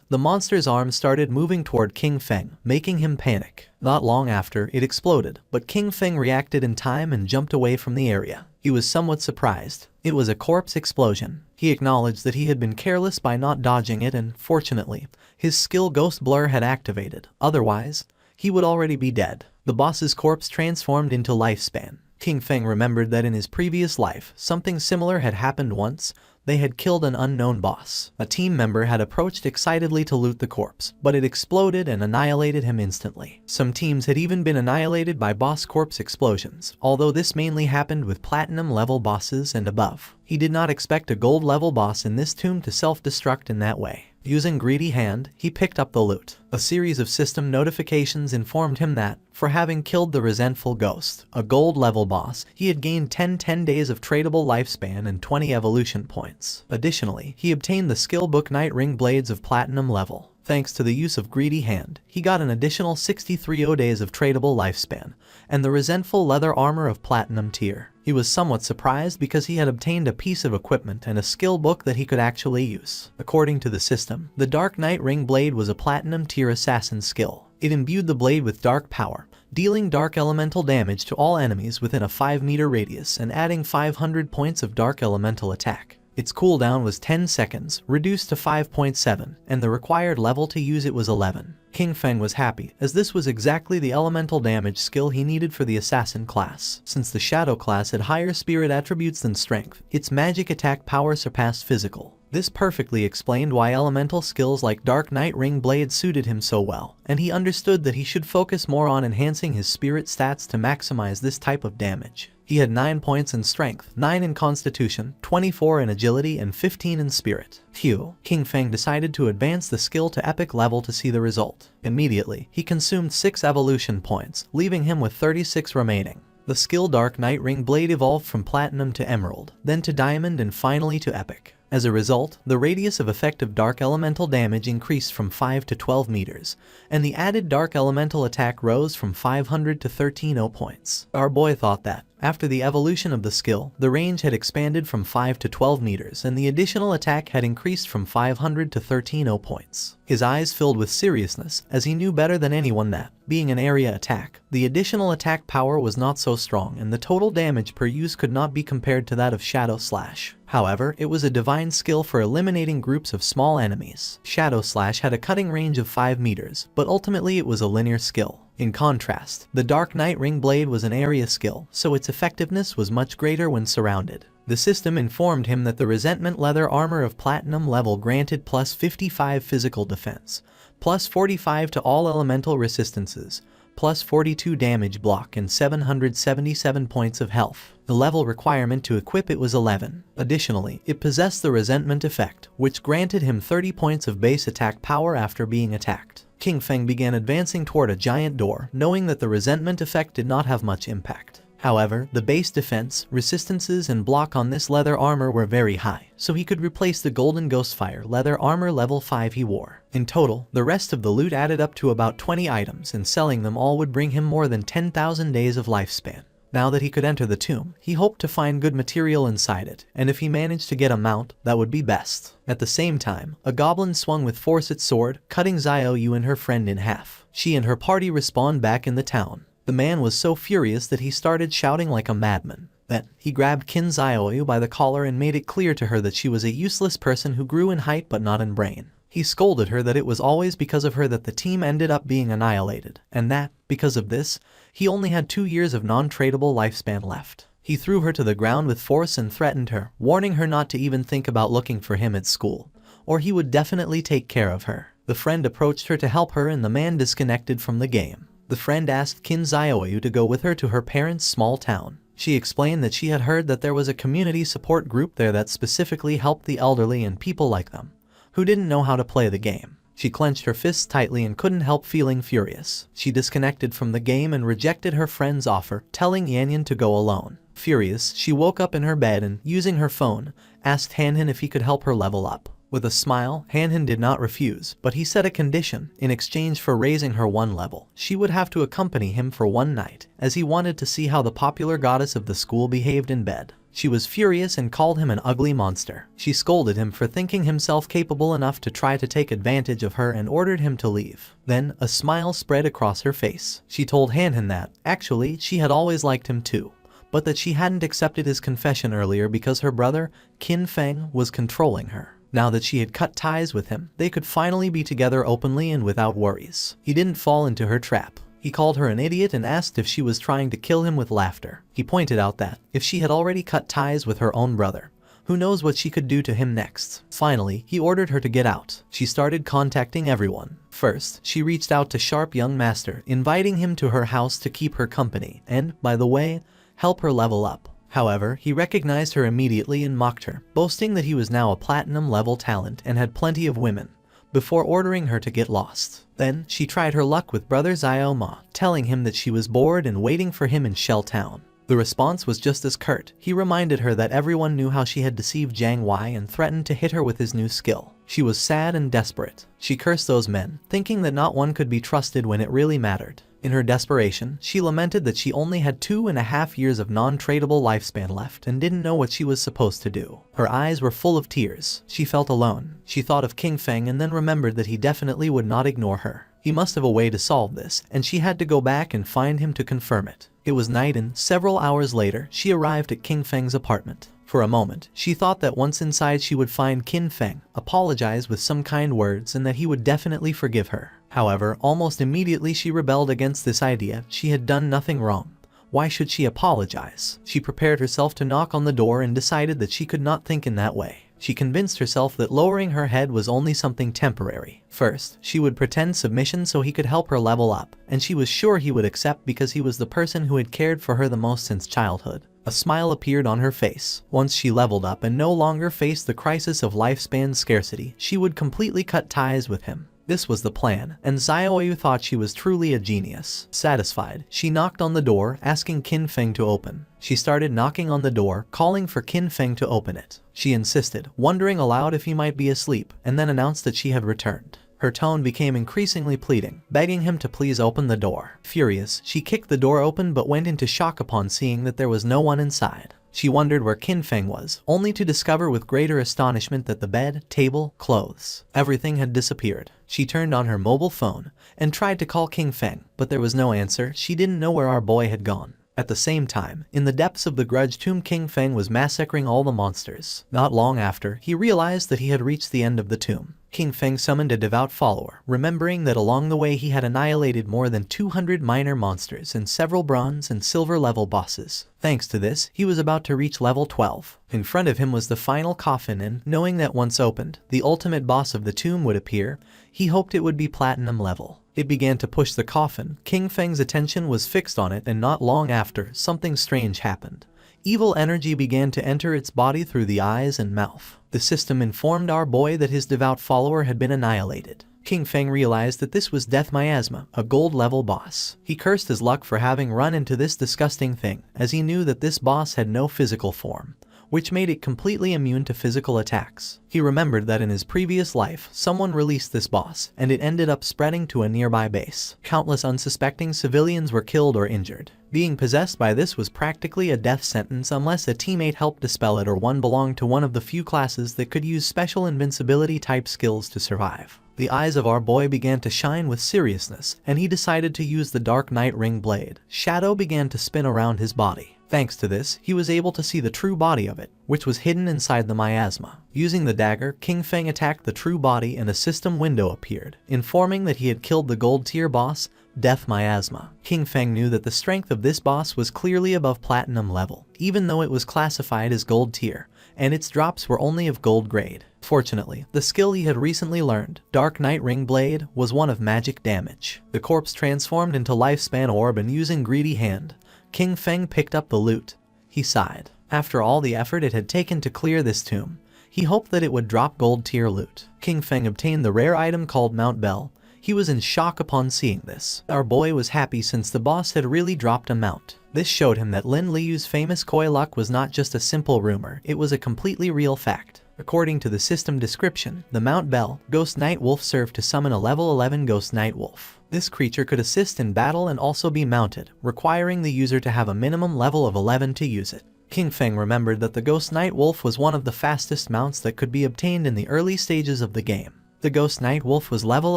the monster's arms started moving toward King Feng, making him panic. Not long after, it exploded, but King Feng reacted in time and jumped away from the area. He was somewhat surprised. It was a corpse explosion. He acknowledged that he had been careless by not dodging it and, fortunately, his skill Ghost Blur had activated. Otherwise, he would already be dead. The boss's corpse transformed into Lifespan. King Feng remembered that in his previous life, something similar had happened once. They had killed an unknown boss. A team member had approached excitedly to loot the corpse, but it exploded and annihilated him instantly. Some teams had even been annihilated by boss corpse explosions, although this mainly happened with platinum level bosses and above. He did not expect a gold level boss in this tomb to self-destruct in that way. Using Greedy Hand, he picked up the loot. A series of system notifications informed him that, for having killed the resentful ghost, a gold level boss, he had gained 10 days of tradable lifespan and 20 evolution points. Additionally, he obtained the skill book Night Ring Blades of platinum level. Thanks to the use of Greedy Hand, he got an additional 63 days of tradable lifespan, and the resentful leather armor of platinum tier. He was somewhat surprised because he had obtained a piece of equipment and a skill book that he could actually use. According to the system, the Dark Night Ring Blade was a platinum tier assassin skill. It imbued the blade with dark power, dealing dark elemental damage to all enemies within a 5-meter radius and adding 500 points of dark elemental attack. Its cooldown was 10 seconds, reduced to 5.7, and the required level to use it was 11. King Feng was happy, as this was exactly the elemental damage skill he needed for the assassin class. Since the shadow class had higher spirit attributes than strength, its magic attack power surpassed physical. This perfectly explained why elemental skills like Dark Night Ring Blade suited him so well, and he understood that he should focus more on enhancing his spirit stats to maximize this type of damage. He had 9 points in strength, 9 in constitution, 24 in agility, and 15 in spirit. Phew. King Feng decided to advance the skill to epic level to see the result. Immediately, he consumed 6 evolution points, leaving him with 36 remaining. The skill Dark Night Ring Blade evolved from Platinum to Emerald, then to Diamond and finally to Epic. As a result, the radius of effective dark elemental damage increased from 5 to 12 meters, and the added dark elemental attack rose from 500 to 1300 points. Our boy thought that, after the evolution of the skill, the range had expanded from 5 to 12 meters and the additional attack had increased from 500 to 1300 points. His eyes filled with seriousness, as he knew better than anyone that, being an area attack, the additional attack power was not so strong and the total damage per use could not be compared to that of Shadow Slash. However, it was a divine skill for eliminating groups of small enemies. Shadow Slash had a cutting range of 5 meters, but ultimately it was a linear skill. In contrast, the Dark Knight Ring Blade was an area skill, so its effectiveness was much greater when surrounded. The system informed him that the Resentment Leather Armor of Platinum level granted plus 55 physical defense, plus 45 to all elemental resistances, plus 42 damage block and 777 points of health. The level requirement to equip it was 11. Additionally, it possessed the Resentment effect, which granted him 30 points of base attack power after being attacked. King Feng began advancing toward a giant door, knowing that the Resentment effect did not have much impact. However, the base defense, resistances, and block on this leather armor were very high, so he could replace the Golden Ghostfire leather armor level 5 he wore. In total, the rest of the loot added up to about 20 items, and selling them all would bring him more than 10,000 days of lifespan. Now that he could enter the tomb, he hoped to find good material inside it, and if he managed to get a mount, that would be best. At the same time, a goblin swung with force its sword, cutting Xiaoyu and her friend in half. She and her party respawned back in the town. The man was so furious that he started shouting like a madman. Then, he grabbed Qin Xiaoyu by the collar and made it clear to her that she was a useless person who grew in height but not in brain. He scolded her that it was always because of her that the team ended up being annihilated, and that, because of this, he only had 2 years of non-tradable lifespan left. He threw her to the ground with force and threatened her, warning her not to even think about looking for him at school, or he would definitely take care of her. The friend approached her to help her and the man disconnected from the game. The friend asked Qin Xiaoyu to go with her to her parents' small town. She explained that she had heard that there was a community support group there that specifically helped the elderly and people like them, who didn't know how to play the game. She clenched her fists tightly and couldn't help feeling furious. She disconnected from the game and rejected her friend's offer, telling Yanyan to go alone. Furious, she woke up in her bed and, using her phone, asked Hanhan if he could help her level up. With a smile, Hanhan did not refuse, but he set a condition. In exchange for raising her 1 level, she would have to accompany him for 1 night, as he wanted to see how the popular goddess of the school behaved in bed. She was furious and called him an ugly monster. She scolded him for thinking himself capable enough to try to take advantage of her and ordered him to leave. Then, a smile spread across her face. She told Hanhan that, actually, she had always liked him too, but that she hadn't accepted his confession earlier because her brother, Qin Feng, was controlling her. Now that she had cut ties with him, they could finally be together openly and without worries. He didn't fall into her trap. He called her an idiot and asked if she was trying to kill him with laughter. He pointed out that, if she had already cut ties with her own brother, who knows what she could do to him next. Finally, he ordered her to get out. She started contacting everyone. First, she reached out to Sharp Young Master, inviting him to her house to keep her company and, by the way, help her level up. However, he recognized her immediately and mocked her, boasting that he was now a platinum level talent and had plenty of women, before ordering her to get lost. Then, she tried her luck with brother Xiao Ma, telling him that she was bored and waiting for him in Shell Town. The response was just as curt. He reminded her that everyone knew how she had deceived Jiang Wei and threatened to hit her with his new skill. She was sad and desperate. She cursed those men, thinking that not one could be trusted when it really mattered. In her desperation, she lamented that she only had 2.5 years of non-tradable lifespan left and didn't know what she was supposed to do. Her eyes were full of tears. She felt alone. She thought of King Feng and then remembered that he definitely would not ignore her. He must have a way to solve this, and she had to go back and find him to confirm it. It was night and, several hours later, she arrived at King Feng's apartment. For a moment, she thought that once inside she would find Qin Feng, apologize with some kind words, and that he would definitely forgive her. However, almost immediately she rebelled against this idea. She had done nothing wrong. Why should she apologize? She prepared herself to knock on the door and decided that she could not think in that way. She convinced herself that lowering her head was only something temporary. First, she would pretend submission so he could help her level up, and she was sure he would accept because he was the person who had cared for her the most since childhood. A smile appeared on her face. Once she leveled up and no longer faced the crisis of lifespan scarcity, she would completely cut ties with him. This was the plan, and Xiaoyu thought she was truly a genius. Satisfied, she knocked on the door, asking Qin Feng to open. She started knocking on the door, calling for Qin Feng to open it. She insisted, wondering aloud if he might be asleep, and then announced that she had returned. Her tone became increasingly pleading, begging him to please open the door. Furious, she kicked the door open but went into shock upon seeing that there was no one inside. She wondered where Qin Feng was, only to discover with greater astonishment that the bed, table, clothes, everything had disappeared. She turned on her mobile phone and tried to call Qin Feng, but there was no answer. She didn't know where our boy had gone. At the same time, in the depths of the grudge tomb, Qin Feng was massacring all the monsters. Not long after, he realized that he had reached the end of the tomb. Qin Feng summoned a devout follower, remembering that along the way he had annihilated more than 200 minor monsters and several bronze and silver level bosses. Thanks to this, he was about to reach level 12. In front of him was the final coffin, and knowing that once opened, the ultimate boss of the tomb would appear, he hoped it would be platinum level. It began to push the coffin. Qin Feng's attention was fixed on it, and not long after, something strange happened. Evil energy began to enter its body through the eyes and mouth. The system informed our boy that his devout follower had been annihilated. Qin Feng realized that this was Death Miasma, a gold-level boss. He cursed his luck for having run into this disgusting thing, as he knew that this boss had no physical form, which made it completely immune to physical attacks. He remembered that in his previous life, someone released this boss, and it ended up spreading to a nearby base. Countless unsuspecting civilians were killed or injured. Being possessed by this was practically a death sentence unless a teammate helped dispel it or one belonged to one of the few classes that could use special invincibility type skills to survive. The eyes of our boy began to shine with seriousness, and he decided to use the Dark Knight Ring blade. Shadow began to spin around his body. Thanks to this, he was able to see the true body of it, which was hidden inside the miasma. Using the dagger, Qin Feng attacked the true body and a system window appeared, informing that he had killed the gold tier boss, Death Miasma. Qin Feng knew that the strength of this boss was clearly above platinum level, even though it was classified as gold tier, and its drops were only of gold grade. Fortunately, the skill he had recently learned, Dark Knight Ring Blade, was one of magic damage. The corpse transformed into Lifespan Orb, and using Greedy Hand, Qin Feng picked up the loot. He sighed. After all the effort it had taken to clear this tomb, he hoped that it would drop gold tier loot. Qin Feng obtained the rare item called Mount Bell. He was in shock upon seeing this. Our boy was happy since the boss had really dropped a mount. This showed him that Lin Liu's famous Koi luck was not just a simple rumor, it was a completely real fact. According to the system description, the Mount Bell, Ghost Night Wolf served to summon a level 11 Ghost Night Wolf. This creature could assist in battle and also be mounted, requiring the user to have a minimum level of 11 to use it. Qin Feng remembered that the Ghost Night Wolf was one of the fastest mounts that could be obtained in the early stages of the game. The Ghost Night Wolf was level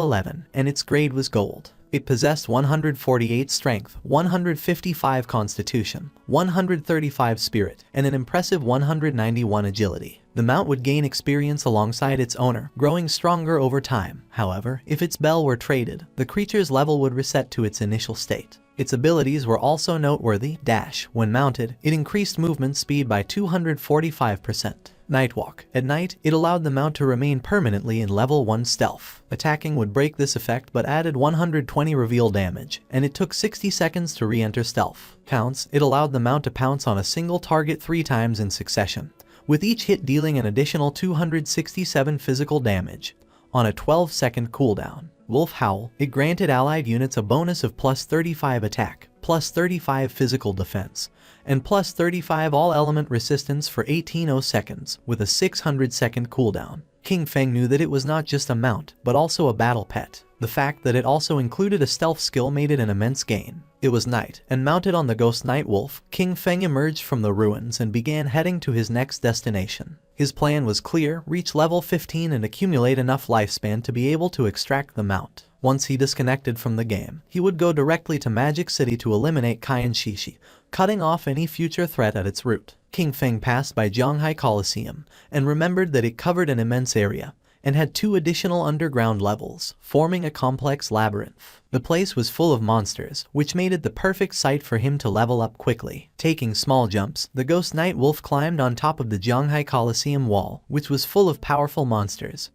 11, and its grade was gold. It possessed 148 strength, 155 constitution, 135 spirit, and an impressive 191 agility. The mount would gain experience alongside its owner, growing stronger over time. However, if its bell were traded, the creature's level would reset to its initial state. Its abilities were also noteworthy. Dash. When mounted, it increased movement speed by 245%. Nightwalk. At night, it allowed the mount to remain permanently in level 1 stealth. Attacking would break this effect but added 120 reveal damage, and it took 60 seconds to re-enter stealth. Pounce. It allowed the mount to pounce on a single target 3 times in succession, with each hit dealing an additional 267 physical damage, on a 12-second cooldown. Wolf Howl. It granted allied units a bonus of plus 35 attack, plus 35 physical defense, and plus 35 all-element resistance for 18 seconds, with a 600-second cooldown. Qin Feng knew that it was not just a mount, but also a battle pet. The fact that it also included a stealth skill made it an immense gain. It was night, and mounted on the Ghost Night Wolf, Qin Feng emerged from the ruins and began heading to his next destination. His plan was clear: reach level 15 and accumulate enough lifespan to be able to extract the mount. Once he disconnected from the game, he would go directly to Magic City to eliminate Kaiyan Shishi, cutting off any future threat at its root. Qin Feng passed by Zhanghai Coliseum and remembered that it covered an immense area and had 2 additional underground levels, forming a complex labyrinth. The place was full of monsters, which made it the perfect site for him to level up quickly. Taking small jumps, the Ghost Night Wolf climbed on top of the Zhanghai Coliseum wall, which was full of powerful monsters,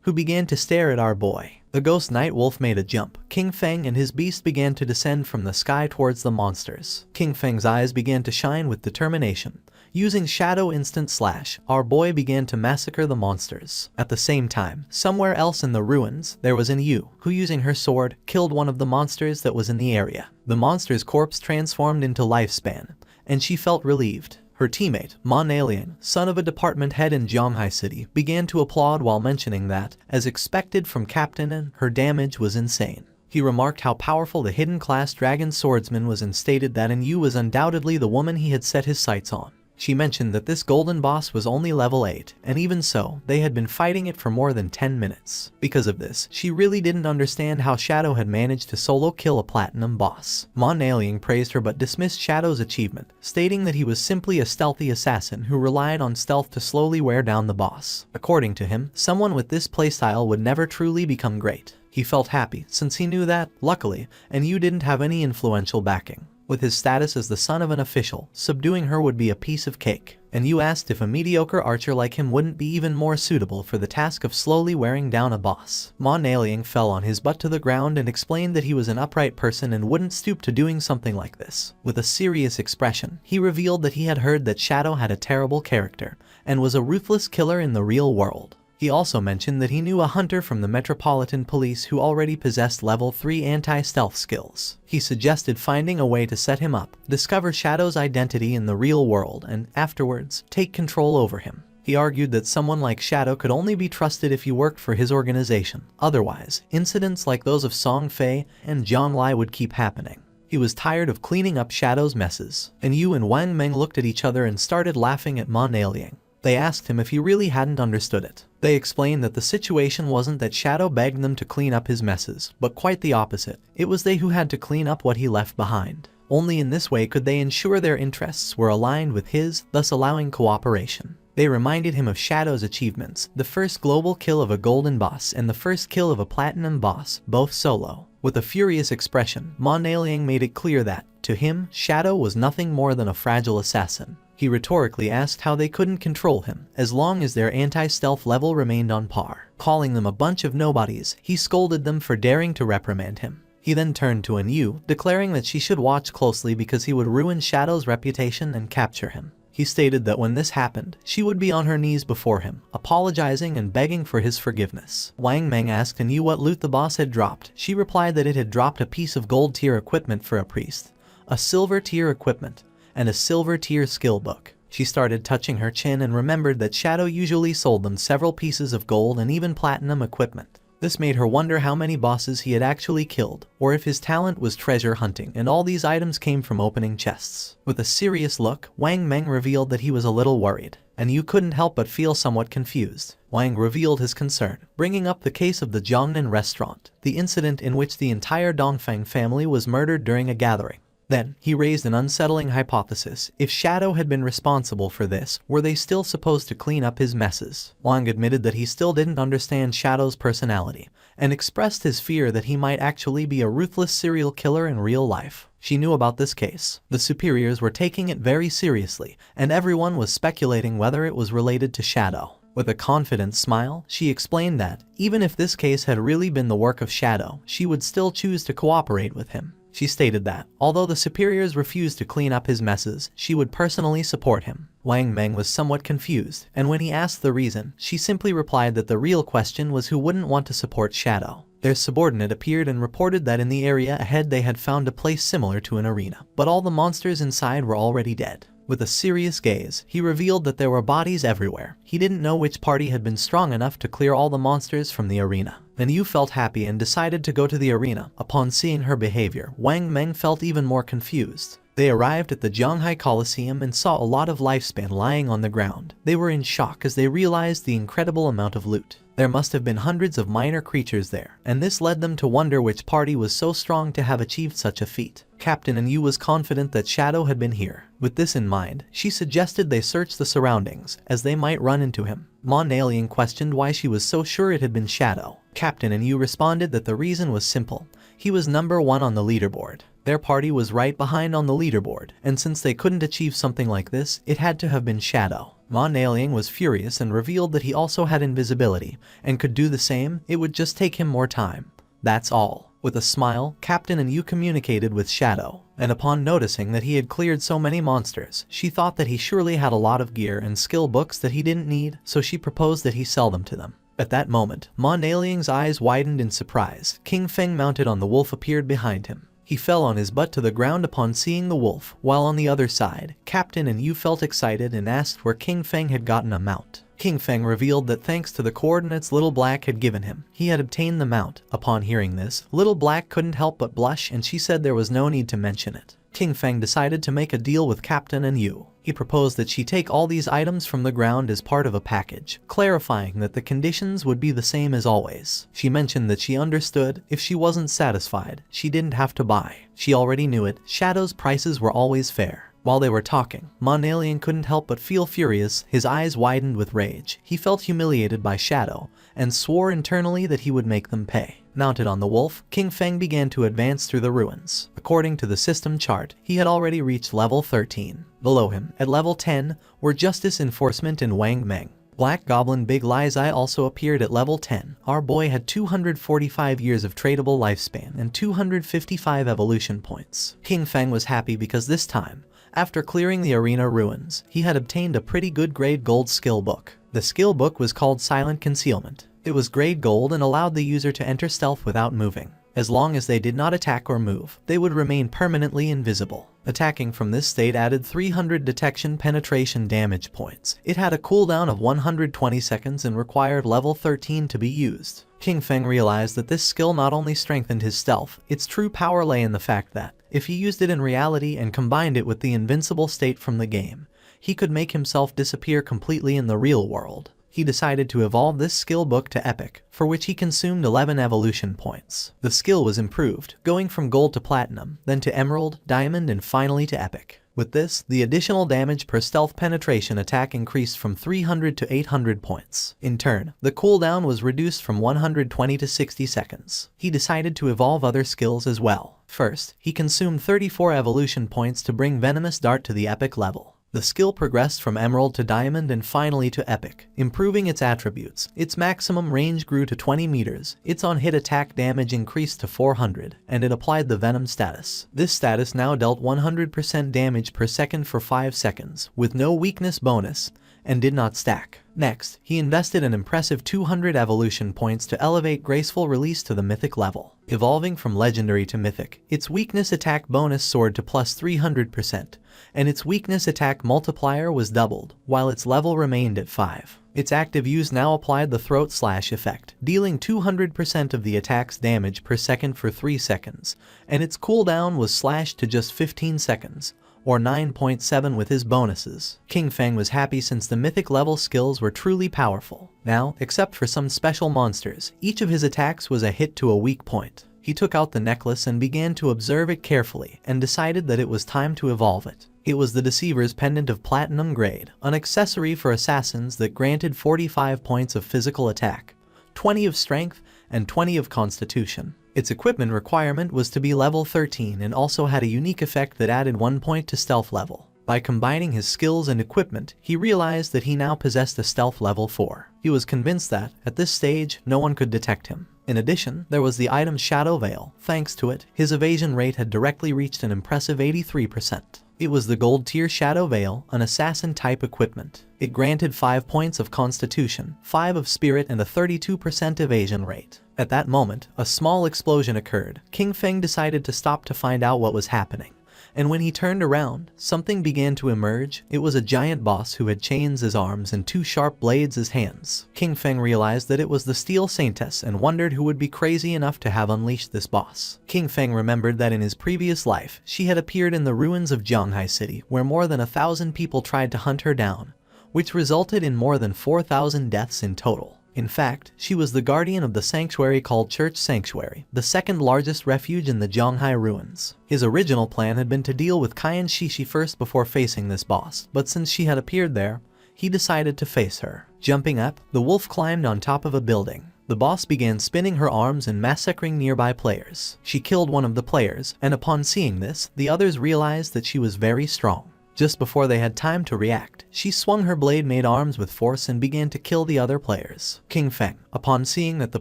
who began to stare at our boy. The Ghost Night Wolf made a jump. Qin Feng and his beast began to descend from the sky towards the monsters. Qin Feng's eyes began to shine with determination. Using Shadow Instant Slash, our boy began to massacre the monsters. At the same time, somewhere else in the ruins, there was an Yu, who using her sword, killed one of the monsters that was in the area. The monster's corpse transformed into Lifespan, and she felt relieved. Her teammate, Manhwa, son of a department head in Zhanghai City, began to applaud while mentioning that, as expected from Captain N, her damage was insane. He remarked how powerful the hidden class dragon swordsman was and stated that Yu was undoubtedly the woman he had set his sights on. She mentioned that this golden boss was only level 8, and even so, they had been fighting it for more than 10 minutes. Because of this, she really didn't understand how Shadow had managed to solo kill a platinum boss. Manhwa praised her but dismissed Shadow's achievement, stating that he was simply a stealthy assassin who relied on stealth to slowly wear down the boss. According to him, someone with this playstyle would never truly become great. He felt happy, since he knew that, luckily, Yu didn't have any influential backing. With his status as the son of an official, subduing her would be a piece of cake. Yu asked if a mediocre archer like him wouldn't be even more suitable for the task of slowly wearing down a boss. Manhwa fell on his butt to the ground and explained that he was an upright person and wouldn't stoop to doing something like this. With a serious expression, he revealed that he had heard that Shadow had a terrible character, and was a ruthless killer in the real world. He also mentioned that he knew a hunter from the Metropolitan Police who already possessed level 3 anti-stealth skills. He suggested finding a way to set him up, discover Shadow's identity in the real world, and afterwards, take control over him. He argued that someone like Shadow could only be trusted if he worked for his organization. Otherwise, incidents like those of Song Fei and Zhang Lai would keep happening. He was tired of cleaning up Shadow's messes. Yu and Wang Meng looked at each other and started laughing at Manhwa. They asked him if he really hadn't understood it. They explained that the situation wasn't that Shadow begged them to clean up his messes, but quite the opposite. It was they who had to clean up what he left behind. Only in this way could they ensure their interests were aligned with his, thus allowing cooperation. They reminded him of Shadow's achievements, the first global kill of a golden boss and the first kill of a platinum boss, both solo. With a furious expression, Manhwa made it clear that, to him, Shadow was nothing more than a fragile assassin. He rhetorically asked how they couldn't control him, as long as their anti-stealth level remained on par. Calling them a bunch of nobodies, he scolded them for daring to reprimand him. He then turned to Yu, declaring that she should watch closely because he would ruin Shadow's reputation and capture him. He stated that when this happened, she would be on her knees before him, apologizing and begging for his forgiveness. Wang Meng asked Yu what loot the boss had dropped. She replied that it had dropped a piece of gold tier equipment for a priest, a silver tier equipment, and a silver tier skill book. She started touching her chin and remembered that Shadow usually sold them several pieces of gold and even platinum equipment. This made her wonder how many bosses he had actually killed, or if his talent was treasure hunting and all these items came from opening chests. With a serious look, Wang Meng revealed that he was a little worried, and Yu couldn't help but feel somewhat confused. Wang revealed his concern, bringing up the case of the Jiangnan restaurant, the incident in which the entire Dongfang family was murdered during a gathering. Then, he raised an unsettling hypothesis. If Shadow had been responsible for this, were they still supposed to clean up his messes? Wang admitted that he still didn't understand Shadow's personality, and expressed his fear that he might actually be a ruthless serial killer in real life. She knew about this case. The superiors were taking it very seriously, and everyone was speculating whether it was related to Shadow. With a confident smile, she explained that, even if this case had really been the work of Shadow, she would still choose to cooperate with him. She stated that, although the superiors refused to clean up his messes, she would personally support him. Wang Meng was somewhat confused, and when he asked the reason, she simply replied that the real question was who wouldn't want to support Shadow. Their subordinate appeared and reported that in the area ahead they had found a place similar to an arena, but all the monsters inside were already dead. With a serious gaze, he revealed that there were bodies everywhere. He didn't know which party had been strong enough to clear all the monsters from the arena. Then Yu felt happy and decided to go to the arena. Upon seeing her behavior, Wang Meng felt even more confused. They arrived at the Zhanghai Coliseum and saw a lot of lifespan lying on the ground. They were in shock as they realized the incredible amount of loot. There must have been hundreds of minor creatures there, and this led them to wonder which party was so strong to have achieved such a feat. Captain Yu was confident that Shadow had been here. With this in mind, she suggested they search the surroundings, as they might run into him. Manhwa questioned why she was so sure it had been Shadow. Captain Yu responded that the reason was simple. He was number 1 on the leaderboard. Their party was right behind on the leaderboard, and since they couldn't achieve something like this, it had to have been Shadow. Manhwa was furious and revealed that he also had invisibility, and could do the same. It would just take him more time. That's all. With a smile, Captain and Yu communicated with Shadow, and upon noticing that he had cleared so many monsters, she thought that he surely had a lot of gear and skill books that he didn't need, so she proposed that he sell them to them. At that moment, Liang's eyes widened in surprise. King Feng mounted on the wolf appeared behind him. He fell on his butt to the ground upon seeing the wolf, while on the other side, Captain and Yu felt excited and asked where King Feng had gotten a mount. King Feng revealed that thanks to the coordinates Little Black had given him, he had obtained the mount. Upon hearing this, Little Black couldn't help but blush, and she said there was no need to mention it. King Feng decided to make a deal with Captain and Yu. He proposed that she take all these items from the ground as part of a package, clarifying that the conditions would be the same as always. She mentioned that she understood if she wasn't satisfied, she didn't have to buy. She already knew it. Shadow's prices were always fair. While they were talking, Liang couldn't help but feel furious. His eyes widened with rage. He felt humiliated by Shadow and swore internally that he would make them pay. Mounted on the wolf, King Feng began to advance through the ruins. According to the system chart, he had already reached level 13. Below him, at level 10, were Justice Enforcement and Wang Meng. Black Goblin Big Lie's Eye also appeared at level 10. Our boy had 245 years of tradable lifespan and 255 evolution points. King Feng was happy because this time, after clearing the arena ruins, he had obtained a pretty good grade gold skill book. The skill book was called Silent Concealment. It was grade gold and allowed the user to enter stealth without moving. As long as they did not attack or move, they would remain permanently invisible. Attacking from this state added 300 detection penetration damage points. It had a cooldown of 120 seconds and required level 13 to be used. King Feng realized that this skill not only strengthened his stealth, its true power lay in the fact that, if he used it in reality and combined it with the invincible state from the game, he could make himself disappear completely in the real world. He decided to evolve this skill book to Epic, for which he consumed 11 evolution points. The skill was improved, going from gold to platinum, then to emerald, diamond, and finally to epic. With this, the additional damage per stealth penetration attack increased from 300 to 800 points. In turn, the cooldown was reduced from 120 to 60 seconds. He decided to evolve other skills as well. First, he consumed 34 evolution points to bring Venomous Dart to the epic level. The skill progressed from emerald to diamond and finally to epic, improving its attributes. Its maximum range grew to 20 meters, its on-hit attack damage increased to 400, and it applied the venom status. This status now dealt 100% damage per second for 5 seconds, with no weakness bonus, and did not stack. Next, he invested an impressive 200 evolution points to elevate Graceful Release to the mythic level. Evolving from legendary to mythic, its weakness attack bonus soared to plus 300%, and its weakness attack multiplier was doubled, while its level remained at 5. Its active use now applied the Throat Slash effect, dealing 200% of the attack's damage per second for 3 seconds, and its cooldown was slashed to just 15 seconds, or 9.7 with his bonuses. King Feng was happy since the mythic level skills were truly powerful. Now, except for some special monsters, each of his attacks was a hit to a weak point. He took out the necklace and began to observe it carefully, and decided that it was time to evolve it. It was the Deceiver's Pendant of Platinum Grade, an accessory for assassins that granted 45 points of physical attack, 20 of strength, and 20 of constitution. Its equipment requirement was to be level 13 and also had a unique effect that added 1 point to stealth level. By combining his skills and equipment, he realized that he now possessed a stealth level 4. He was convinced that, at this stage, no one could detect him. In addition, there was the item Shadow Veil. Thanks to it, his evasion rate had directly reached an impressive 83%. It was the gold tier Shadow Veil, an assassin type equipment. It granted 5 points of constitution, 5 of spirit, and a 32% evasion rate. At that moment, a small explosion occurred. King Feng decided to stop to find out what was happening. And when he turned around, something began to emerge. It was a giant boss who had chains as arms and 2 sharp blades as hands. King Feng realized that it was the Steel Saintess and wondered who would be crazy enough to have unleashed this boss. King Feng remembered that in his previous life, she had appeared in the ruins of Zhanghai City, where more than 1,000 people tried to hunt her down, which resulted in more than 4,000 deaths in total. In fact, she was the guardian of the sanctuary called Church Sanctuary, the second largest refuge in the Zhanghai ruins. His original plan had been to deal with Qian Shishi first before facing this boss, but since she had appeared there, he decided to face her. Jumping up, the wolf climbed on top of a building. The boss began spinning her arms and massacring nearby players. She killed one of the players, and upon seeing this, the others realized that she was very strong. Just before they had time to react, she swung her blade-made arms with force and began to kill the other players. King Feng, upon seeing that the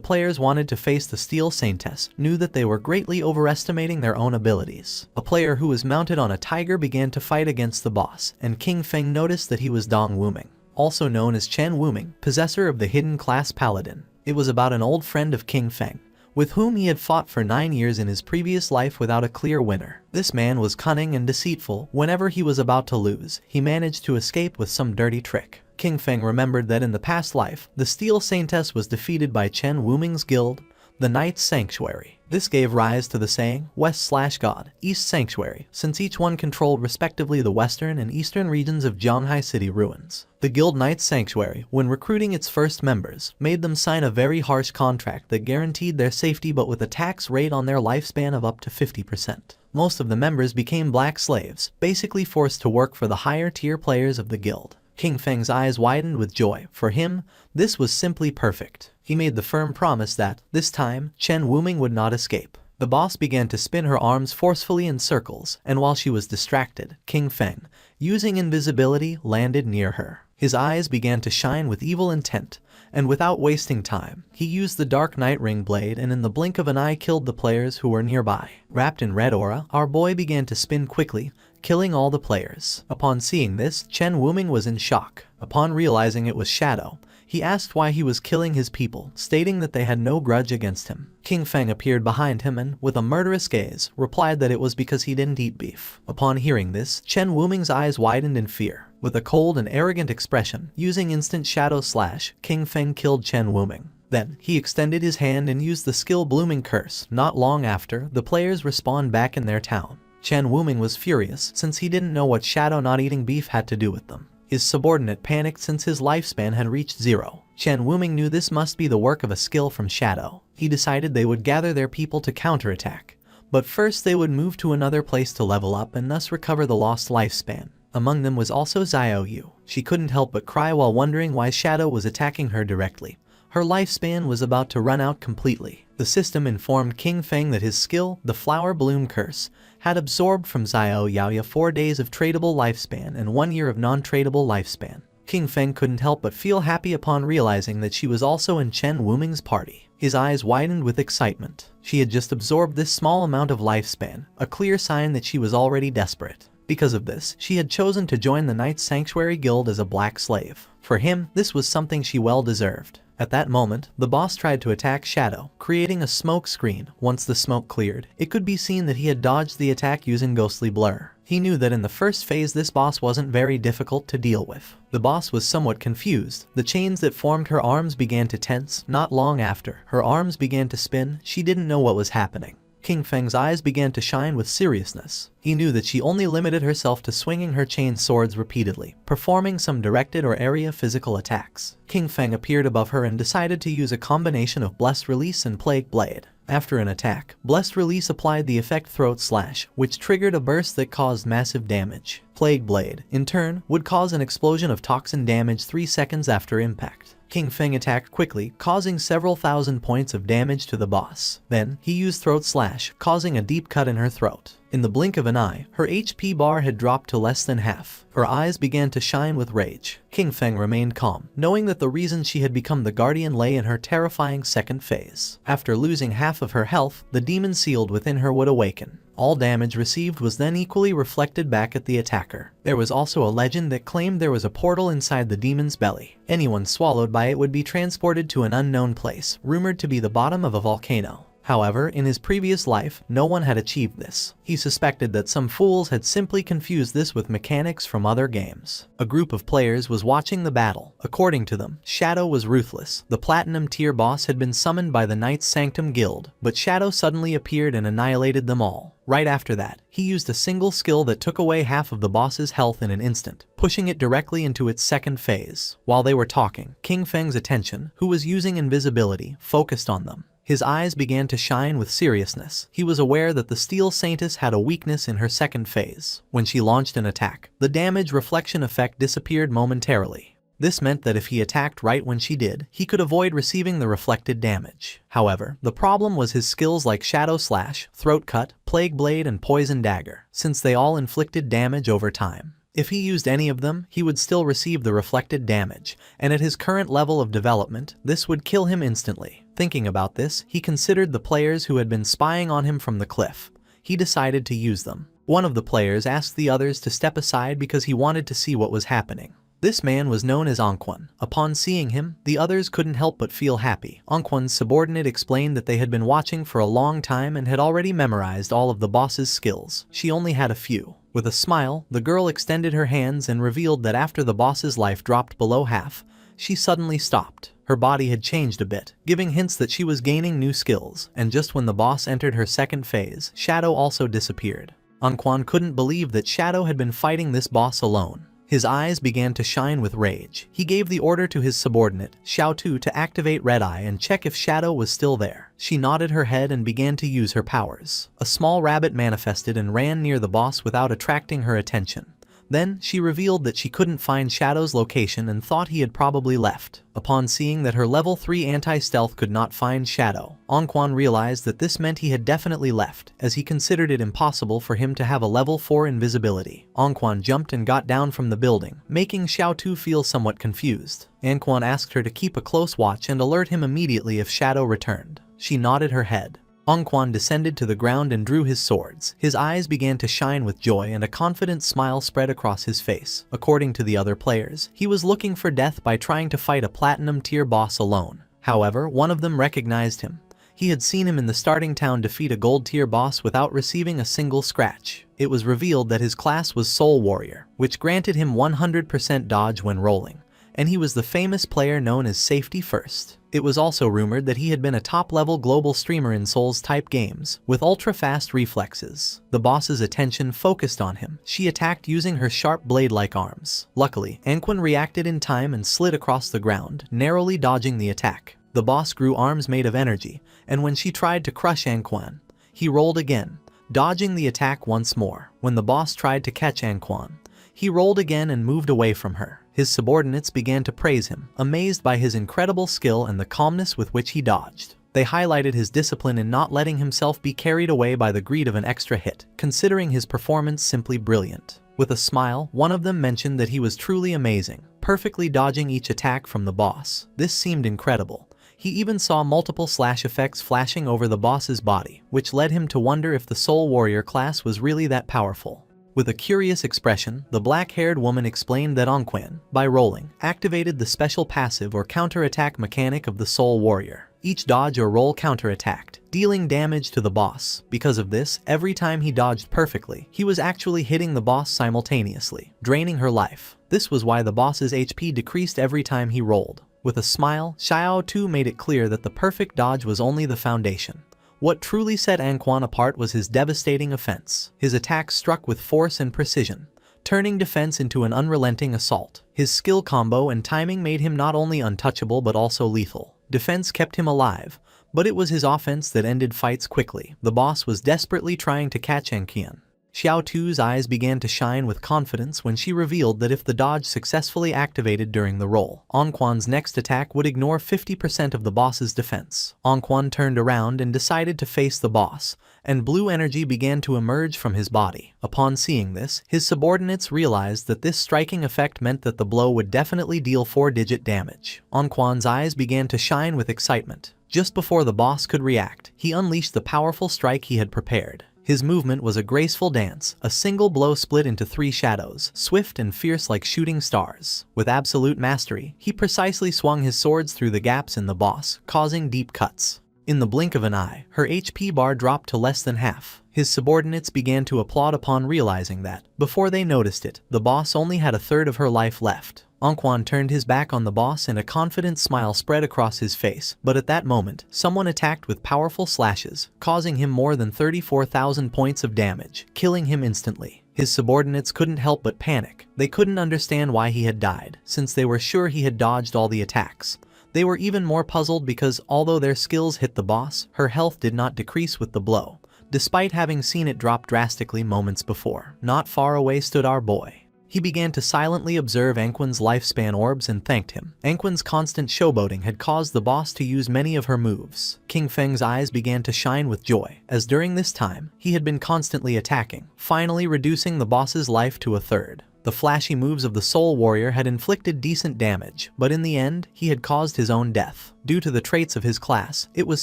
players wanted to face the Steel Saintess, knew that they were greatly overestimating their own abilities. A player who was mounted on a tiger began to fight against the boss, and King Feng noticed that he was Dong Wuming, also known as Chen Wuming, possessor of the hidden class Paladin. It was about an old friend of King Feng, with whom he had fought for 9 years in his previous life without a clear winner. This man was cunning and deceitful. Whenever he was about to lose, he managed to escape with some dirty trick. King Feng remembered that in the past life, the Steel Saintess was defeated by Chen Wuming's guild, the Knight's Sanctuary. This gave rise to the saying, West/God, East Sanctuary, since each one controlled respectively the western and eastern regions of Zhanghai City ruins. The Guild Knight's Sanctuary, when recruiting its first members, made them sign a very harsh contract that guaranteed their safety but with a tax rate on their lifespan of up to 50%. Most of the members became black slaves, basically forced to work for the higher tier players of the guild. King Feng's eyes widened with joy. For him, this was simply perfect. He made the firm promise that, this time, Chen Wuming would not escape. The boss began to spin her arms forcefully in circles, and while she was distracted, King Feng, using invisibility, landed near her. His eyes began to shine with evil intent, and without wasting time, he used the Dark Knight Ring blade and in the blink of an eye killed the players who were nearby. Wrapped in red aura, our boy began to spin quickly, killing all the players. Upon seeing this, Chen Wuming was in shock. Upon realizing it was Shadow, he asked why he was killing his people, stating that they had no grudge against him. King Feng appeared behind him and, with a murderous gaze, replied that it was because he didn't eat beef. Upon hearing this, Chen Wuming's eyes widened in fear. With a cold and arrogant expression, using instant shadow slash, King Feng killed Chen Wuming. Then, he extended his hand and used the skill Blooming Curse. Not long after, the players respawned back in their town. Chen Wuming was furious since he didn't know what Shadow not eating beef had to do with them. His subordinate panicked since his lifespan had reached 0. Chen Wuming knew this must be the work of a skill from Shadow. He decided they would gather their people to counterattack, but first they would move to another place to level up and thus recover the lost lifespan. Among them was also Xiao Yu. She couldn't help but cry while wondering why Shadow was attacking her directly. Her lifespan was about to run out completely. The system informed King Feng that his skill, the Flower Bloom Curse, had absorbed from Xiao Yaoya 4 days of tradable lifespan and 1 year of non-tradable lifespan. King Feng couldn't help but feel happy upon realizing that she was also in Chen Wuming's party. His eyes widened with excitement. She had just absorbed this small amount of lifespan, a clear sign that she was already desperate. Because of this, she had chosen to join the Knight's Sanctuary Guild as a black slave. For him, this was something she well deserved. At that moment, the boss tried to attack Shadow, creating a smoke screen. Once the smoke cleared, it could be seen that he had dodged the attack using ghostly blur. He knew that in the first phase this boss wasn't very difficult to deal with. The boss was somewhat confused. The chains that formed her arms began to tense. Not long after, her arms began to spin. She didn't know what was happening. King Feng's eyes began to shine with seriousness. He knew that she only limited herself to swinging her chain swords repeatedly, performing some directed or area physical attacks. King Feng appeared above her and decided to use a combination of Blessed Release and Plague Blade. After an attack, Blessed Release applied the effect Throat Slash, which triggered a burst that caused massive damage. Plague Blade, in turn, would cause an explosion of toxin damage 3 seconds after impact. King Feng attacked quickly, causing several thousand points of damage to the boss. Then, he used Throat Slash, causing a deep cut in her throat. In the blink of an eye, her HP bar had dropped to less than half. Her eyes began to shine with rage. King Feng remained calm, knowing that the reason she had become the Guardian lay in her terrifying second phase. After losing half of her health, the demon sealed within her would awaken. All damage received was then equally reflected back at the attacker. There was also a legend that claimed there was a portal inside the demon's belly. Anyone swallowed by it would be transported to an unknown place, rumored to be the bottom of a volcano. However, in his previous life, no one had achieved this. He suspected that some fools had simply confused this with mechanics from other games. A group of players was watching the battle. According to them, Shadow was ruthless. The Platinum tier boss had been summoned by the Knight's Sanctum Guild, but Shadow suddenly appeared and annihilated them all. Right after that, he used a single skill that took away half of the boss's health in an instant, pushing it directly into its second phase. While they were talking, King Feng's attention, who was using invisibility, focused on them. His eyes began to shine with seriousness. He was aware that the Steel Saintess had a weakness in her second phase. When she launched an attack, the damage reflection effect disappeared momentarily. This meant that if he attacked right when she did, he could avoid receiving the reflected damage. However, the problem was his skills like Shadow Slash, Throat Cut, Plague Blade, and Poison Dagger, since they all inflicted damage over time. If he used any of them, he would still receive the reflected damage, and at his current level of development, this would kill him instantly. Thinking about this, he considered the players who had been spying on him from the cliff. He decided to use them. One of the players asked the others to step aside because he wanted to see what was happening. This man was known as Anquan. Upon seeing him, the others couldn't help but feel happy. Anquan's subordinate explained that they had been watching for a long time and had already memorized all of the boss's skills. She only had a few. With a smile, the girl extended her hands and revealed that after the boss's life dropped below half, she suddenly stopped. Her body had changed a bit, giving hints that she was gaining new skills, and just when the boss entered her second phase, Shadow also disappeared. Anquan couldn't believe that Shadow had been fighting this boss alone. His eyes began to shine with rage. He gave the order to his subordinate, Xiao Tu, to activate Red Eye and check if Shadow was still there. She nodded her head and began to use her powers. A small rabbit manifested and ran near the boss without attracting her attention. Then, she revealed that she couldn't find Shadow's location and thought he had probably left. Upon seeing that her level 3 anti-stealth could not find Shadow, Anquan realized that this meant he had definitely left, as he considered it impossible for him to have a level 4 invisibility. Anquan jumped and got down from the building, making Xiao Tu feel somewhat confused. Anquan asked her to keep a close watch and alert him immediately if Shadow returned. She nodded her head. Anquan descended to the ground and drew his swords. His eyes began to shine with joy and a confident smile spread across his face. According to the other players, he was looking for death by trying to fight a platinum tier boss alone. However, one of them recognized him. He had seen him in the starting town defeat a gold tier boss without receiving a single scratch. It was revealed that his class was Soul Warrior, which granted him 100% dodge when rolling, and he was the famous player known as Safety First. It was also rumored that he had been a top-level global streamer in Souls-type games, with ultra-fast reflexes. The boss's attention focused on him. She attacked using her sharp blade-like arms. Luckily, Anquan reacted in time and slid across the ground, narrowly dodging the attack. The boss grew arms made of energy, and when she tried to crush Anquan, he rolled again, dodging the attack once more. When the boss tried to catch Anquan, he rolled again and moved away from her. His subordinates began to praise him, amazed by his incredible skill and the calmness with which he dodged. They highlighted his discipline in not letting himself be carried away by the greed of an extra hit, considering his performance simply brilliant. With a smile, one of them mentioned that he was truly amazing, perfectly dodging each attack from the boss. This seemed incredible. He even saw multiple slash effects flashing over the boss's body, which led him to wonder if the Soul Warrior class was really that powerful. With a curious expression, the black-haired woman explained that Anquan, by rolling, activated the special passive or counter-attack mechanic of the Soul Warrior. Each dodge or roll counter-attacked, dealing damage to the boss. Because of this, every time he dodged perfectly, he was actually hitting the boss simultaneously, draining her life. This was why the boss's HP decreased every time he rolled. With a smile, Xiao Tu made it clear that the perfect dodge was only the foundation. What truly set Anquan apart was his devastating offense. His attacks struck with force and precision, turning defense into an unrelenting assault. His skill combo and timing made him not only untouchable but also lethal. Defense kept him alive, but it was his offense that ended fights quickly. The boss was desperately trying to catch Anquan. Xiao Tu's eyes began to shine with confidence when she revealed that if the dodge successfully activated during the roll, Anquan's next attack would ignore 50% of the boss's defense. Anquan turned around and decided to face the boss, and blue energy began to emerge from his body. Upon seeing this, his subordinates realized that this striking effect meant that the blow would definitely deal 4-digit damage. Anquan's eyes began to shine with excitement. Just before the boss could react, he unleashed the powerful strike he had prepared. His movement was a graceful dance, a single blow split into 3 shadows, swift and fierce like shooting stars. With absolute mastery, he precisely swung his swords through the gaps in the boss, causing deep cuts. In the blink of an eye, her HP bar dropped to less than half. His subordinates began to applaud upon realizing that, before they noticed it, the boss only had a third of her life left. Anquan turned his back on the boss and a confident smile spread across his face, but at that moment, someone attacked with powerful slashes, causing him more than 34,000 points of damage, killing him instantly. His subordinates couldn't help but panic. They couldn't understand why he had died, since they were sure he had dodged all the attacks. They were even more puzzled because, although their skills hit the boss, her health did not decrease with the blow, despite having seen it drop drastically moments before. Not far away stood our boy. He began to silently observe Anquan's lifespan orbs and thanked him. Anquan's constant showboating had caused the boss to use many of her moves. King Feng's eyes began to shine with joy, as during this time, he had been constantly attacking, finally reducing the boss's life to a third. The flashy moves of the Soul Warrior had inflicted decent damage, but in the end, he had caused his own death. Due to the traits of his class, it was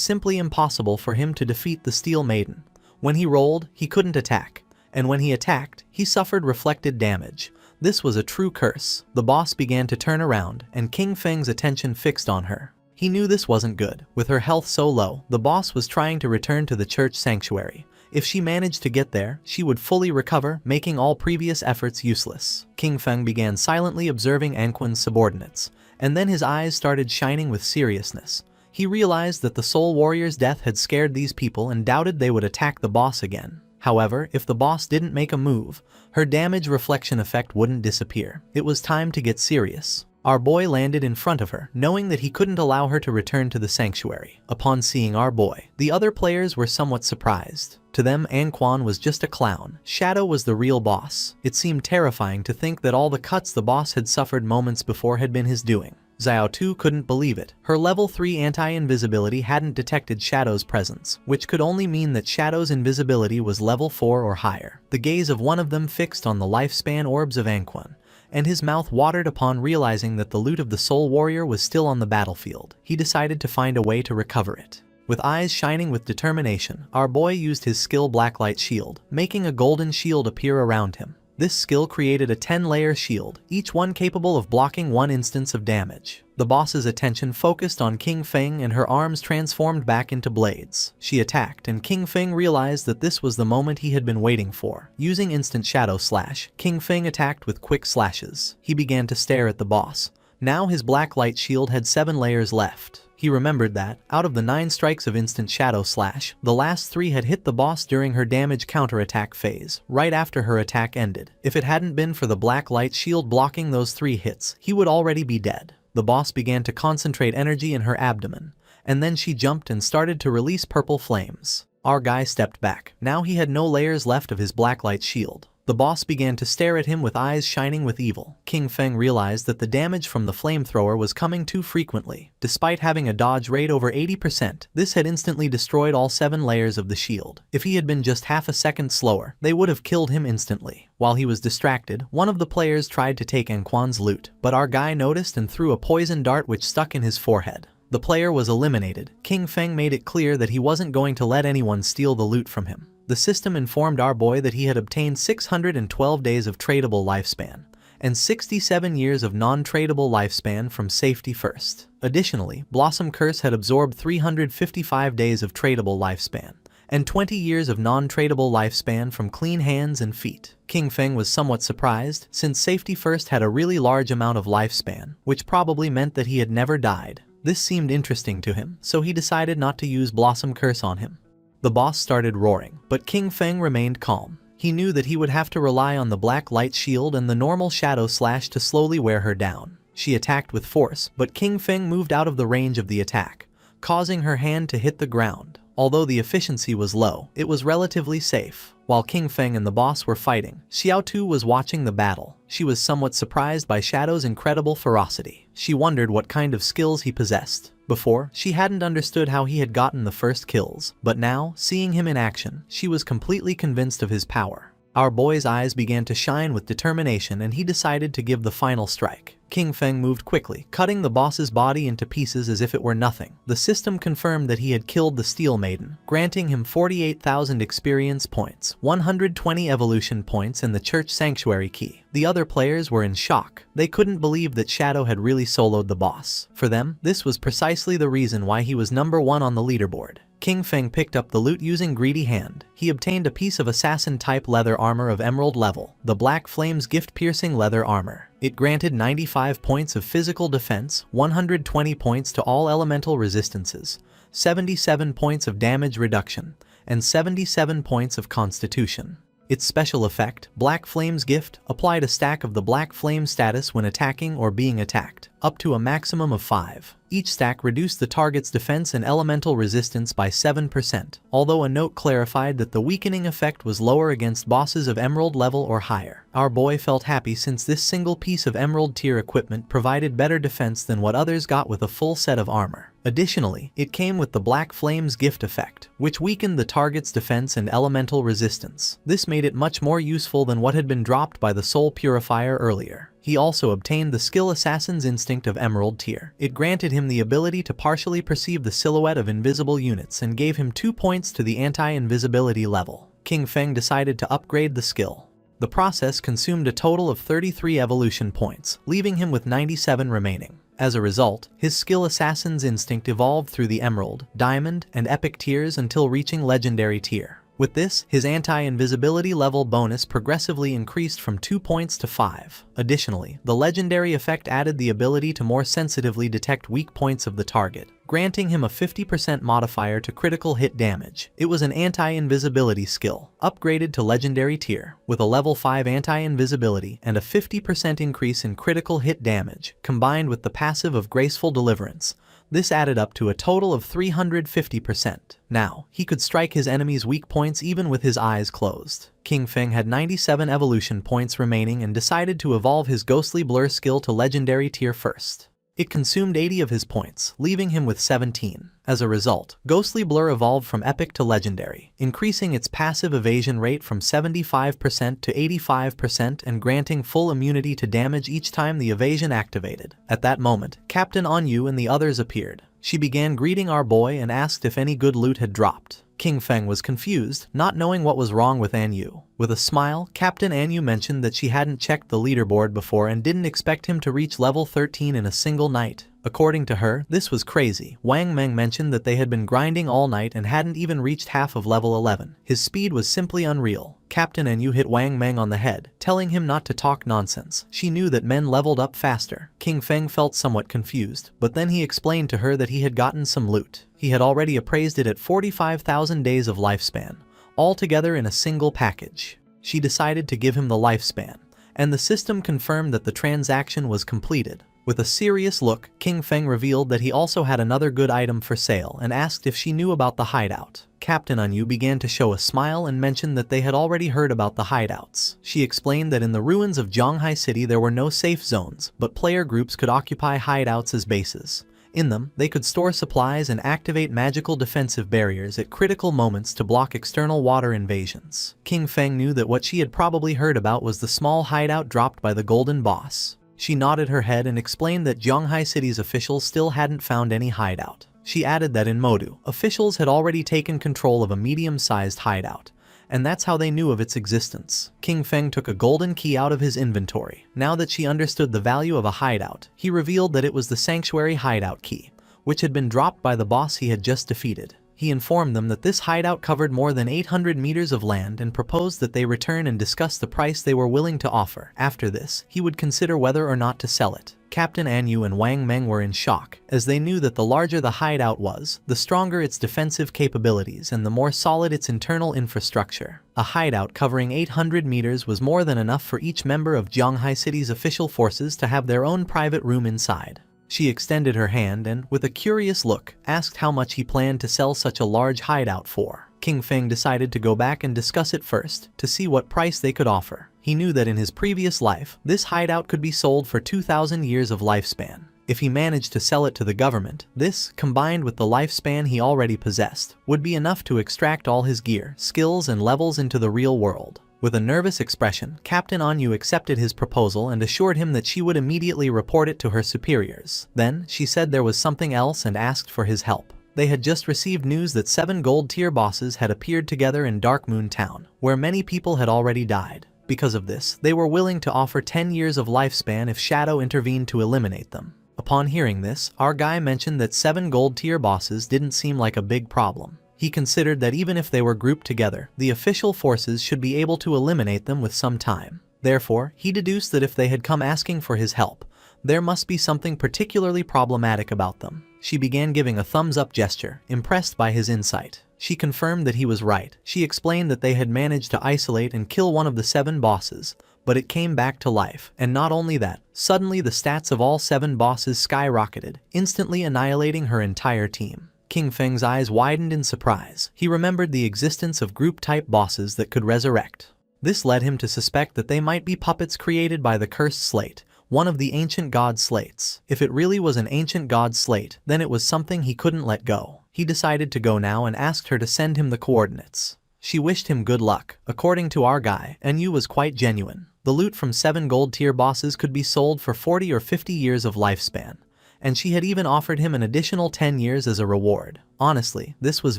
simply impossible for him to defeat the Steel Maiden. When he rolled, he couldn't attack, and when he attacked, he suffered reflected damage. This was a true curse. The boss began to turn around, and King Feng's attention fixed on her. He knew this wasn't good. With her health so low, the boss was trying to return to the church sanctuary. If she managed to get there, she would fully recover, making all previous efforts useless. King Feng began silently observing Anquan's subordinates, and then his eyes started shining with seriousness. He realized that the Soul Warrior's death had scared these people and doubted they would attack the boss again. However, if the boss didn't make a move, her damage reflection effect wouldn't disappear. It was time to get serious. Our boy landed in front of her, knowing that he couldn't allow her to return to the sanctuary. Upon seeing our boy, the other players were somewhat surprised. To them, Anquan was just a clown. Shadow was the real boss. It seemed terrifying to think that all the cuts the boss had suffered moments before had been his doing. Xiao Tu couldn't believe it. Her level 3 anti-invisibility hadn't detected Shadow's presence, which could only mean that Shadow's invisibility was level 4 or higher. The gaze of one of them fixed on the lifespan orbs of Anquan, and his mouth watered upon realizing that the loot of the Soul Warrior was still on the battlefield. He decided to find a way to recover it. With eyes shining with determination, our boy used his skill Blacklight Shield, making a golden shield appear around him. This skill created a 10-layer shield, each one capable of blocking one instance of damage. The boss's attention focused on King Feng and her arms transformed back into blades. She attacked, and King Feng realized that this was the moment he had been waiting for. Using instant shadow slash, King Feng attacked with quick slashes. He began to stare at the boss. Now his black light shield had 7 layers left. He remembered that, out of the 9 strikes of instant shadow slash, the last 3 had hit the boss during her damage counterattack phase, right after her attack ended. If it hadn't been for the black light shield blocking those 3 hits, he would already be dead. The boss began to concentrate energy in her abdomen, and then she jumped and started to release purple flames. Our guy stepped back. Now he had no layers left of his black light shield. The boss began to stare at him with eyes shining with evil. King Feng realized that the damage from the flamethrower was coming too frequently. Despite having a dodge rate over 80%, this had instantly destroyed all 7 layers of the shield. If he had been just half a second slower, they would have killed him instantly. While he was distracted, one of the players tried to take Anquan's loot, but our guy noticed and threw a poison dart which stuck in his forehead. The player was eliminated. King Feng made it clear that he wasn't going to let anyone steal the loot from him. The system informed our boy that he had obtained 612 days of tradable lifespan, and 67 years of non-tradable lifespan from Safety First. Additionally, Blossom Curse had absorbed 355 days of tradable lifespan, and 20 years of non-tradable lifespan from Clean Hands and Feet. King Feng was somewhat surprised, since Safety First had a really large amount of lifespan, which probably meant that he had never died. This seemed interesting to him, so he decided not to use Blossom Curse on him. The boss started roaring, but King Feng remained calm. He knew that he would have to rely on the black light shield and the normal shadow slash to slowly wear her down. She attacked with force, but King Feng moved out of the range of the attack, causing her hand to hit the ground. Although the efficiency was low, it was relatively safe. While King Feng and the boss were fighting, Xiao Tu was watching the battle. She was somewhat surprised by Shadow's incredible ferocity. She wondered what kind of skills he possessed. Before, she hadn't understood how he had gotten the first kills, but now, seeing him in action, she was completely convinced of his power. Our boy's eyes began to shine with determination and he decided to give the final strike. King Feng moved quickly, cutting the boss's body into pieces as if it were nothing. The system confirmed that he had killed the Steel Maiden, granting him 48,000 experience points, 120 evolution points and the church sanctuary key. The other players were in shock. They couldn't believe that Shadow had really soloed the boss. For them, this was precisely the reason why he was number 1 on the leaderboard. King Feng picked up the loot using Greedy Hand. He obtained a piece of assassin-type leather armor of emerald level, the Black Flames gift-piercing leather armor. It granted 95 points of physical defense, 120 points to all elemental resistances, 77 points of damage reduction, and 77 points of constitution. Its special effect, Black Flame's Gift, applied a stack of the Black Flame status when attacking or being attacked, up to a maximum of 5. Each stack reduced the target's defense and elemental resistance by 7%, although a note clarified that the weakening effect was lower against bosses of emerald level or higher. Our boy felt happy since this single piece of emerald tier equipment provided better defense than what others got with a full set of armor. Additionally, it came with the Black Flame's gift effect, which weakened the target's defense and elemental resistance. This made it much more useful than what had been dropped by the Soul Purifier earlier. He also obtained the skill Assassin's Instinct of Emerald tier. It granted him the ability to partially perceive the silhouette of invisible units and gave him 2 points to the anti-invisibility level. King Feng decided to upgrade the skill. The process consumed a total of 33 evolution points, leaving him with 97 remaining. As a result, his skill Assassin's Instinct evolved through the Emerald, Diamond, and Epic tiers until reaching Legendary tier. With this, his anti-invisibility level bonus progressively increased from 2 points to 5. Additionally, the legendary effect added the ability to more sensitively detect weak points of the target, granting him a 50% modifier to critical hit damage. It was an anti-invisibility skill, upgraded to legendary tier, with a level 5 anti-invisibility and a 50% increase in critical hit damage, combined with the passive of Graceful Deliverance. This added up to a total of 350%. Now, he could strike his enemies' weak points even with his eyes closed. King Feng had 97 evolution points remaining and decided to evolve his Ghostly Blur skill to legendary tier first. It consumed 80 of his points, leaving him with 17. As a result, Ghostly Blur evolved from Epic to Legendary, increasing its passive evasion rate from 75% to 85% and granting full immunity to damage each time the evasion activated. At that moment, Captain Anyu and the others appeared. She began greeting our boy and asked if any good loot had dropped. King Feng was confused, not knowing what was wrong with Anyu. With a smile, Captain Anyu mentioned that she hadn't checked the leaderboard before and didn't expect him to reach level 13 in a single night. According to her, this was crazy. Wang Meng mentioned that they had been grinding all night and hadn't even reached half of level 11. His speed was simply unreal. Captain Anyu hit Wang Meng on the head, telling him not to talk nonsense. She knew that men leveled up faster. King Feng felt somewhat confused, but then he explained to her that he had gotten some loot. He had already appraised it at 45,000 days of lifespan, all together in a single package. She decided to give him the lifespan, and the system confirmed that the transaction was completed. With a serious look, King Feng revealed that he also had another good item for sale and asked if she knew about the hideout. Captain Anyu began to show a smile and mentioned that they had already heard about the hideouts. She explained that in the ruins of Zhonghai City there were no safe zones, but player groups could occupy hideouts as bases. In them, they could store supplies and activate magical defensive barriers at critical moments to block external water invasions. King Feng knew that what she had probably heard about was the small hideout dropped by the Golden Boss. She nodded her head and explained that Zhonghai City's officials still hadn't found any hideout. She added that in Modu, officials had already taken control of a medium-sized hideout, and that's how they knew of its existence. King Feng took a golden key out of his inventory. Now that she understood the value of a hideout, he revealed that it was the Sanctuary hideout key, which had been dropped by the boss he had just defeated. He informed them that this hideout covered more than 800 meters of land and proposed that they return and discuss the price they were willing to offer. After this, he would consider whether or not to sell it. Captain Anyu and Wang Meng were in shock, as they knew that the larger the hideout was, the stronger its defensive capabilities and the more solid its internal infrastructure. A hideout covering 800 meters was more than enough for each member of Zhonghai City's official forces to have their own private room inside. She extended her hand and, with a curious look, asked how much he planned to sell such a large hideout for. King Feng decided to go back and discuss it first, to see what price they could offer. He knew that in his previous life, this hideout could be sold for 2,000 years of lifespan. If he managed to sell it to the government, this, combined with the lifespan he already possessed, would be enough to extract all his gear, skills, and levels into the real world. With a nervous expression, Captain Anyu accepted his proposal and assured him that she would immediately report it to her superiors. Then, she said there was something else and asked for his help. They had just received news that 7 gold tier bosses had appeared together in Dark Moon Town, where many people had already died. Because of this, they were willing to offer 10 years of lifespan if Shadow intervened to eliminate them. Upon hearing this, our guy mentioned that 7 gold tier bosses didn't seem like a big problem. He considered that even if they were grouped together, the official forces should be able to eliminate them with some time. Therefore, he deduced that if they had come asking for his help, there must be something particularly problematic about them. She began giving a thumbs-up gesture, impressed by his insight. She confirmed that he was right. She explained that they had managed to isolate and kill one of the 7 bosses, but it came back to life. And not only that, suddenly the stats of all 7 bosses skyrocketed, instantly annihilating her entire team. King Feng's eyes widened in surprise. He remembered the existence of group-type bosses that could resurrect. This led him to suspect that they might be puppets created by the cursed slate, one of the ancient god slates. If it really was an ancient god slate, then it was something he couldn't let go. He decided to go now and asked her to send him the coordinates. She wished him good luck. According to our guy, MANHUA was quite genuine. The loot from 7 gold tier bosses could be sold for 40 or 50 years of lifespan, and she had even offered him an additional 10 years as a reward. Honestly, this was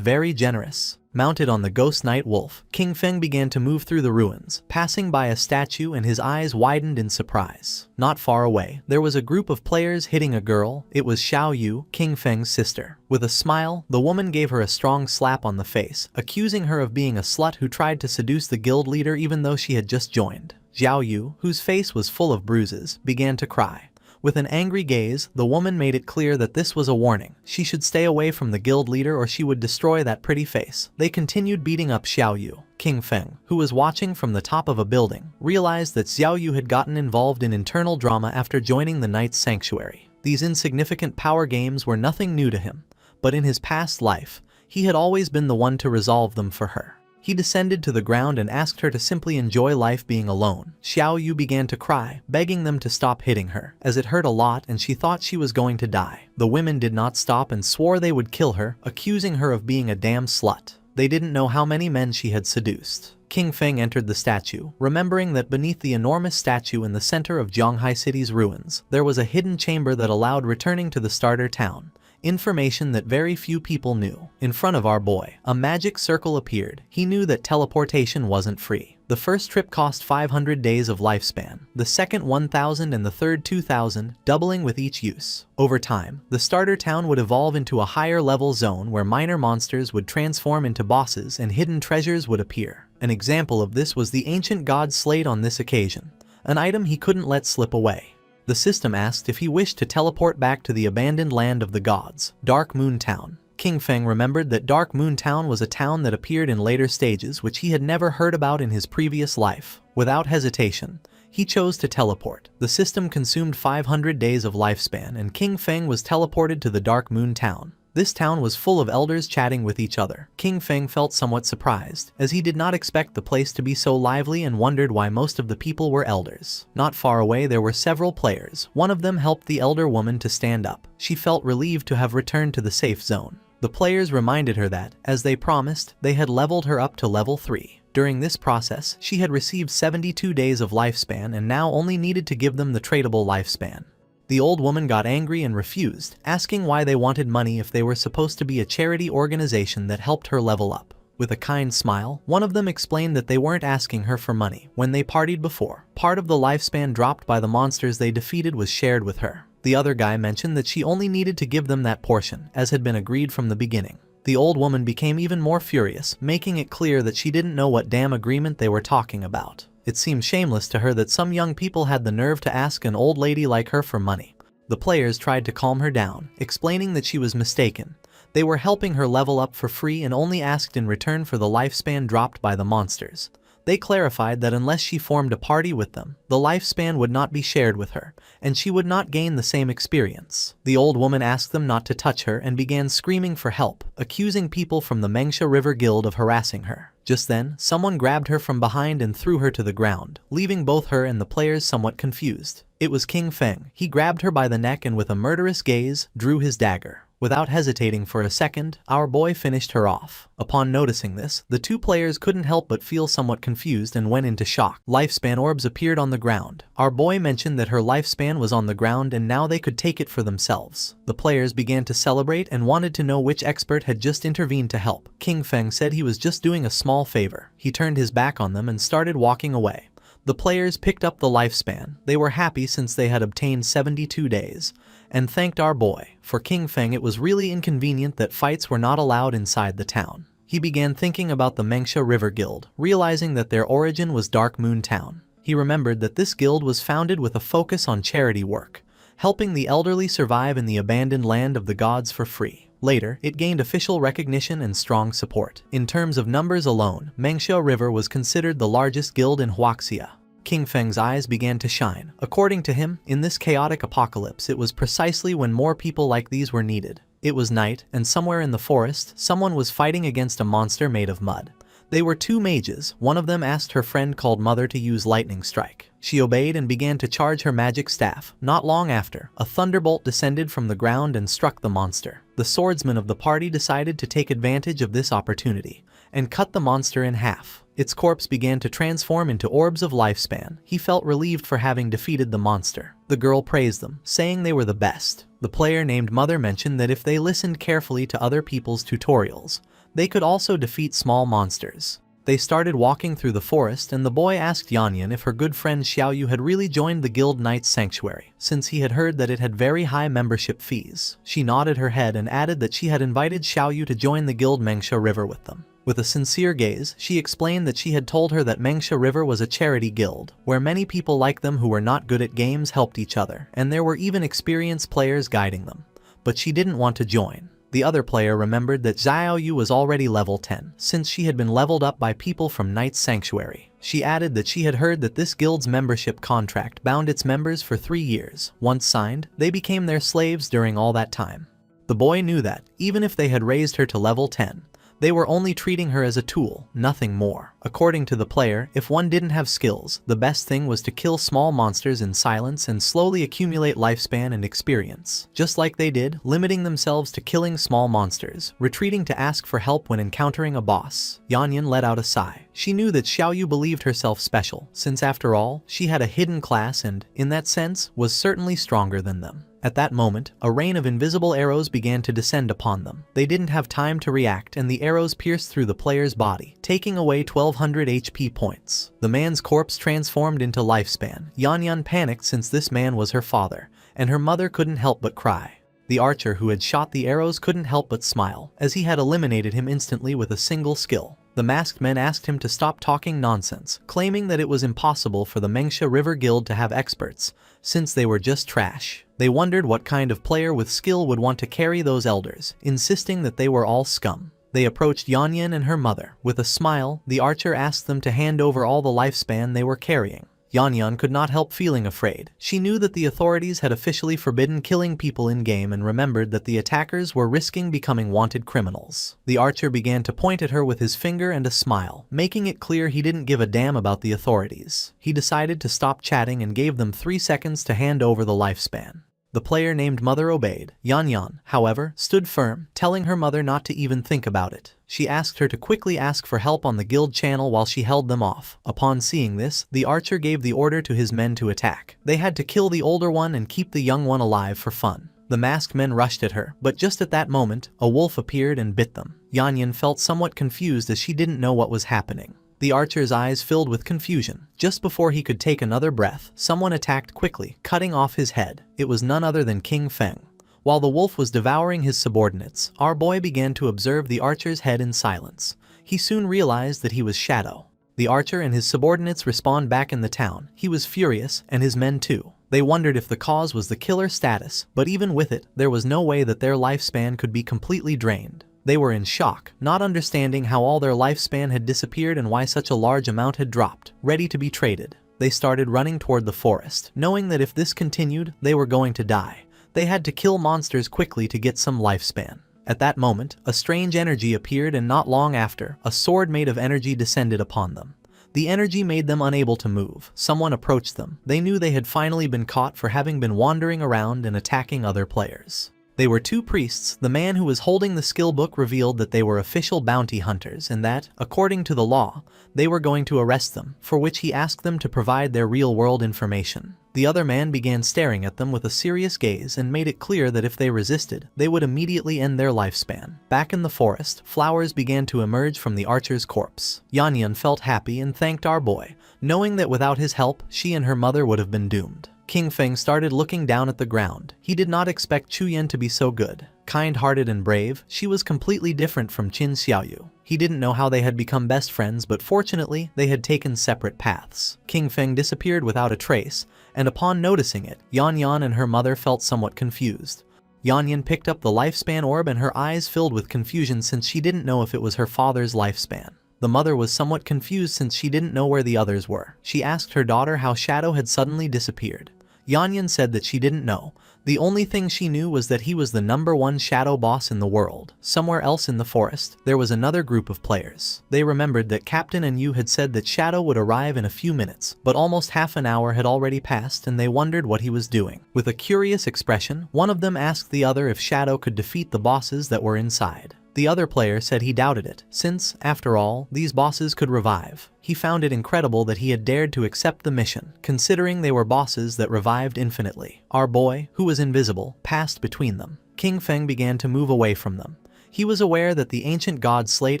very generous. Mounted on the ghost knight wolf, King Feng began to move through the ruins, passing by a statue, and his eyes widened in surprise. Not far away, there was a group of players hitting a girl. It was Xiao Yu, King Feng's sister. With a smile, the woman gave her a strong slap on the face, accusing her of being a slut who tried to seduce the guild leader even though she had just joined. Xiao Yu, whose face was full of bruises, began to cry. With an angry gaze, the woman made it clear that this was a warning. She should stay away from the guild leader or she would destroy that pretty face. They continued beating up Xiao Yu. King Feng, who was watching from the top of a building, realized that Xiao Yu had gotten involved in internal drama after joining the Knight's Sanctuary. These insignificant power games were nothing new to him, but in his past life, he had always been the one to resolve them for her. He descended to the ground and asked her to simply enjoy life being alone. Xiao Yu began to cry, begging them to stop hitting her, as it hurt a lot and she thought she was going to die. The women did not stop and swore they would kill her, accusing her of being a damn slut. They didn't know how many men she had seduced. King Feng entered the statue, remembering that beneath the enormous statue in the center of Zhonghai City's ruins, there was a hidden chamber that allowed returning to the starter town. Information that very few people knew. In front of our boy, a magic circle appeared. He knew that teleportation wasn't free. The first trip cost 500 days of lifespan, the second 1,000 and the third 2,000, doubling with each use. Over time, the starter town would evolve into a higher level zone where minor monsters would transform into bosses and hidden treasures would appear. An example of this was the ancient god slate on this occasion, an item he couldn't let slip away. The system asked if he wished to teleport back to the abandoned land of the gods, Dark Moon Town. King Feng remembered that Dark Moon Town was a town that appeared in later stages which he had never heard about in his previous life. Without hesitation, he chose to teleport. The system consumed 500 days of lifespan and King Feng was teleported to the Dark Moon Town. This town was full of elders chatting with each other. King Feng felt somewhat surprised, as he did not expect the place to be so lively and wondered why most of the people were elders. Not far away there were several players. One of them helped the elder woman to stand up. She felt relieved to have returned to the safe zone. The players reminded her that, as they promised, they had leveled her up to level 3. During this process, she had received 72 days of lifespan and now only needed to give them the tradable lifespan. The old woman got angry and refused, asking why they wanted money if they were supposed to be a charity organization that helped her level up. With a kind smile, one of them explained that they weren't asking her for money. When they partied before, part of the lifespan dropped by the monsters they defeated was shared with her. The other guy mentioned that she only needed to give them that portion, as had been agreed from the beginning. The old woman became even more furious, making it clear that she didn't know what damn agreement they were talking about. It seemed shameless to her that some young people had the nerve to ask an old lady like her for money. The players tried to calm her down, explaining that she was mistaken. They were helping her level up for free and only asked in return for the lifespan dropped by the monsters. They clarified that unless she formed a party with them, the lifespan would not be shared with her, and she would not gain the same experience. The old woman asked them not to touch her and began screaming for help, accusing people from the Mengsha River Guild of harassing her. Just then, someone grabbed her from behind and threw her to the ground, leaving both her and the players somewhat confused. It was King Feng. He grabbed her by the neck and with a murderous gaze, drew his dagger. Without hesitating for a second, our boy finished her off. Upon noticing this, the two players couldn't help but feel somewhat confused and went into shock. Lifespan orbs appeared on the ground. Our boy mentioned that her lifespan was on the ground and now they could take it for themselves. The players began to celebrate and wanted to know which expert had just intervened to help. King Feng said he was just doing a small favor. He turned his back on them and started walking away. The players picked up the lifespan. They were happy since they had obtained 72 days, and thanked our boy. For King Feng it was really inconvenient that fights were not allowed inside the town. He began thinking about the Mengsha River Guild, realizing that their origin was Dark Moon Town. He remembered that this guild was founded with a focus on charity work, helping the elderly survive in the abandoned land of the gods for free. Later, it gained official recognition and strong support. In terms of numbers alone, Mengsha River was considered the largest guild in Huaxia. King Feng's eyes began to shine. According to him, in this chaotic apocalypse it was precisely when more people like these were needed. It was night, and somewhere in the forest, someone was fighting against a monster made of mud. They were two mages. One of them asked her friend called Mother to use lightning strike. She obeyed and began to charge her magic staff. Not long after, a thunderbolt descended from the ground and struck the monster. The swordsman of the party decided to take advantage of this opportunity and cut the monster in half. Its corpse began to transform into orbs of lifespan. He felt relieved for having defeated the monster. The girl praised them, saying they were the best. The player named Mother mentioned that if they listened carefully to other people's tutorials, they could also defeat small monsters. They started walking through the forest, and the boy asked Yanyan if her good friend Xiaoyu had really joined the Guild Knight's Sanctuary, since he had heard that it had very high membership fees. She nodded her head and added that she had invited Xiaoyu to join the Guild Mengsha River with them. With a sincere gaze, she explained that she had told her that Mengsha River was a charity guild, where many people like them who were not good at games helped each other, and there were even experienced players guiding them. But she didn't want to join. The other player remembered that Xiaoyu was already level 10, since she had been leveled up by people from Knight's Sanctuary. She added that she had heard that this guild's membership contract bound its members for 3 years. Once signed, they became their slaves during all that time. The boy knew that, even if they had raised her to level 10, they were only treating her as a tool, nothing more. According to the player, if one didn't have skills, the best thing was to kill small monsters in silence and slowly accumulate lifespan and experience. Just like they did, limiting themselves to killing small monsters, retreating to ask for help when encountering a boss. Yanyan let out a sigh. She knew that Xiaoyu believed herself special, since after all, she had a hidden class and, in that sense, was certainly stronger than them. At that moment, a rain of invisible arrows began to descend upon them. They didn't have time to react, and the arrows pierced through the player's body, taking away 1200 HP points. The man's corpse transformed into lifespan. Yanyan panicked since this man was her father, and her mother couldn't help but cry. The archer who had shot the arrows couldn't help but smile, as he had eliminated him instantly with a single skill. The masked men asked him to stop talking nonsense, claiming that it was impossible for the Mengsha River Guild to have experts, since they were just trash. They wondered what kind of player with skill would want to carry those elders, insisting that they were all scum. They approached Yanyan and her mother. With a smile, the archer asked them to hand over all the lifespan they were carrying. Yanyan could not help feeling afraid. She knew that the authorities had officially forbidden killing people in-game and remembered that the attackers were risking becoming wanted criminals. The archer began to point at her with his finger and a smile, making it clear he didn't give a damn about the authorities. He decided to stop chatting and gave them 3 seconds to hand over the lifespan. The player named Mother obeyed. Yanyan, however, stood firm, telling her mother not to even think about it. She asked her to quickly ask for help on the guild channel while she held them off. Upon seeing this, the archer gave the order to his men to attack. They had to kill the older one and keep the young one alive for fun. The masked men rushed at her, but just at that moment, a wolf appeared and bit them. Yanyan felt somewhat confused as she didn't know what was happening. The archer's eyes filled with confusion. Just before he could take another breath, someone attacked quickly, cutting off his head. It was none other than King Feng. While the wolf was devouring his subordinates, our boy began to observe the archer's head in silence. He soon realized that he was Shadow. The archer and his subordinates respawned back in the town. He was furious, and his men too. They wondered if the cause was the killer status, but even with it, there was no way that their lifespan could be completely drained. They were in shock, not understanding how all their lifespan had disappeared and why such a large amount had dropped, ready to be traded. They started running toward the forest, knowing that if this continued, they were going to die. They had to kill monsters quickly to get some lifespan. At that moment, a strange energy appeared, and not long after, a sword made of energy descended upon them. The energy made them unable to move. Someone approached them. They knew they had finally been caught for having been wandering around and attacking other players. They were 2 priests. The man who was holding the skill book revealed that they were official bounty hunters and that, according to the law, they were going to arrest them, for which he asked them to provide their real-world information. The other man began staring at them with a serious gaze and made it clear that if they resisted, they would immediately end their lifespan. Back in the forest, flowers began to emerge from the archer's corpse. Yanyan felt happy and thanked our boy, knowing that without his help, she and her mother would have been doomed. King Feng started looking down at the ground. He did not expect Chuyen to be so good. Kind-hearted and brave, she was completely different from Qin Xiaoyu. He didn't know how they had become best friends, but fortunately, they had taken separate paths. King Feng disappeared without a trace, and upon noticing it, Yanyan and her mother felt somewhat confused. Yanyan picked up the lifespan orb and her eyes filled with confusion since she didn't know if it was her father's lifespan. The mother was somewhat confused since she didn't know where the others were. She asked her daughter how Shadow had suddenly disappeared. Yanyan said that she didn't know. The only thing she knew was that he was the #1 shadow boss in the world. Somewhere else in the forest, there was another group of players. They remembered that Captain and Yu had said that Shadow would arrive in a few minutes, but almost half an hour had already passed and they wondered what he was doing. With a curious expression, one of them asked the other if Shadow could defeat the bosses that were inside. The other player said he doubted it, since, after all, these bosses could revive. He found it incredible that he had dared to accept the mission, considering they were bosses that revived infinitely. Our boy, who was invisible, passed between them. King Feng began to move away from them. He was aware that the ancient god slate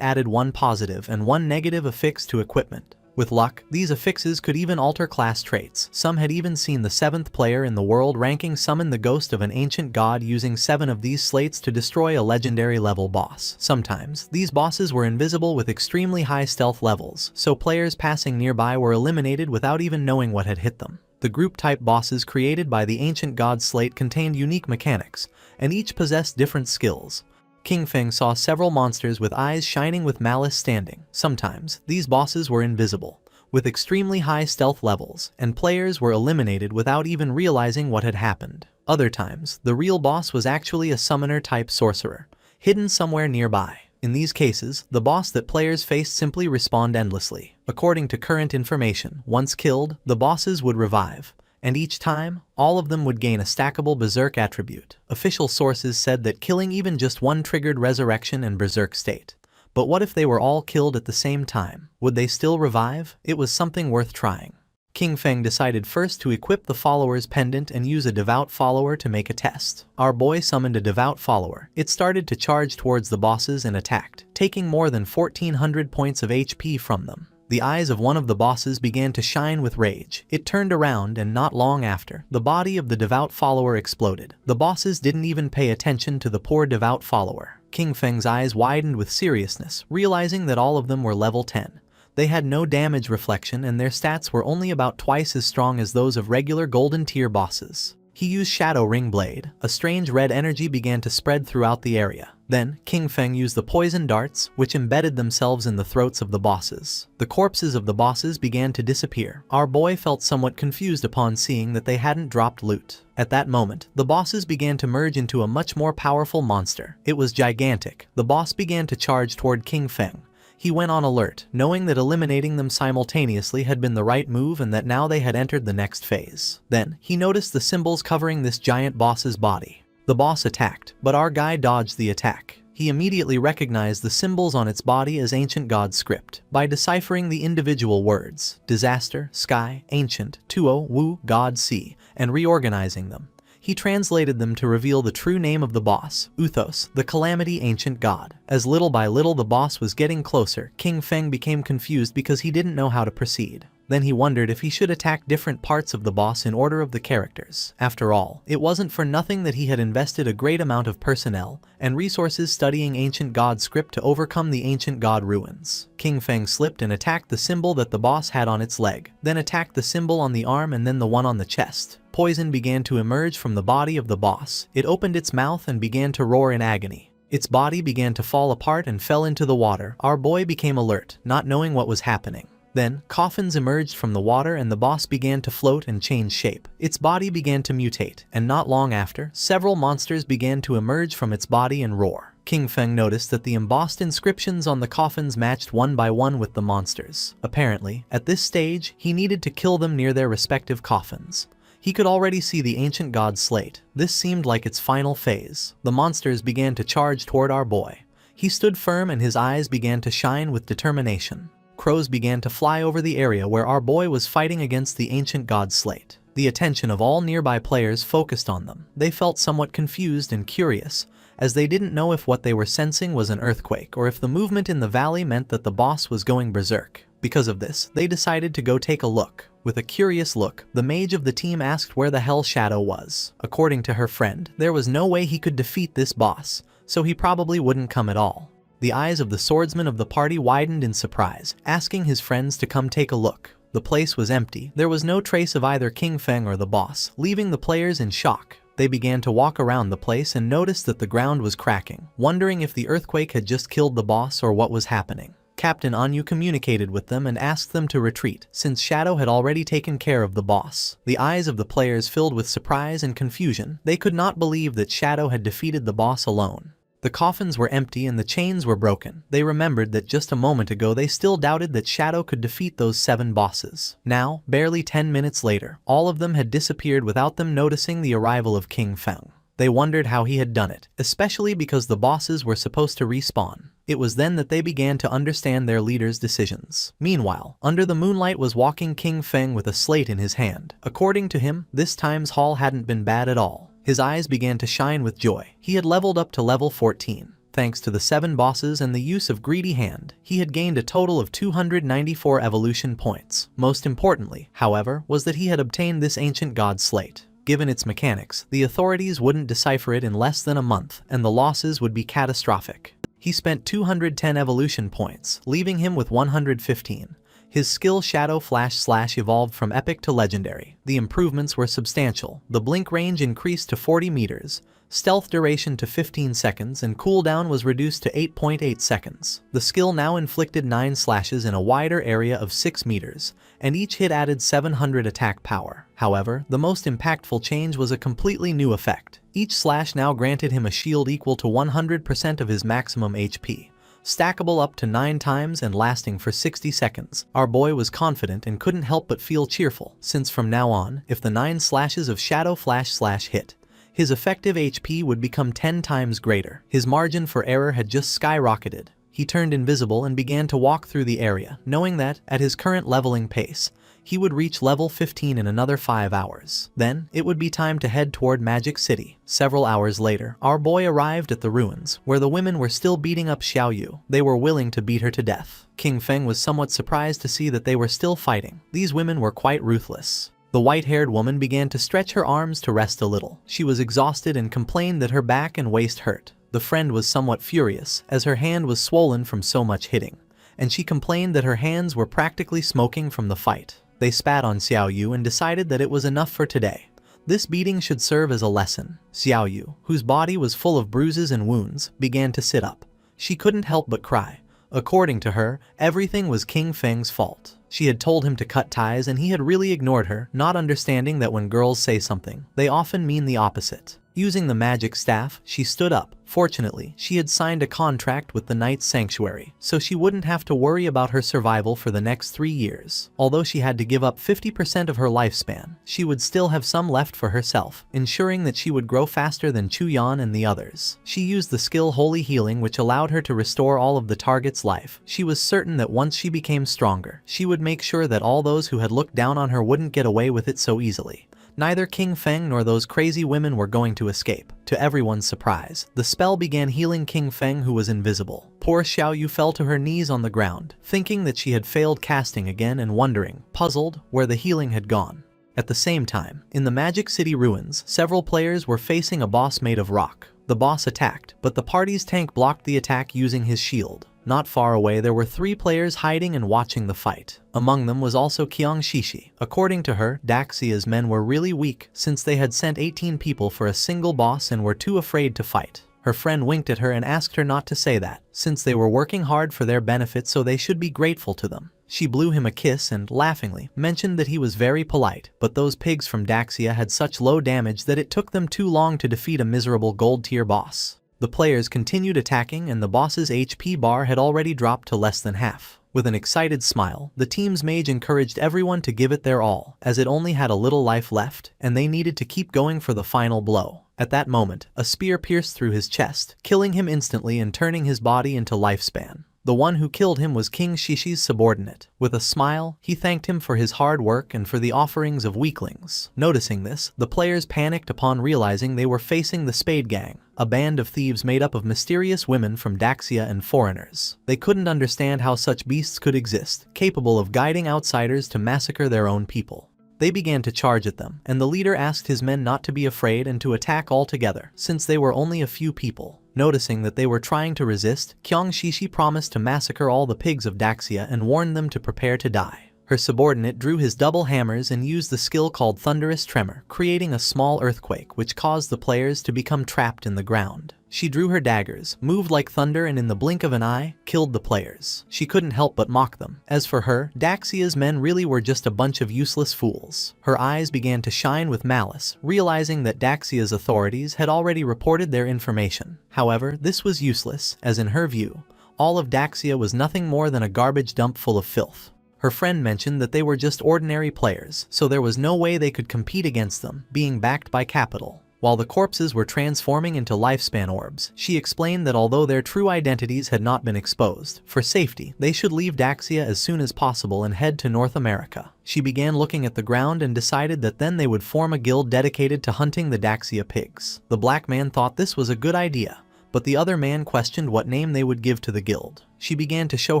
added one positive and one negative affix to equipment. With luck, these affixes could even alter class traits. Some had even seen the 7th player in the world ranking summon the ghost of an ancient god using 7 of these slates to destroy a legendary level boss. Sometimes, these bosses were invisible with extremely high stealth levels, so players passing nearby were eliminated without even knowing what had hit them. The group-type bosses created by the ancient god slate contained unique mechanics, and each possessed different skills. King Feng saw several monsters with eyes shining with malice standing. Sometimes, these bosses were invisible, with extremely high stealth levels, and players were eliminated without even realizing what had happened. Other times, the real boss was actually a summoner-type sorcerer, hidden somewhere nearby. In these cases, the boss that players faced simply respawned endlessly. According to current information, once killed, the bosses would revive. And each time, all of them would gain a stackable Berserk attribute. Official sources said that killing even just one triggered resurrection and Berserk state. But what if they were all killed at the same time? Would they still revive? It was something worth trying. King Feng decided first to equip the follower's pendant and use a devout follower to make a test. Our boy summoned a devout follower. It started to charge towards the bosses and attacked, taking more than 1400 points of HP from them. The eyes of one of the bosses began to shine with rage. It turned around and not long after, the body of the devout follower exploded. The bosses didn't even pay attention to the poor devout follower. King Feng's eyes widened with seriousness, realizing that all of them were level 10. They had no damage reflection and their stats were only about twice as strong as those of regular golden tier bosses. He used Shadow Ring Blade. A strange red energy began to spread throughout the area. Then, King Feng used the poison darts, which embedded themselves in the throats of the bosses. The corpses of the bosses began to disappear. Our boy felt somewhat confused upon seeing that they hadn't dropped loot. At that moment, the bosses began to merge into a much more powerful monster. It was gigantic. The boss began to charge toward King Feng. He went on alert, knowing that eliminating them simultaneously had been the right move and that now they had entered the next phase. Then, he noticed the symbols covering this giant boss's body. The boss attacked, but our guy dodged the attack. He immediately recognized the symbols on its body as ancient god script. By deciphering the individual words, disaster, sky, ancient, tuo, wu, god, sea, and reorganizing them, he translated them to reveal the true name of the boss, Uthos, the Calamity Ancient God. As little by little the boss was getting closer, King Feng became confused because he didn't know how to proceed. Then he wondered if he should attack different parts of the boss in order of the characters. After all, it wasn't for nothing that he had invested a great amount of personnel and resources studying ancient god script to overcome the ancient god ruins. King Feng slipped and attacked the symbol that the boss had on its leg, then attacked the symbol on the arm and then the one on the chest. Poison began to emerge from the body of the boss. It opened its mouth and began to roar in agony. Its body began to fall apart and fell into the water. Our boy became alert, not knowing what was happening. Then, coffins emerged from the water and the boss began to float and change shape. Its body began to mutate, and not long after, several monsters began to emerge from its body and roar. King Feng noticed that the embossed inscriptions on the coffins matched one by one with the monsters. Apparently, at this stage, he needed to kill them near their respective coffins. He could already see the ancient god slate. This seemed like its final phase. The monsters began to charge toward our boy. He stood firm and his eyes began to shine with determination. Crows began to fly over the area where our boy was fighting against the ancient god slate. The attention of all nearby players focused on them. They felt somewhat confused and curious, as they didn't know if what they were sensing was an earthquake or if the movement in the valley meant that the boss was going berserk. Because of this, they decided to go take a look. With a curious look, the mage of the team asked where the hell Shadow was. According to her friend, there was no way he could defeat this boss, so he probably wouldn't come at all. The eyes of the swordsman of the party widened in surprise, asking his friends to come take a look. The place was empty. There was no trace of either King Feng or the boss, leaving the players in shock. They began to walk around the place and noticed that the ground was cracking, wondering if the earthquake had just killed the boss or what was happening. Captain Anyu communicated with them and asked them to retreat, since Shadow had already taken care of the boss. The eyes of the players filled with surprise and confusion. They could not believe that Shadow had defeated the boss alone. The coffins were empty and the chains were broken. They remembered that just a moment ago they still doubted that Shadow could defeat those 7 bosses. Now, barely 10 minutes later, all of them had disappeared without them noticing the arrival of King Feng. They wondered how he had done it, especially because the bosses were supposed to respawn. It was then that they began to understand their leader's decisions. Meanwhile, under the moonlight was walking King Feng with a slate in his hand. According to him, this time's haul hadn't been bad at all. His eyes began to shine with joy. He had leveled up to level 14. Thanks to the 7 bosses and the use of Greedy Hand, he had gained a total of 294 evolution points. Most importantly, however, was that he had obtained this ancient god slate. Given its mechanics, the authorities wouldn't decipher it in less than a month, and the losses would be catastrophic. He spent 210 evolution points, leaving him with 115. His skill Shadow Flash / evolved from epic to legendary. The improvements were substantial. The blink range increased to 40 meters, stealth duration to 15 seconds, and cooldown was reduced to 8.8 seconds. The skill now inflicted 9 slashes in a wider area of 6 meters, and each hit added 700 attack power. However, the most impactful change was a completely new effect. Each slash now granted him a shield equal to 100% of his maximum HP, stackable up to 9 times and lasting for 60 seconds. Our boy was confident and couldn't help but feel cheerful, since from now on, if the 9 slashes of Shadow Flash / hit, his effective HP would become 10 times greater. His margin for error had just skyrocketed. He turned invisible and began to walk through the area, knowing that, at his current leveling pace, he would reach level 15 in another 5 hours. Then, it would be time to head toward Magic City. Several hours later, our boy arrived at the ruins, where the women were still beating up Xiao Yu. They were willing to beat her to death. King Feng was somewhat surprised to see that they were still fighting. These women were quite ruthless. The white-haired woman began to stretch her arms to rest a little. She was exhausted and complained that her back and waist hurt. The friend was somewhat furious, as her hand was swollen from so much hitting, and she complained that her hands were practically smoking from the fight. They spat on Xiao Yu and decided that it was enough for today. This beating should serve as a lesson. Xiao Yu, whose body was full of bruises and wounds, began to sit up. She couldn't help but cry. According to her, everything was King Feng's fault. She had told him to cut ties and he had really ignored her, not understanding that when girls say something, they often mean the opposite. Using the magic staff, she stood up. Fortunately, she had signed a contract with the Knight's Sanctuary, so she wouldn't have to worry about her survival for the next 3 years. Although she had to give up 50% of her lifespan, she would still have some left for herself, ensuring that she would grow faster than Chu Yan and the others. She used the skill Holy Healing, which allowed her to restore all of the target's life. She was certain that once she became stronger, she would make sure that all those who had looked down on her wouldn't get away with it so easily. Neither King Feng nor those crazy women were going to escape. To everyone's surprise, the spell began healing King Feng, who was invisible. Poor Xiao Yu fell to her knees on the ground, thinking that she had failed casting again and wondering, puzzled, where the healing had gone. At the same time, in the Magic City ruins, several players were facing a boss made of rock. The boss attacked, but the party's tank blocked the attack using his shield. Not far away, there were 3 players hiding and watching the fight. Among them was also Qiang Shishi. According to her, Daxia's men were really weak, since they had sent 18 people for a single boss and were too afraid to fight. Her friend winked at her and asked her not to say that, since they were working hard for their benefit, so they should be grateful to them. She blew him a kiss and, laughingly, mentioned that he was very polite, but those pigs from Daxia had such low damage that it took them too long to defeat a miserable gold-tier boss. The players continued attacking and the boss's HP bar had already dropped to less than half. With an excited smile, the team's mage encouraged everyone to give it their all, as it only had a little life left, and they needed to keep going for the final blow. At that moment, a spear pierced through his chest, killing him instantly and turning his body into lifespan. The one who killed him was King Shishi's subordinate. With a smile, he thanked him for his hard work and for the offerings of weaklings. Noticing this, the players panicked upon realizing they were facing the Spade Gang, a band of thieves made up of mysterious women from Daxia and foreigners. They couldn't understand how such beasts could exist, capable of guiding outsiders to massacre their own people. They began to charge at them, and the leader asked his men not to be afraid and to attack all together, since they were only a few people. Noticing that they were trying to resist, Qiang Shishi promised to massacre all the pigs of Daxia and warned them to prepare to die. Her subordinate drew his double hammers and used the skill called Thunderous Tremor, creating a small earthquake which caused the players to become trapped in the ground. She drew her daggers, moved like thunder, and in the blink of an eye, killed the players. She couldn't help but mock them. As for her, Daxia's men really were just a bunch of useless fools. Her eyes began to shine with malice, realizing that Daxia's authorities had already reported their information. However, this was useless, as in her view, all of Daxia was nothing more than a garbage dump full of filth. Her friend mentioned that they were just ordinary players, so there was no way they could compete against them, being backed by capital. While the corpses were transforming into lifespan orbs, she explained that although their true identities had not been exposed, for safety, they should leave Daxia as soon as possible and head to North America. She began looking at the ground and decided that then they would form a guild dedicated to hunting the Daxia pigs. The black man thought this was a good idea, but the other man questioned what name they would give to the guild. She began to show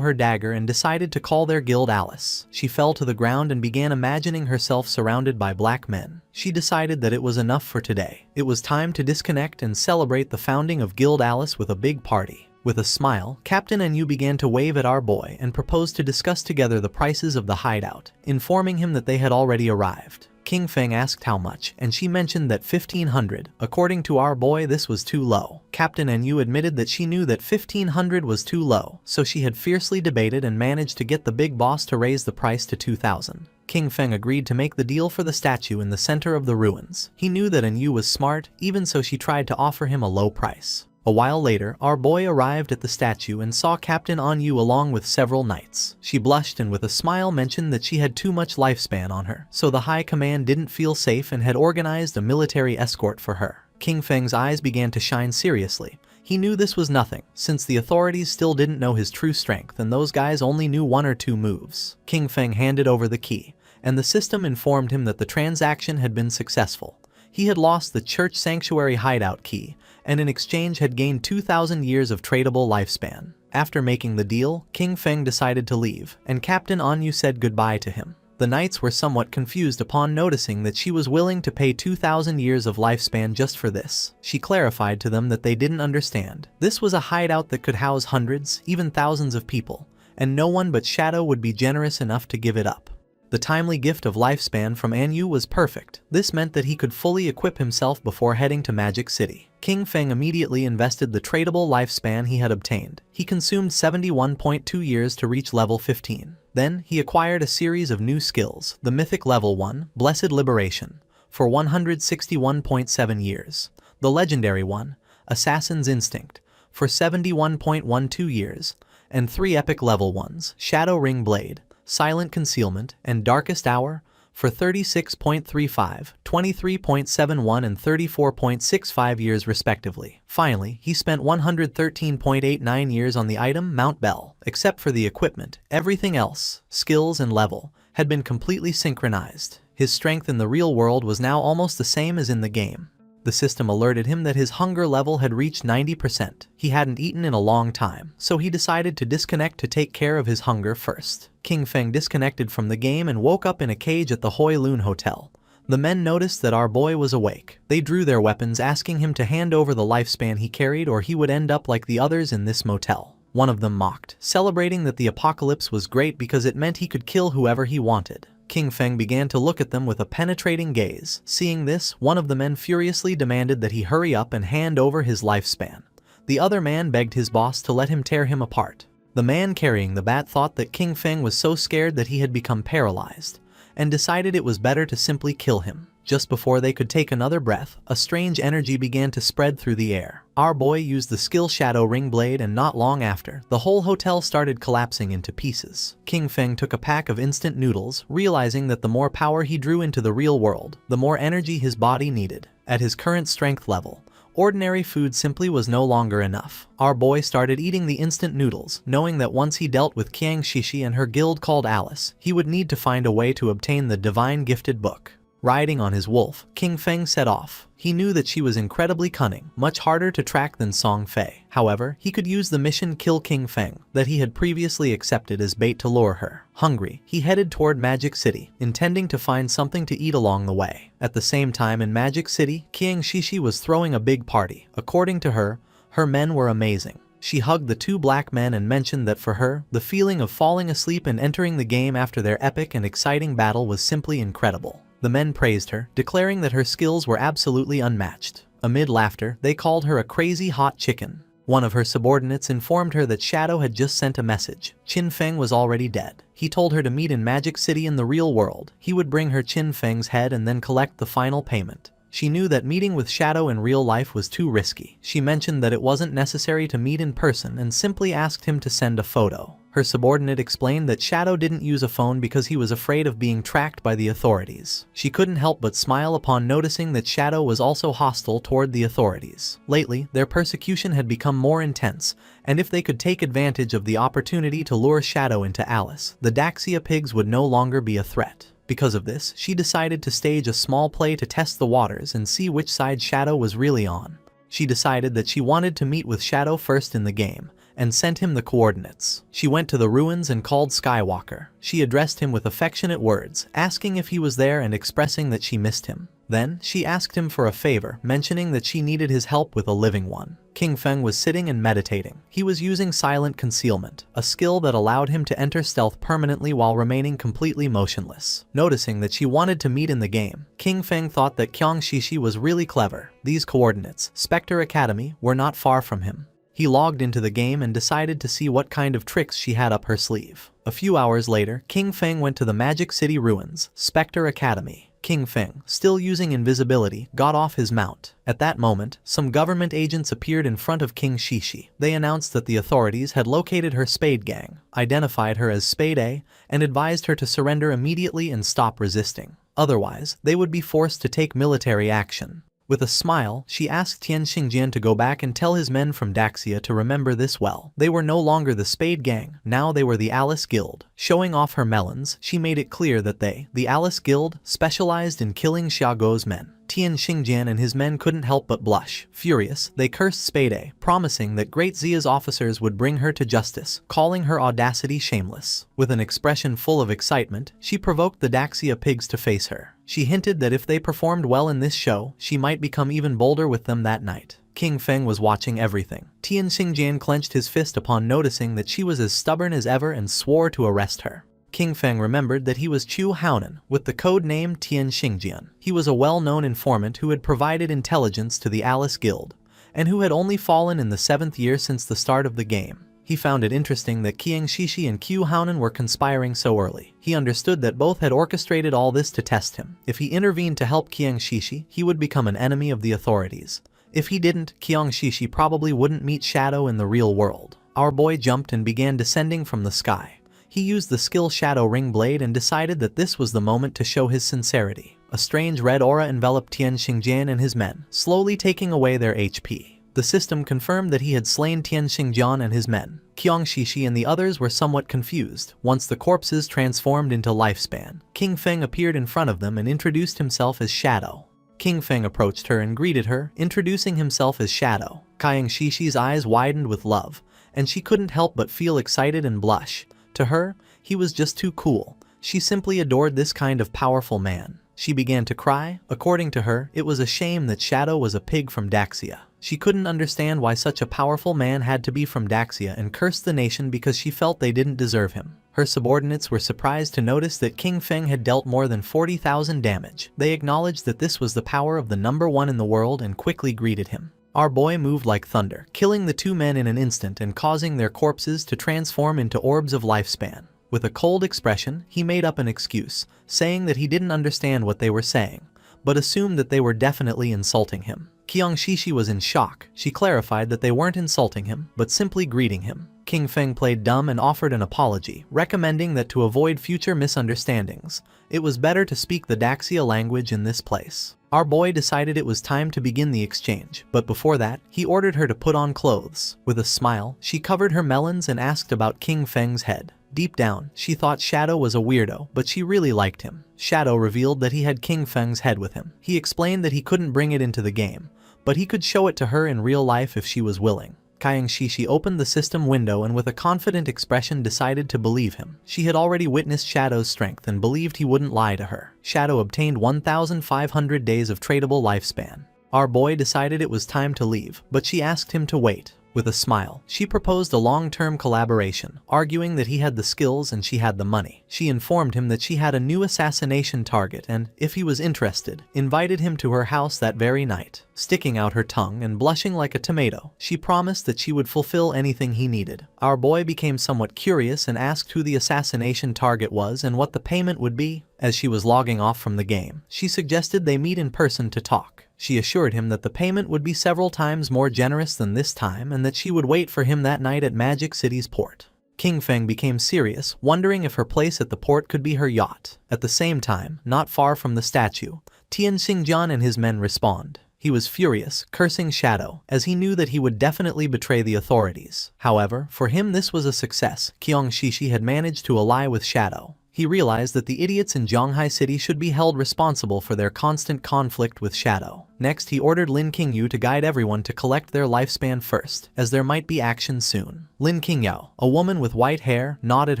her dagger and decided to call their guild Alice. She fell to the ground and began imagining herself surrounded by black men. She decided that it was enough for today. It was time to disconnect and celebrate the founding of Guild Alice with a big party. With a smile, Captain Enyu began to wave at our boy and proposed to discuss together the prices of the hideout, informing him that they had already arrived. King Feng asked how much, and she mentioned that 1,500. According to our boy, this was too low. Captain Enyu admitted that she knew that 1,500 was too low, so she had fiercely debated and managed to get the big boss to raise the price to 2,000. King Feng agreed to make the deal for the statue in the center of the ruins. He knew that Enyu was smart, even so she tried to offer him a low price. A while later, our boy arrived at the statue and saw Captain Enyu along with several knights. She blushed and with a smile mentioned that she had too much lifespan on her, so the high command didn't feel safe and had organized a military escort for her. King Feng's eyes began to shine seriously. He knew this was nothing, since the authorities still didn't know his true strength and those guys only knew 1 or 2 moves. King Feng handed over the key, and the system informed him that the transaction had been successful. He had lost the church sanctuary hideout key, and in exchange had gained 2,000 years of tradable lifespan. After making the deal, King Feng decided to leave, and Captain Enyu said goodbye to him. The knights were somewhat confused upon noticing that she was willing to pay 2,000 years of lifespan just for this. She clarified to them that they didn't understand. This was a hideout that could house hundreds, even thousands of people, and no one but Shadow would be generous enough to give it up. The timely gift of lifespan from Enyu was perfect. This meant that he could fully equip himself before heading to Magic City. King Feng immediately invested the tradable lifespan he had obtained. He consumed 71.2 years to reach level 15. Then, he acquired a series of new skills, the Mythic Level 1, Blessed Liberation, for 161.7 years. The Legendary 1, Assassin's Instinct, for 71.12 years, and 3 Epic Level 1s, Shadow Ring Blade, Silent Concealment, and Darkest Hour, for 36.35, 23.71 and 34.65 years respectively. Finally, he spent 113.89 years on the item Mount Bell. Except for the equipment, everything else, skills and level, had been completely synchronized. His strength in the real world was now almost the same as in the game. The system alerted him that his hunger level had reached 90%. He hadn't eaten in a long time, so he decided to disconnect to take care of his hunger first. King Feng disconnected from the game and woke up in a cage at the Hoi Lun Hotel. The men noticed that our boy was awake. They drew their weapons, asking him to hand over the lifespan he carried or he would end up like the others in this motel. One of them mocked, celebrating that the apocalypse was great because it meant he could kill whoever he wanted. King Feng began to look at them with a penetrating gaze. Seeing this, one of the men furiously demanded that he hurry up and hand over his lifespan. The other man begged his boss to let him tear him apart. The man carrying the bat thought that King Feng was so scared that he had become paralyzed, and decided it was better to simply kill him. Just before they could take another breath, a strange energy began to spread through the air. Our boy used the skill Shadow Ring Blade, and not long after, the whole hotel started collapsing into pieces. King Feng took a pack of instant noodles, realizing that the more power he drew into the real world, the more energy his body needed. At his current strength level, ordinary food simply was no longer enough. Our boy started eating the instant noodles, knowing that once he dealt with Qiang Shishi and her guild called Alice, he would need to find a way to obtain the Divine Gifted Book. Riding on his wolf, King Feng set off. He knew that she was incredibly cunning, much harder to track than Song Fei. However, he could use the mission Kill King Feng that he had previously accepted as bait to lure her. Hungry, he headed toward Magic City, intending to find something to eat along the way. At the same time in Magic City, Qiang Shishi was throwing a big party. According to her, her men were amazing. She hugged the 2 black men and mentioned that for her, the feeling of falling asleep and entering the game after their epic and exciting battle was simply incredible. The men praised her, declaring that her skills were absolutely unmatched. Amid laughter, they called her a crazy hot chicken. One of her subordinates informed her that Shadow had just sent a message. Qin Feng was already dead. He told her to meet in Magic City in the real world. He would bring her Qin Feng's head and then collect the final payment. She knew that meeting with Shadow in real life was too risky. She mentioned that it wasn't necessary to meet in person and simply asked him to send a photo. Her subordinate explained that Shadow didn't use a phone because he was afraid of being tracked by the authorities. She couldn't help but smile upon noticing that Shadow was also hostile toward the authorities. Lately, their persecution had become more intense, and if they could take advantage of the opportunity to lure Shadow into Alice, the Daxia pigs would no longer be a threat. Because of this, she decided to stage a small play to test the waters and see which side Shadow was really on. She decided that she wanted to meet with Shadow first in the game, and sent him the coordinates. She went to the ruins and called Skywalker. She addressed him with affectionate words, asking if he was there and expressing that she missed him. Then, she asked him for a favor, mentioning that she needed his help with a living one. King Feng was sitting and meditating. He was using silent concealment, a skill that allowed him to enter stealth permanently while remaining completely motionless. Noticing that she wanted to meet in the game, King Feng thought that Qiang Shishi was really clever. These coordinates, Spectre Academy, were not far from him. He logged into the game and decided to see what kind of tricks she had up her sleeve. A few hours later, King Feng went to the Magic City ruins, Spectre Academy. King Feng, still using invisibility, got off his mount. At that moment, some government agents appeared in front of King Shishi. They announced that the authorities had located her Spade Gang, identified her as Spade A, and advised her to surrender immediately and stop resisting. Otherwise, they would be forced to take military action. With a smile, she asked Tian Xingjian to go back and tell his men from Daxia to remember this well. They were no longer the Spade Gang, now they were the Alice Guild. Showing off her melons, she made it clear that they, the Alice Guild, specialized in killing Xiaoguo's men. Tian Xingjian and his men couldn't help but blush. Furious, they cursed Spade A, promising that Great Zia's officers would bring her to justice, calling her audacity shameless. With an expression full of excitement, she provoked the Daxia pigs to face her. She hinted that if they performed well in this show, she might become even bolder with them that night. King Feng was watching everything. Tian Xingjian clenched his fist upon noticing that she was as stubborn as ever and swore to arrest her. King Feng remembered that he was Chu Haonan, with the code name Tian Xingjian. He was a well-known informant who had provided intelligence to the Alice Guild, and who had only fallen in the 7th year since the start of the game. He found it interesting that Qiang Shishi and Qiu Haonan were conspiring so early. He understood that both had orchestrated all this to test him. If he intervened to help Qiang Shishi, he would become an enemy of the authorities. If he didn't, Qiang Shishi probably wouldn't meet Shadow in the real world. Our boy jumped and began descending from the sky. He used the skill Shadow Ring Blade and decided that this was the moment to show his sincerity. A strange red aura enveloped Tian Xingjian and his men, slowly taking away their HP. The system confirmed that he had slain Tian Xingjian and his men. Qiang Shishi and the others were somewhat confused. Once the corpses transformed into lifespan, King Feng appeared in front of them and introduced himself as Shadow. King Feng approached her and greeted her, introducing himself as Shadow. Qiang Shishi's eyes widened with love, and she couldn't help but feel excited and blush. To her, he was just too cool. She simply adored this kind of powerful man. She began to cry. According to her, it was a shame that Shadow was a pig from Daxia. She couldn't understand why such a powerful man had to be from Daxia and cursed the nation because she felt they didn't deserve him. Her subordinates were surprised to notice that King Feng had dealt more than 40,000 damage. They acknowledged that this was the power of the #1 in the world and quickly greeted him. Our boy moved like thunder, killing the 2 men in an instant and causing their corpses to transform into orbs of lifespan. With a cold expression, he made up an excuse, saying that he didn't understand what they were saying, but assumed that they were definitely insulting him. Qiang Shishi was in shock. She clarified that they weren't insulting him, but simply greeting him. King Feng played dumb and offered an apology, recommending that to avoid future misunderstandings, it was better to speak the Daxia language in this place. Our boy decided it was time to begin the exchange, but before that, he ordered her to put on clothes. With a smile, she covered her melons and asked about King Feng's head. Deep down, she thought Shadow was a weirdo, but she really liked him. Shadow revealed that he had King Feng's head with him. He explained that he couldn't bring it into the game, but he could show it to her in real life if she was willing. Qiang Shishi opened the system window and with a confident expression decided to believe him. She had already witnessed Shadow's strength and believed he wouldn't lie to her. Shadow obtained 1,500 days of tradable lifespan. Our boy decided it was time to leave, but she asked him to wait. With a smile, she proposed a long-term collaboration, arguing that he had the skills and she had the money. She informed him that she had a new assassination target and, if he was interested, invited him to her house that very night. Sticking out her tongue and blushing like a tomato, she promised that she would fulfill anything he needed. Our boy became somewhat curious and asked who the assassination target was and what the payment would be. As she was logging off from the game, she suggested they meet in person to talk. She assured him that the payment would be several times more generous than this time and that she would wait for him that night at Magic City's port. King Feng became serious, wondering if her place at the port could be her yacht. At the same time, not far from the statue, Tian Xingjian and his men respond. He was furious, cursing Shadow, as he knew that he would definitely betray the authorities. However, for him this was a success. Qiang Shishi had managed to ally with Shadow. He realized that the idiots in Zhanghai City should be held responsible for their constant conflict with Shadow. Next, he ordered Lin Qingyu to guide everyone to collect their lifespan first, as there might be action soon. Lin Qingyao, a woman with white hair, nodded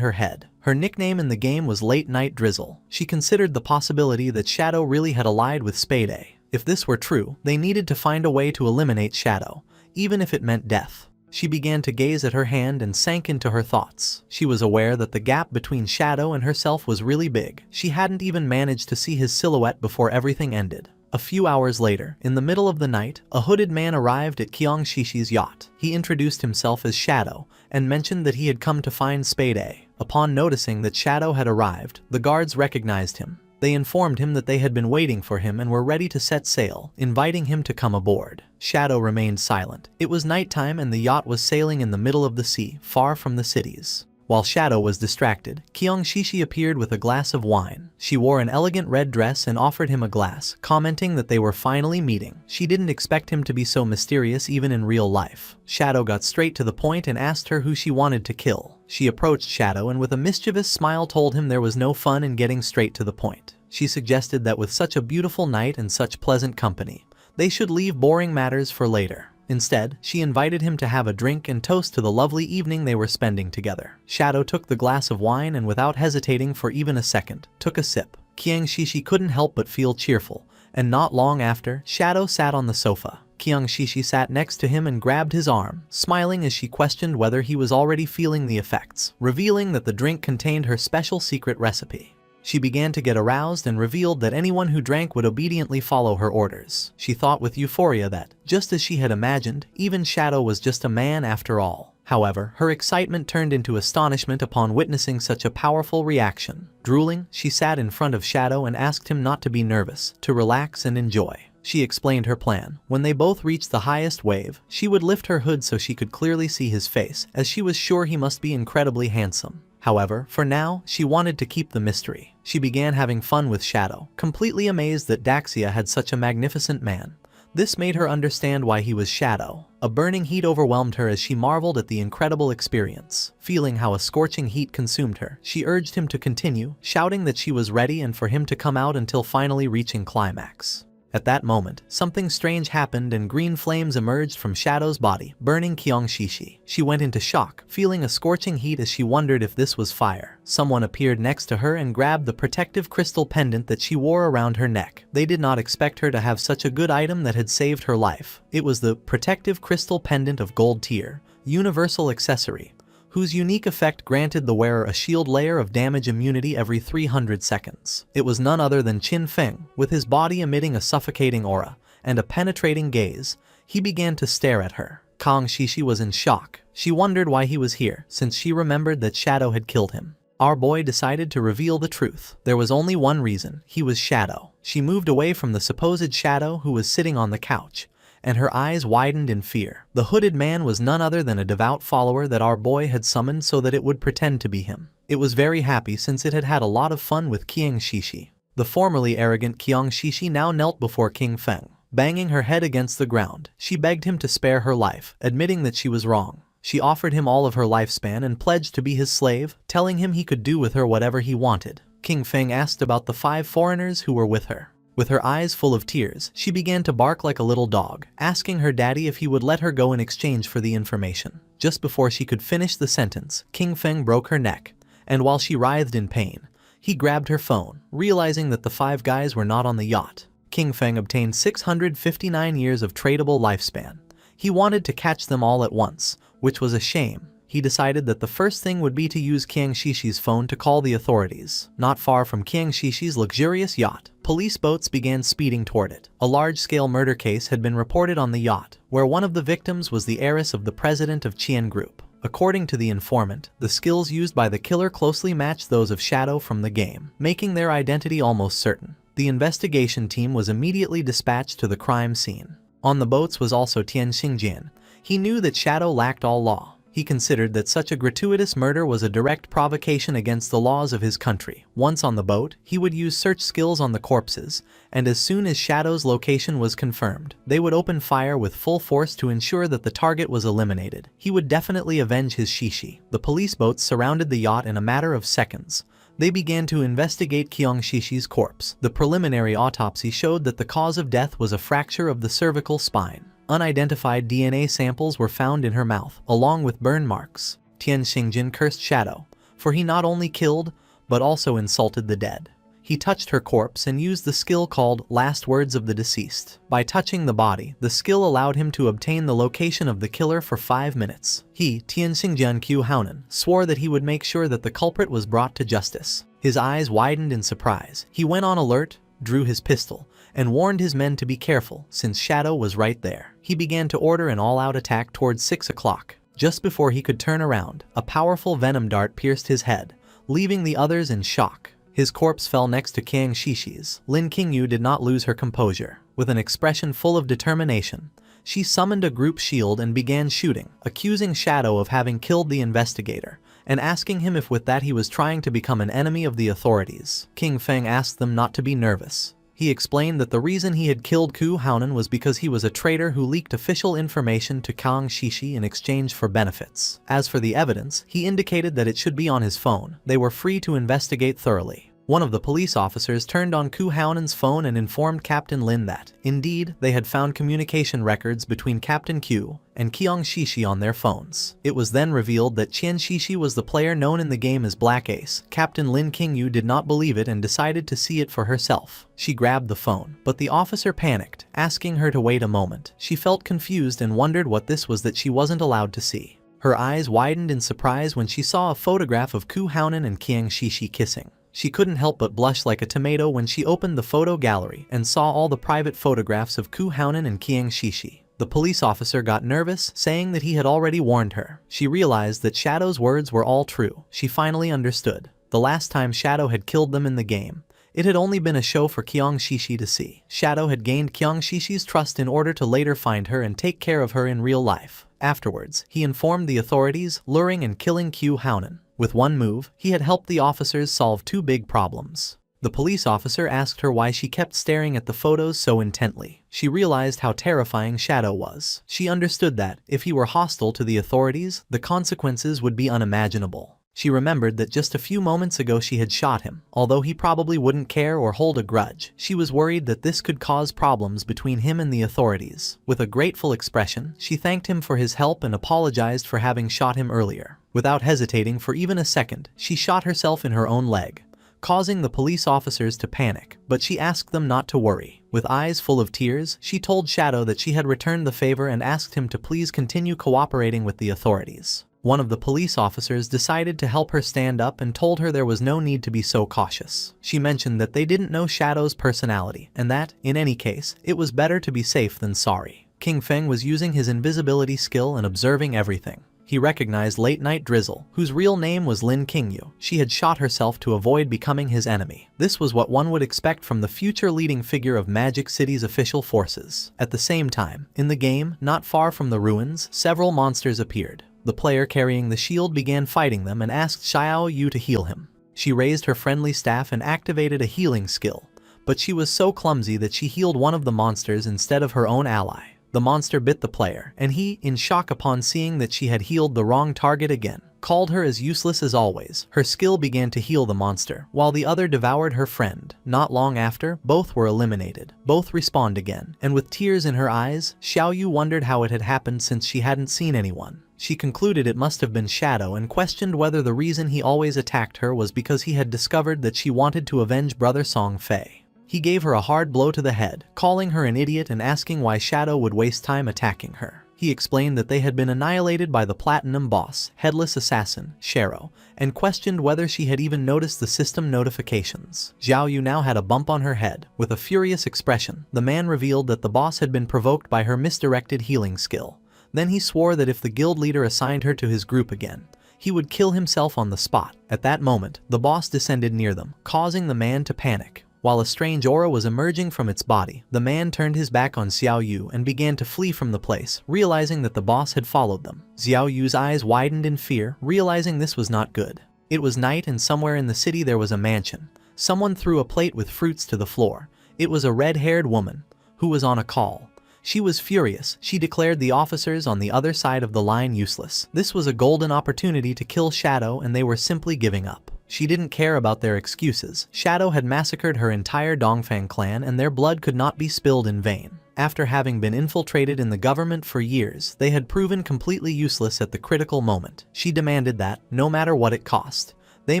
her head. Her nickname in the game was Late Night Drizzle. She considered the possibility that Shadow really had allied with Spade. If this were true, they needed to find a way to eliminate Shadow, even if it meant death. She began to gaze at her hand and sank into her thoughts. She was aware that the gap between Shadow and herself was really big. She hadn't even managed to see his silhouette before everything ended. A few hours later, in the middle of the night, a hooded man arrived at Qiang Shishi's yacht. He introduced himself as Shadow and mentioned that he had come to find Spade. Upon noticing that Shadow had arrived, the guards recognized him. They informed him that they had been waiting for him and were ready to set sail, inviting him to come aboard. Shadow remained silent. It was nighttime and the yacht was sailing in the middle of the sea, far from the cities. While Shadow was distracted, Qiang Shishi appeared with a glass of wine. She wore an elegant red dress and offered him a glass, commenting that they were finally meeting. She didn't expect him to be so mysterious even in real life. Shadow got straight to the point and asked her who she wanted to kill. She approached Shadow and with a mischievous smile told him there was no fun in getting straight to the point. She suggested that with such a beautiful night and such pleasant company, they should leave boring matters for later. Instead, she invited him to have a drink and toast to the lovely evening they were spending together. Shadow took the glass of wine and without hesitating for even a second, took a sip. Qiang Shishi couldn't help but feel cheerful, and not long after, Shadow sat on the sofa. Qiang Shishi sat next to him and grabbed his arm, smiling as she questioned whether he was already feeling the effects, revealing that the drink contained her special secret recipe. She began to get aroused and revealed that anyone who drank would obediently follow her orders. She thought with euphoria that, just as she had imagined, even Shadow was just a man after all. However, her excitement turned into astonishment upon witnessing such a powerful reaction. Drooling, she sat in front of Shadow and asked him not to be nervous, to relax and enjoy. She explained her plan. When they both reached the highest wave, she would lift her hood so she could clearly see his face, as she was sure he must be incredibly handsome. However, for now, she wanted to keep the mystery. She began having fun with Shadow, completely amazed that Daxia had such a magnificent man. This made her understand why he was Shadow. A burning heat overwhelmed her as she marveled at the incredible experience. Feeling how a scorching heat consumed her, she urged him to continue, shouting that she was ready and for him to come out until finally reaching climax. At that moment, something strange happened and green flames emerged from Shadow's body, burning Qiang Shishi. She went into shock, feeling a scorching heat as she wondered if this was fire. Someone appeared next to her and grabbed the protective crystal pendant that she wore around her neck. They did not expect her to have such a good item that had saved her life. It was the protective crystal pendant of gold tier, universal accessory, whose unique effect granted the wearer a shield layer of damage immunity every 300 seconds. It was none other than Qin Feng, with his body emitting a suffocating aura and a penetrating gaze. He began to stare at her. Qiang Shishi was in shock. She wondered why he was here, since she remembered that Shadow had killed him. Our boy decided to reveal the truth. There was only one reason: he was Shadow. She moved away from the supposed Shadow who was sitting on the couch, and her eyes widened in fear. The hooded man was none other than a devout follower that our boy had summoned so that it would pretend to be him. It was very happy since it had had a lot of fun with Qiang Shishi. The formerly arrogant Qiang Shishi now knelt before King Feng. Banging her head against the ground, she begged him to spare her life, admitting that she was wrong. She offered him all of her lifespan and pledged to be his slave, telling him he could do with her whatever he wanted. King Feng asked about the 5 foreigners who were with her. With her eyes full of tears, she began to bark like a little dog, asking her daddy if he would let her go in exchange for the information. Just before she could finish the sentence, King Feng broke her neck, and while she writhed in pain, he grabbed her phone, realizing that the 5 guys were not on the yacht. King Feng obtained 659 years of tradable lifespan. He wanted to catch them all at once, which was a shame. He decided that the first thing would be to use Qiang Shishi's phone to call the authorities. Not far from Qiang Shishi's luxurious yacht, police boats began speeding toward it. A large-scale murder case had been reported on the yacht, where one of the victims was the heiress of the president of Qian Group. According to the informant, the skills used by the killer closely matched those of Shadow from the game, making their identity almost certain. The investigation team was immediately dispatched to the crime scene. On the boats was also Tian Xingjian. He knew that Shadow lacked all law. He considered that such a gratuitous murder was a direct provocation against the laws of his country. Once on the boat, he would use search skills on the corpses, and as soon as Shadow's location was confirmed, they would open fire with full force to ensure that the target was eliminated. He would definitely avenge his Shishi. The police boats surrounded the yacht in a matter of seconds. They began to investigate Qiang Shishi's corpse. The preliminary autopsy showed that the cause of death was a fracture of the cervical spine. Unidentified DNA samples were found in her mouth, along with burn marks. Tian Xingjin cursed Shadow, for he not only killed, but also insulted the dead. He touched her corpse and used the skill called Last Words of the Deceased. By touching the body, the skill allowed him to obtain the location of the killer for 5 minutes. He, Tian Xingjian Qiu Haonan, swore that he would make sure that the culprit was brought to justice. His eyes widened in surprise. He went on alert, drew his pistol, and warned his men to be careful since Shadow was right there. He began to order an all-out attack towards 6 o'clock. Just before he could turn around, a powerful venom dart pierced his head, leaving the others in shock. His corpse fell next to Qiang Shishi's. Lin Qingyu did not lose her composure. With an expression full of determination, she summoned a group shield and began shooting, accusing Shadow of having killed the investigator, and asking him if with that he was trying to become an enemy of the authorities. King Feng asked them not to be nervous. He explained that the reason he had killed Qiu Haonan was because he was a traitor who leaked official information to Qiang Shishi in exchange for benefits. As for the evidence, he indicated that it should be on his phone. They were free to investigate thoroughly. One of the police officers turned on Qiu Haonan's phone and informed Captain Lin that, indeed, they had found communication records between Captain Qiu and Qiang Shishi on their phones. It was then revealed that Qian Shishi was the player known in the game as Black Ace. Captain Lin Qingyu did not believe it and decided to see it for herself. She grabbed the phone, but the officer panicked, asking her to wait a moment. She felt confused and wondered what this was that she wasn't allowed to see. Her eyes widened in surprise when she saw a photograph of Qiu Haonan and Qiang Shishi kissing. She couldn't help but blush like a tomato when she opened the photo gallery and saw all the private photographs of Qiu Haonan and Qiang Shishi. The police officer got nervous, saying that he had already warned her. She realized that Shadow's words were all true. She finally understood. The last time Shadow had killed them in the game, it had only been a show for Qiang Shishi to see. Shadow had gained Qiang Shishi's trust in order to later find her and take care of her in real life. Afterwards, he informed the authorities, luring and killing Qiu Haonan. With one move, he had helped the officers solve 2 big problems. The police officer asked her why she kept staring at the photos so intently. She realized how terrifying Shadow was. She understood that, if he were hostile to the authorities, the consequences would be unimaginable. She remembered that just a few moments ago she had shot him. Although he probably wouldn't care or hold a grudge, she was worried that this could cause problems between him and the authorities. With a grateful expression, she thanked him for his help and apologized for having shot him earlier. Without hesitating for even a second, she shot herself in her own leg, causing the police officers to panic, but she asked them not to worry. With eyes full of tears, she told Shadow that she had returned the favor and asked him to please continue cooperating with the authorities. One of the police officers decided to help her stand up and told her there was no need to be so cautious. She mentioned that they didn't know Shadow's personality, and that, in any case, it was better to be safe than sorry. King Feng was using his invisibility skill and observing everything. He recognized Late Night Drizzle, whose real name was Lin Qingyu. She had shot herself to avoid becoming his enemy. This was what one would expect from the future leading figure of Magic City's official forces. At the same time, in the game, not far from the ruins, several monsters appeared. The player carrying the shield began fighting them and asked Xiao Yu to heal him. She raised her friendly staff and activated a healing skill, but she was so clumsy that she healed one of the monsters instead of her own ally. The monster bit the player, and he, in shock upon seeing that she had healed the wrong target again, called her as useless as always. Her skill began to heal the monster, while the other devoured her friend. Not long after, both were eliminated. Both respawned again, and with tears in her eyes, Xiao Yu wondered how it had happened since she hadn't seen anyone. She concluded it must have been Shadow and questioned whether the reason he always attacked her was because he had discovered that she wanted to avenge brother Song Fei. He gave her a hard blow to the head, calling her an idiot and asking why Shadow would waste time attacking her. He explained that they had been annihilated by the platinum boss, headless assassin, Shero, and questioned whether she had even noticed the system notifications. Xiao Yu now had a bump on her head. With a furious expression, the man revealed that the boss had been provoked by her misdirected healing skill. Then he swore that if the guild leader assigned her to his group again, he would kill himself on the spot. At that moment, the boss descended near them, causing the man to panic. While a strange aura was emerging from its body, the man turned his back on Xiao Yu and began to flee from the place, realizing that the boss had followed them. Xiao Yu's eyes widened in fear, realizing this was not good. It was night and somewhere in the city there was a mansion. Someone threw a plate with fruits to the floor. It was a red-haired woman, who was on a call. She was furious. She declared the officers on the other side of the line useless. This was a golden opportunity to kill Shadow and they were simply giving up. She didn't care about their excuses. Shadow had massacred her entire Dongfang clan and their blood could not be spilled in vain. After having been infiltrated in the government for years, they had proven completely useless at the critical moment. She demanded that, no matter what it cost, they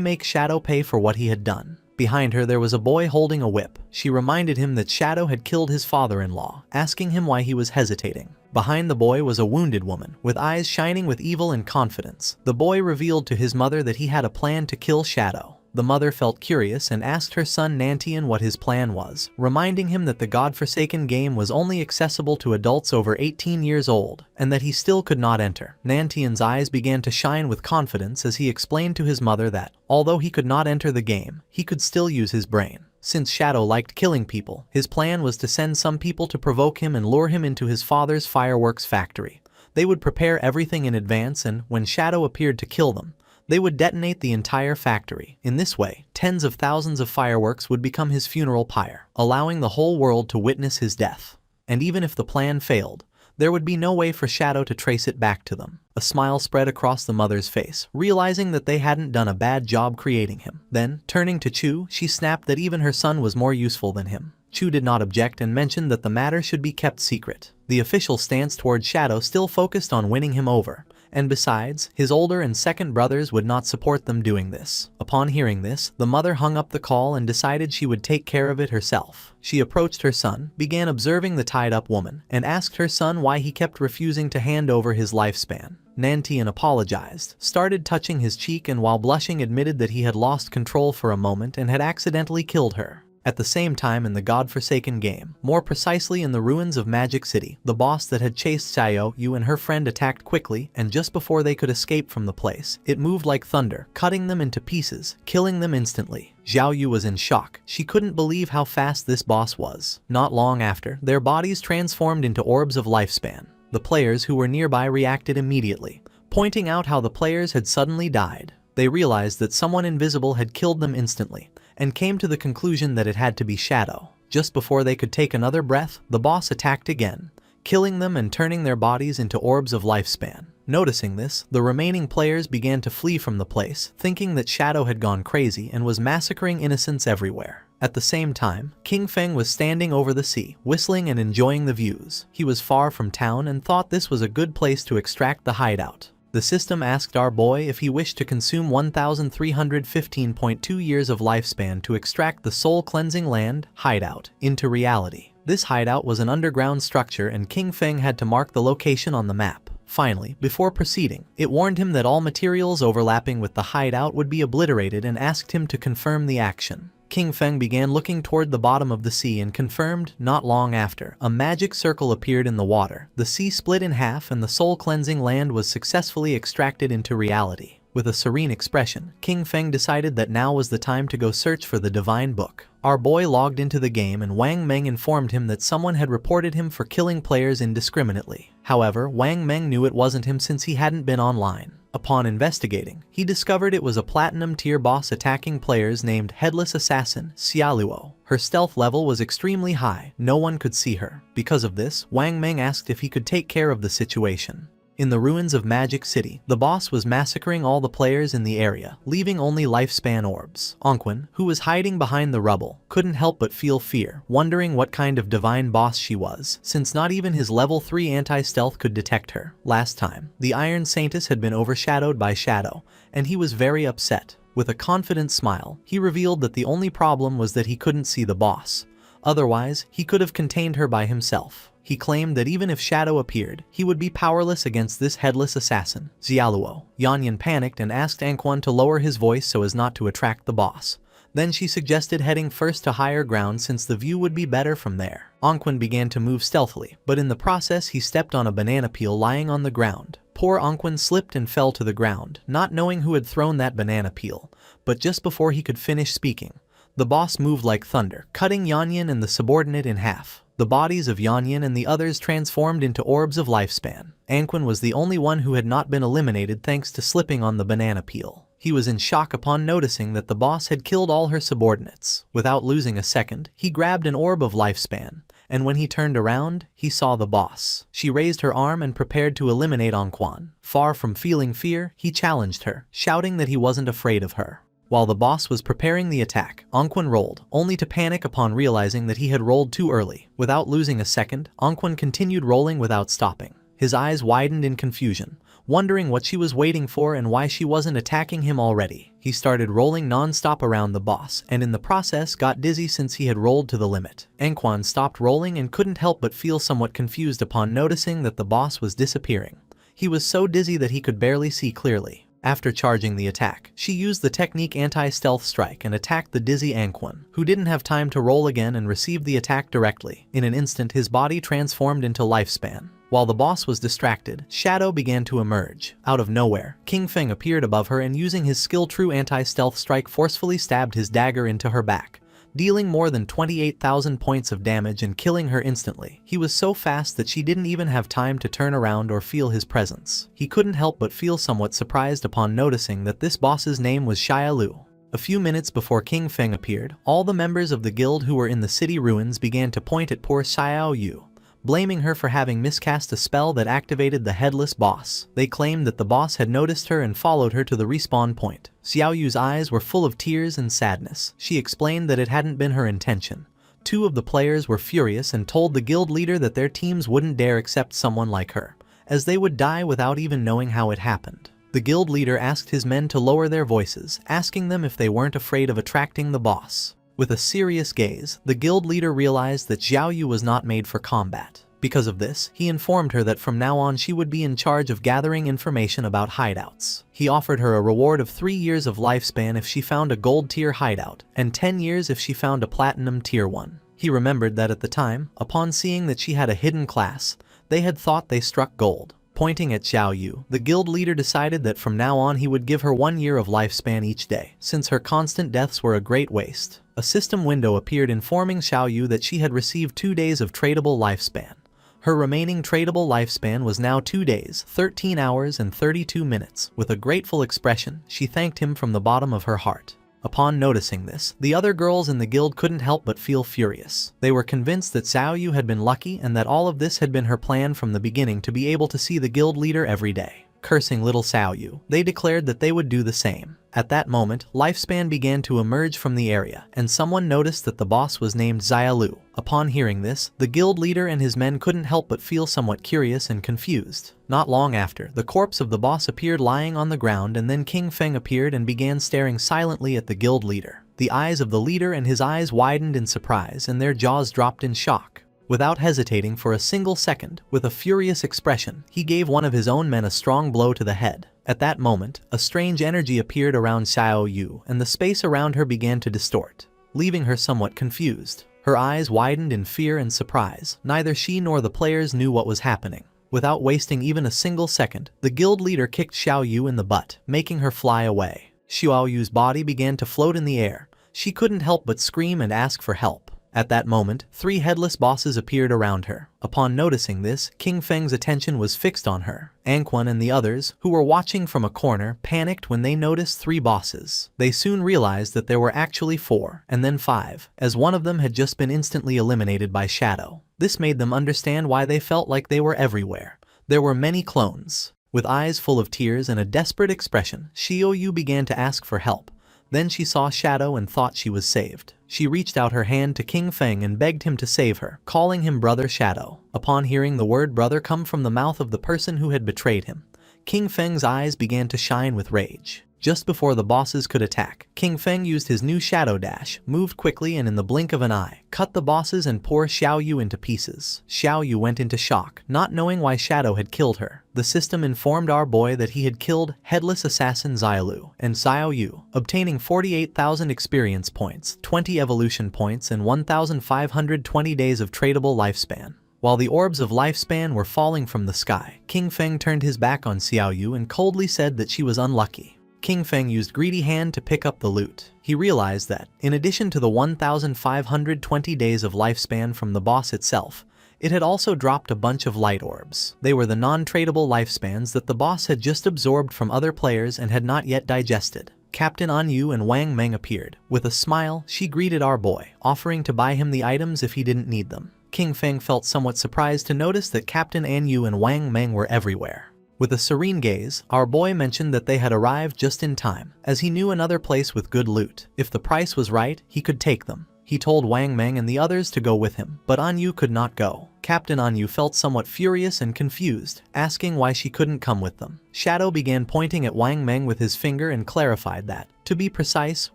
make Shadow pay for what he had done. Behind her there was a boy holding a whip. She reminded him that Shadow had killed his father-in-law, asking him why he was hesitating. Behind the boy was a wounded woman, with eyes shining with evil and confidence. The boy revealed to his mother that he had a plan to kill Shadow. The mother felt curious and asked her son Nantian what his plan was, reminding him that the godforsaken game was only accessible to adults over 18 years old, and that he still could not enter. Nantian's eyes began to shine with confidence as he explained to his mother that, although he could not enter the game, he could still use his brain. Since Shadow liked killing people, his plan was to send some people to provoke him and lure him into his father's fireworks factory. They would prepare everything in advance and, when Shadow appeared to kill them, they would detonate the entire factory. In this way, tens of thousands of fireworks would become his funeral pyre, allowing the whole world to witness his death. And even if the plan failed, there would be no way for Shadow to trace it back to them. A smile spread across the mother's face, realizing that they hadn't done a bad job creating him. Then, turning to Chu, she snapped that even her son was more useful than him. Chu did not object and mentioned that the matter should be kept secret. The official stance toward Shadow still focused on winning him over. And besides, his older and second brothers would not support them doing this. Upon hearing this, the mother hung up the call and decided she would take care of it herself. She approached her son, began observing the tied-up woman, and asked her son why he kept refusing to hand over his lifespan. Nantian apologized, started touching his cheek and while blushing admitted that he had lost control for a moment and had accidentally killed her. At the same time in the godforsaken game, more precisely in the ruins of Magic City, the boss that had chased Xiao Yu and her friend attacked quickly, and just before they could escape from the place, it moved like thunder, cutting them into pieces, killing them instantly. Xiao Yu was in shock. She couldn't believe how fast this boss was. Not long after, their bodies transformed into orbs of lifespan. The players who were nearby reacted immediately, pointing out how the players had suddenly died. They realized that someone invisible had killed them instantly, and came to the conclusion that it had to be Shadow. Just before they could take another breath, the boss attacked again, killing them and turning their bodies into orbs of lifespan. Noticing this, the remaining players began to flee from the place, thinking that Shadow had gone crazy and was massacring innocents everywhere. At the same time, King Feng was standing over the sea, whistling and enjoying the views. He was far from town and thought this was a good place to extract the hideout. The system asked our boy if he wished to consume 1,315.2 years of lifespan to extract the soul-cleansing land, hideout, into reality. This hideout was an underground structure and King Feng had to mark the location on the map. Finally, before proceeding, it warned him that all materials overlapping with the hideout would be obliterated and asked him to confirm the action. King Feng began looking toward the bottom of the sea and confirmed, not long after, a magic circle appeared in the water. The sea split in half and the soul-cleansing land was successfully extracted into reality. With a serene expression, King Feng decided that now was the time to go search for the divine book. Our boy logged into the game and Wang Meng informed him that someone had reported him for killing players indiscriminately. However, Wang Meng knew it wasn't him since he hadn't been online. Upon investigating, he discovered it was a platinum tier boss attacking players named Headless Assassin Xiaoluo. Her stealth level was extremely high, no one could see her. Because of this, Wang Meng asked if he could take care of the situation. In the ruins of Magic City, the boss was massacring all the players in the area, leaving only lifespan orbs. Onquin, who was hiding behind the rubble, couldn't help but feel fear, wondering what kind of divine boss she was, since not even his level 3 anti-stealth could detect her. Last time, the Iron Saintess had been overshadowed by Shadow, and he was very upset. With a confident smile, he revealed that the only problem was that he couldn't see the boss. Otherwise, he could have contained her by himself. He claimed that even if Shadow appeared, he would be powerless against this headless assassin. Xiaoluo. Yanyan panicked and asked Anquan to lower his voice so as not to attract the boss. Then she suggested heading first to higher ground since the view would be better from there. Anquan began to move stealthily, but in the process he stepped on a banana peel lying on the ground. Poor Anquan slipped and fell to the ground, not knowing who had thrown that banana peel. But just before he could finish speaking, the boss moved like thunder, cutting Yanyan and the subordinate in half. The bodies of Yanyan and the others transformed into orbs of lifespan. Anquan was the only one who had not been eliminated thanks to slipping on the banana peel. He was in shock upon noticing that the boss had killed all her subordinates. Without losing a second, he grabbed an orb of lifespan, and when he turned around, he saw the boss. She raised her arm and prepared to eliminate Anquan. Far from feeling fear, he challenged her, shouting that he wasn't afraid of her. While the boss was preparing the attack, Anquan rolled, only to panic upon realizing that he had rolled too early. Without losing a second, Anquan continued rolling without stopping. His eyes widened in confusion, wondering what she was waiting for and why she wasn't attacking him already. He started rolling non-stop around the boss, and in the process got dizzy since he had rolled to the limit. Anquan stopped rolling and couldn't help but feel somewhat confused upon noticing that the boss was disappearing. He was so dizzy that he could barely see clearly. After charging the attack, she used the technique anti-stealth strike and attacked the dizzy Anquan, who didn't have time to roll again and received the attack directly. In an instant, his body transformed into lifespan. While the boss was distracted, Shadow began to emerge. Out of nowhere, King Feng appeared above her and using his skill true anti-stealth strike forcefully stabbed his dagger into her back, dealing more than 28,000 points of damage and killing her instantly. He was so fast that she didn't even have time to turn around or feel his presence. He couldn't help but feel somewhat surprised upon noticing that this boss's name was Xiaolu. A few minutes before King Feng appeared, all the members of the guild who were in the city ruins began to point at poor Xiaolu, blaming her for having miscast a spell that activated the headless boss. They claimed that the boss had noticed her and followed her to the respawn point. Xiaoyu's eyes were full of tears and sadness. She explained that it hadn't been her intention. Two of the players were furious and told the guild leader that their teams wouldn't dare accept someone like her, as they would die without even knowing how it happened. The guild leader asked his men to lower their voices, asking them if they weren't afraid of attracting the boss. With a serious gaze, the guild leader realized that Xiaoyu was not made for combat. Because of this, he informed her that from now on she would be in charge of gathering information about hideouts. He offered her a reward of 3 years of lifespan if she found a gold tier hideout, and 10 years if she found a platinum tier one. He remembered that at the time, upon seeing that she had a hidden class, they had thought they struck gold. Pointing at Xiaoyu, the guild leader decided that from now on he would give her 1 year of lifespan each day, since her constant deaths were a great waste. A system window appeared informing Xiaoyu that she had received 2 days of tradable lifespan. Her remaining tradable lifespan was now 2 days, 13 hours and 32 minutes. With a grateful expression, she thanked him from the bottom of her heart. Upon noticing this, the other girls in the guild couldn't help but feel furious. They were convinced that Xiaoyu had been lucky and that all of this had been her plan from the beginning to be able to see the guild leader every day. Cursing little Xiaoyu, they declared that they would do the same. At that moment, lifespan began to emerge from the area, and someone noticed that the boss was named Xiaolu. Upon hearing this, the guild leader and his men couldn't help but feel somewhat curious and confused. Not long after, the corpse of the boss appeared lying on the ground, and then King Feng appeared and began staring silently at the guild leader. The eyes of the leader and his eyes widened in surprise and their jaws dropped in shock. Without hesitating for a single second, with a furious expression, he gave one of his own men a strong blow to the head. At that moment, a strange energy appeared around Xiaoyu, and the space around her began to distort, leaving her somewhat confused. Her eyes widened in fear and surprise. Neither she nor the players knew what was happening. Without wasting even a single second, the guild leader kicked Xiaoyu in the butt, making her fly away. Xiaoyu's body began to float in the air. She couldn't help but scream and ask for help. At that moment, 3 headless bosses appeared around her. Upon noticing this, King Feng's attention was fixed on her. Anquan and the others, who were watching from a corner, panicked when they noticed 3 bosses. They soon realized that there were actually 4, and then 5, as one of them had just been instantly eliminated by Shadow. This made them understand why they felt like they were everywhere. There were many clones. With eyes full of tears and a desperate expression, Xiaoyu began to ask for help. Then she saw Shadow and thought she was saved. She reached out her hand to King Feng and begged him to save her, calling him Brother Shadow. Upon hearing the word brother come from the mouth of the person who had betrayed him, King Feng's eyes began to shine with rage. Just before the bosses could attack, King Feng used his new Shadow Dash, moved quickly and in the blink of an eye, cut the bosses and tore Xiao Yu into pieces. Xiao Yu went into shock, not knowing why Shadow had killed her. The system informed our boy that he had killed Headless Assassin Xiaolu and Xiao Yu, obtaining 48,000 experience points, 20 evolution points and 1,520 days of tradable lifespan. While the orbs of lifespan were falling from the sky, King Feng turned his back on Xiao Yu and coldly said that she was unlucky. King Feng used Greedy Hand to pick up the loot. He realized that, in addition to the 1,520 days of lifespan from the boss itself, it had also dropped a bunch of light orbs. They were the non-tradable lifespans that the boss had just absorbed from other players and had not yet digested. Captain Anyu and Wang Meng appeared. With a smile, she greeted our boy, offering to buy him the items if he didn't need them. King Feng felt somewhat surprised to notice that Captain Anyu and Wang Meng were everywhere. With a serene gaze, our boy mentioned that they had arrived just in time, as he knew another place with good loot. If the price was right, he could take them. He told Wang Meng and the others to go with him, but Anyu could not go. Captain Anyu felt somewhat furious and confused, asking why she couldn't come with them. Shadow began pointing at Wang Meng with his finger and clarified that, to be precise,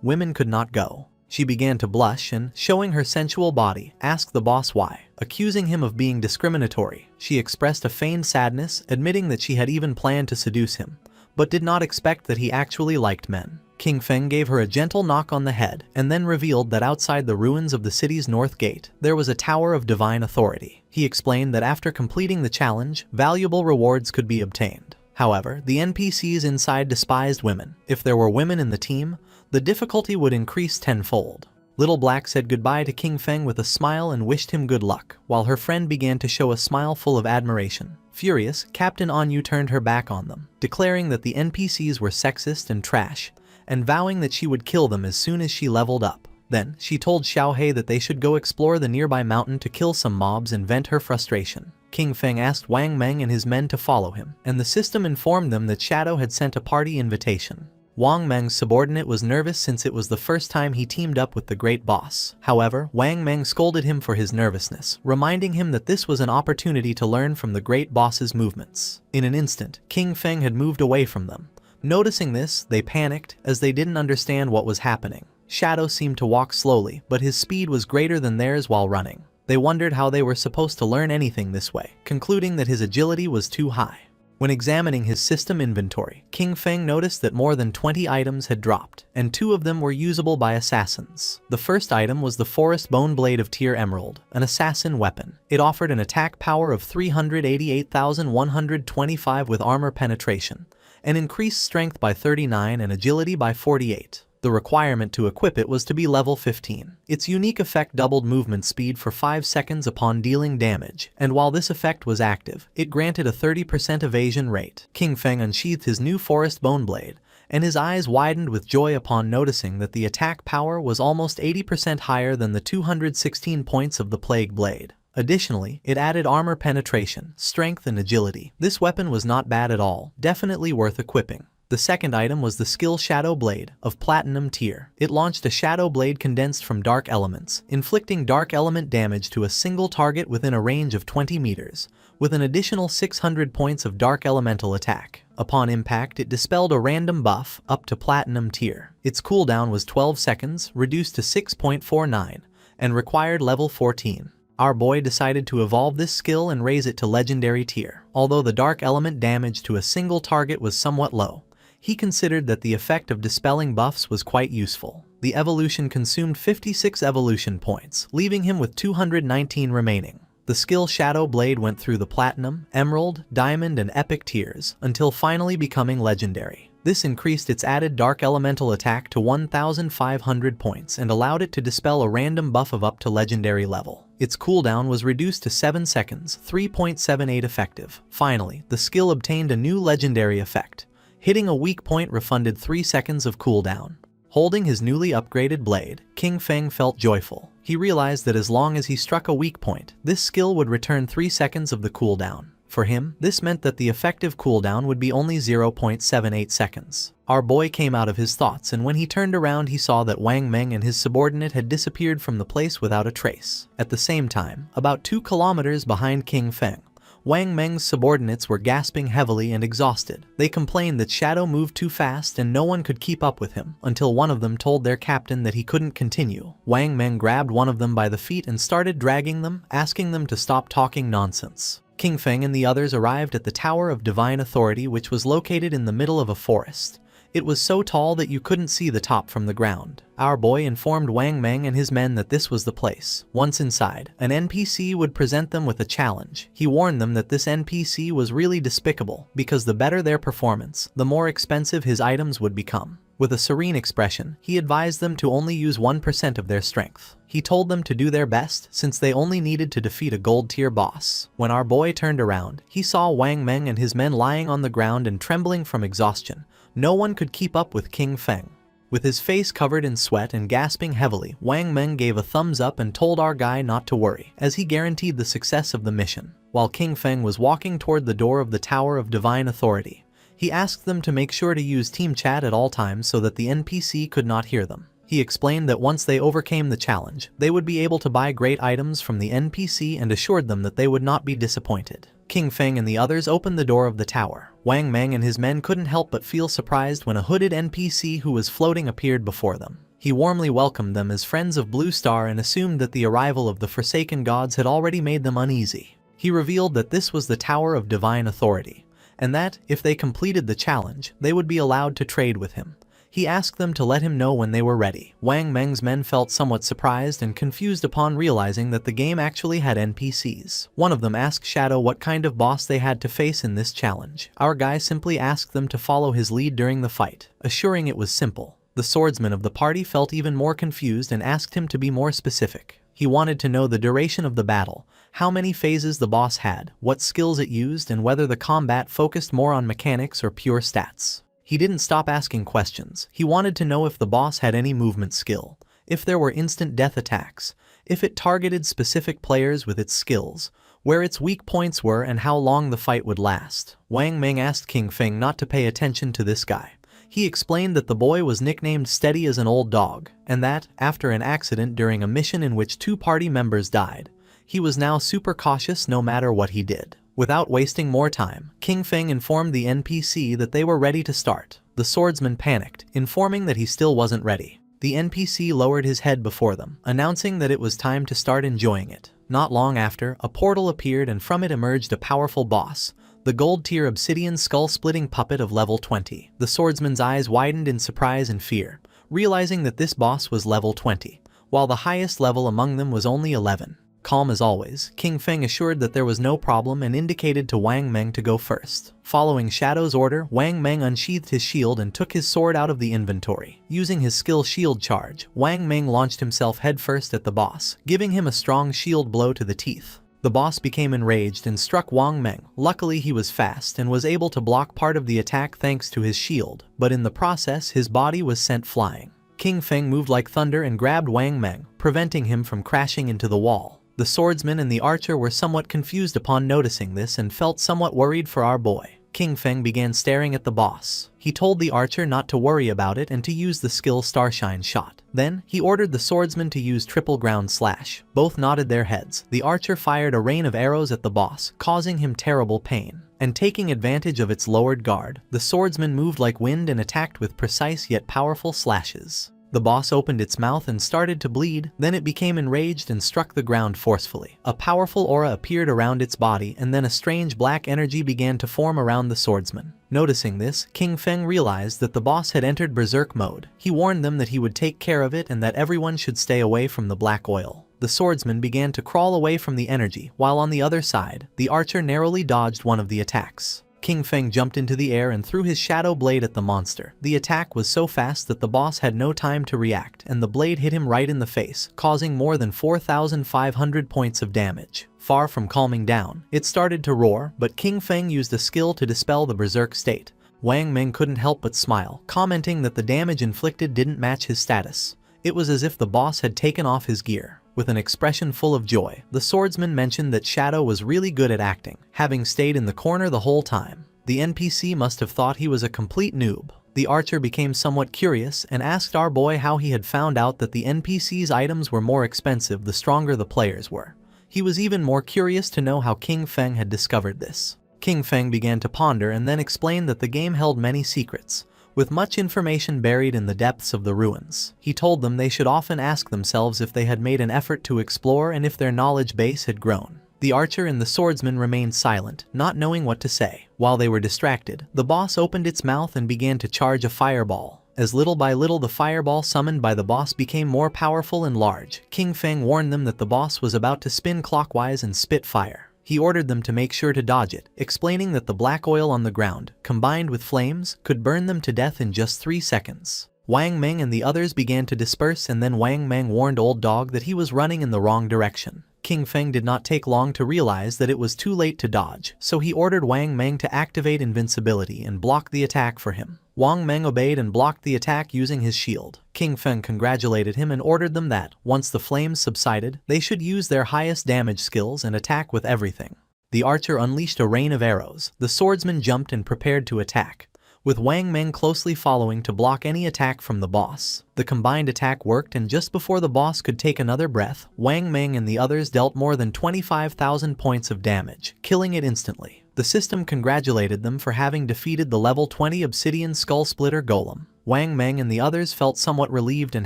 women could not go. She began to blush and, showing her sensual body, asked the boss why. Accusing him of being discriminatory, she expressed a feigned sadness, admitting that she had even planned to seduce him, but did not expect that he actually liked men. King Feng gave her a gentle knock on the head, and then revealed that outside the ruins of the city's north gate, there was a tower of divine authority. He explained that after completing the challenge, valuable rewards could be obtained. However, the NPCs inside despised women. If there were women in the team, the difficulty would increase tenfold. Little Black said goodbye to King Feng with a smile and wished him good luck, while her friend began to show a smile full of admiration. Furious, Captain Anyu turned her back on them, declaring that the NPCs were sexist and trash, and vowing that she would kill them as soon as she leveled up. Then, she told Xiaohei that they should go explore the nearby mountain to kill some mobs and vent her frustration. King Feng asked Wang Meng and his men to follow him, and the system informed them that Shadow had sent a party invitation. Wang Meng's subordinate was nervous since it was the first time he teamed up with the great boss. However, Wang Meng scolded him for his nervousness, reminding him that this was an opportunity to learn from the great boss's movements. In an instant, King Feng had moved away from them. Noticing this, they panicked, as they didn't understand what was happening. Shadow seemed to walk slowly, but his speed was greater than theirs while running. They wondered how they were supposed to learn anything this way, concluding that his agility was too high. When examining his system inventory, King Feng noticed that more than 20 items had dropped, and 2 of them were usable by assassins. The first item was the Forest Bone Blade of Tier Emerald, an assassin weapon. It offered an attack power of 388,125 with armor penetration, and increased strength by 39 and agility by 48. The requirement to equip it was to be level 15. Its unique effect doubled movement speed for 5 seconds upon dealing damage, and while this effect was active, it granted a 30% evasion rate. King Feng unsheathed his new Forest Bone Blade, and his eyes widened with joy upon noticing that the attack power was almost 80% higher than the 216 points of the Plague Blade. Additionally, it added armor penetration, strength and agility. This weapon was not bad at all, definitely worth equipping. The second item was the skill Shadow Blade, of Platinum tier. It launched a Shadow Blade condensed from Dark Elements, inflicting Dark Element damage to a single target within a range of 20 meters, with an additional 600 points of Dark Elemental attack. Upon impact, it dispelled a random buff, up to Platinum tier. Its cooldown was 12 seconds, reduced to 6.49, and required level 14. Our boy decided to evolve this skill and raise it to Legendary tier. Although the Dark Element damage to a single target was somewhat low, he considered that the effect of dispelling buffs was quite useful. The evolution consumed 56 evolution points, leaving him with 219 remaining. The skill Shadow Blade went through the Platinum, Emerald, Diamond, and Epic tiers, until finally becoming Legendary. This increased its added Dark Elemental attack to 1,500 points and allowed it to dispel a random buff of up to Legendary level. Its cooldown was reduced to 7 seconds, 3.78 effective. Finally, the skill obtained a new Legendary effect. Hitting a weak point refunded 3 seconds of cooldown. Holding his newly upgraded blade, King Feng felt joyful. He realized that as long as he struck a weak point, this skill would return 3 seconds of the cooldown. For him, this meant that the effective cooldown would be only 0.78 seconds. Our boy came out of his thoughts, and when he turned around he saw that Wang Meng and his subordinate had disappeared from the place without a trace. At the same time, about 2 kilometers behind King Feng, Wang Meng's subordinates were gasping heavily and exhausted. They complained that Shadow moved too fast and no one could keep up with him, until one of them told their captain that he couldn't continue. Wang Meng grabbed one of them by the feet and started dragging them, asking them to stop talking nonsense. King Feng and the others arrived at the Tower of Divine Authority, which was located in the middle of a forest. It was so tall that you couldn't see the top from the ground. Our boy informed Wang Meng and his men that this was the place. Once inside, an NPC would present them with a challenge. He warned them that this NPC was really despicable, because the better their performance, the more expensive his items would become. With a serene expression, he advised them to only use 1% of their strength. He told them to do their best, since they only needed to defeat a gold-tier boss. When our boy turned around, he saw Wang Meng and his men lying on the ground and trembling from exhaustion. No one could keep up with King Feng. With his face covered in sweat and gasping heavily, Wang Meng gave a thumbs up and told our guy not to worry, as he guaranteed the success of the mission. While King Feng was walking toward the door of the Tower of Divine Authority, he asked them to make sure to use team chat at all times so that the NPC could not hear them. He explained that once they overcame the challenge, they would be able to buy great items from the NPC and assured them that they would not be disappointed. King Feng and the others opened the door of the tower. Wang Meng and his men couldn't help but feel surprised when a hooded NPC who was floating appeared before them. He warmly welcomed them as friends of Blue Star and assumed that the arrival of the Forsaken Gods had already made them uneasy. He revealed that this was the Tower of Divine Authority, and that, if they completed the challenge, they would be allowed to trade with him. He asked them to let him know when they were ready. Wang Meng's men felt somewhat surprised and confused upon realizing that the game actually had NPCs. One of them asked Shadow what kind of boss they had to face in this challenge. Our guy simply asked them to follow his lead during the fight, assuring it was simple. The swordsman of the party felt even more confused and asked him to be more specific. He wanted to know the duration of the battle, how many phases the boss had, what skills it used, and whether the combat focused more on mechanics or pure stats. He didn't stop asking questions. He wanted to know if the boss had any movement skill, if there were instant death attacks, if it targeted specific players with its skills, where its weak points were, and how long the fight would last. Wang Meng asked King Feng not to pay attention to this guy. He explained that the boy was nicknamed Steady as an Old Dog, and that, after an accident during a mission in which 2 party members died, he was now super cautious no matter what he did. Without wasting more time, King Feng informed the NPC that they were ready to start. The swordsman panicked, informing that he still wasn't ready. The NPC lowered his head before them, announcing that it was time to start enjoying it. Not long after, a portal appeared and from it emerged a powerful boss, the gold-tier obsidian skull-splitting puppet of level 20. The swordsman's eyes widened in surprise and fear, realizing that this boss was level 20, while the highest level among them was only 11. Calm as always, King Feng assured that there was no problem and indicated to Wang Meng to go first. Following Shadow's order, Wang Meng unsheathed his shield and took his sword out of the inventory. Using his skill Shield Charge, Wang Meng launched himself headfirst at the boss, giving him a strong shield blow to the teeth. The boss became enraged and struck Wang Meng. Luckily he was fast and was able to block part of the attack thanks to his shield, but in the process his body was sent flying. King Feng moved like thunder and grabbed Wang Meng, preventing him from crashing into the wall. The swordsman and the archer were somewhat confused upon noticing this and felt somewhat worried for our boy. King Feng began staring at the boss. He told the archer not to worry about it and to use the skill Starshine Shot. Then, he ordered the swordsman to use Triple Ground Slash. Both nodded their heads. The archer fired a rain of arrows at the boss, causing him terrible pain. And taking advantage of its lowered guard, the swordsman moved like wind and attacked with precise yet powerful slashes. The boss opened its mouth and started to bleed, then it became enraged and struck the ground forcefully. A powerful aura appeared around its body and then a strange black energy began to form around the swordsman. Noticing this, King Feng realized that the boss had entered berserk mode. He warned them that he would take care of it and that everyone should stay away from the black oil. The swordsman began to crawl away from the energy, while on the other side, the archer narrowly dodged one of the attacks. King Feng jumped into the air and threw his shadow blade at the monster. The attack was so fast that the boss had no time to react, and the blade hit him right in the face, causing more than 4,500 points of damage. Far from calming down, it started to roar, but King Feng used a skill to dispel the berserk state. Wang Meng couldn't help but smile, commenting that the damage inflicted didn't match his status. It was as if the boss had taken off his gear. With an expression full of joy, the swordsman mentioned that Shadow was really good at acting, having stayed in the corner the whole time. The NPC must have thought he was a complete noob. The archer became somewhat curious and asked our boy how he had found out that the NPC's items were more expensive the stronger the players were. He was even more curious to know how King Feng had discovered this. King Feng began to ponder and then explained that the game held many secrets, with much information buried in the depths of the ruins. He told them they should often ask themselves if they had made an effort to explore and if their knowledge base had grown. The archer and the swordsman remained silent, not knowing what to say. While they were distracted, the boss opened its mouth and began to charge a fireball. As little by little the fireball summoned by the boss became more powerful and large, King Feng warned them that the boss was about to spin clockwise and spit fire. He ordered them to make sure to dodge it, explaining that the black oil on the ground, combined with flames, could burn them to death in just 3 seconds. Wang Meng and the others began to disperse, and then Wang Meng warned Old Dog that he was running in the wrong direction. King Feng did not take long to realize that it was too late to dodge, so he ordered Wang Meng to activate invincibility and block the attack for him. Wang Meng obeyed and blocked the attack using his shield. King Feng congratulated him and ordered them that, once the flames subsided, they should use their highest damage skills and attack with everything. The archer unleashed a rain of arrows. The swordsman jumped and prepared to attack, with Wang Meng closely following to block any attack from the boss. The combined attack worked, and just before the boss could take another breath, Wang Meng and the others dealt more than 25,000 points of damage, killing it instantly. The system congratulated them for having defeated the level 20 Obsidian Skull Splitter Golem. Wang Meng and the others felt somewhat relieved and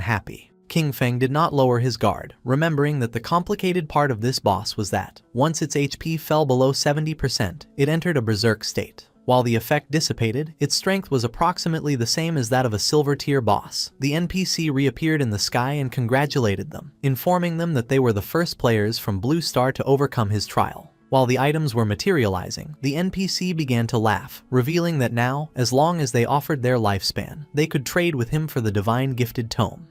happy. King Feng did not lower his guard, remembering that the complicated part of this boss was that, once its HP fell below 70%, it entered a berserk state. While the effect dissipated, its strength was approximately the same as that of a silver tier boss. The NPC reappeared in the sky and congratulated them, informing them that they were the first players from Blue Star to overcome his trial. While the items were materializing, the NPC began to laugh, revealing that now, as long as they offered their lifespan, they could trade with him for the divine gifted tome.